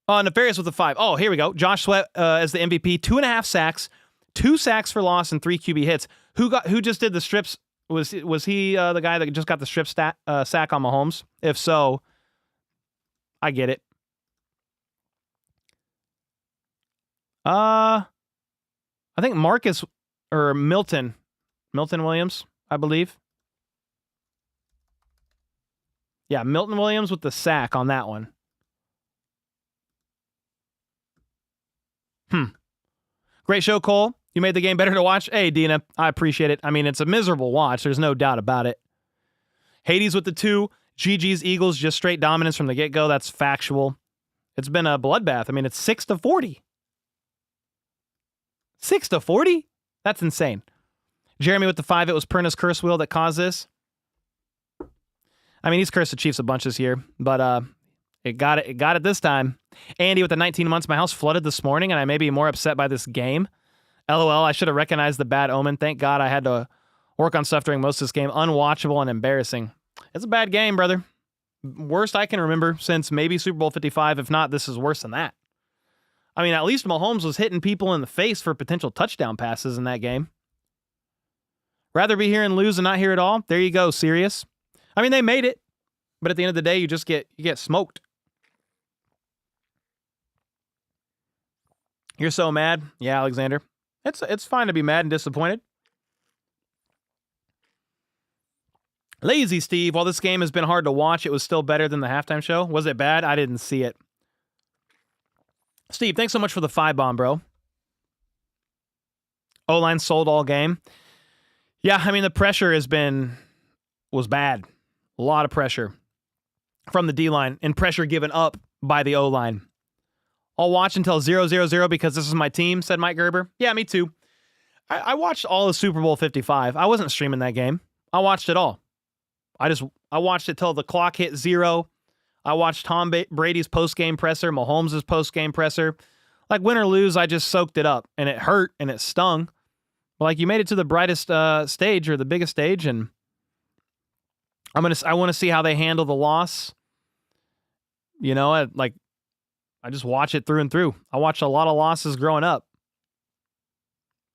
Nefarious with the 5. Oh, here we go. Josh Sweat as the MVP. 2.5 sacks. 2 sacks for loss and 3 QB hits. Who just did the strips? Was he the guy that just got the strip sack on Mahomes? If so, I get it. I think Milton Williams, I believe. Yeah, Milton Williams with the sack on that one. Great show, Cole. You made the game better to watch. Hey, Dina, I appreciate it. I mean, it's a miserable watch. There's no doubt about it. Hades with the 2. GG's Eagles, just straight dominance from the get-go. That's factual. It's been a bloodbath. I mean, it's 6-40. 6-40? That's insane. Jeremy with the 5. It was Perna's curse wheel that caused this. I mean, he's cursed the Chiefs a bunch this year, but it got it this time. Andy with the 19 months. My house flooded this morning, and I may be more upset by this game. LOL, I should have recognized the bad omen. Thank God I had to work on stuff during most of this game. Unwatchable and embarrassing. It's a bad game, brother. Worst I can remember since maybe Super Bowl 55. If not, this is worse than that. I mean, at least Mahomes was hitting people in the face for potential touchdown passes in that game. Rather be here and lose and not hear it all? There you go, serious. I mean, they made it, but at the end of the day, you get smoked. You're so mad? Yeah, Alexander. It's fine to be mad and disappointed. Lazy Steve, while this game has been hard to watch, it was still better than the halftime show. Was it bad? I didn't see it. Steve, thanks so much for the 5-bomb, bro. O-line sold all game. Yeah, I mean, the pressure was bad. A lot of pressure from the D-line and pressure given up by the O-line. I'll watch until 0-0-0 because this is my team, said Mike Gerber. Yeah, me too. I watched all of Super Bowl 55. I wasn't streaming that game. I watched it all. I watched it till the clock hit 0. I watched Tom Brady's post-game presser, Mahomes' post-game presser. Like, win or lose, I just soaked it up, and it hurt, and it stung. But like, you made it to the brightest stage, or the biggest stage, and I want to see how they handle the loss. You know, I just watch it through and through. I watched a lot of losses growing up.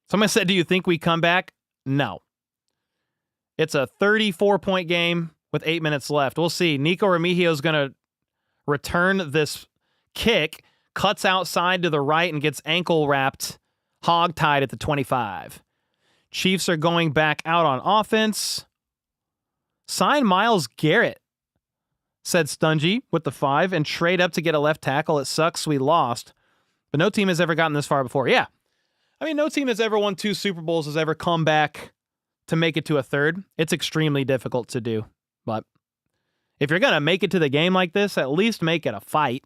Somebody said, do you think we come back? No. It's a 34-point game with 8 minutes left. We'll see. Nico Remigio is going to return this kick, cuts outside to the right, and gets ankle-wrapped, hog-tied at the 25. Chiefs are going back out on offense. Sign Myles Garrett, said Stungy with the 5, and trade up to get a left tackle. It sucks we lost, but no team has ever gotten this far before. Yeah. I mean, no team that's ever won 2 Super Bowls has ever come back to make it to a third. It's extremely difficult to do. But if you're going to make it to the game like this, at least make it a fight.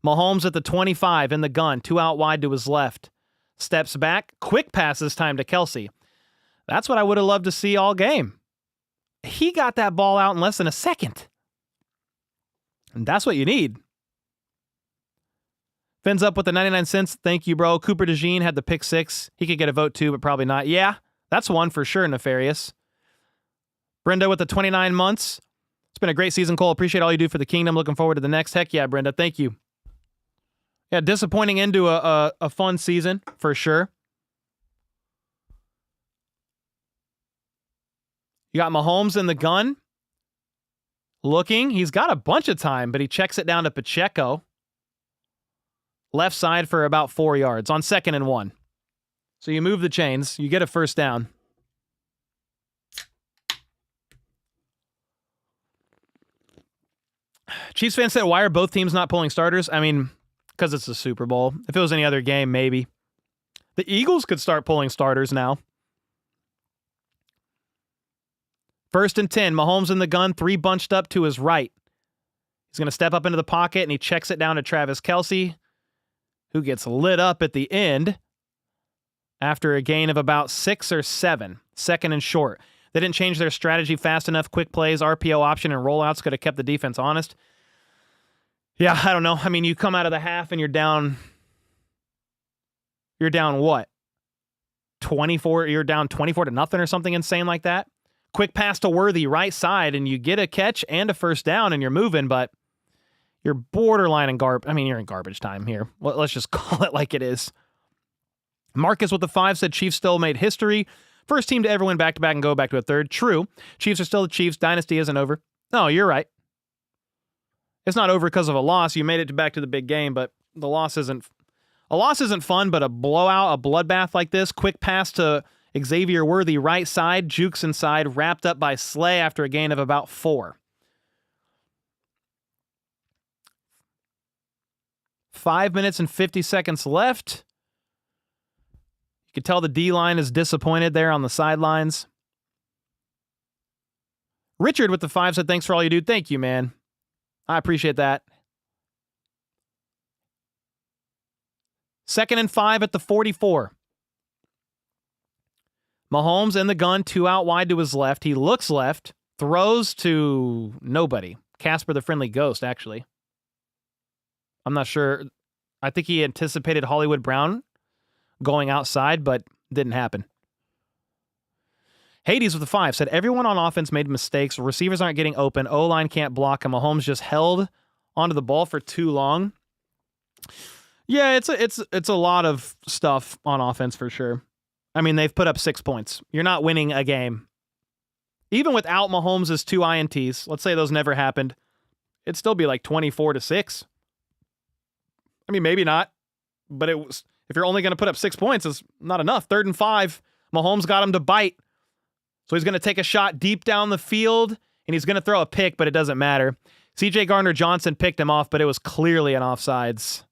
Mahomes at the 25 in the gun, 2 out wide to his left. Steps back, quick pass this time to Kelsey. That's what I would have loved to see all game. He got that ball out in less than a second. And that's what you need. Fins up with the 99 cents. Thank you, bro. Cooper DeJean had the pick 6. He could get a vote too, but probably not. Yeah, that's one for sure, Nefarious. Brenda with the 29 months. It's been a great season, Cole. Appreciate all you do for the kingdom. Looking forward to the next. Heck yeah, Brenda. Thank you. Yeah, disappointing into a fun season for sure. You got Mahomes in the gun. Looking. He's got a bunch of time, but he checks it down to Pacheco. Left side for about 4 yards on 2nd and 1. So you move the chains. You get a first down. Chiefs fans said, why are both teams not pulling starters? I mean, because it's the Super Bowl. If it was any other game, maybe. The Eagles could start pulling starters now. 1st and 10. Mahomes in the gun, 3 bunched up to his right. He's going to step up into the pocket, and he checks it down to Travis Kelsey, who gets lit up at the end after a gain of about 6 or 7. 2nd and short. They didn't change their strategy fast enough. Quick plays, RPO option, and rollouts could have kept the defense honest. Yeah, I don't know. I mean, you come out of the half and you're down what? 24, you're down 24-0 or something insane like that. Quick pass to Worthy, right side, and you get a catch and a first down, and you're moving, but you're borderline in you're in garbage time here. Let's just call it like it is. Marcus with the 5 said Chiefs still made history. First team to ever win back-to-back and go back to a third. True. Chiefs are still the Chiefs. Dynasty isn't over. No, you're right. It's not over because of a loss. You made it back to the big game, but the loss isn't... A loss isn't fun, but a blowout, a bloodbath like this, quick pass to Xavier Worthy, right side, jukes inside, wrapped up by Slay after a gain of about 4. 5 minutes and 50 seconds left. You can tell the D-line is disappointed there on the sidelines. Richard with the 5 said, thanks for all you do. Thank you, man. I appreciate that. 2nd and 5 at the 44. Mahomes in the gun, 2 out wide to his left. He looks left, throws to nobody. Casper the Friendly Ghost, actually. I'm not sure. I think he anticipated Hollywood Brown going outside, but didn't happen. Hades with the 5 said, everyone on offense made mistakes. Receivers aren't getting open. O-line can't block, and Mahomes just held onto the ball for too long. Yeah, it's a lot of stuff on offense for sure. I mean, they've put up 6 points. You're not winning a game. Even without Mahomes' 2 INTs, let's say those never happened, it'd still be like 24-6. I mean, maybe not, but it was. If you're only going to put up 6 points, it's not enough. 3rd and 5, Mahomes got him to bite. So he's going to take a shot deep down the field, and he's going to throw a pick, but it doesn't matter. C.J. Gardner-Johnson picked him off, but it was clearly an offsides.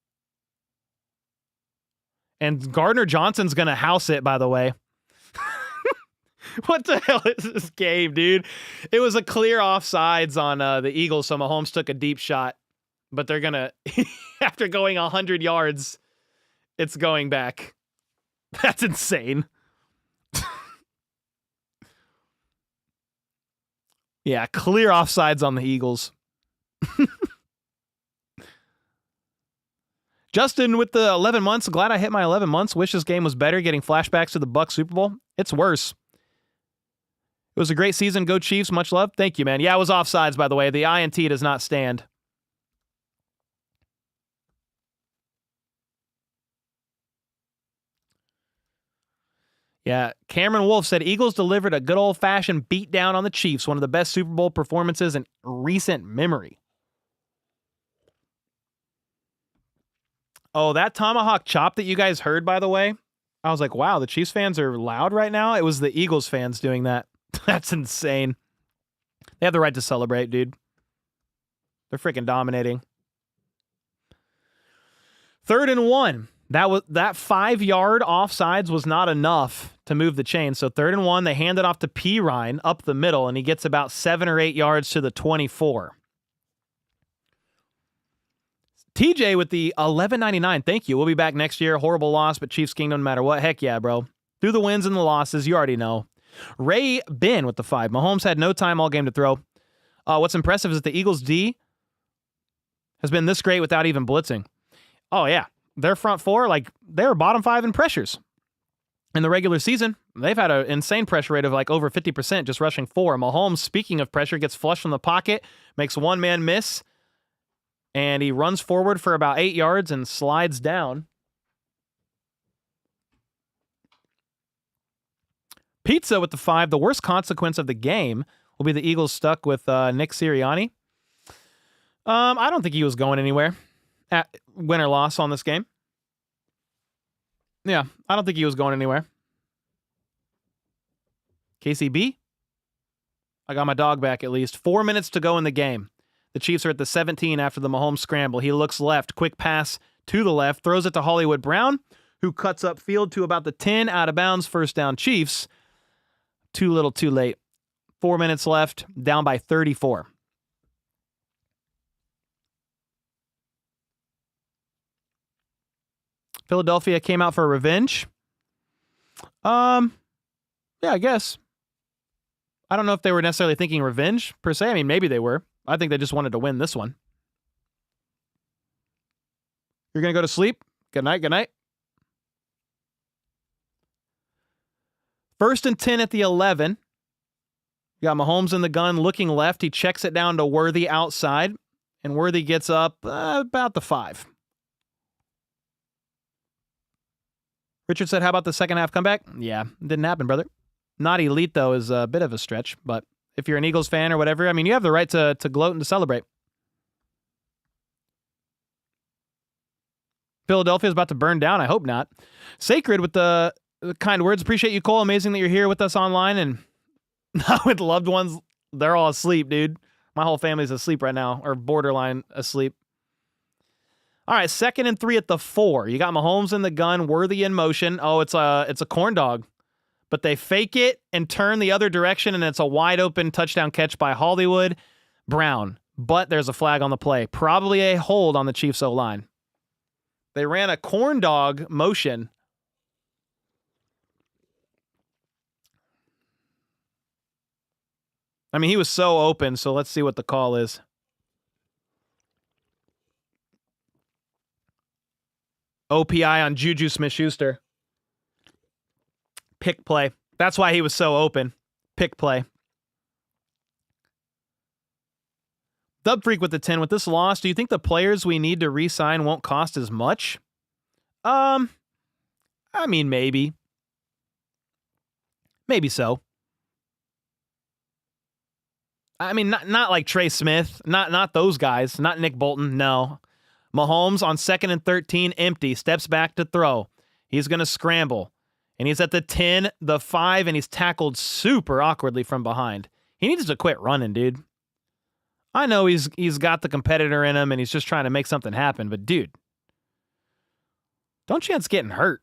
And Gardner-Johnson's going to house it, by the way. What the hell is this game, dude? It was a clear offsides on the Eagles, so Mahomes took a deep shot. But they're going to, after going 100 yards, it's going back. That's insane. Yeah, clear offsides on the Eagles. Justin with the 11 months. Glad I hit my 11 months. Wish this game was better. Getting flashbacks to the Bucs Super Bowl. It's worse. It was a great season. Go Chiefs. Much love. Thank you, man. Yeah, it was offsides, by the way. The INT does not stand. Yeah, Cameron Wolf said, Eagles delivered a good old-fashioned beatdown on the Chiefs. One of the best Super Bowl performances in recent memory. Oh, that tomahawk chop that you guys heard, by the way, I was like, wow, the Chiefs fans are loud right now. It was the Eagles fans doing that. That's insane. They have the right to celebrate, dude. They're freaking dominating. 3rd and 1. That 5-yard offsides was not enough to move the chain. So 3rd and 1, they hand it off to Pirine up the middle, and he gets about 7 or 8 yards to the 24. TJ with the $11.99. Thank you. We'll be back next year. Horrible loss, but Chiefs Kingdom no matter what. Heck yeah, bro. Through the wins and the losses, you already know. Ray Ben with the 5. Mahomes had no time all game to throw. What's impressive is that the Eagles D has been this great without even blitzing. Oh, yeah. Their front 4, like, they're bottom 5 in pressures. In the regular season, they've had an insane pressure rate of like over 50% just rushing 4. Mahomes, speaking of pressure, gets flushed from the pocket, makes one man miss, and he runs forward for about 8 yards and slides down. Pizza with the 5. The worst consequence of the game will be the Eagles stuck with Nick Sirianni. I don't think he was going anywhere. Win or loss on this game. Yeah, I don't think he was going anywhere. KCB? I got my dog back at least. 4 minutes to go in the game. The Chiefs are at the 17 after the Mahomes scramble. He looks left. Quick pass to the left. Throws it to Hollywood Brown, who cuts up field to about the 10, out of bounds. First down Chiefs. Too little, too late. 4 minutes left. Down by 34. Philadelphia came out for revenge. Yeah, I guess. I don't know if they were necessarily thinking revenge, per se. I mean, maybe they were. I think they just wanted to win this one. You're going to go to sleep? Good night, good night. 1st and 10 at the 11. You got Mahomes in the gun, looking left. He checks it down to Worthy outside, and Worthy gets up about the 5. Richard said, how about the second half comeback? Yeah, didn't happen, brother. Not elite, though, is a bit of a stretch, but if you're an Eagles fan or whatever, I mean, you have the right to gloat and to celebrate. Philadelphia is about to burn down. I hope not. Sacred with the kind words. Appreciate you, Cole. Amazing that you're here with us online and with loved ones. They're all asleep, dude. My whole family's asleep right now, or borderline asleep. All right, 2nd and 3 at the 4. You got Mahomes in the gun, Worthy in motion. Oh, it's a corn dog. But they fake it and turn the other direction, and it's a wide open touchdown catch by Hollywood Brown. But there's a flag on the play. Probably a hold on the Chiefs O-line. They ran a corn dog motion. I mean, he was so open, so let's see what the call is. OPI on Juju Smith-Schuster. Pick play. That's why he was so open. Pick play. Dub Freak with the 10. With this loss, do you think the players we need to re-sign won't cost as much? I mean, maybe. Maybe so. I mean, not like Trey Smith. Not those guys. Not Nick Bolton. No. Mahomes on 2nd and 13, empty. Steps back to throw. He's going to scramble. And he's at the 10, the 5, and he's tackled super awkwardly from behind. He needs to quit running, dude. I know he's got the competitor in him, and he's just trying to make something happen. But, dude, don't chance getting hurt.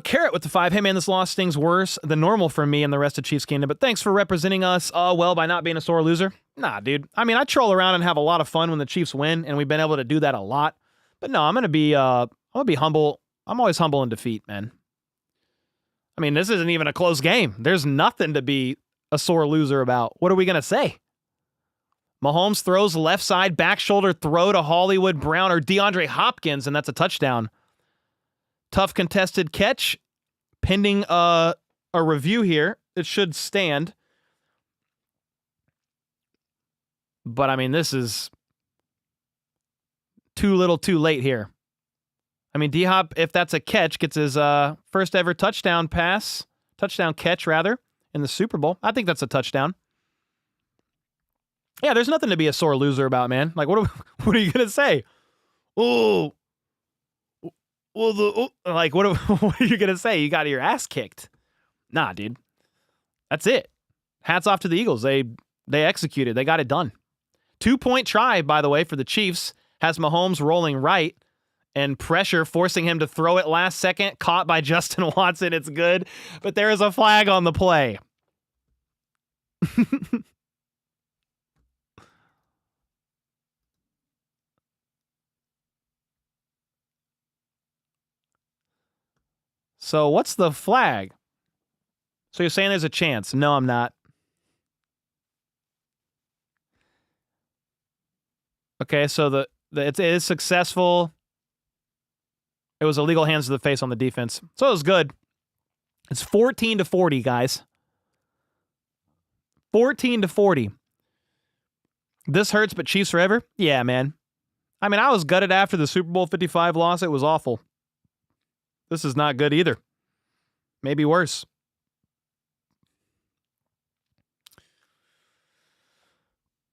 Carrot with the 5. Hey, man, this loss stings worse than normal for me and the rest of Chiefs Kingdom, but thanks for representing us well by not being a sore loser. Nah, dude. I mean, I troll around and have a lot of fun when the Chiefs win, and we've been able to do that a lot. But no, I'm gonna be humble. I'm always humble in defeat, man. I mean, this isn't even a close game. There's nothing to be a sore loser about. What are we gonna say? Mahomes throws left side, back shoulder throw to Hollywood Brown or DeAndre Hopkins, and that's a touchdown. Tough contested catch. Pending a review here. It should stand. But, I mean, this is too little too late here. I mean, D-Hop, if that's a catch, gets his first ever touchdown catch, in the Super Bowl. I think that's a touchdown. Yeah, there's nothing to be a sore loser about, man. Like, what are you going to say? Oh, well, what are you going to say? You got your ass kicked. Nah, dude. That's it. Hats off to the Eagles. They executed. They got it done. 2-point try, by the way, for the Chiefs. Has Mahomes rolling right and pressure forcing him to throw it last second. Caught by Justin Watson. It's good. But there is a flag on the play. So what's the flag? So you're saying there's a chance? No, I'm not. Okay, so it is successful. It was illegal hands to the face on the defense. So it was good. It's 14-40, guys. 14-40. This hurts, but Chiefs forever? Yeah, man. I mean, I was gutted after the Super Bowl 55 loss. It was awful. This is not good either. Maybe worse.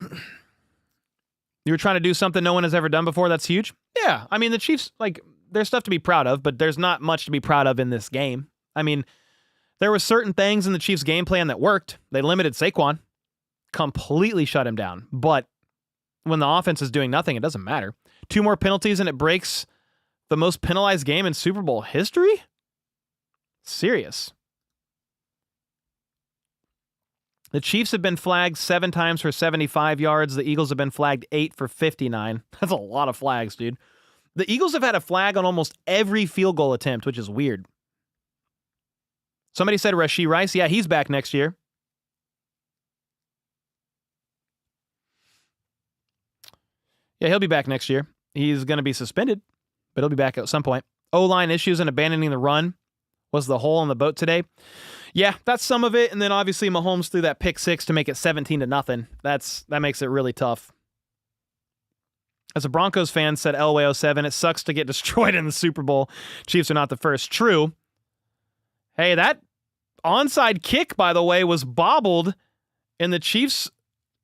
You were trying to do something no one has ever done before. That's huge. Yeah. I mean, the Chiefs, there's stuff to be proud of, but there's not much to be proud of in this game. I mean, there were certain things in the Chiefs' game plan that worked. They limited Saquon. Completely shut him down. But when the offense is doing nothing, it doesn't matter. 2 more penalties and it breaks the most penalized game in Super Bowl history? Serious. The Chiefs have been flagged 7 times for 75 yards. The Eagles have been flagged 8 for 59. That's a lot of flags, dude. The Eagles have had a flag on almost every field goal attempt, which is weird. Somebody said Rashee Rice. Yeah, he's back next year. Yeah, he'll be back next year. He's going to be suspended, but he'll be back at some point. O-line issues and abandoning the run was the hole in the boat today. Yeah, that's some of it. And then obviously Mahomes threw that pick 6 to make it 17-0. That makes it really tough. As a Broncos fan said Elway07, it sucks to get destroyed in the Super Bowl. Chiefs are not the first. True. Hey, that onside kick, by the way, was bobbled, and the Chiefs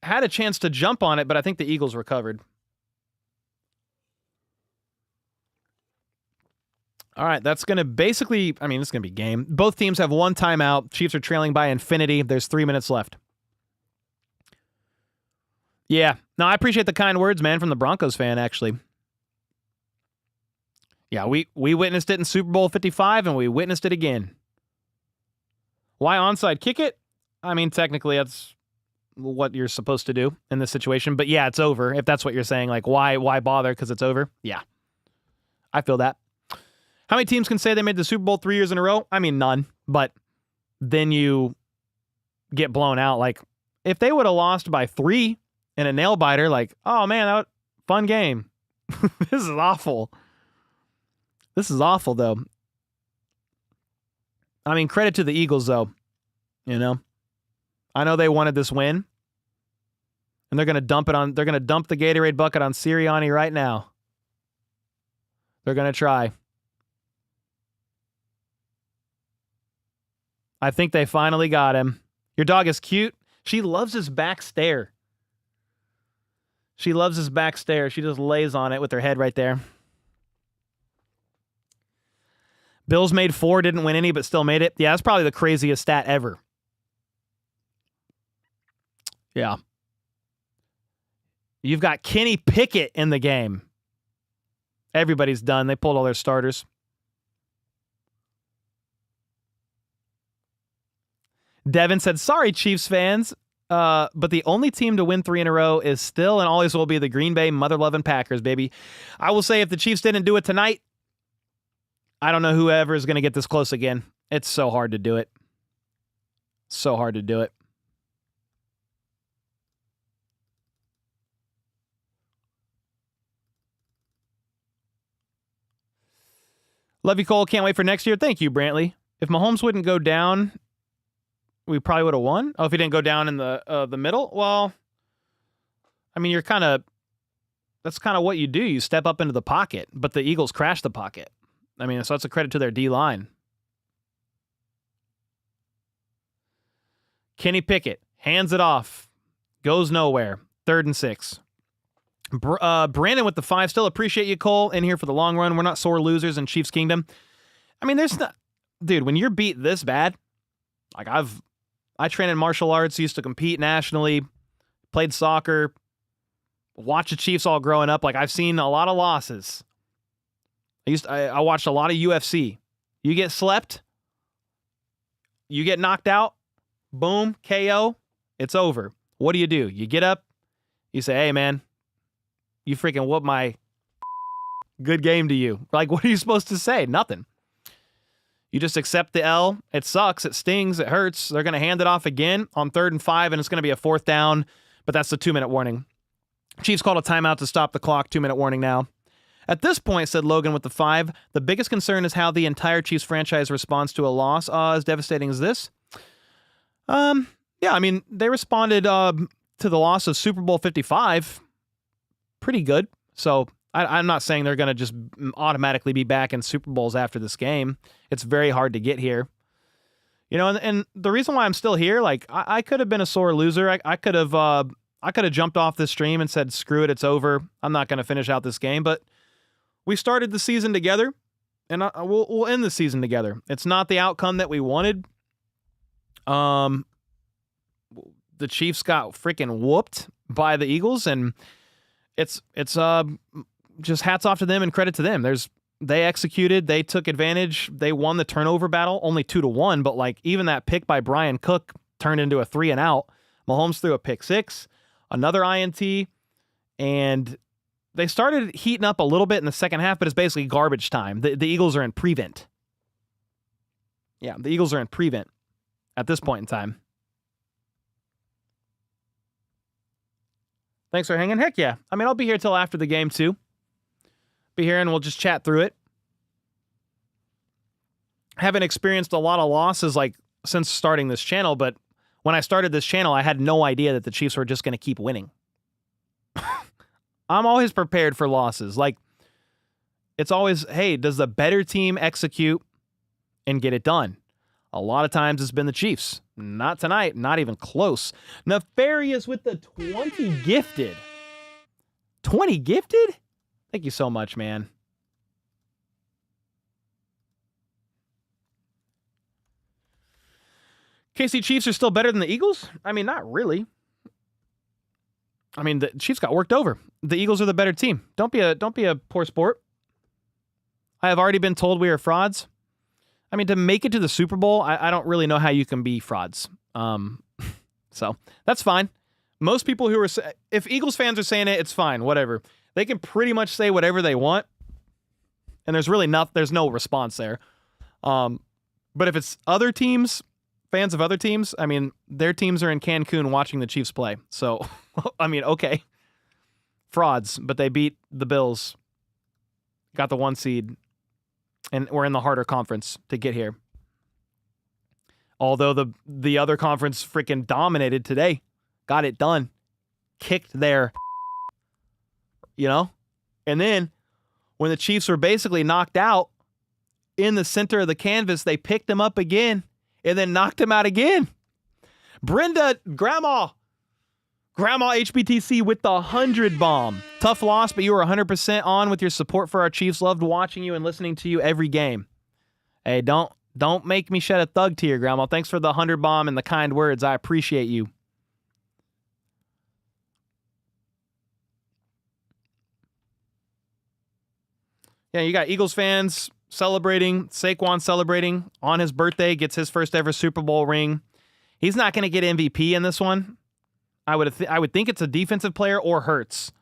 had a chance to jump on it, but I think the Eagles recovered. All right, that's going to basically, I mean, it's going to be game. Both teams have 1 timeout. Chiefs are trailing by infinity. There's 3 minutes left. Yeah. No, I appreciate the kind words, man, from the Broncos fan, actually. Yeah, we witnessed it in Super Bowl 55, and we witnessed it again. Why onside kick it? I mean, technically, that's what you're supposed to do in this situation. But yeah, it's over. If that's what you're saying, like, why bother? Because it's over. Yeah, I feel that. How many teams can say they made the Super Bowl 3 years in a row? I mean, none. But then you get blown out. Like, if they would have lost by 3 in a nail biter, like, oh man, that fun game. This is awful. This is awful, though. I mean, credit to the Eagles, though. You know, I know they wanted this win, and they're gonna dump the Gatorade bucket on Sirianni right now. They're gonna try. I think they finally got him. Your dog is cute. She loves his back stare. She loves his back stare. She just lays on it with her head right there. Bills made 4, didn't win any, but still made it. Yeah, that's probably the craziest stat ever. Yeah. You've got Kenny Pickett in the game. Everybody's done. They pulled all their starters. Devin said, sorry, Chiefs fans, but the only team to win 3 in a row is still and always will be the Green Bay mother-loving Packers, baby. I will say if the Chiefs didn't do it tonight, I don't know whoever is going to get this close again. It's so hard to do it. So hard to do it. Love you, Cole. Can't wait for next year. Thank you, Brantley. If Mahomes wouldn't go down, we probably would have won. Oh, if he didn't go down in the middle? Well, I mean, that's kind of what you do. You step up into the pocket, but the Eagles crashed the pocket. I mean, so that's a credit to their D-line. Kenny Pickett hands it off. Goes nowhere. 3rd and 6. Brandon with the 5. Still appreciate you, Cole, in here for the long run. We're not sore losers in Chiefs Kingdom. I mean, there's not... Dude, when you're beat this bad, like I trained in martial arts, used to compete nationally, played soccer, watched the Chiefs all growing up. Like, I've seen a lot of losses. I watched a lot of UFC. You get slept, you get knocked out, boom, KO, it's over. What do? You get up, you say, hey, man, you freaking whoop my good game to you. Like, what are you supposed to say? Nothing. You just accept the L. It sucks. It stings. It hurts. They're going to hand it off again on 3rd and 5, and it's going to be a 4th down, but that's the 2-minute warning. Chiefs called a timeout to stop the clock. 2-minute warning now. At this point, said Logan with the 5, the biggest concern is how the entire Chiefs franchise responds to a loss. As devastating as this? Yeah, I mean, they responded to the loss of Super Bowl 55 pretty good. So I'm not saying they're going to just automatically be back in Super Bowls after this game. It's very hard to get here. You know, and the reason why I'm still here, like, I could have been a sore loser. I could have jumped off this stream and said, screw it, it's over. I'm not going to finish out this game. But we started the season together, and we'll end the season together. It's not the outcome that we wanted. The Chiefs got freaking whooped by the Eagles, and it's just hats off to them and credit to them. They executed, they took advantage, they won the turnover battle, only 2-1, but like even that pick by Brian Cook turned into a 3 and out. Mahomes threw a pick 6, another INT, and they started heating up a little bit in the second half, but it's basically garbage time. The Eagles are in prevent. Yeah, the Eagles are in prevent at this point in time. Thanks for hanging. Heck yeah. I mean, I'll be here till after the game too. Be here and we'll just chat through it. Haven't experienced a lot of losses like since starting this channel, but when I started this channel, I had no idea that the Chiefs were just going to keep winning. I'm always prepared for losses. Like, it's always, hey, does the better team execute and get it done? A lot of times it's been the Chiefs. Not tonight. Not even close. Nefarious with the 20 gifted. 20 gifted? Thank you so much, man. KC Chiefs are still better than the Eagles? I mean, not really. I mean, the Chiefs got worked over. The Eagles are the better team. Don't be a poor sport. I have already been told we are frauds. I mean, to make it to the Super Bowl, I don't really know how you can be frauds. So that's fine. Most people who are, if Eagles fans are saying it, it's fine, whatever. They can pretty much say whatever they want, and there's no response there. But if it's other teams, fans of other teams, I mean, their teams are in Cancun watching the Chiefs play. So, I mean, okay. Frauds, but they beat the Bills, got the 1 seed, and we're in the harder conference to get here. Although the other conference freaking dominated today. Got it done. Kicked their, And then when the Chiefs were basically knocked out in the center of the canvas, they picked them up again and then knocked them out again. Brenda, Grandma HBTC with the 100 bomb. Tough loss, but you were 100% on with your support for our Chiefs. Loved watching you and listening to you every game. Hey, don't make me shed a thug tear, Grandma. Thanks for the 100 bomb and the kind words. I appreciate you. Yeah, you got Eagles fans celebrating. Saquon celebrating on his birthday. Gets his first ever Super Bowl ring. He's not going to get MVP in this one. I would think it's a defensive player or Hurts.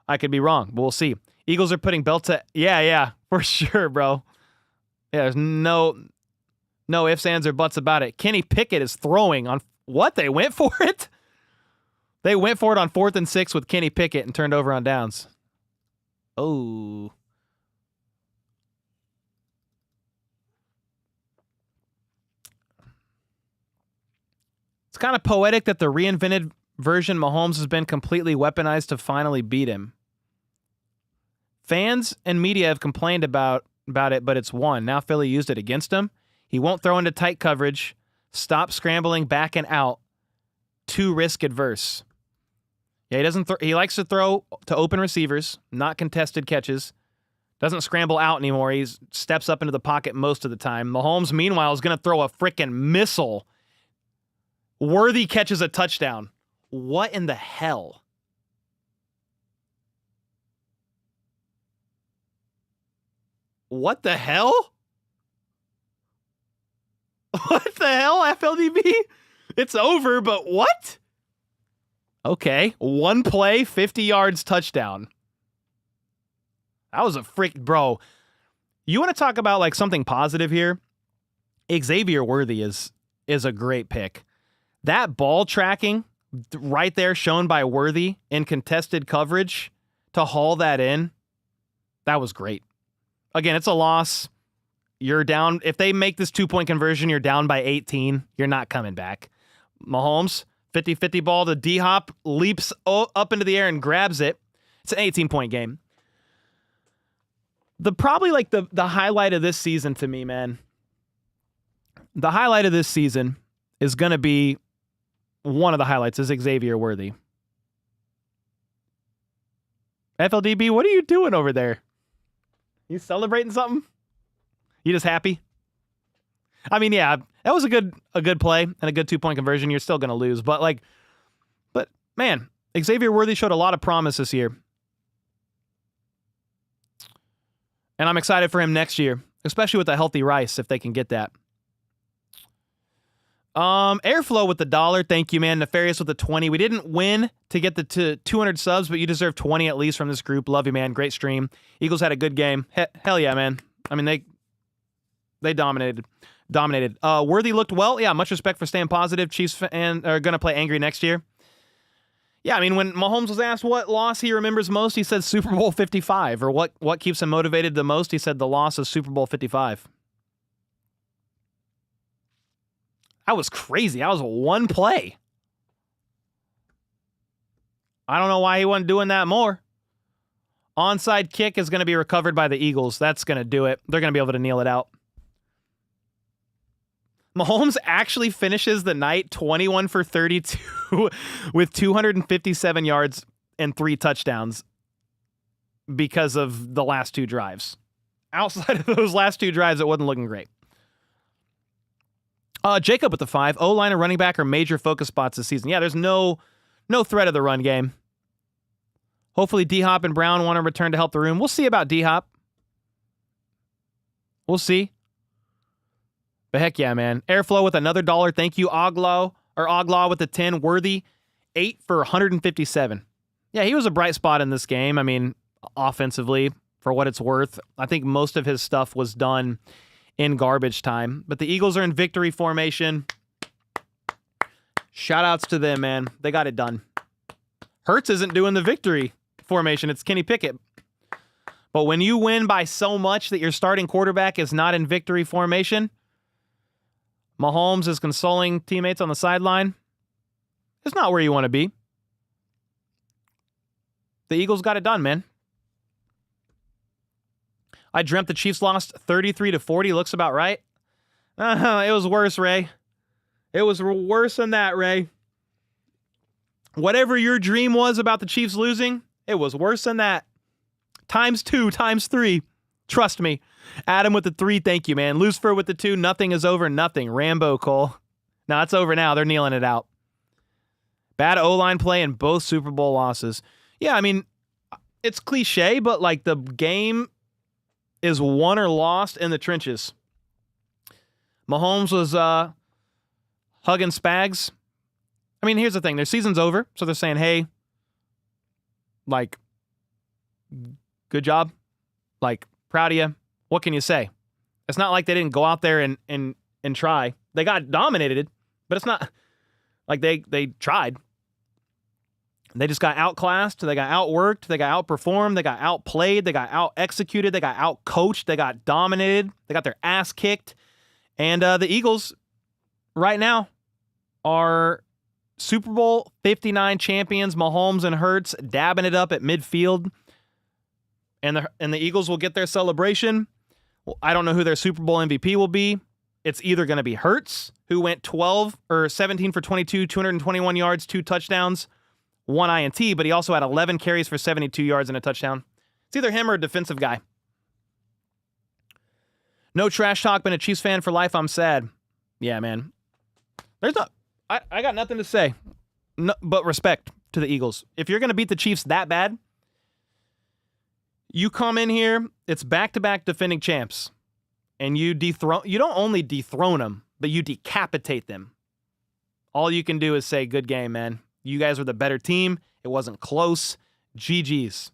I could be wrong, but we'll see. Eagles are putting belt to... Yeah, for sure, bro. Yeah, there's no ifs, ands, or buts about it. Kenny Pickett is throwing on... What? They went for it? They went for it on 4th and 6 with Kenny Pickett and turned over on downs. Oh... It's kind of poetic that the reinvented version Mahomes has been completely weaponized to finally beat him. Fans and media have complained about it, but it's won. Now Philly used it against him. He won't throw into tight coverage. Stop scrambling back and out. Too risk adverse. Yeah, he likes to throw to open receivers, not contested catches. Doesn't scramble out anymore. He steps up into the pocket most of the time. Mahomes, meanwhile, is going to throw a freaking missile. Worthy catches a touchdown. What in the hell? What the hell? What the hell, FLDB? It's over, but what? Okay, 1 play, 50 yards, touchdown. That was a bro. You want to talk about like something positive here? Xavier Worthy is a great pick. That ball tracking right there shown by Worthy in contested coverage to haul that in, that was great. Again, it's a loss. You're down. If they make this 2-point conversion, you're down by 18. You're not coming back. Mahomes, 50-50 ball to D-Hop, leaps up into the air and grabs it. It's an 18-point game. Probably like the highlight of this season to me, man. The highlight of this season is going to be one of the highlights is Xavier Worthy. FLDB, what are you doing over there? You celebrating something? You just happy? I mean, yeah, that was a good play and a good 2-point conversion. You're still going to lose, but man, Xavier Worthy showed a lot of promise this year. And I'm excited for him next year, especially with a healthy Rice, if they can get that. Airflow with the $1. Thank you, man. Nefarious with the 20. We didn't win to get to 200 subs, but you deserve 20 at least from this group. Love you, man. Great stream. Eagles had a good game. Hell yeah, man. I mean, they dominated. Worthy looked well. Yeah, much respect for staying positive. Chiefs are going to play angry next year. Yeah, I mean, when Mahomes was asked what loss he remembers most, he said Super Bowl 55. Or what keeps him motivated the most, he said the loss of Super Bowl 55. That was crazy. That was 1 play. I don't know why he wasn't doing that more. Onside kick is going to be recovered by the Eagles. That's going to do it. They're going to be able to kneel it out. Mahomes actually finishes the night 21 for 32 with 257 yards and 3 touchdowns because of the last 2 drives. Outside of those last 2 drives, it wasn't looking great. Jacob with the 5. O-line and running back are major focus spots this season. Yeah, there's no threat of the run game. Hopefully D-Hop and Brown want to return to help the room. We'll see about D-Hop. We'll see. But heck yeah, man. Airflow with another $1. Thank you, Oglaw with the 10. Worthy, 8 for 157. Yeah, he was a bright spot in this game. I mean, offensively, for what it's worth. I think most of his stuff was done in garbage time. But the Eagles are in victory formation. Shout-outs to them, man. They got it done. Hurts isn't doing the victory formation. It's Kenny Pickett. But when you win by so much that your starting quarterback is not in victory formation, Mahomes is consoling teammates on the sideline. It's not where you want to be. The Eagles got it done, man. I dreamt the Chiefs lost 33-40. Looks about right. It was worse, Ray. It was worse than that, Ray. Whatever your dream was about the Chiefs losing, it was worse than that. Times 2, times 3. Trust me. Adam with the 3, thank you, man. Lucifer with the 2, nothing is over, nothing. Rambo, Cole. No, it's over now. They're kneeling it out. Bad O-line play in both Super Bowl losses. Yeah, I mean, it's cliche, but like the game is won or lost in the trenches. Mahomes was hugging Spags. I mean, here's the thing. Their season's over, so they're saying, hey, like, good job. Like, proud of you. What can you say? It's not like they didn't go out there and try. They got dominated, but it's not like they tried. They just got outclassed. They got outworked. They got outperformed. They got outplayed. They got out-executed. They got out-coached. They got dominated. They got their ass kicked. And the Eagles, right now, are Super Bowl 59 champions. Mahomes and Hurts dabbing it up at midfield. And the Eagles will get their celebration. Well, I don't know who their Super Bowl MVP will be. It's either going to be Hurts, who went 17 for 22, 221 yards, 2 touchdowns, 1 INT, but he also had 11 carries for 72 yards and a touchdown. It's either him or a defensive guy. No trash talk, been a Chiefs fan for life. I'm sad. Yeah, man. I got nothing to say, but respect to the Eagles. If you're going to beat the Chiefs that bad, you come in here, it's back-to-back defending champs, and you don't only dethrone them, but you decapitate them. All you can do is say, good game, man. You guys were the better team. It wasn't close. GG's.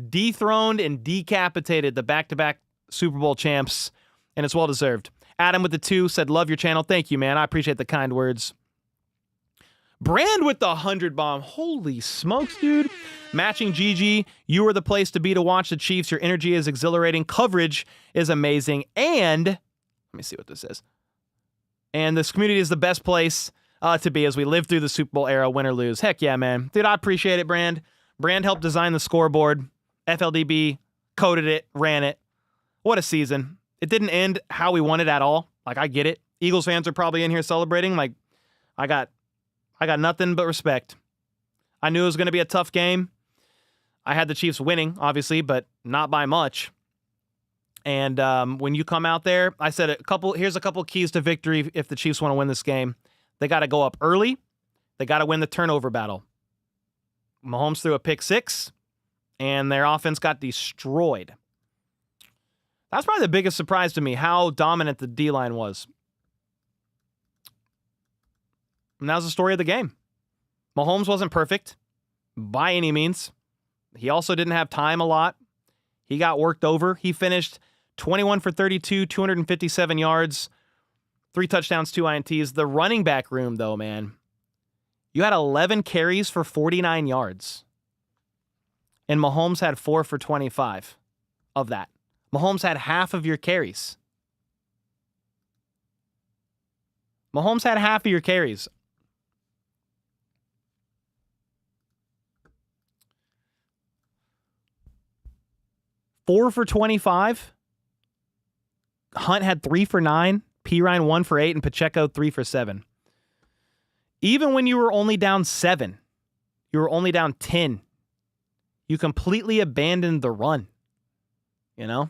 Dethroned and decapitated the back-to-back Super Bowl champs, and it's well-deserved. Adam with the 2 said, love your channel. Thank you, man. I appreciate the kind words. Brand with the 100 bomb. Holy smokes, dude. Matching GG. You are the place to be to watch the Chiefs. Your energy is exhilarating. Coverage is amazing. And, let me see what this is. And this community is the best place to be as we live through the Super Bowl era, win or lose. Heck yeah, man. Dude, I appreciate it, Brand. Brand helped design the scoreboard. FLDB coded it, ran it. What a season. It didn't end how we wanted at all. Like, I get it. Eagles fans are probably in here celebrating. Like, I got nothing but respect. I knew it was going to be a tough game. I had the Chiefs winning, obviously, but not by much. And when you come out there, I said here's a couple keys to victory if the Chiefs want to win this game. They got to go up early. They got to win the turnover battle. Mahomes threw a pick 6, and their offense got destroyed. That's probably the biggest surprise to me, how dominant the D-line was. And that was the story of the game. Mahomes wasn't perfect by any means. He also didn't have time a lot. He got worked over. He finished 21 for 32, 257 yards, 3 touchdowns, 2 INTs. The running back room, though, man, you had 11 carries for 49 yards. And Mahomes had 4 for 25 of that. Mahomes had half of your carries. Mahomes had half of your carries. Four for 25. Hunt had 3 for 9. Pirine 1 for 8, and Pacheco 3 for 7. Even when you were only down 7, you were only down 10, you completely abandoned the run. You know?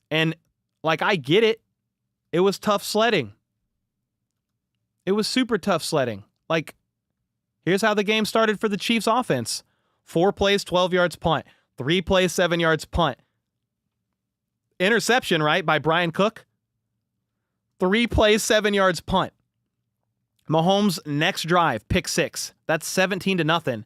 And, like, I get it. It was tough sledding. It was super tough sledding. Like, here's how the game started for the Chiefs offense. 4 plays, 12 yards punt. 3 plays, 7 yards punt. Interception, right, by Brian Cook. 3 plays, 7 yards punt. Mahomes' next drive, pick 6. That's 17-0.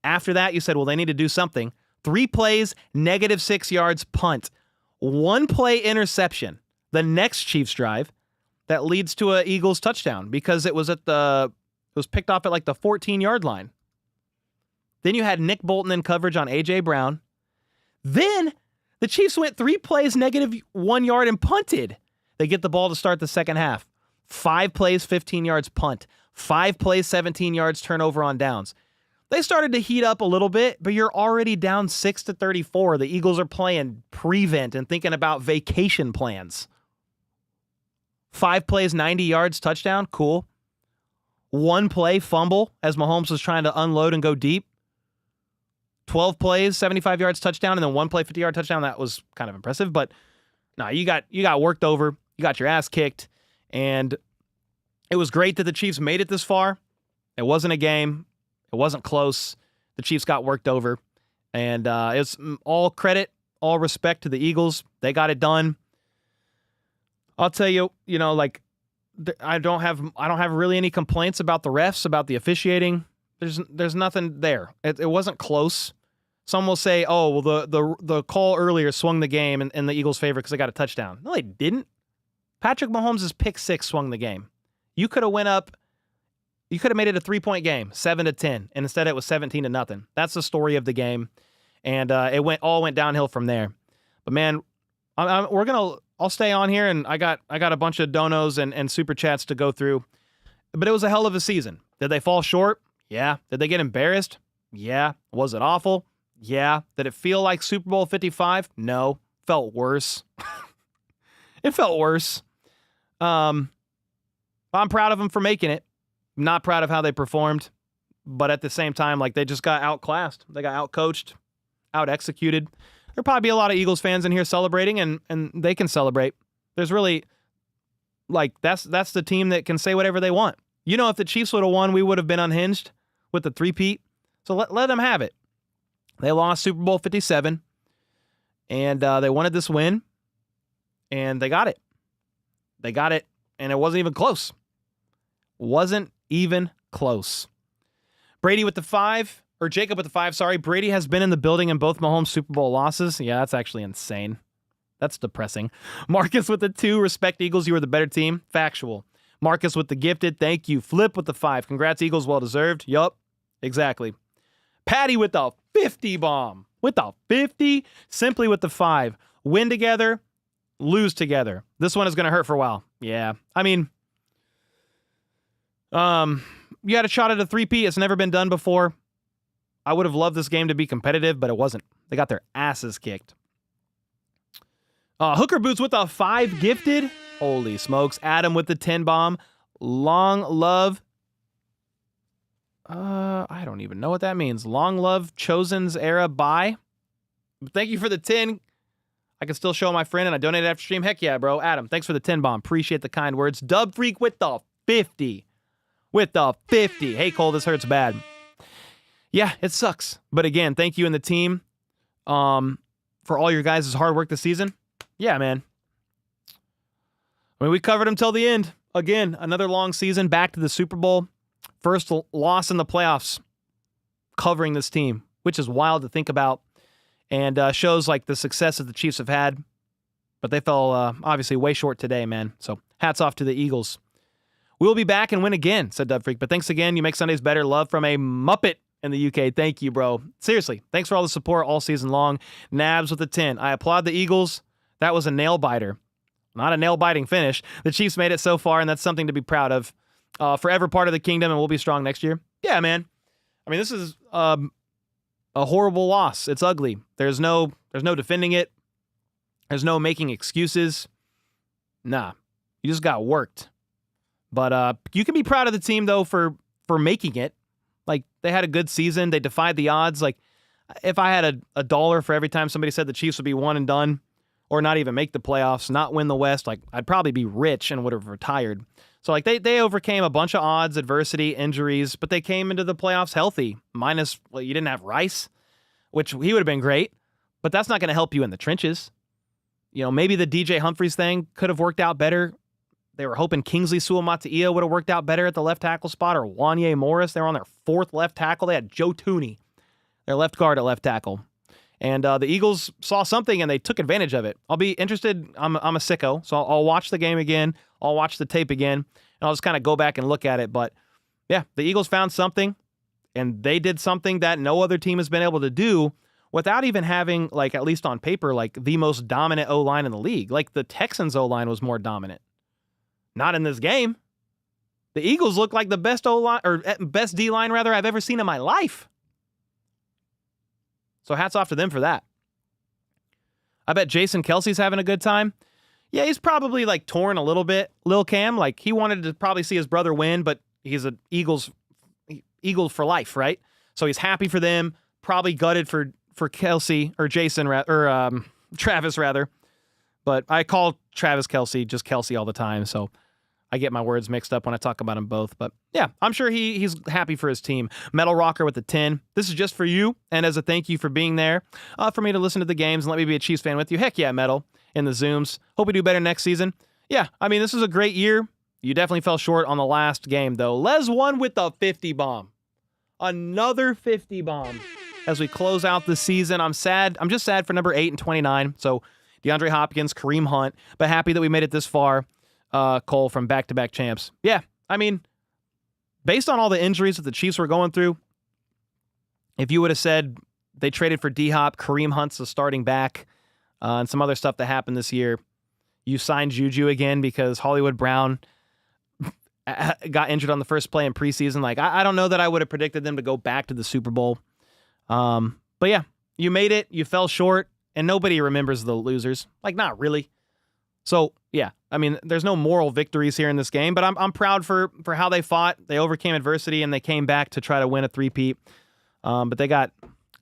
After that, you said, well, they need to do something. 3 plays, -6 yards punt. 1 play interception. The next Chiefs drive that leads to a Eagles touchdown because it was picked off at like the 14-yard line. Then you had Nick Bolton in coverage on A.J. Brown. Then the Chiefs went 3 plays, -1 yard, and punted. They get the ball to start the second half. 5 plays, 15 yards punt. 5 plays, 17 yards turnover on downs. They started to heat up a little bit, but you're already down 6-34. The Eagles are playing prevent and thinking about vacation plans. 5 plays, 90 yards, touchdown, cool. 1 play, fumble, as Mahomes was trying to unload and go deep. 12 plays, 75 yards, touchdown, and then 1 play, 50-yard touchdown. That was kind of impressive, but no, you got worked over. You got your ass kicked, and it was great that the Chiefs made it this far. It wasn't a game. It wasn't close. The Chiefs got worked over, and it's all credit, all respect to the Eagles. They got it done. I'll tell you, I don't have really any complaints about the refs, about the officiating. There's nothing there. It wasn't close. Some will say, oh, well, the call earlier swung the game in the Eagles' favor because they got a touchdown. No, they didn't. Patrick Mahomes' pick 6 swung the game. You could have went up. You could have made it a 3-point game, 7-10, and instead it was 17-0. That's the story of the game, and it all went downhill from there. But man, I'll stay on here, and I got a bunch of donos and super chats to go through. But it was a hell of a season. Did they fall short? Yeah. Did they get embarrassed? Yeah. Was it awful? Yeah. Did it feel like Super Bowl 55? No. Felt worse. It felt worse. I'm proud of them for making it. Not proud of how they performed. But at the same time, they just got outclassed. They got outcoached, out-executed. There'll probably be a lot of Eagles fans in here celebrating, and they can celebrate. There's really, that's the team that can say whatever they want. If the Chiefs would have won, we would have been unhinged with the three-peat. So let them have it. They lost Super Bowl 57, and they wanted this win, and they got it. They got it, and it wasn't even close. Wasn't even close. Brady with the 5, or Jacob with the 5, sorry. Brady has been in the building in both Mahomes' Super Bowl losses. Yeah, that's actually insane. That's depressing. Marcus with the 2, respect Eagles, you were the better team. Factual. Marcus with the gifted, thank you. Flip with the 5, congrats Eagles, well-deserved. Yup, exactly. Patty with the 50 bomb. With the 50, simply with the 5. Win together, lose together. This one is going to hurt for a while. Yeah, I mean, you had a shot at a 3-peat. It's never been done before. I would have loved this game to be competitive, but it wasn't. They got their asses kicked. Hooker Boots with a 5 gifted. Holy smokes. Adam with the 10 bomb. Long love. I don't even know what that means. Long love Chosen's era bye. Thank you for the 10. I can still show my friend, and I donated after stream. Heck yeah, bro. Adam, thanks for the 10 bomb. Appreciate the kind words. Dub Freak with the 50. With the 50. Hey, Cole, this hurts bad. Yeah, it sucks. But again, thank you and the team for all your guys' hard work this season. Yeah, man. I mean, we covered them till the end. Again, another long season, back to the Super Bowl. First loss in the playoffs covering this team, which is wild to think about and shows the success that the Chiefs have had. But they fell obviously way short today, man. So hats off to the Eagles. We'll be back and win again, said Dub Freak. But thanks again. You make Sundays better. Love from a Muppet in the UK. Thank you, bro. Seriously, thanks for all the support all season long. Nabs with the 10. I applaud the Eagles. That was a nail-biter. Not a nail-biting finish. The Chiefs made it so far, and that's something to be proud of. Forever part of the kingdom, and we'll be strong next year. Yeah, man. I mean, this is a horrible loss. It's ugly. There's no defending it. There's no making excuses. Nah, you just got worked. But you can be proud of the team, though, for making it. They had a good season. They defied the odds. If I had a dollar for every time somebody said the Chiefs would be one and done or not even make the playoffs, not win the West, I'd probably be rich and would have retired. So, they overcame a bunch of odds, adversity, injuries, but they came into the playoffs healthy. Minus, you didn't have Rice. which he would have been great, but that's not going to help you in the trenches. You know, maybe the DJ Humphries thing could have worked out better. They were hoping Kingsley Suamataia would have worked out better at the left tackle spot, or Wanye Morris. They were on their fourth left tackle. They had Joe Tooney, their left guard at left tackle. And the Eagles saw something, and they took advantage of it. I'll be interested. I'm a sicko, so I'll watch the game again. I'll watch the tape again, and I'll just kind of go back and look at it. But, yeah, the Eagles found something, and they did something that no other team has been able to do without even having, like, at least on paper, like, the most dominant O-line in the league. Like, the Texans' O-line was more dominant. Not in this game. The Eagles look like the best O-line, or best D-line, rather, I've ever seen in my life. So hats off to them for that. I bet Jason Kelsey's having a good time. Yeah, he's probably, like, torn a little bit, Lil Cam. Like, he wanted to probably see his brother win, but he's an Eagle for life, right? So he's happy for them, probably gutted for Kelsey, or Jason, or Travis, rather. But I call Travis Kelsey just Kelsey all the time, so I get my words mixed up when I talk about them both. But yeah, I'm sure he's happy for his team. Metal Rocker with the 10. This is just for you, and as a thank you for being there, for me to listen to the games and let me be a Chiefs fan with you. Heck yeah, Metal, in the Zooms. Hope we do better next season. Yeah, I mean, this was a great year. You definitely fell short on the last game, though. Les won with the 50 bomb. Another 50 bomb as we close out the season. I'm sad. I'm just sad for number 8 and 29. So DeAndre Hopkins, Kareem Hunt, but happy that we made it this far. Cole from back-to-back champs. Yeah, I mean, based on all the injuries that the Chiefs were going through, if you would have said they traded for D-Hop, Kareem Hunt's the starting back, and some other stuff that happened this year, you signed Juju again because Hollywood Brown got injured on the first play in preseason. Like, I don't know that I would have predicted them to go back to the Super Bowl. But yeah, you made it, you fell short, and nobody remembers the losers. Like, not really. So, yeah, I mean, there's no moral victories here in this game, but I'm proud for how they fought. They overcame adversity, and they came back to try to win a three-peat. But they got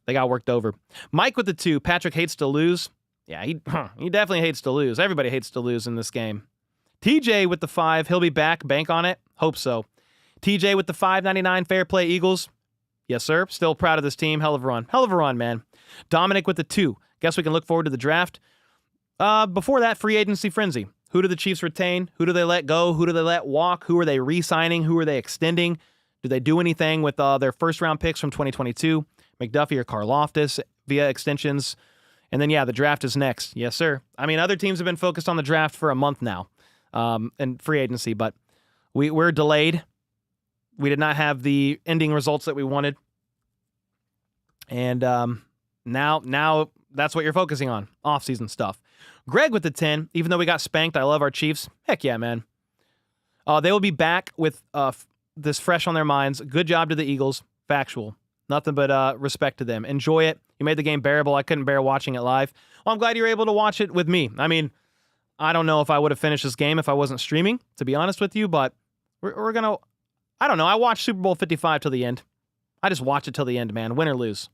worked over. Mike with the 2. Patrick hates to lose. Yeah, he definitely hates to lose. Everybody hates to lose in this game. TJ with the 5. He'll be back. Bank on it. Hope so. TJ with the 5.99. Fair play, Eagles. Yes, sir. Still proud of this team. Hell of a run. Hell of a run, man. Dominic with the 2. Guess we can look forward to the draft. Before that, free agency frenzy. Who do the Chiefs retain? Who do they let go? Who do they let walk? Who are they re-signing? Who are they extending? Do they do anything with their first-round picks from 2022? McDuffie or Karlaftis via extensions? And then, yeah, the draft is next. Yes, sir. I mean, other teams have been focused on the draft for a month now and free agency, but we're delayed. We did not have the ending results that we wanted. And now that's what you're focusing on, off-season stuff. Greg with the 10. Even though we got spanked, I love our Chiefs. Heck yeah, man. They will be back with this fresh on their minds. Good job to the Eagles. Factual. Nothing but respect to them. Enjoy it. You made the game bearable. I couldn't bear watching it live. Well, I'm glad you were able to watch it with me. I mean, I don't know if I would have finished this game if I wasn't streaming, to be honest with you, but we're going to... I don't know. I watched Super Bowl 55 till the end. I just watch it till the end, man. Win or lose.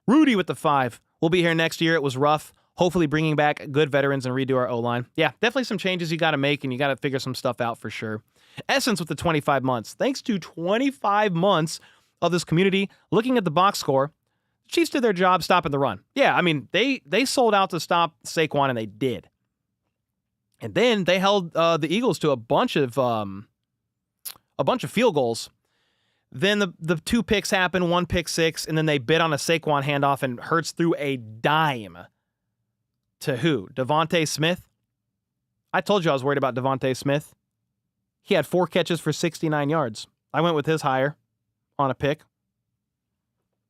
Rudy with the 5. We'll be here next year. It was rough. Hopefully bringing back good veterans and redo our O-line. Yeah, definitely some changes you got to make, and you got to figure some stuff out for sure. Essence with the 25 months. Thanks to 25 months of this community looking at the box score, the Chiefs did their job stopping the run. Yeah, I mean, they sold out to stop Saquon, and they did. And then they held the Eagles to a bunch of field goals. Then the 2 picks happened, 1 pick 6, and then they bid on a Saquon handoff, and Hurts threw a dime to who? Devontae Smith? I told you I was worried about Devontae Smith. He had 4 catches for 69 yards. I went with his higher on a pick.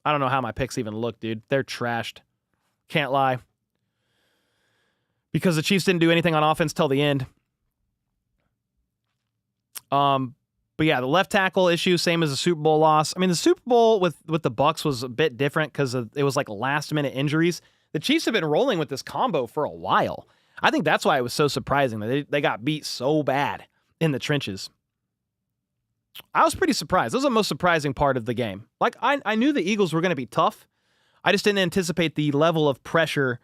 I don't know how my picks even look, dude. They're trashed. Can't lie. Because the Chiefs didn't do anything on offense till the end. But yeah, the left tackle issue, same as the Super Bowl loss. I mean, the Super Bowl with the Bucs was a bit different because it was like last-minute injuries. The Chiefs have been rolling with this combo for a while. I think that's why it was so surprising that they got beat so bad in the trenches. I was pretty surprised. This was the most surprising part of the game. Like, I knew the Eagles were going to be tough. I just didn't anticipate the level of pressure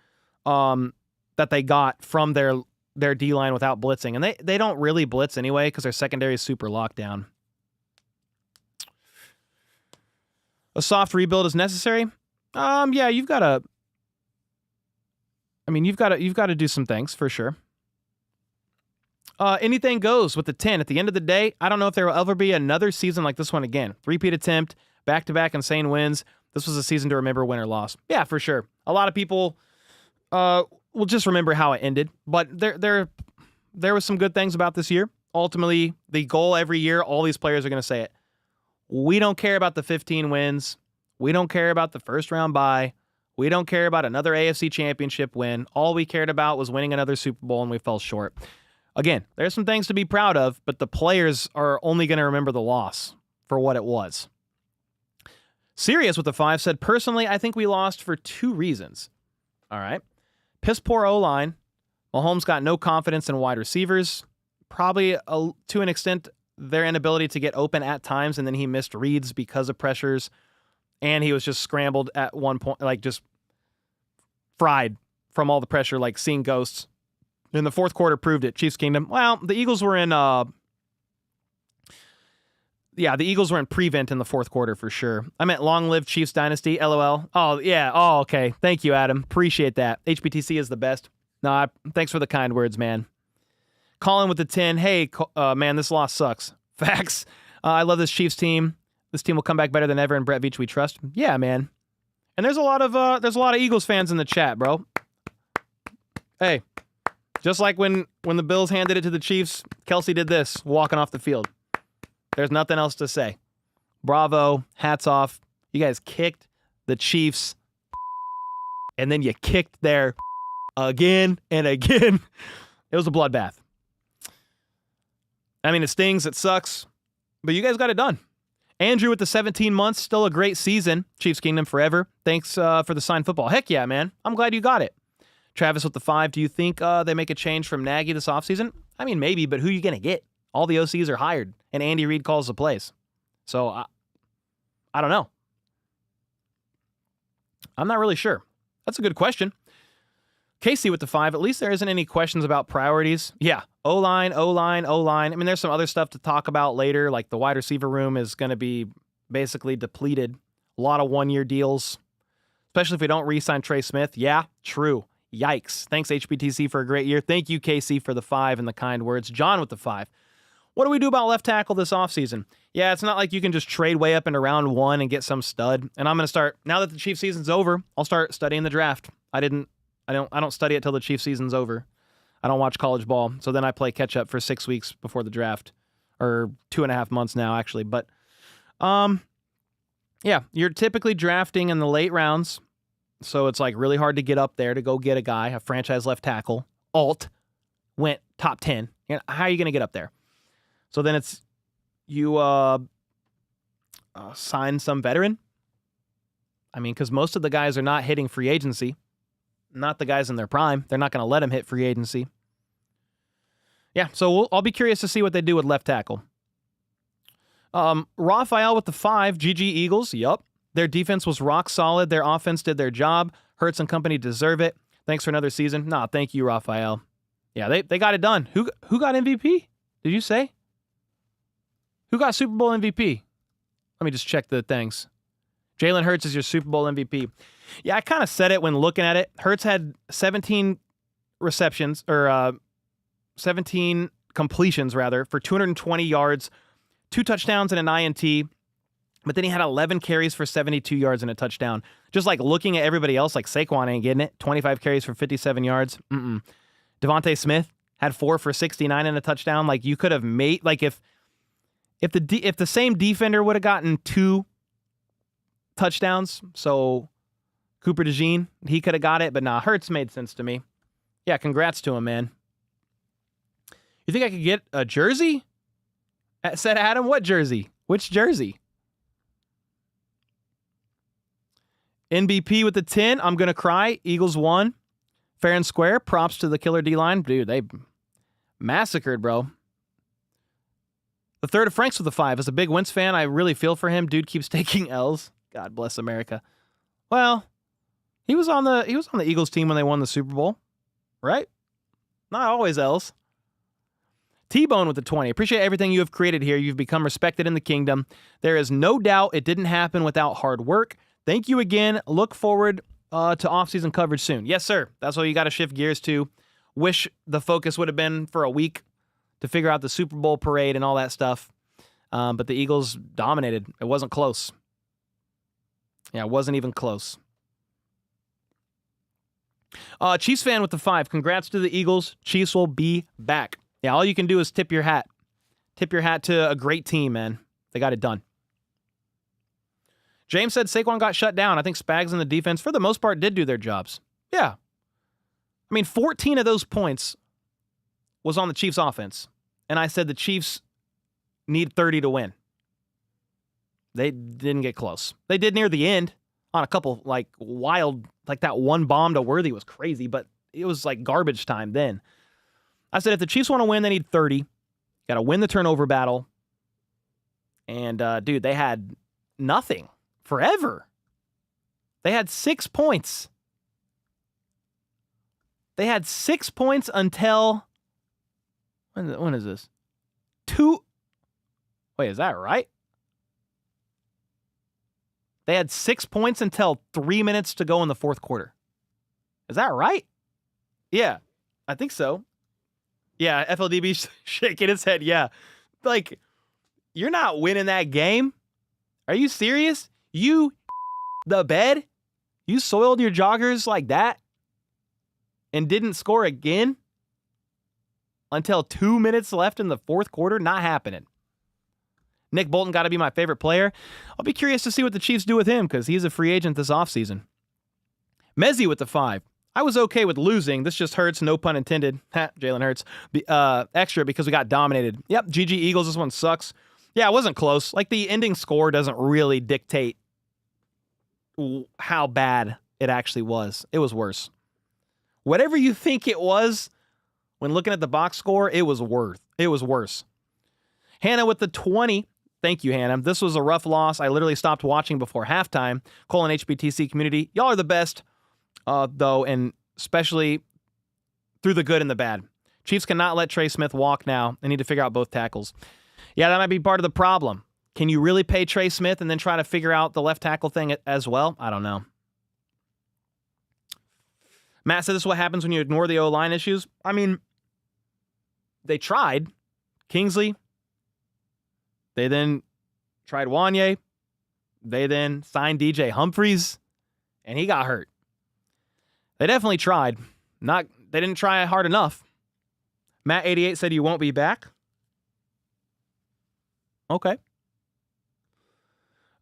that they got from their D-line without blitzing. And they don't really blitz anyway because their secondary is super locked down. A soft rebuild is necessary? Yeah, you've got to. I mean, you've got to do some things for sure. Anything goes with the 10. At the end of the day, I don't know if there will ever be another season like this one again. Three-peat attempt, back-to-back insane wins. This was a season to remember, win or loss. Yeah, for sure. A lot of people will just remember how it ended, but there was some good things about this year. Ultimately, the goal every year, all these players are going to say it. We don't care about the 15 wins. We don't care about the first round bye. We don't care about another AFC championship win. All we cared about was winning another Super Bowl, and we fell short. Again, there's some things to be proud of, but the players are only going to remember the loss for what it was. Sirius with the 5 said, personally, I think we lost for 2 reasons. All right. Piss poor O-line. Mahomes got no confidence in wide receivers. Probably to an extent, their inability to get open at times, and then he missed reads because of pressures, and he was just scrambled at one point, like just fried from all the pressure, like seeing ghosts. In the fourth quarter proved it. Chiefs Kingdom. Well, the Eagles were in the Eagles were in prevent in the fourth quarter for sure. I meant long live Chiefs dynasty, LOL. Oh, yeah. Oh, okay. Thank you, Adam. Appreciate that. HBTC is the best. No, thanks for the kind words, man. Colin with the 10. Hey, man, this loss sucks. Facts. I love this Chiefs team. This team will come back better than ever, and Brett Veach we trust. Yeah, man. And there's a lot of Eagles fans in the chat, bro. Hey, just like when the Bills handed it to the Chiefs, Kelsey did this, walking off the field. There's nothing else to say. Bravo. Hats off. You guys kicked the Chiefs, and then you kicked their again and again. It was a bloodbath. I mean, it stings. It sucks. But you guys got it done. Andrew with the 17 months. Still a great season. Chiefs Kingdom forever. Thanks for the signed football. Heck yeah, man. I'm glad you got it. Travis with the 5. Do you think they make a change from Nagy this offseason? I mean, maybe, but who are you going to get? All the OCs are hired, and Andy Reid calls the plays. So, I don't know. I'm not really sure. That's a good question. Casey with the 5. At least there isn't any questions about priorities. Yeah, O-line. I mean, there's some other stuff to talk about later, like the wide receiver room is going to be basically depleted. A lot of one-year deals, especially if we don't re-sign Trey Smith. Yeah, true. Yikes. Thanks, HBTC, for a great year. Thank you, Casey, for the 5 and the kind words. John with the 5. What do we do about left tackle this offseason? Yeah, it's not like you can just trade way up into round 1 and get some stud. And I'm going to start, now that the Chiefs season's over, I'll start studying the draft. I don't study it till the Chiefs season's over. I don't watch college ball. So then I play catch up for 6 weeks before the draft, or 2.5 months now, actually. But, yeah, you're typically drafting in the late rounds. So it's like really hard to get up there to go get a guy, a franchise left tackle. Alt went top 10. How are you going to get up there? So then it's you sign some veteran. I mean, because most of the guys are not hitting free agency. Not the guys in their prime. They're not going to let them hit free agency. Yeah, so I'll be curious to see what they do with left tackle. Raphael with the 5. GG Eagles. Yup. Their defense was rock solid. Their offense did their job. Hurts and company deserve it. Thanks for another season. Nah, thank you, Raphael. Yeah, they got it done. Who got MVP? Did you say? Who got Super Bowl MVP? Let me just check the things. Jalen Hurts is your Super Bowl MVP. Yeah, I kind of said it when looking at it. Hurts had 17 receptions, or 17 completions, rather, for 220 yards, 2 touchdowns and an INT. But then he had 11 carries for 72 yards and a touchdown. Just like looking at everybody else, like Saquon ain't getting it. 25 carries for 57 yards. Devontae Smith had 4 for 69 and a touchdown. Like you could have made, like if the same defender would have gotten 2 touchdowns, so Cooper DeJean, he could have got it, but nah, Hurts made sense to me. Yeah, congrats to him, man. You think I could get a jersey? Said Adam, what jersey? Which jersey? NBP with the 10. I'm going to cry. Eagles won. Fair and square. Props to the killer D-line. Dude, they massacred, bro. The 3rd of Franks with the 5. As a big Wentz fan, I really feel for him. Dude keeps taking L's. God bless America. Well, he was on the Eagles team when they won the Super Bowl, right? Not always L's. T-Bone with the 20. Appreciate everything you have created here. You've become respected in the kingdom. There is no doubt it didn't happen without hard work. thank you again. Look forward to off-season coverage soon. Yes, sir. That's what you got to shift gears to. Wish the focus would have been for a week to figure out the Super Bowl parade and all that stuff. But the Eagles dominated. It wasn't close. Yeah, it wasn't even close. Chiefs fan with the 5. Congrats to the Eagles. Chiefs will be back. Yeah, all you can do is tip your hat. Tip your hat to a great team, man. They got it done. James said Saquon got shut down. I think Spags and the defense, for the most part, did do their jobs. Yeah. I mean, 14 of those points was on the Chiefs' offense. And I said the Chiefs need 30 to win. They didn't get close. They did near the end on a couple, wild, that one bomb to Worthy was crazy, but it was garbage time then. I said if the Chiefs want to win, they need 30. Got to win the turnover battle. And, dude, they had nothing forever. They had 6 points. They had 6 points until, when is this? 2. Wait, is that right? They had 6 points until 3 minutes to go in the fourth quarter. Is that right? Yeah, I think so. Yeah, FLDB shaking his head. Yeah. You're not winning that game. Are you serious? You the bed? You soiled your joggers like that and didn't score again until 2 minutes left in the fourth quarter? Not happening. Nick Bolton got to be my favorite player. I'll be curious to see what the Chiefs do with him because he's a free agent this offseason. Mezzi with the 5. I was okay with losing. This just hurts, no pun intended. Jalen Hurts. Extra because we got dominated. Yep, GG Eagles, this one sucks. Yeah, it wasn't close. The ending score doesn't really dictate how bad it actually was. It was worse. Whatever you think it was, when looking at the box score, it was worse. Hannah with the 20. Thank you, Hannah. This was a rough loss. I literally stopped watching before halftime. Colon HBTC community. Y'all are the best, though, and especially through the good and the bad. Chiefs cannot let Trey Smith walk now. They need to figure out both tackles. Yeah, that might be part of the problem. Can you really pay Trey Smith and then try to figure out the left tackle thing as well? I don't know. Matt said this is what happens when you ignore the O-line issues. I mean, they tried. Kingsley. They then tried Wanye. They then signed DJ Humphries, and he got hurt. They definitely tried. They didn't try hard enough. Matt88 said you won't be back. Okay.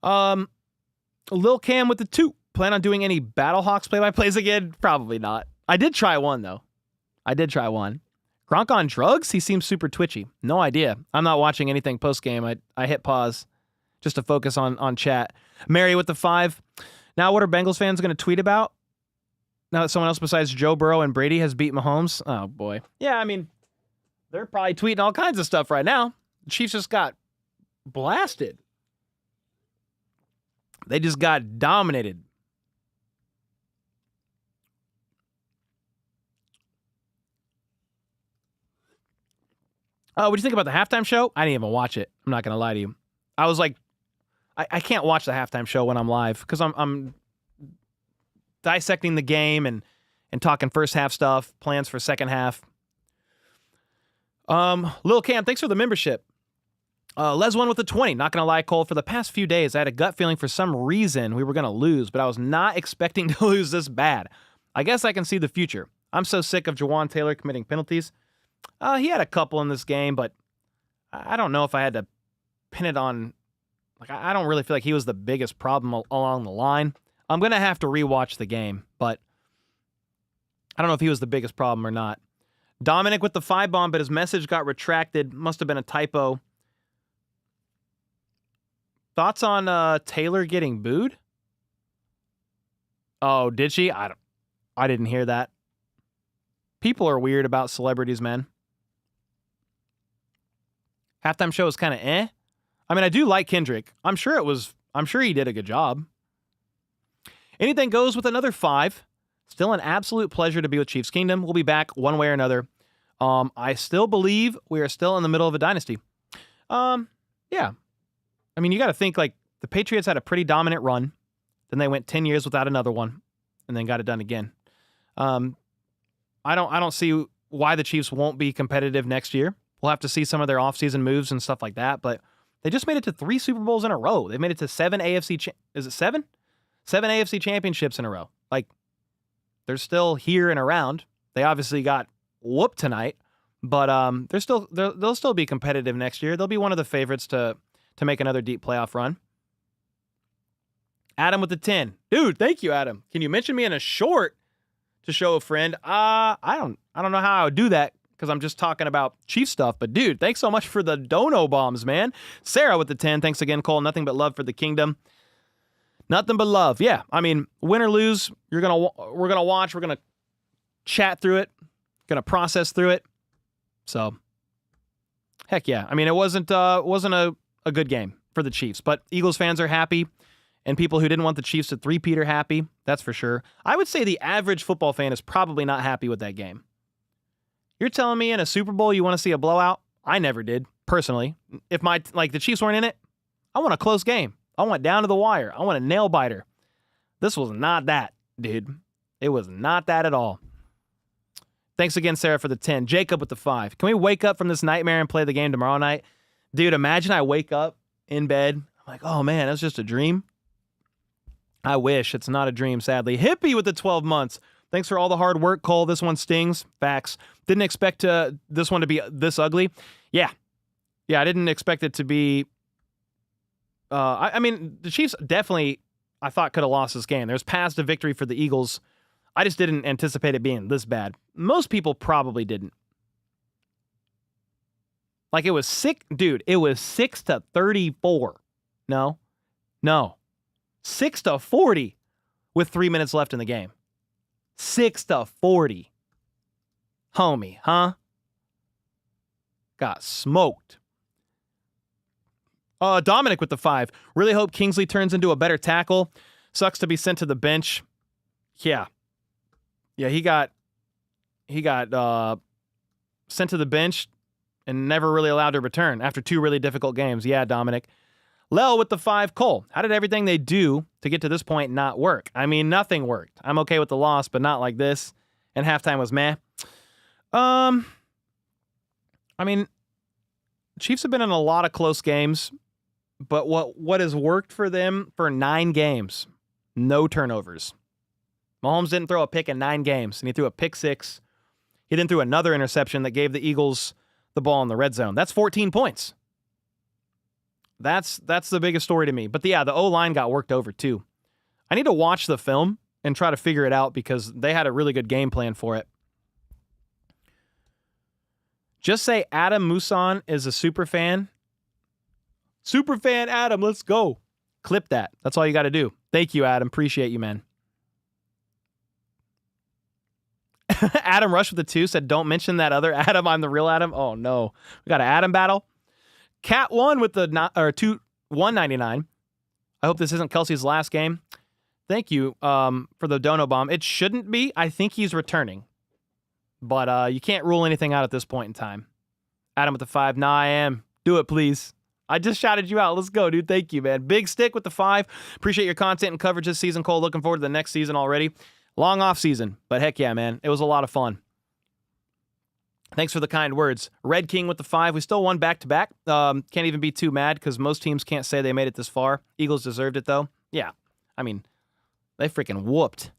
Lil Cam with the 2. Plan on doing any Battlehawks play-by-plays again? Probably not. I did try one, though. Gronk on drugs? He seems super twitchy. No idea. I'm not watching anything post-game. I hit pause just to focus on chat. Mary with the 5. Now what are Bengals fans going to tweet about? Now that someone else besides Joe Burrow and Brady has beat Mahomes? Oh, boy. Yeah, I mean, they're probably tweeting all kinds of stuff right now. The Chiefs just got blasted. They just got dominated. What do you think about the halftime show? I didn't even watch it. I'm not going to lie to you. I was like, I can't watch the halftime show when I'm live because I'm dissecting the game and talking first half stuff, plans for second half. Lil Cam, thanks for the membership. Les won with the 20. Not going to lie, Cole, for the past few days, I had a gut feeling for some reason we were going to lose, but I was not expecting to lose this bad. I guess I can see the future. I'm so sick of Jawan Taylor committing penalties. He had a couple in this game, but I don't know if I had to pin it on. I don't really feel like he was the biggest problem along the line. I'm going to have to rewatch the game, but I don't know if he was the biggest problem or not. Dominic with the 5 bomb, but his message got retracted. Must have been a typo. Thoughts on Taylor getting booed? Oh, did she? I didn't hear that. People are weird about celebrities, man. Halftime show was kind of eh. I mean, I do like Kendrick. I'm sure he did a good job. Anything goes with another 5. Still an absolute pleasure to be with Chiefs Kingdom. We'll be back one way or another. I still believe we are still in the middle of a dynasty. Yeah. I mean, you got to think the Patriots had a pretty dominant run. Then they went 10 years without another one, and then got it done again. I don't see why the Chiefs won't be competitive next year. We'll have to see some of their offseason moves and stuff like that, but they just made it to 3 Super Bowls in a row. They made it to 7 AFC is it 7? 7 AFC championships in a row. Like, they're still here and around. They obviously got whooped tonight, but they'll still be competitive next year. They'll be one of the favorites to make another deep playoff run. Adam with the 10. Dude, thank you, Adam. Can you mention me in a short to show a friend? I don't know how I would do that because I'm just talking about Chief stuff. But dude, thanks so much for the dono bombs, man. Sarah with the 10. Thanks again, Cole. Nothing but love for the kingdom. Nothing but love. Yeah, I mean, win or lose, we're gonna watch. We're gonna chat through it. Gonna process through it. So, heck yeah. I mean, it wasn't a good game for the Chiefs, but Eagles fans are happy. And people who didn't want the Chiefs to three-peat are happy. That's for sure. I would say the average football fan is probably not happy with that game. You're telling me in a Super Bowl you want to see a blowout? I never did, personally. If the Chiefs weren't in it, I want a close game. I want down to the wire. I want a nail-biter. This was not that, dude. It was not that at all. Thanks again, Sarah, for the 10. Jacob with the 5. Can we wake up from this nightmare and play the game tomorrow night? Dude, imagine I wake up in bed. I'm like, oh, man, that's just a dream. I wish. It's not a dream, sadly. Hippie with the 12 months. Thanks for all the hard work, Cole. This one stings. Facts. Didn't expect this one to be this ugly. Yeah, I didn't expect it to be... I mean, the Chiefs definitely, I thought, could have lost this game. There's paths to victory for the Eagles. I just didn't anticipate it being this bad. Most people probably didn't. Like, it was sick. Dude, it was 6-34. No. 6-40 with 3 minutes left in the game. 6-40. Homie, huh? Got smoked. Dominic with the 5. Really hope Kingsley turns into a better tackle. Sucks to be sent to the bench. Yeah, he got sent to the bench and never really allowed to return after 2 really difficult games. Yeah, Dominic. Lel with the 5. Cole, how did everything they do to get to this point not work? I mean, nothing worked. I'm okay with the loss, but not like this. And halftime was meh. I mean, Chiefs have been in a lot of close games, but what has worked for them for 9 games? No turnovers. Mahomes didn't throw a pick in 9 games, and he threw a pick 6. He then threw another interception that gave the Eagles the ball in the red zone. That's 14 points. That's the biggest story to me. But the O-line got worked over too. I need to watch the film and try to figure it out because they had a really good game plan for it. Just say Adam Musan is a super fan. Super fan Adam, let's go. Clip that. That's all you got to do. Thank you, Adam. Appreciate you, man. Adam Rush with the 2 said, don't mention that other Adam. I'm the real Adam. Oh, no. We got an Adam battle. Cat 1 with the 199. I hope this isn't Kelsey's last game. Thank you for the dono bomb. It shouldn't be. I think he's returning. But you can't rule anything out at this point in time. Adam with the 5. Nah, I am. Do it, please. I just shouted you out. Let's go, dude. Thank you, man. Big Stick with the 5. Appreciate your content and coverage this season, Cole. Looking forward to the next season already. Long off season, but heck yeah, man. It was a lot of fun. Thanks for the kind words. Red King with the 5. We still won back-to-back. Can't even be too mad because most teams can't say they made it this far. Eagles deserved it, though. Yeah. I mean, they freaking whooped.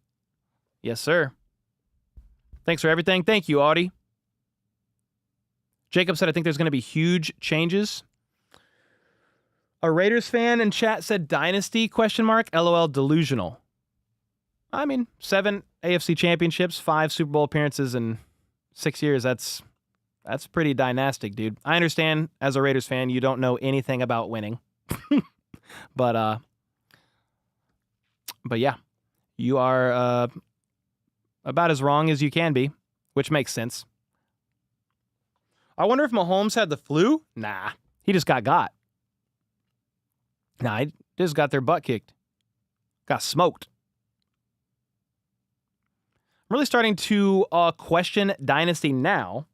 Yes, sir. Thanks for everything. Thank you, Audie. Jacob said, I think there's going to be huge changes. A Raiders fan in chat said dynasty, ? LOL, delusional. I mean, 7 AFC championships, 5 Super Bowl appearances in 6 years. That's pretty dynastic, dude. I understand as a Raiders fan, you don't know anything about winning. But yeah, you are about as wrong as you can be, which makes sense. I wonder if Mahomes had the flu? Nah, he just got. Nah, he just got their butt kicked. Got smoked. I'm really starting to question Dynasty now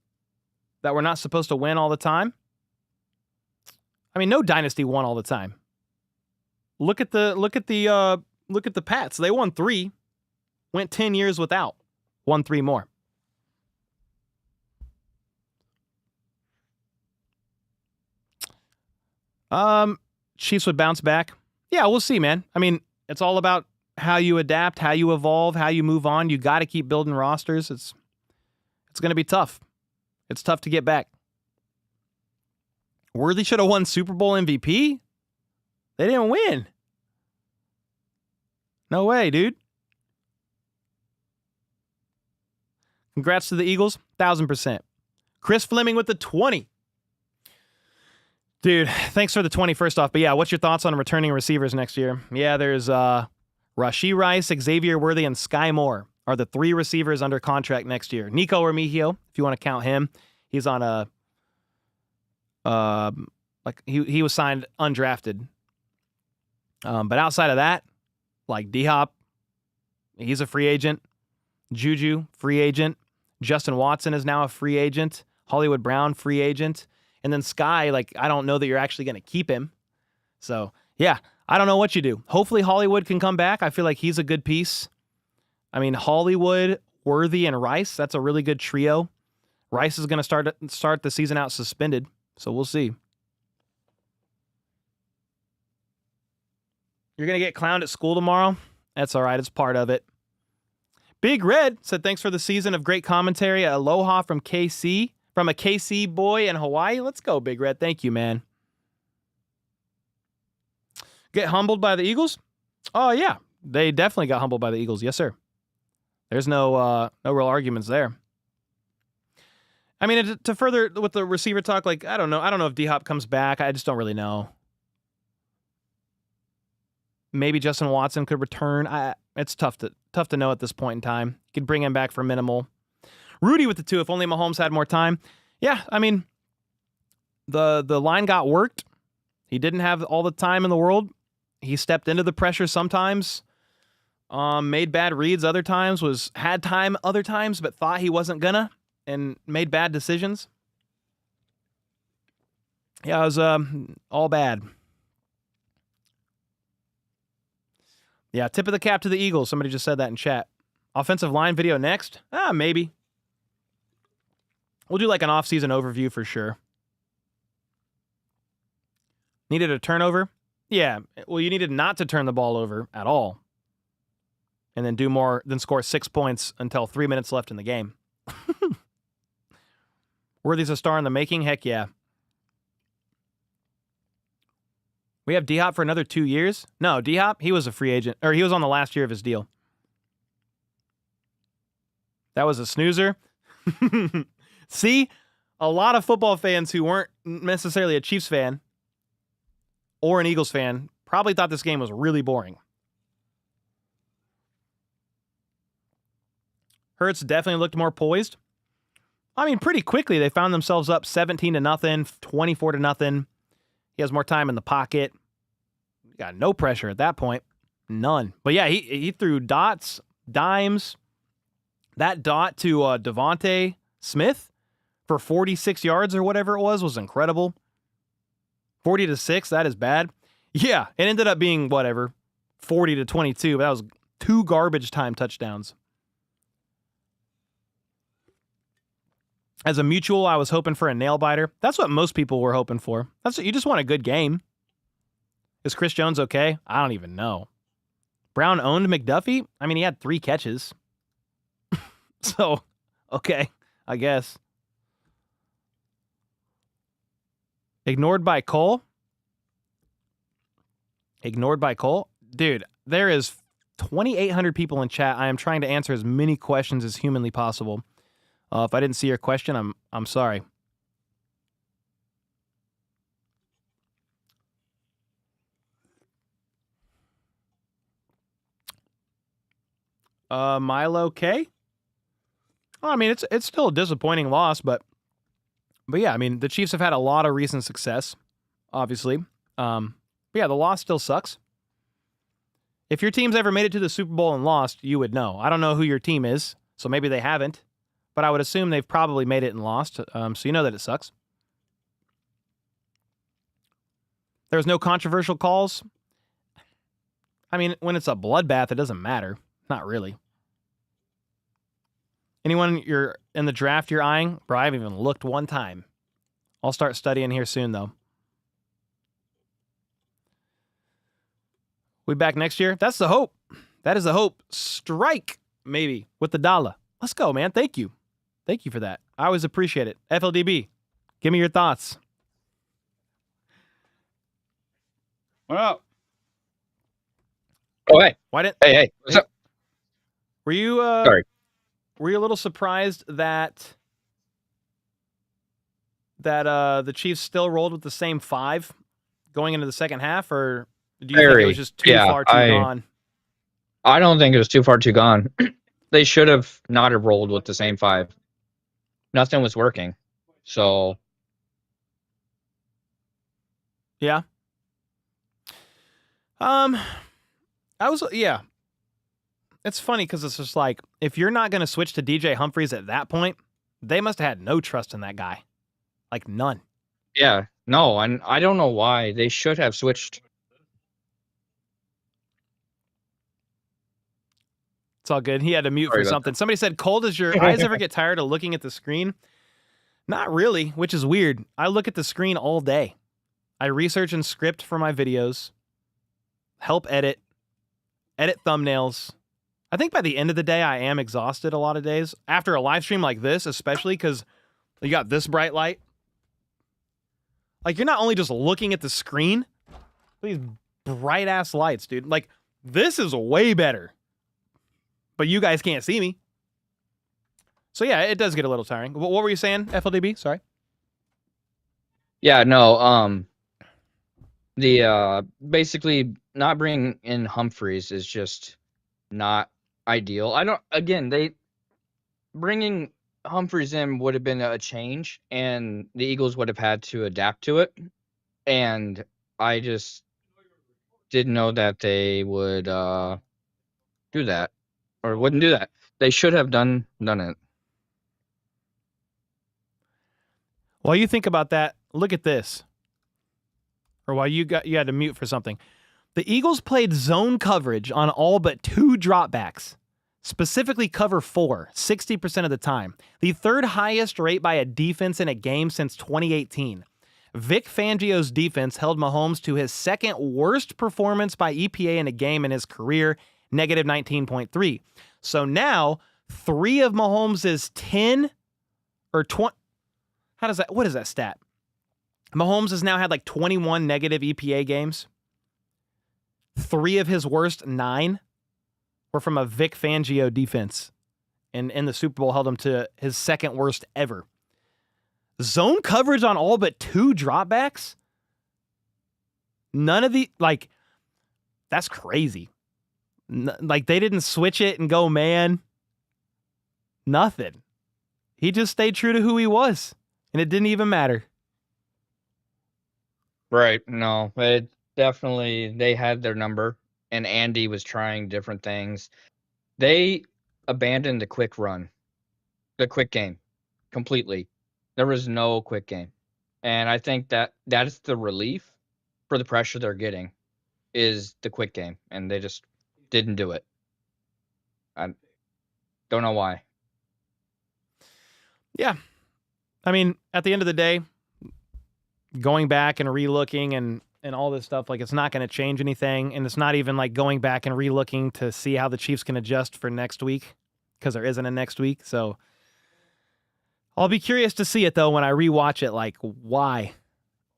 that we're not supposed to win all the time. I mean, no Dynasty won all the time. Look at the look at the Pats. They won 3, went 10 years without, won 3 more. Chiefs would bounce back. Yeah, we'll see, man. I mean, it's all about how you adapt, how you evolve, how you move on. You got to keep building rosters. It's going to be tough. It's tough to get back. Worthy should have won Super Bowl MVP. They didn't win. No way, dude. Congrats to the Eagles. 1,000%. Chris Fleming with the 20. Dude, thanks for the 20 first off. But yeah, what's your thoughts on returning receivers next year? Yeah, there's Rashee Rice, Xavier Worthy, and Sky Moore are the 3 receivers under contract next year. Nico Remigio, if you want to count him, he's on a he was signed undrafted. But outside of that, like D-Hop, he's a free agent. Juju, free agent. Justin Watson is now a free agent. Hollywood Brown, free agent. And then Sky, like, I don't know that you're actually going to keep him. So, yeah, I don't know what you do. Hopefully Hollywood can come back. I feel like he's a good piece. I mean, Hollywood, Worthy, and Rice, that's a really good trio. Rice is going to start the season out suspended, so we'll see. You're going to get clowned at school tomorrow? That's all right. It's part of it. Big Red said, thanks for the season of great commentary. Aloha from KC. From a KC boy in Hawaii. Let's go, Big Red. Thank you, man. Get humbled by the Eagles? Oh, yeah. They definitely got humbled by the Eagles. Yes, sir. There's no real arguments there. I mean, to further with the receiver talk, like, I don't know. I don't know if D-Hop comes back. I just don't really know. Maybe Justin Watson could return. It's tough to know at this point in time. You could bring him back for minimal. Rudy with the 2, if only Mahomes had more time. Yeah, I mean, the line got worked. He didn't have all the time in the world. He stepped into the pressure sometimes, made bad reads other times, had time other times, but thought he wasn't gonna, and made bad decisions. Yeah, it was all bad. Yeah, tip of the cap to the Eagles. Somebody just said that in chat. Offensive line video next? Maybe. We'll do like an off-season overview for sure. Needed a turnover? Yeah. Well, you needed not to turn the ball over at all. And then do more than score 6 points until 3 minutes left in the game. Worthy's a star in the making? Heck yeah. We have D-Hop for another 2 years? No, D-Hop, he was a free agent. Or he was on the last year of his deal. That was a snoozer. See, a lot of football fans who weren't necessarily a Chiefs fan or an Eagles fan probably thought this game was really boring. Hurts definitely looked more poised. I mean, pretty quickly they found themselves up 17-0, 24-0. He has more time in the pocket. Got no pressure at that point. None. But yeah, he threw dots, dimes. That dot to Devontae Smith for 46 yards or whatever it was incredible. 40-6, that is bad. Yeah, it ended up being whatever, 40-22, but that was 2 garbage time touchdowns. As a mutual, I was hoping for a nail biter. That's what most people were hoping for. That's what, you just want a good game. Is Chris Jones okay? I don't even know. Brown owned McDuffie? I mean, he had 3 catches. So, okay, I guess. Ignored by Cole? Ignored by Cole? Dude, there is 2,800 people in chat. I am trying to answer as many questions as humanly possible. If I didn't see your question, I'm sorry. Milo K? Well, I mean, it's still a disappointing loss, but yeah, I mean, the Chiefs have had a lot of recent success, obviously. But yeah, the loss still sucks. If your team's ever made it to the Super Bowl and lost, you would know. I don't know who your team is, so maybe they haven't, but I would assume they've probably made it and lost, so you know that it sucks. There was no controversial calls. I mean, when it's a bloodbath, it doesn't matter. Not really. Anyone you're in the draft you're eyeing? Bro, I haven't even looked one time. I'll start studying here soon, though. We back next year? That's the hope. That is the hope. Strike, maybe, with the dollar. Let's go, man. Thank you. Thank you for that. I always appreciate it. FLDB, give me your thoughts. What up? Oh, hey. Why didn't? Hey. What's up? Were you? Sorry. Were you a little surprised that the Chiefs still rolled with the same 5 going into the second half, or do you think it was just too far too gone? I don't think it was too far too gone. They should have not have rolled with the same 5. Nothing was working. So yeah. It's funny because it's just like, if you're not going to switch to DJ Humphries at that point, they must have had no trust in that guy. Like, none. Yeah. No, and I don't know why. They should have switched. It's all good. He had to mute Sorry for about something. Somebody said, Cole, does your eyes ever get tired of looking at the screen? Not really, which is weird. I look at the screen all day. I research and script for my videos, help edit thumbnails. I think by the end of the day, I am exhausted a lot of days. After a live stream like this, especially because you got this bright light. Like, you're not only just looking at the screen, these bright-ass lights, dude. Like, this is way better. But you guys can't see me. So, yeah, it does get a little tiring. What were you saying, FLDB? Sorry. Yeah, no, the basically not bringing in Humphreys is just not ideal. Bringing Humphreys in would have been a change, and the Eagles would have had to adapt to it. And I just didn't know that they would do that, or wouldn't do that. They should have done it. While you think about that, look at this. Or while you had to mute for something. The Eagles played zone coverage on all but 2 dropbacks. Specifically cover 4, 60% of the time. The 3rd highest rate by a defense in a game since 2018. Vic Fangio's defense held Mahomes to his 2nd worst performance by EPA in a game in his career, negative 19.3. So now, 3 of Mahomes' 10 or 20... what is that stat? Mahomes has now had like 21 negative EPA games. 3 of his worst 9 were from a Vic Fangio defense. And in the Super Bowl held him to his 2nd worst ever. Zone coverage on all but 2 dropbacks? None of the, like, that's crazy. Like, they didn't switch it and go man. Nothing. He just stayed true to who he was. And it didn't even matter. Right. No, it definitely, they had their number, and Andy was trying different things. They abandoned the quick run, the quick game, completely. There was no quick game. And I think that is the relief for the pressure they're getting, is the quick game. And they just didn't do it. I don't know why. Yeah. I mean, at the end of the day, going back and re-looking and all this stuff, like, it's not going to change anything. And it's not even like going back and re-looking to see how the Chiefs can adjust for next week, because there isn't a next week. So I'll be curious to see it, though, when I rewatch it, like, why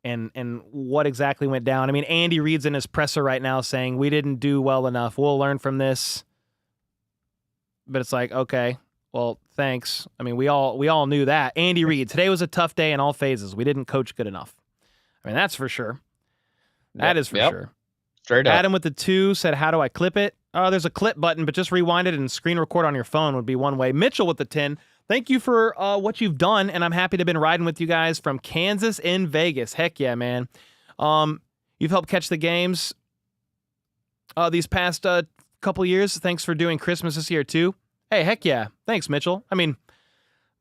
and what exactly went down. I mean, Andy Reid's in his presser right now saying, we didn't do well enough. We'll learn from this. But it's like, okay, well, thanks. I mean, we all knew that. Andy Reid, today was a tough day in all phases. We didn't coach good enough. I mean, that's for sure. That is for sure. Straight up. Adam with the 2 said, how do I clip it? Oh, there's a clip button, but just rewind it and screen record on your phone would be one way. Mitchell with the 10. Thank you for what you've done, and I'm happy to have been riding with you guys from Kansas in Vegas. Heck yeah, man. You've helped catch the games these past couple years. Thanks for doing Christmas this year, too. Hey, heck yeah. Thanks, Mitchell. I mean,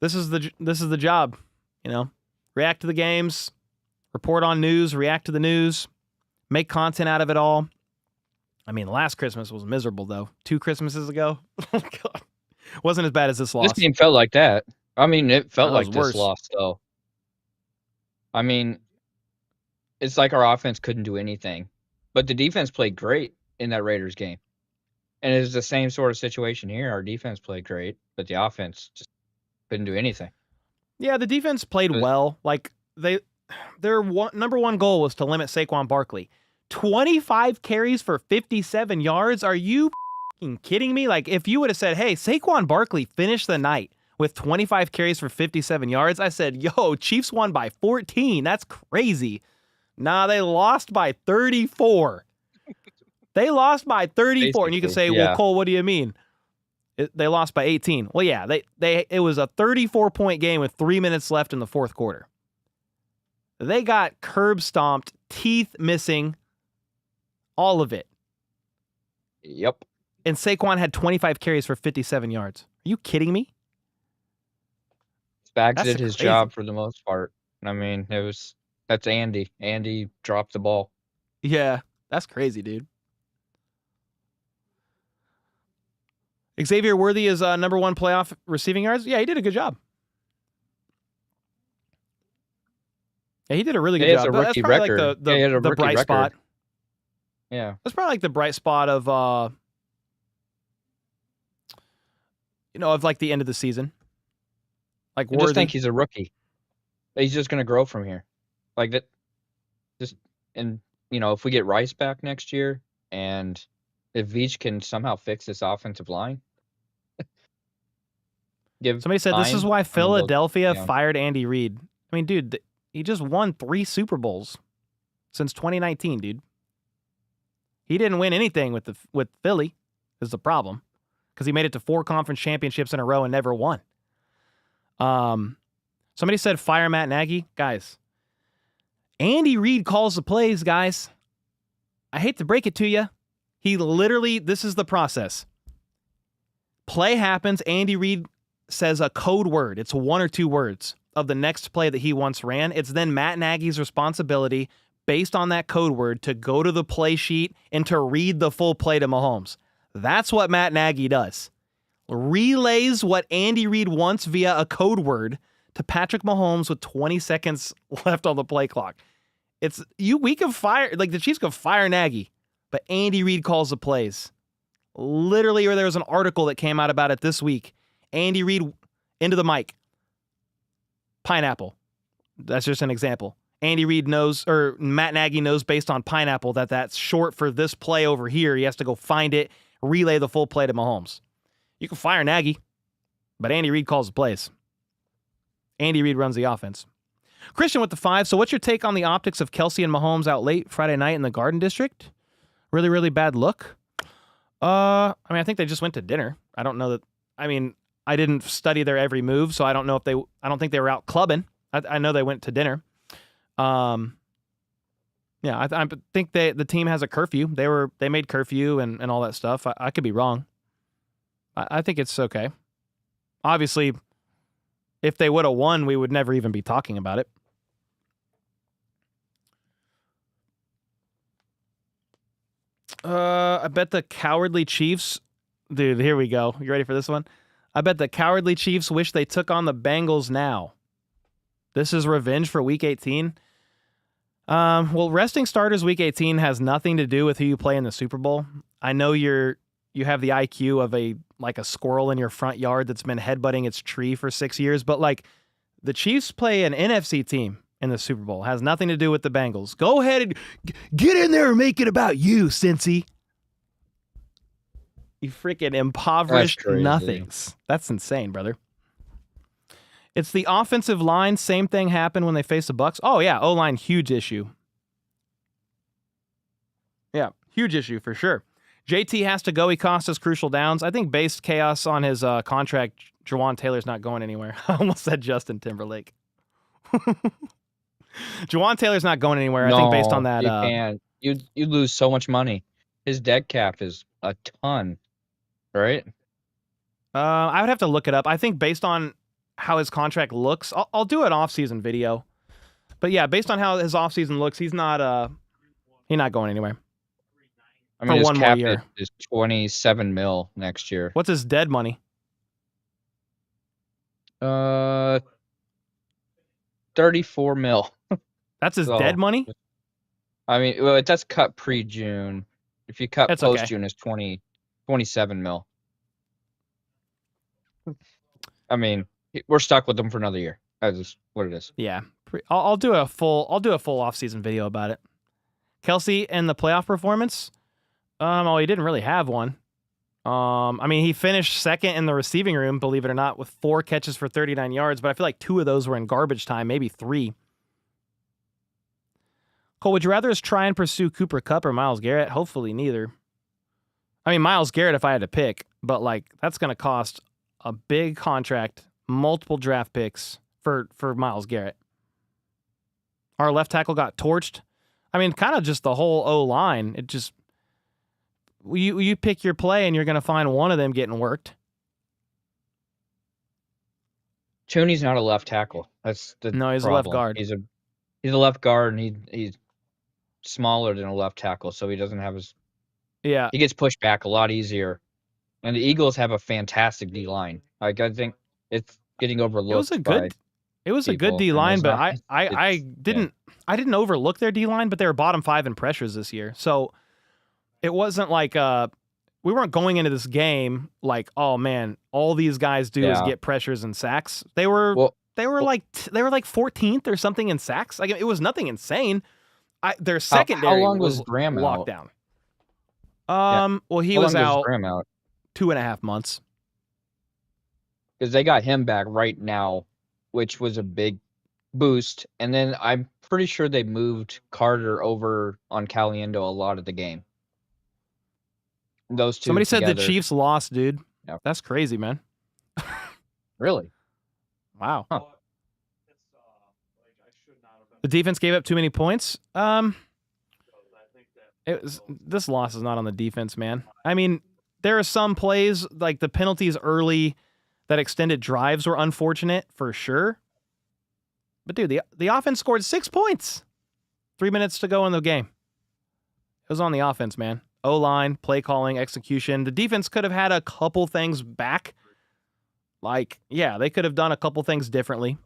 this is the job, you know. React to the games, report on news, react to the news, make content out of it all. I mean, last Christmas was miserable, though. 2 Christmases ago. Oh, God. Wasn't as bad as this loss. This game felt like that. I mean, it felt That was like this worse. loss, though. I mean, it's like our offense couldn't do anything. But the defense played great in that Raiders game. And it's the same sort of situation here. Our defense played great, but the offense just couldn't do anything. Yeah, the defense played well. Like, their number one goal was to limit Saquon Barkley. 25 carries for 57 yards? Are you kidding me? Like, if you would have said, hey, Saquon Barkley finished the night with 25 carries for 57 yards, I said, yo, Chiefs won by 14. That's crazy. Nah, they lost by 34. They lost by 34. Basically, and you can say, well, Cole, what do you mean? They lost by 18. Well, yeah, it was a 34-point game with 3 minutes left in the fourth quarter. They got curb stomped, teeth missing, all of it. Yep. And Saquon had 25 carries for 57 yards. Are you kidding me? Spags did his job for the most part. I mean, that's Andy. Andy dropped the ball. Yeah, that's crazy, dude. Xavier Worthy is number 1 playoff receiving yards. Yeah, he did a good job. Yeah, he did a really good job. That's probably like the bright spot. Yeah. That's probably like the bright spot of of like the end of the season. Like I just think he's a rookie. He's just going to grow from here. Like that. If we get Rice back next year, and if Veach can somehow fix this offensive line, somebody said this is why Philadelphia fired Andy Reid. I mean, dude, he just won 3 Super Bowls since 2019, dude. He didn't win anything with Philly, is the problem, because he made it to 4 conference championships in a row and never won. Somebody said fire Matt Nagy. Guys, Andy Reid calls the plays, guys. I hate to break it to you. He literally, this is the process. Play happens. Andy Reid says a code word. It's 1 or 2 words of the next play that he once ran. It's then Matt Nagy's responsibility, based on that code word, to go to the play sheet and to read the full play to Mahomes. That's what Matt Nagy does. Relays what Andy Reid wants via a code word to Patrick Mahomes with 20 seconds left on the play clock. We can fire, like the Chiefs can fire Nagy, but Andy Reid calls the plays. Literally, or there was an article that came out about it this week. Andy Reid into the mic. Pineapple. That's just an example. Andy Reid knows, or Matt Nagy knows based on pineapple that that's short for this play over here. He has to go find it, relay the full play to Mahomes. You can fire Nagy, but Andy Reid calls the plays. Andy Reid runs the offense. Christian with the 5. So what's your take on the optics of Kelsey and Mahomes out late Friday night in the Garden District? Really, really bad look. I think they just went to dinner. I don't know that. I mean, I didn't study their every move, so I don't know if I don't think they were out clubbing. I know they went to dinner. I think the team has a curfew. They made curfew and all that stuff. I could be wrong. I think it's okay. Obviously, if they would have won, we would never even be talking about it. I bet the cowardly Chiefs... Dude, here we go. You ready for this one? I bet the cowardly Chiefs wish they took on the Bengals now. This is revenge for Week 18. Well, resting starters Week 18 has nothing to do with who you play in the Super Bowl. I know you have the IQ of a squirrel in your front yard that's been headbutting its tree for 6 years, but the Chiefs play an NFC team in the Super Bowl. It has nothing to do with the Bengals. Go ahead and get in there and make it about you, Cincy. You freaking impoverished nothings. That's insane, brother. It's the offensive line. Same thing happened when they faced the Bucs. Oh, yeah. O-line, huge issue. Yeah, huge issue for sure. JT has to go. He cost us crucial downs. I think based chaos on his contract, Jawan Taylor's not going anywhere. I almost said Justin Timberlake. Jawan Taylor's not going anywhere. No, I think based on that. You can't. You lose so much money. His dead cap is a ton, right? I would have to look it up. I think based on how his contract looks, I'll do an off-season video. But yeah, based on how his off-season looks, he's not going anywhere. I For mean, his one more cap year. is 27 mil next year. What's his dead money? 34 mil. That's his So, dead money? I mean, well, it does cut pre-June. If you cut That's okay. post-June, it's 27 mil. I mean, we're stuck with them for another year. That's what it is. Yeah. I'll do a full off-season video about it. Kelsey and the playoff performance. Oh, he didn't really have one. I mean, he finished second in the receiving room, believe it or not, with 4 catches for 39 yards, but I feel like 2 of those were in garbage time, maybe 3. Cole, would you rather us try and pursue Cooper Kupp or Myles Garrett? Hopefully neither. I mean, Myles Garrett if I had to pick, but like that's going to cost a big contract, multiple draft picks for Myles Garrett. Our left tackle got torched. I mean, kind of just the whole O-line. It just you pick your play and you're going to find one of them getting worked. Tooney's not a left tackle. That's the No, he's problem. a left guard. He's a left guard, and he's smaller than a left tackle, so he doesn't have his. Yeah, He gets pushed back a lot easier. And the Eagles have a fantastic D line. Like I think it's getting overlooked. it was a good D line, but I didn't overlook their D line, but they were bottom 5 in pressures this year. So it wasn't like we weren't going into this game like, oh man, all these guys do is get pressures and sacks. They were like 14th or something in sacks. Like it was nothing insane. Their secondary how long was Graham locked out? down. Well, he was out Graham out 2.5 months. Because they got him back right now, which was a big boost. And then I'm pretty sure they moved Carter over on Caliendo a lot of the game. Those two. Somebody together. said the Chiefs lost, dude. Yep. That's crazy, man. Really? Wow. Huh. The defense gave up too many points. This loss is not on the defense, man. I mean, there are some plays like the penalties early that extended drives were unfortunate for sure. But dude, the offense scored 6 points. 3 minutes to go in the game. It was on the offense, man. O-line, play calling, execution. The defense could have had a couple things back. Like, yeah, they could have done a couple things differently.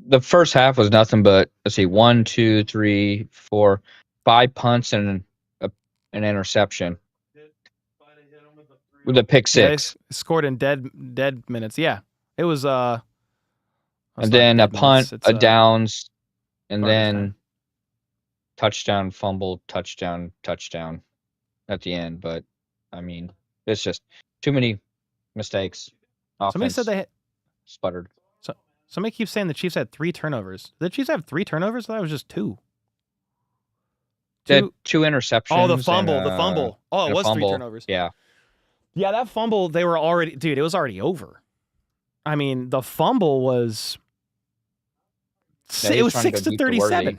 The first half was nothing but, let's see, 1, 2, 3, 4, 5 punts and an interception. With a pick 6. Yeah, scored in dead minutes. Yeah. It was and then a punt, a downs, and then time. touchdown, fumble, touchdown at the end. But I mean, it's just too many mistakes. Somebody said they sputtered. Somebody keeps saying the Chiefs had 3 turnovers. Did the Chiefs have 3 turnovers? I thought it was just 2. They had 2 interceptions. Oh, the fumble. Oh, it was fumble. 3 turnovers. Yeah. Yeah, that fumble, they were already... Dude, it was already over. I mean, the fumble was... it was 6-37.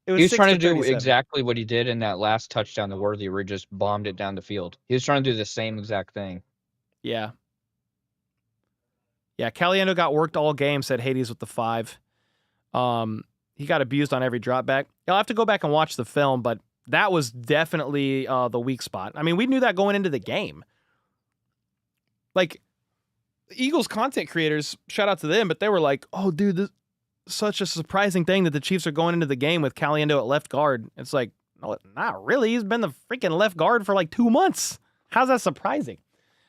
He was trying to do exactly what he did in that last touchdown to Worthy, where he just bombed it down the field. He was trying to do the same exact thing. Yeah. Yeah, Caliendo got worked all game, said Hades with the 5. He got abused on every drop back. I'll have to go back and watch the film, but that was definitely the weak spot. I mean, we knew that going into the game. Like, Eagles content creators, shout out to them, but they were like, oh, dude, this such a surprising thing that the Chiefs are going into the game with Caliendo at left guard. It's like, no, not really. He's been the freaking left guard for like 2 months. How's that surprising?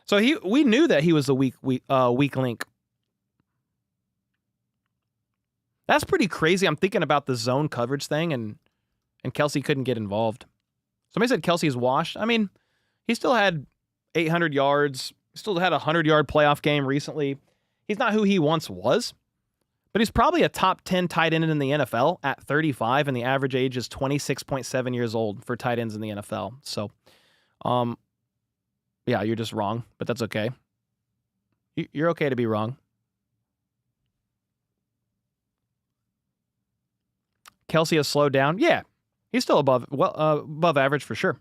So we knew that he was the weak link. That's pretty crazy. I'm thinking about the zone coverage thing, and Kelsey couldn't get involved. Somebody said Kelsey's washed. I mean, he still had 800 yards. Still had a 100-yard playoff game recently. He's not who he once was, but he's probably a top 10 tight end in the NFL at 35, and the average age is 26.7 years old for tight ends in the NFL. So, yeah, you're just wrong, but that's okay. You're okay to be wrong. Kelsey has slowed down. Yeah, he's still above average for sure.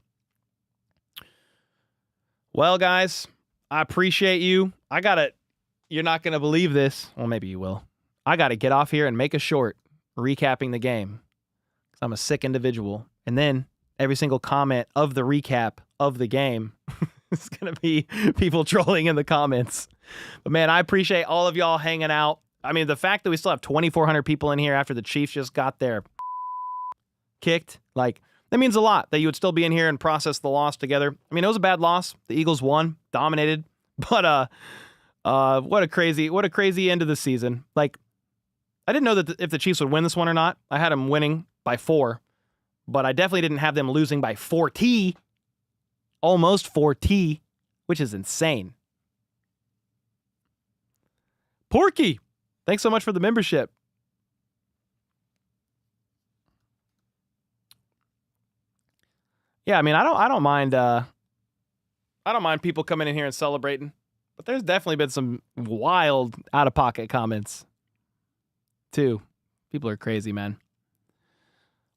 Well, guys, I appreciate you. You're not going to believe this. Well, maybe you will. I got to get off here and make a short recapping the game because I'm a sick individual. And then every single comment of the recap of the game. It's going to be people trolling in the comments. But, man, I appreciate all of y'all hanging out. I mean, the fact that we still have 2,400 people in here after the Chiefs just got their kicked, like, that means a lot that you would still be in here and process the loss together. I mean, it was a bad loss. The Eagles won, dominated. But what a crazy end of the season. Like, I didn't know that if the Chiefs would win this one or not. I had them winning by 4. But I definitely didn't have them losing by 4T. Almost 4T, which is insane. Porky, thanks so much for the membership. Yeah, I mean, I don't mind people coming in here and celebrating, but there's definitely been some wild out of pocket comments too. People are crazy, man.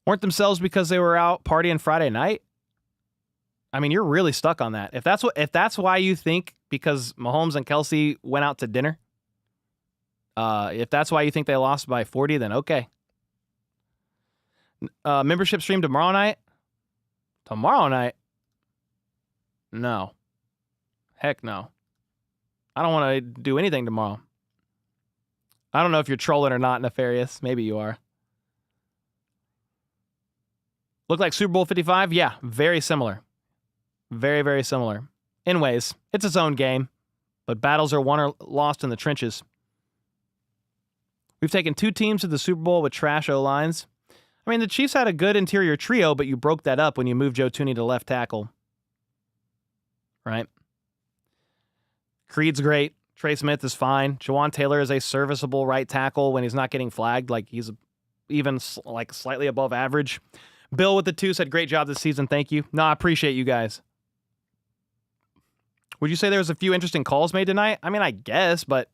Weren't themselves because they were out partying Friday night? I mean, you're really stuck on that. If that's why you think because Mahomes and Kelsey went out to dinner, if that's why you think they lost by 40, then okay. Membership stream tomorrow night? Tomorrow night? No. Heck no. I don't want to do anything tomorrow. I don't know if you're trolling or not, Nefarious. Maybe you are. Look like Super Bowl 55? Yeah, very similar. Very, very similar. In ways, it's its own game, but battles are won or lost in the trenches. We've taken 2 teams to the Super Bowl with trash O-lines. I mean, the Chiefs had a good interior trio, but you broke that up when you moved Joe Tooney to left tackle. Right? Creed's great. Trey Smith is fine. Jawan Taylor is a serviceable right tackle when he's not getting flagged. Like, he's even like slightly above average. Bill with the 2 said, great job this season. Thank you. No, I appreciate you guys. Would you say there was a few interesting calls made tonight? I mean, I guess, but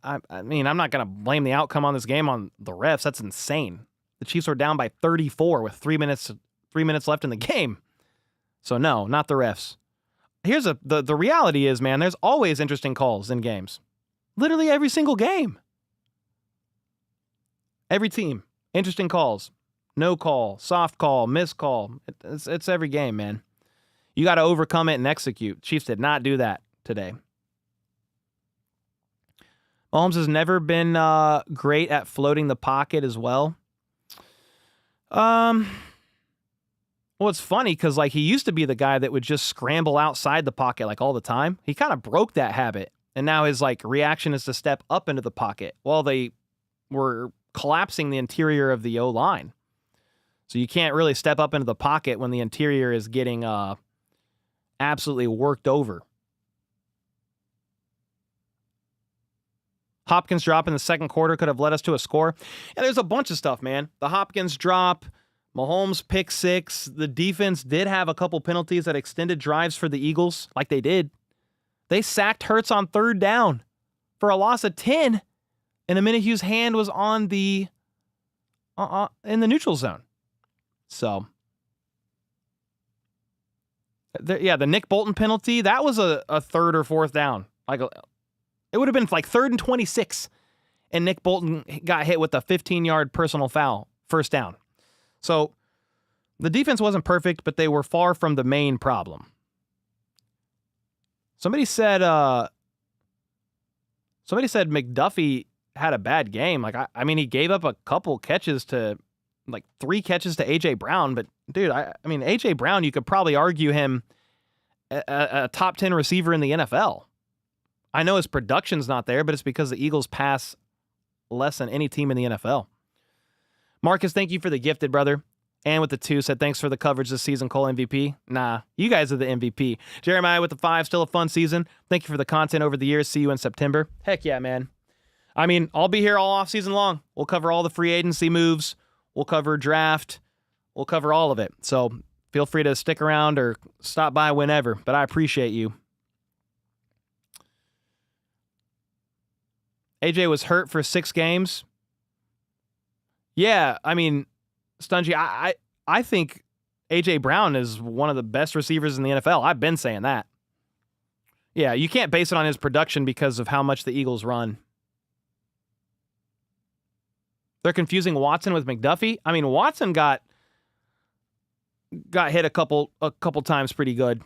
I mean, I'm not going to blame the outcome on this game on the refs. That's insane. The Chiefs were down by 34 with 3 minutes left in the game. So no, not the refs. Here's the reality is, man, there's always interesting calls in games. Literally every single game. Every team, interesting calls. No call, soft call, missed call. It's every game, man. You got to overcome it and execute. Chiefs did not do that today. Mahomes has never been great at floating the pocket as well. Well, it's funny because like he used to be the guy that would just scramble outside the pocket like all the time. He kind of broke that habit, and now his like reaction is to step up into the pocket while they were collapsing the interior of the O-line. So you can't really step up into the pocket when the interior is getting absolutely worked over. Hopkins drop in the second quarter could have led us to a score. And there's a bunch of stuff, man. The Hopkins drop, Mahomes pick 6. The defense did have a couple penalties that extended drives for the Eagles, like they did. They sacked Hurts on 3rd down for a loss of 10, and Minihew's hand was on the in the neutral zone. So, the Nick Bolton penalty, that was a 3rd or 4th down. Like it would have been like 3rd and 26, and Nick Bolton got hit with a 15-yard personal foul, 1st down. So the defense wasn't perfect, but they were far from the main problem. Somebody said McDuffie had a bad game. Like I mean, he gave up a couple catches to, like 3 catches to A.J. Brown, but dude, I mean, A.J. Brown, you could probably argue him a top 10 receiver in the NFL. I know his production's not there, but it's because the Eagles pass less than any team in the NFL. Marcus, thank you for the gifted, brother. And with the 2 said, thanks for the coverage this season, Cole MVP. Nah, you guys are the MVP. Jeremiah with the 5, still a fun season. Thank you for the content over the years. See you in September. Heck yeah, man. I mean, I'll be here all off season long. We'll cover all the free agency moves. We'll cover draft. We'll cover all of it. So feel free to stick around or stop by whenever, but I appreciate you. AJ was hurt for 6 games. Yeah, I mean, Stungy, I think A.J. Brown is one of the best receivers in the NFL. I've been saying that. Yeah, you can't base it on his production because of how much the Eagles run. They're confusing Watson with McDuffie. I mean, Watson got got hit a couple times pretty good.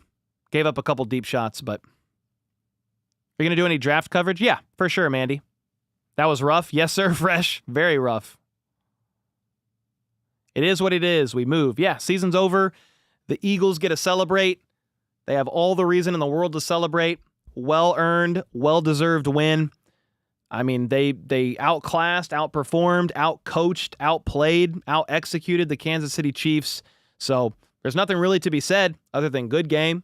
Gave up a couple deep shots, but are you going to do any draft coverage? Yeah, for sure, Mandy. That was rough. Yes, sir, Fresh. Very rough. It is what it is. We move. Yeah, season's over. The Eagles get to celebrate. They have all the reason in the world to celebrate. Well-earned, well-deserved win. I mean, they outclassed, outperformed, outcoached, outplayed, out-executed the Kansas City Chiefs. So there's nothing really to be said other than good game.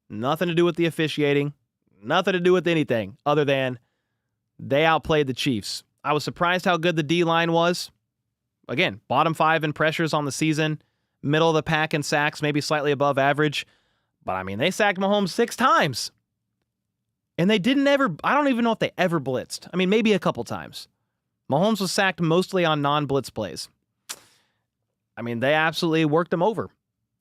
Nothing to do with the officiating. Nothing to do with anything other than they outplayed the Chiefs. I was surprised how good the D-line was. Again, bottom 5 in pressures on the season. Middle of the pack in sacks, maybe slightly above average. But, I mean, they sacked Mahomes 6 times. And they didn't ever, I don't even know if they ever blitzed. I mean, maybe a couple times. Mahomes was sacked mostly on non-blitz plays. I mean, they absolutely worked them over.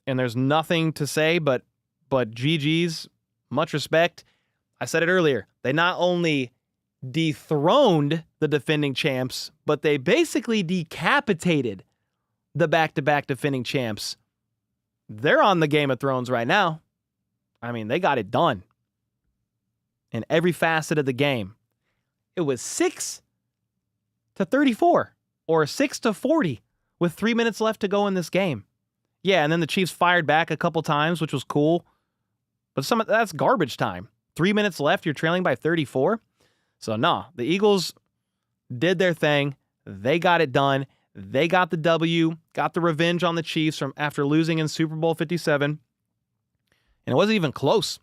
And there's nothing to say but GG's, much respect. I said it earlier. They not only dethroned the defending champs, but they basically decapitated the back-to-back defending champs. They're on the Game of Thrones right now. I mean, they got it done. In every facet of the game. It was 6-34 or 6-40 with 3 minutes left to go in this game. Yeah, and then the Chiefs fired back a couple times, which was cool. But that's garbage time. 3 minutes left, you're trailing by 34. So, no, the Eagles did their thing. They got it done. They got the W, got the revenge on the Chiefs from after losing in Super Bowl 57. And it wasn't even close.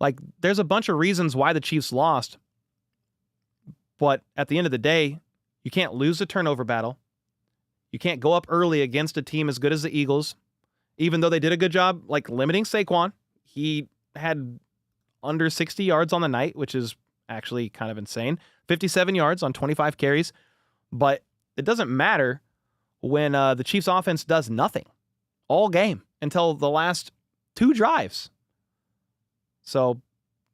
Like, there's a bunch of reasons why the Chiefs lost. But at the end of the day, you can't lose the turnover battle. You can't go up early against a team as good as the Eagles, even though they did a good job, like, limiting Saquon. He had under 60 yards on the night, which is actually kind of insane. 57 yards on 25 carries. But it doesn't matter when the Chiefs offense does nothing all game until the last 2 drives. So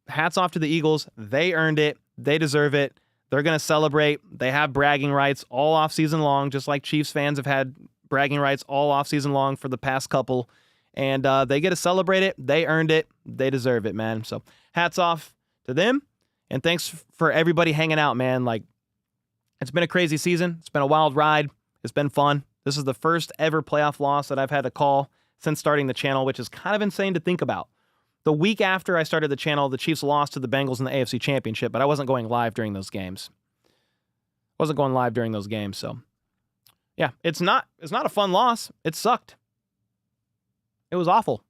hats off to the Eagles. They earned it. They deserve it. They're going to celebrate. They have bragging rights all offseason long, just like Chiefs fans have had bragging rights all offseason long for the past couple. And they get to celebrate it. They earned it. They deserve it, man. So hats off to them. And thanks for everybody hanging out, man. Like, it's been a crazy season. It's been a wild ride. It's been fun. This is the first ever playoff loss that I've had to call since starting the channel, which is kind of insane to think about. The week after I started the channel, the Chiefs lost to the Bengals in the AFC Championship, but I wasn't going live during those games. So yeah, it's not a fun loss. It sucked. It was awful.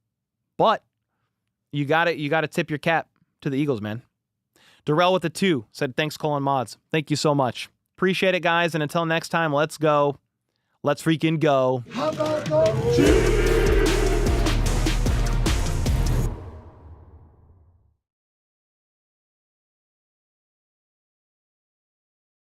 But you got to tip your cap to the Eagles, man. Darrell with the 2 said, thanks, Colin Mods. Thank you so much. Appreciate it, guys. And until next time, let's go. Let's freaking go. How about those Chiefs?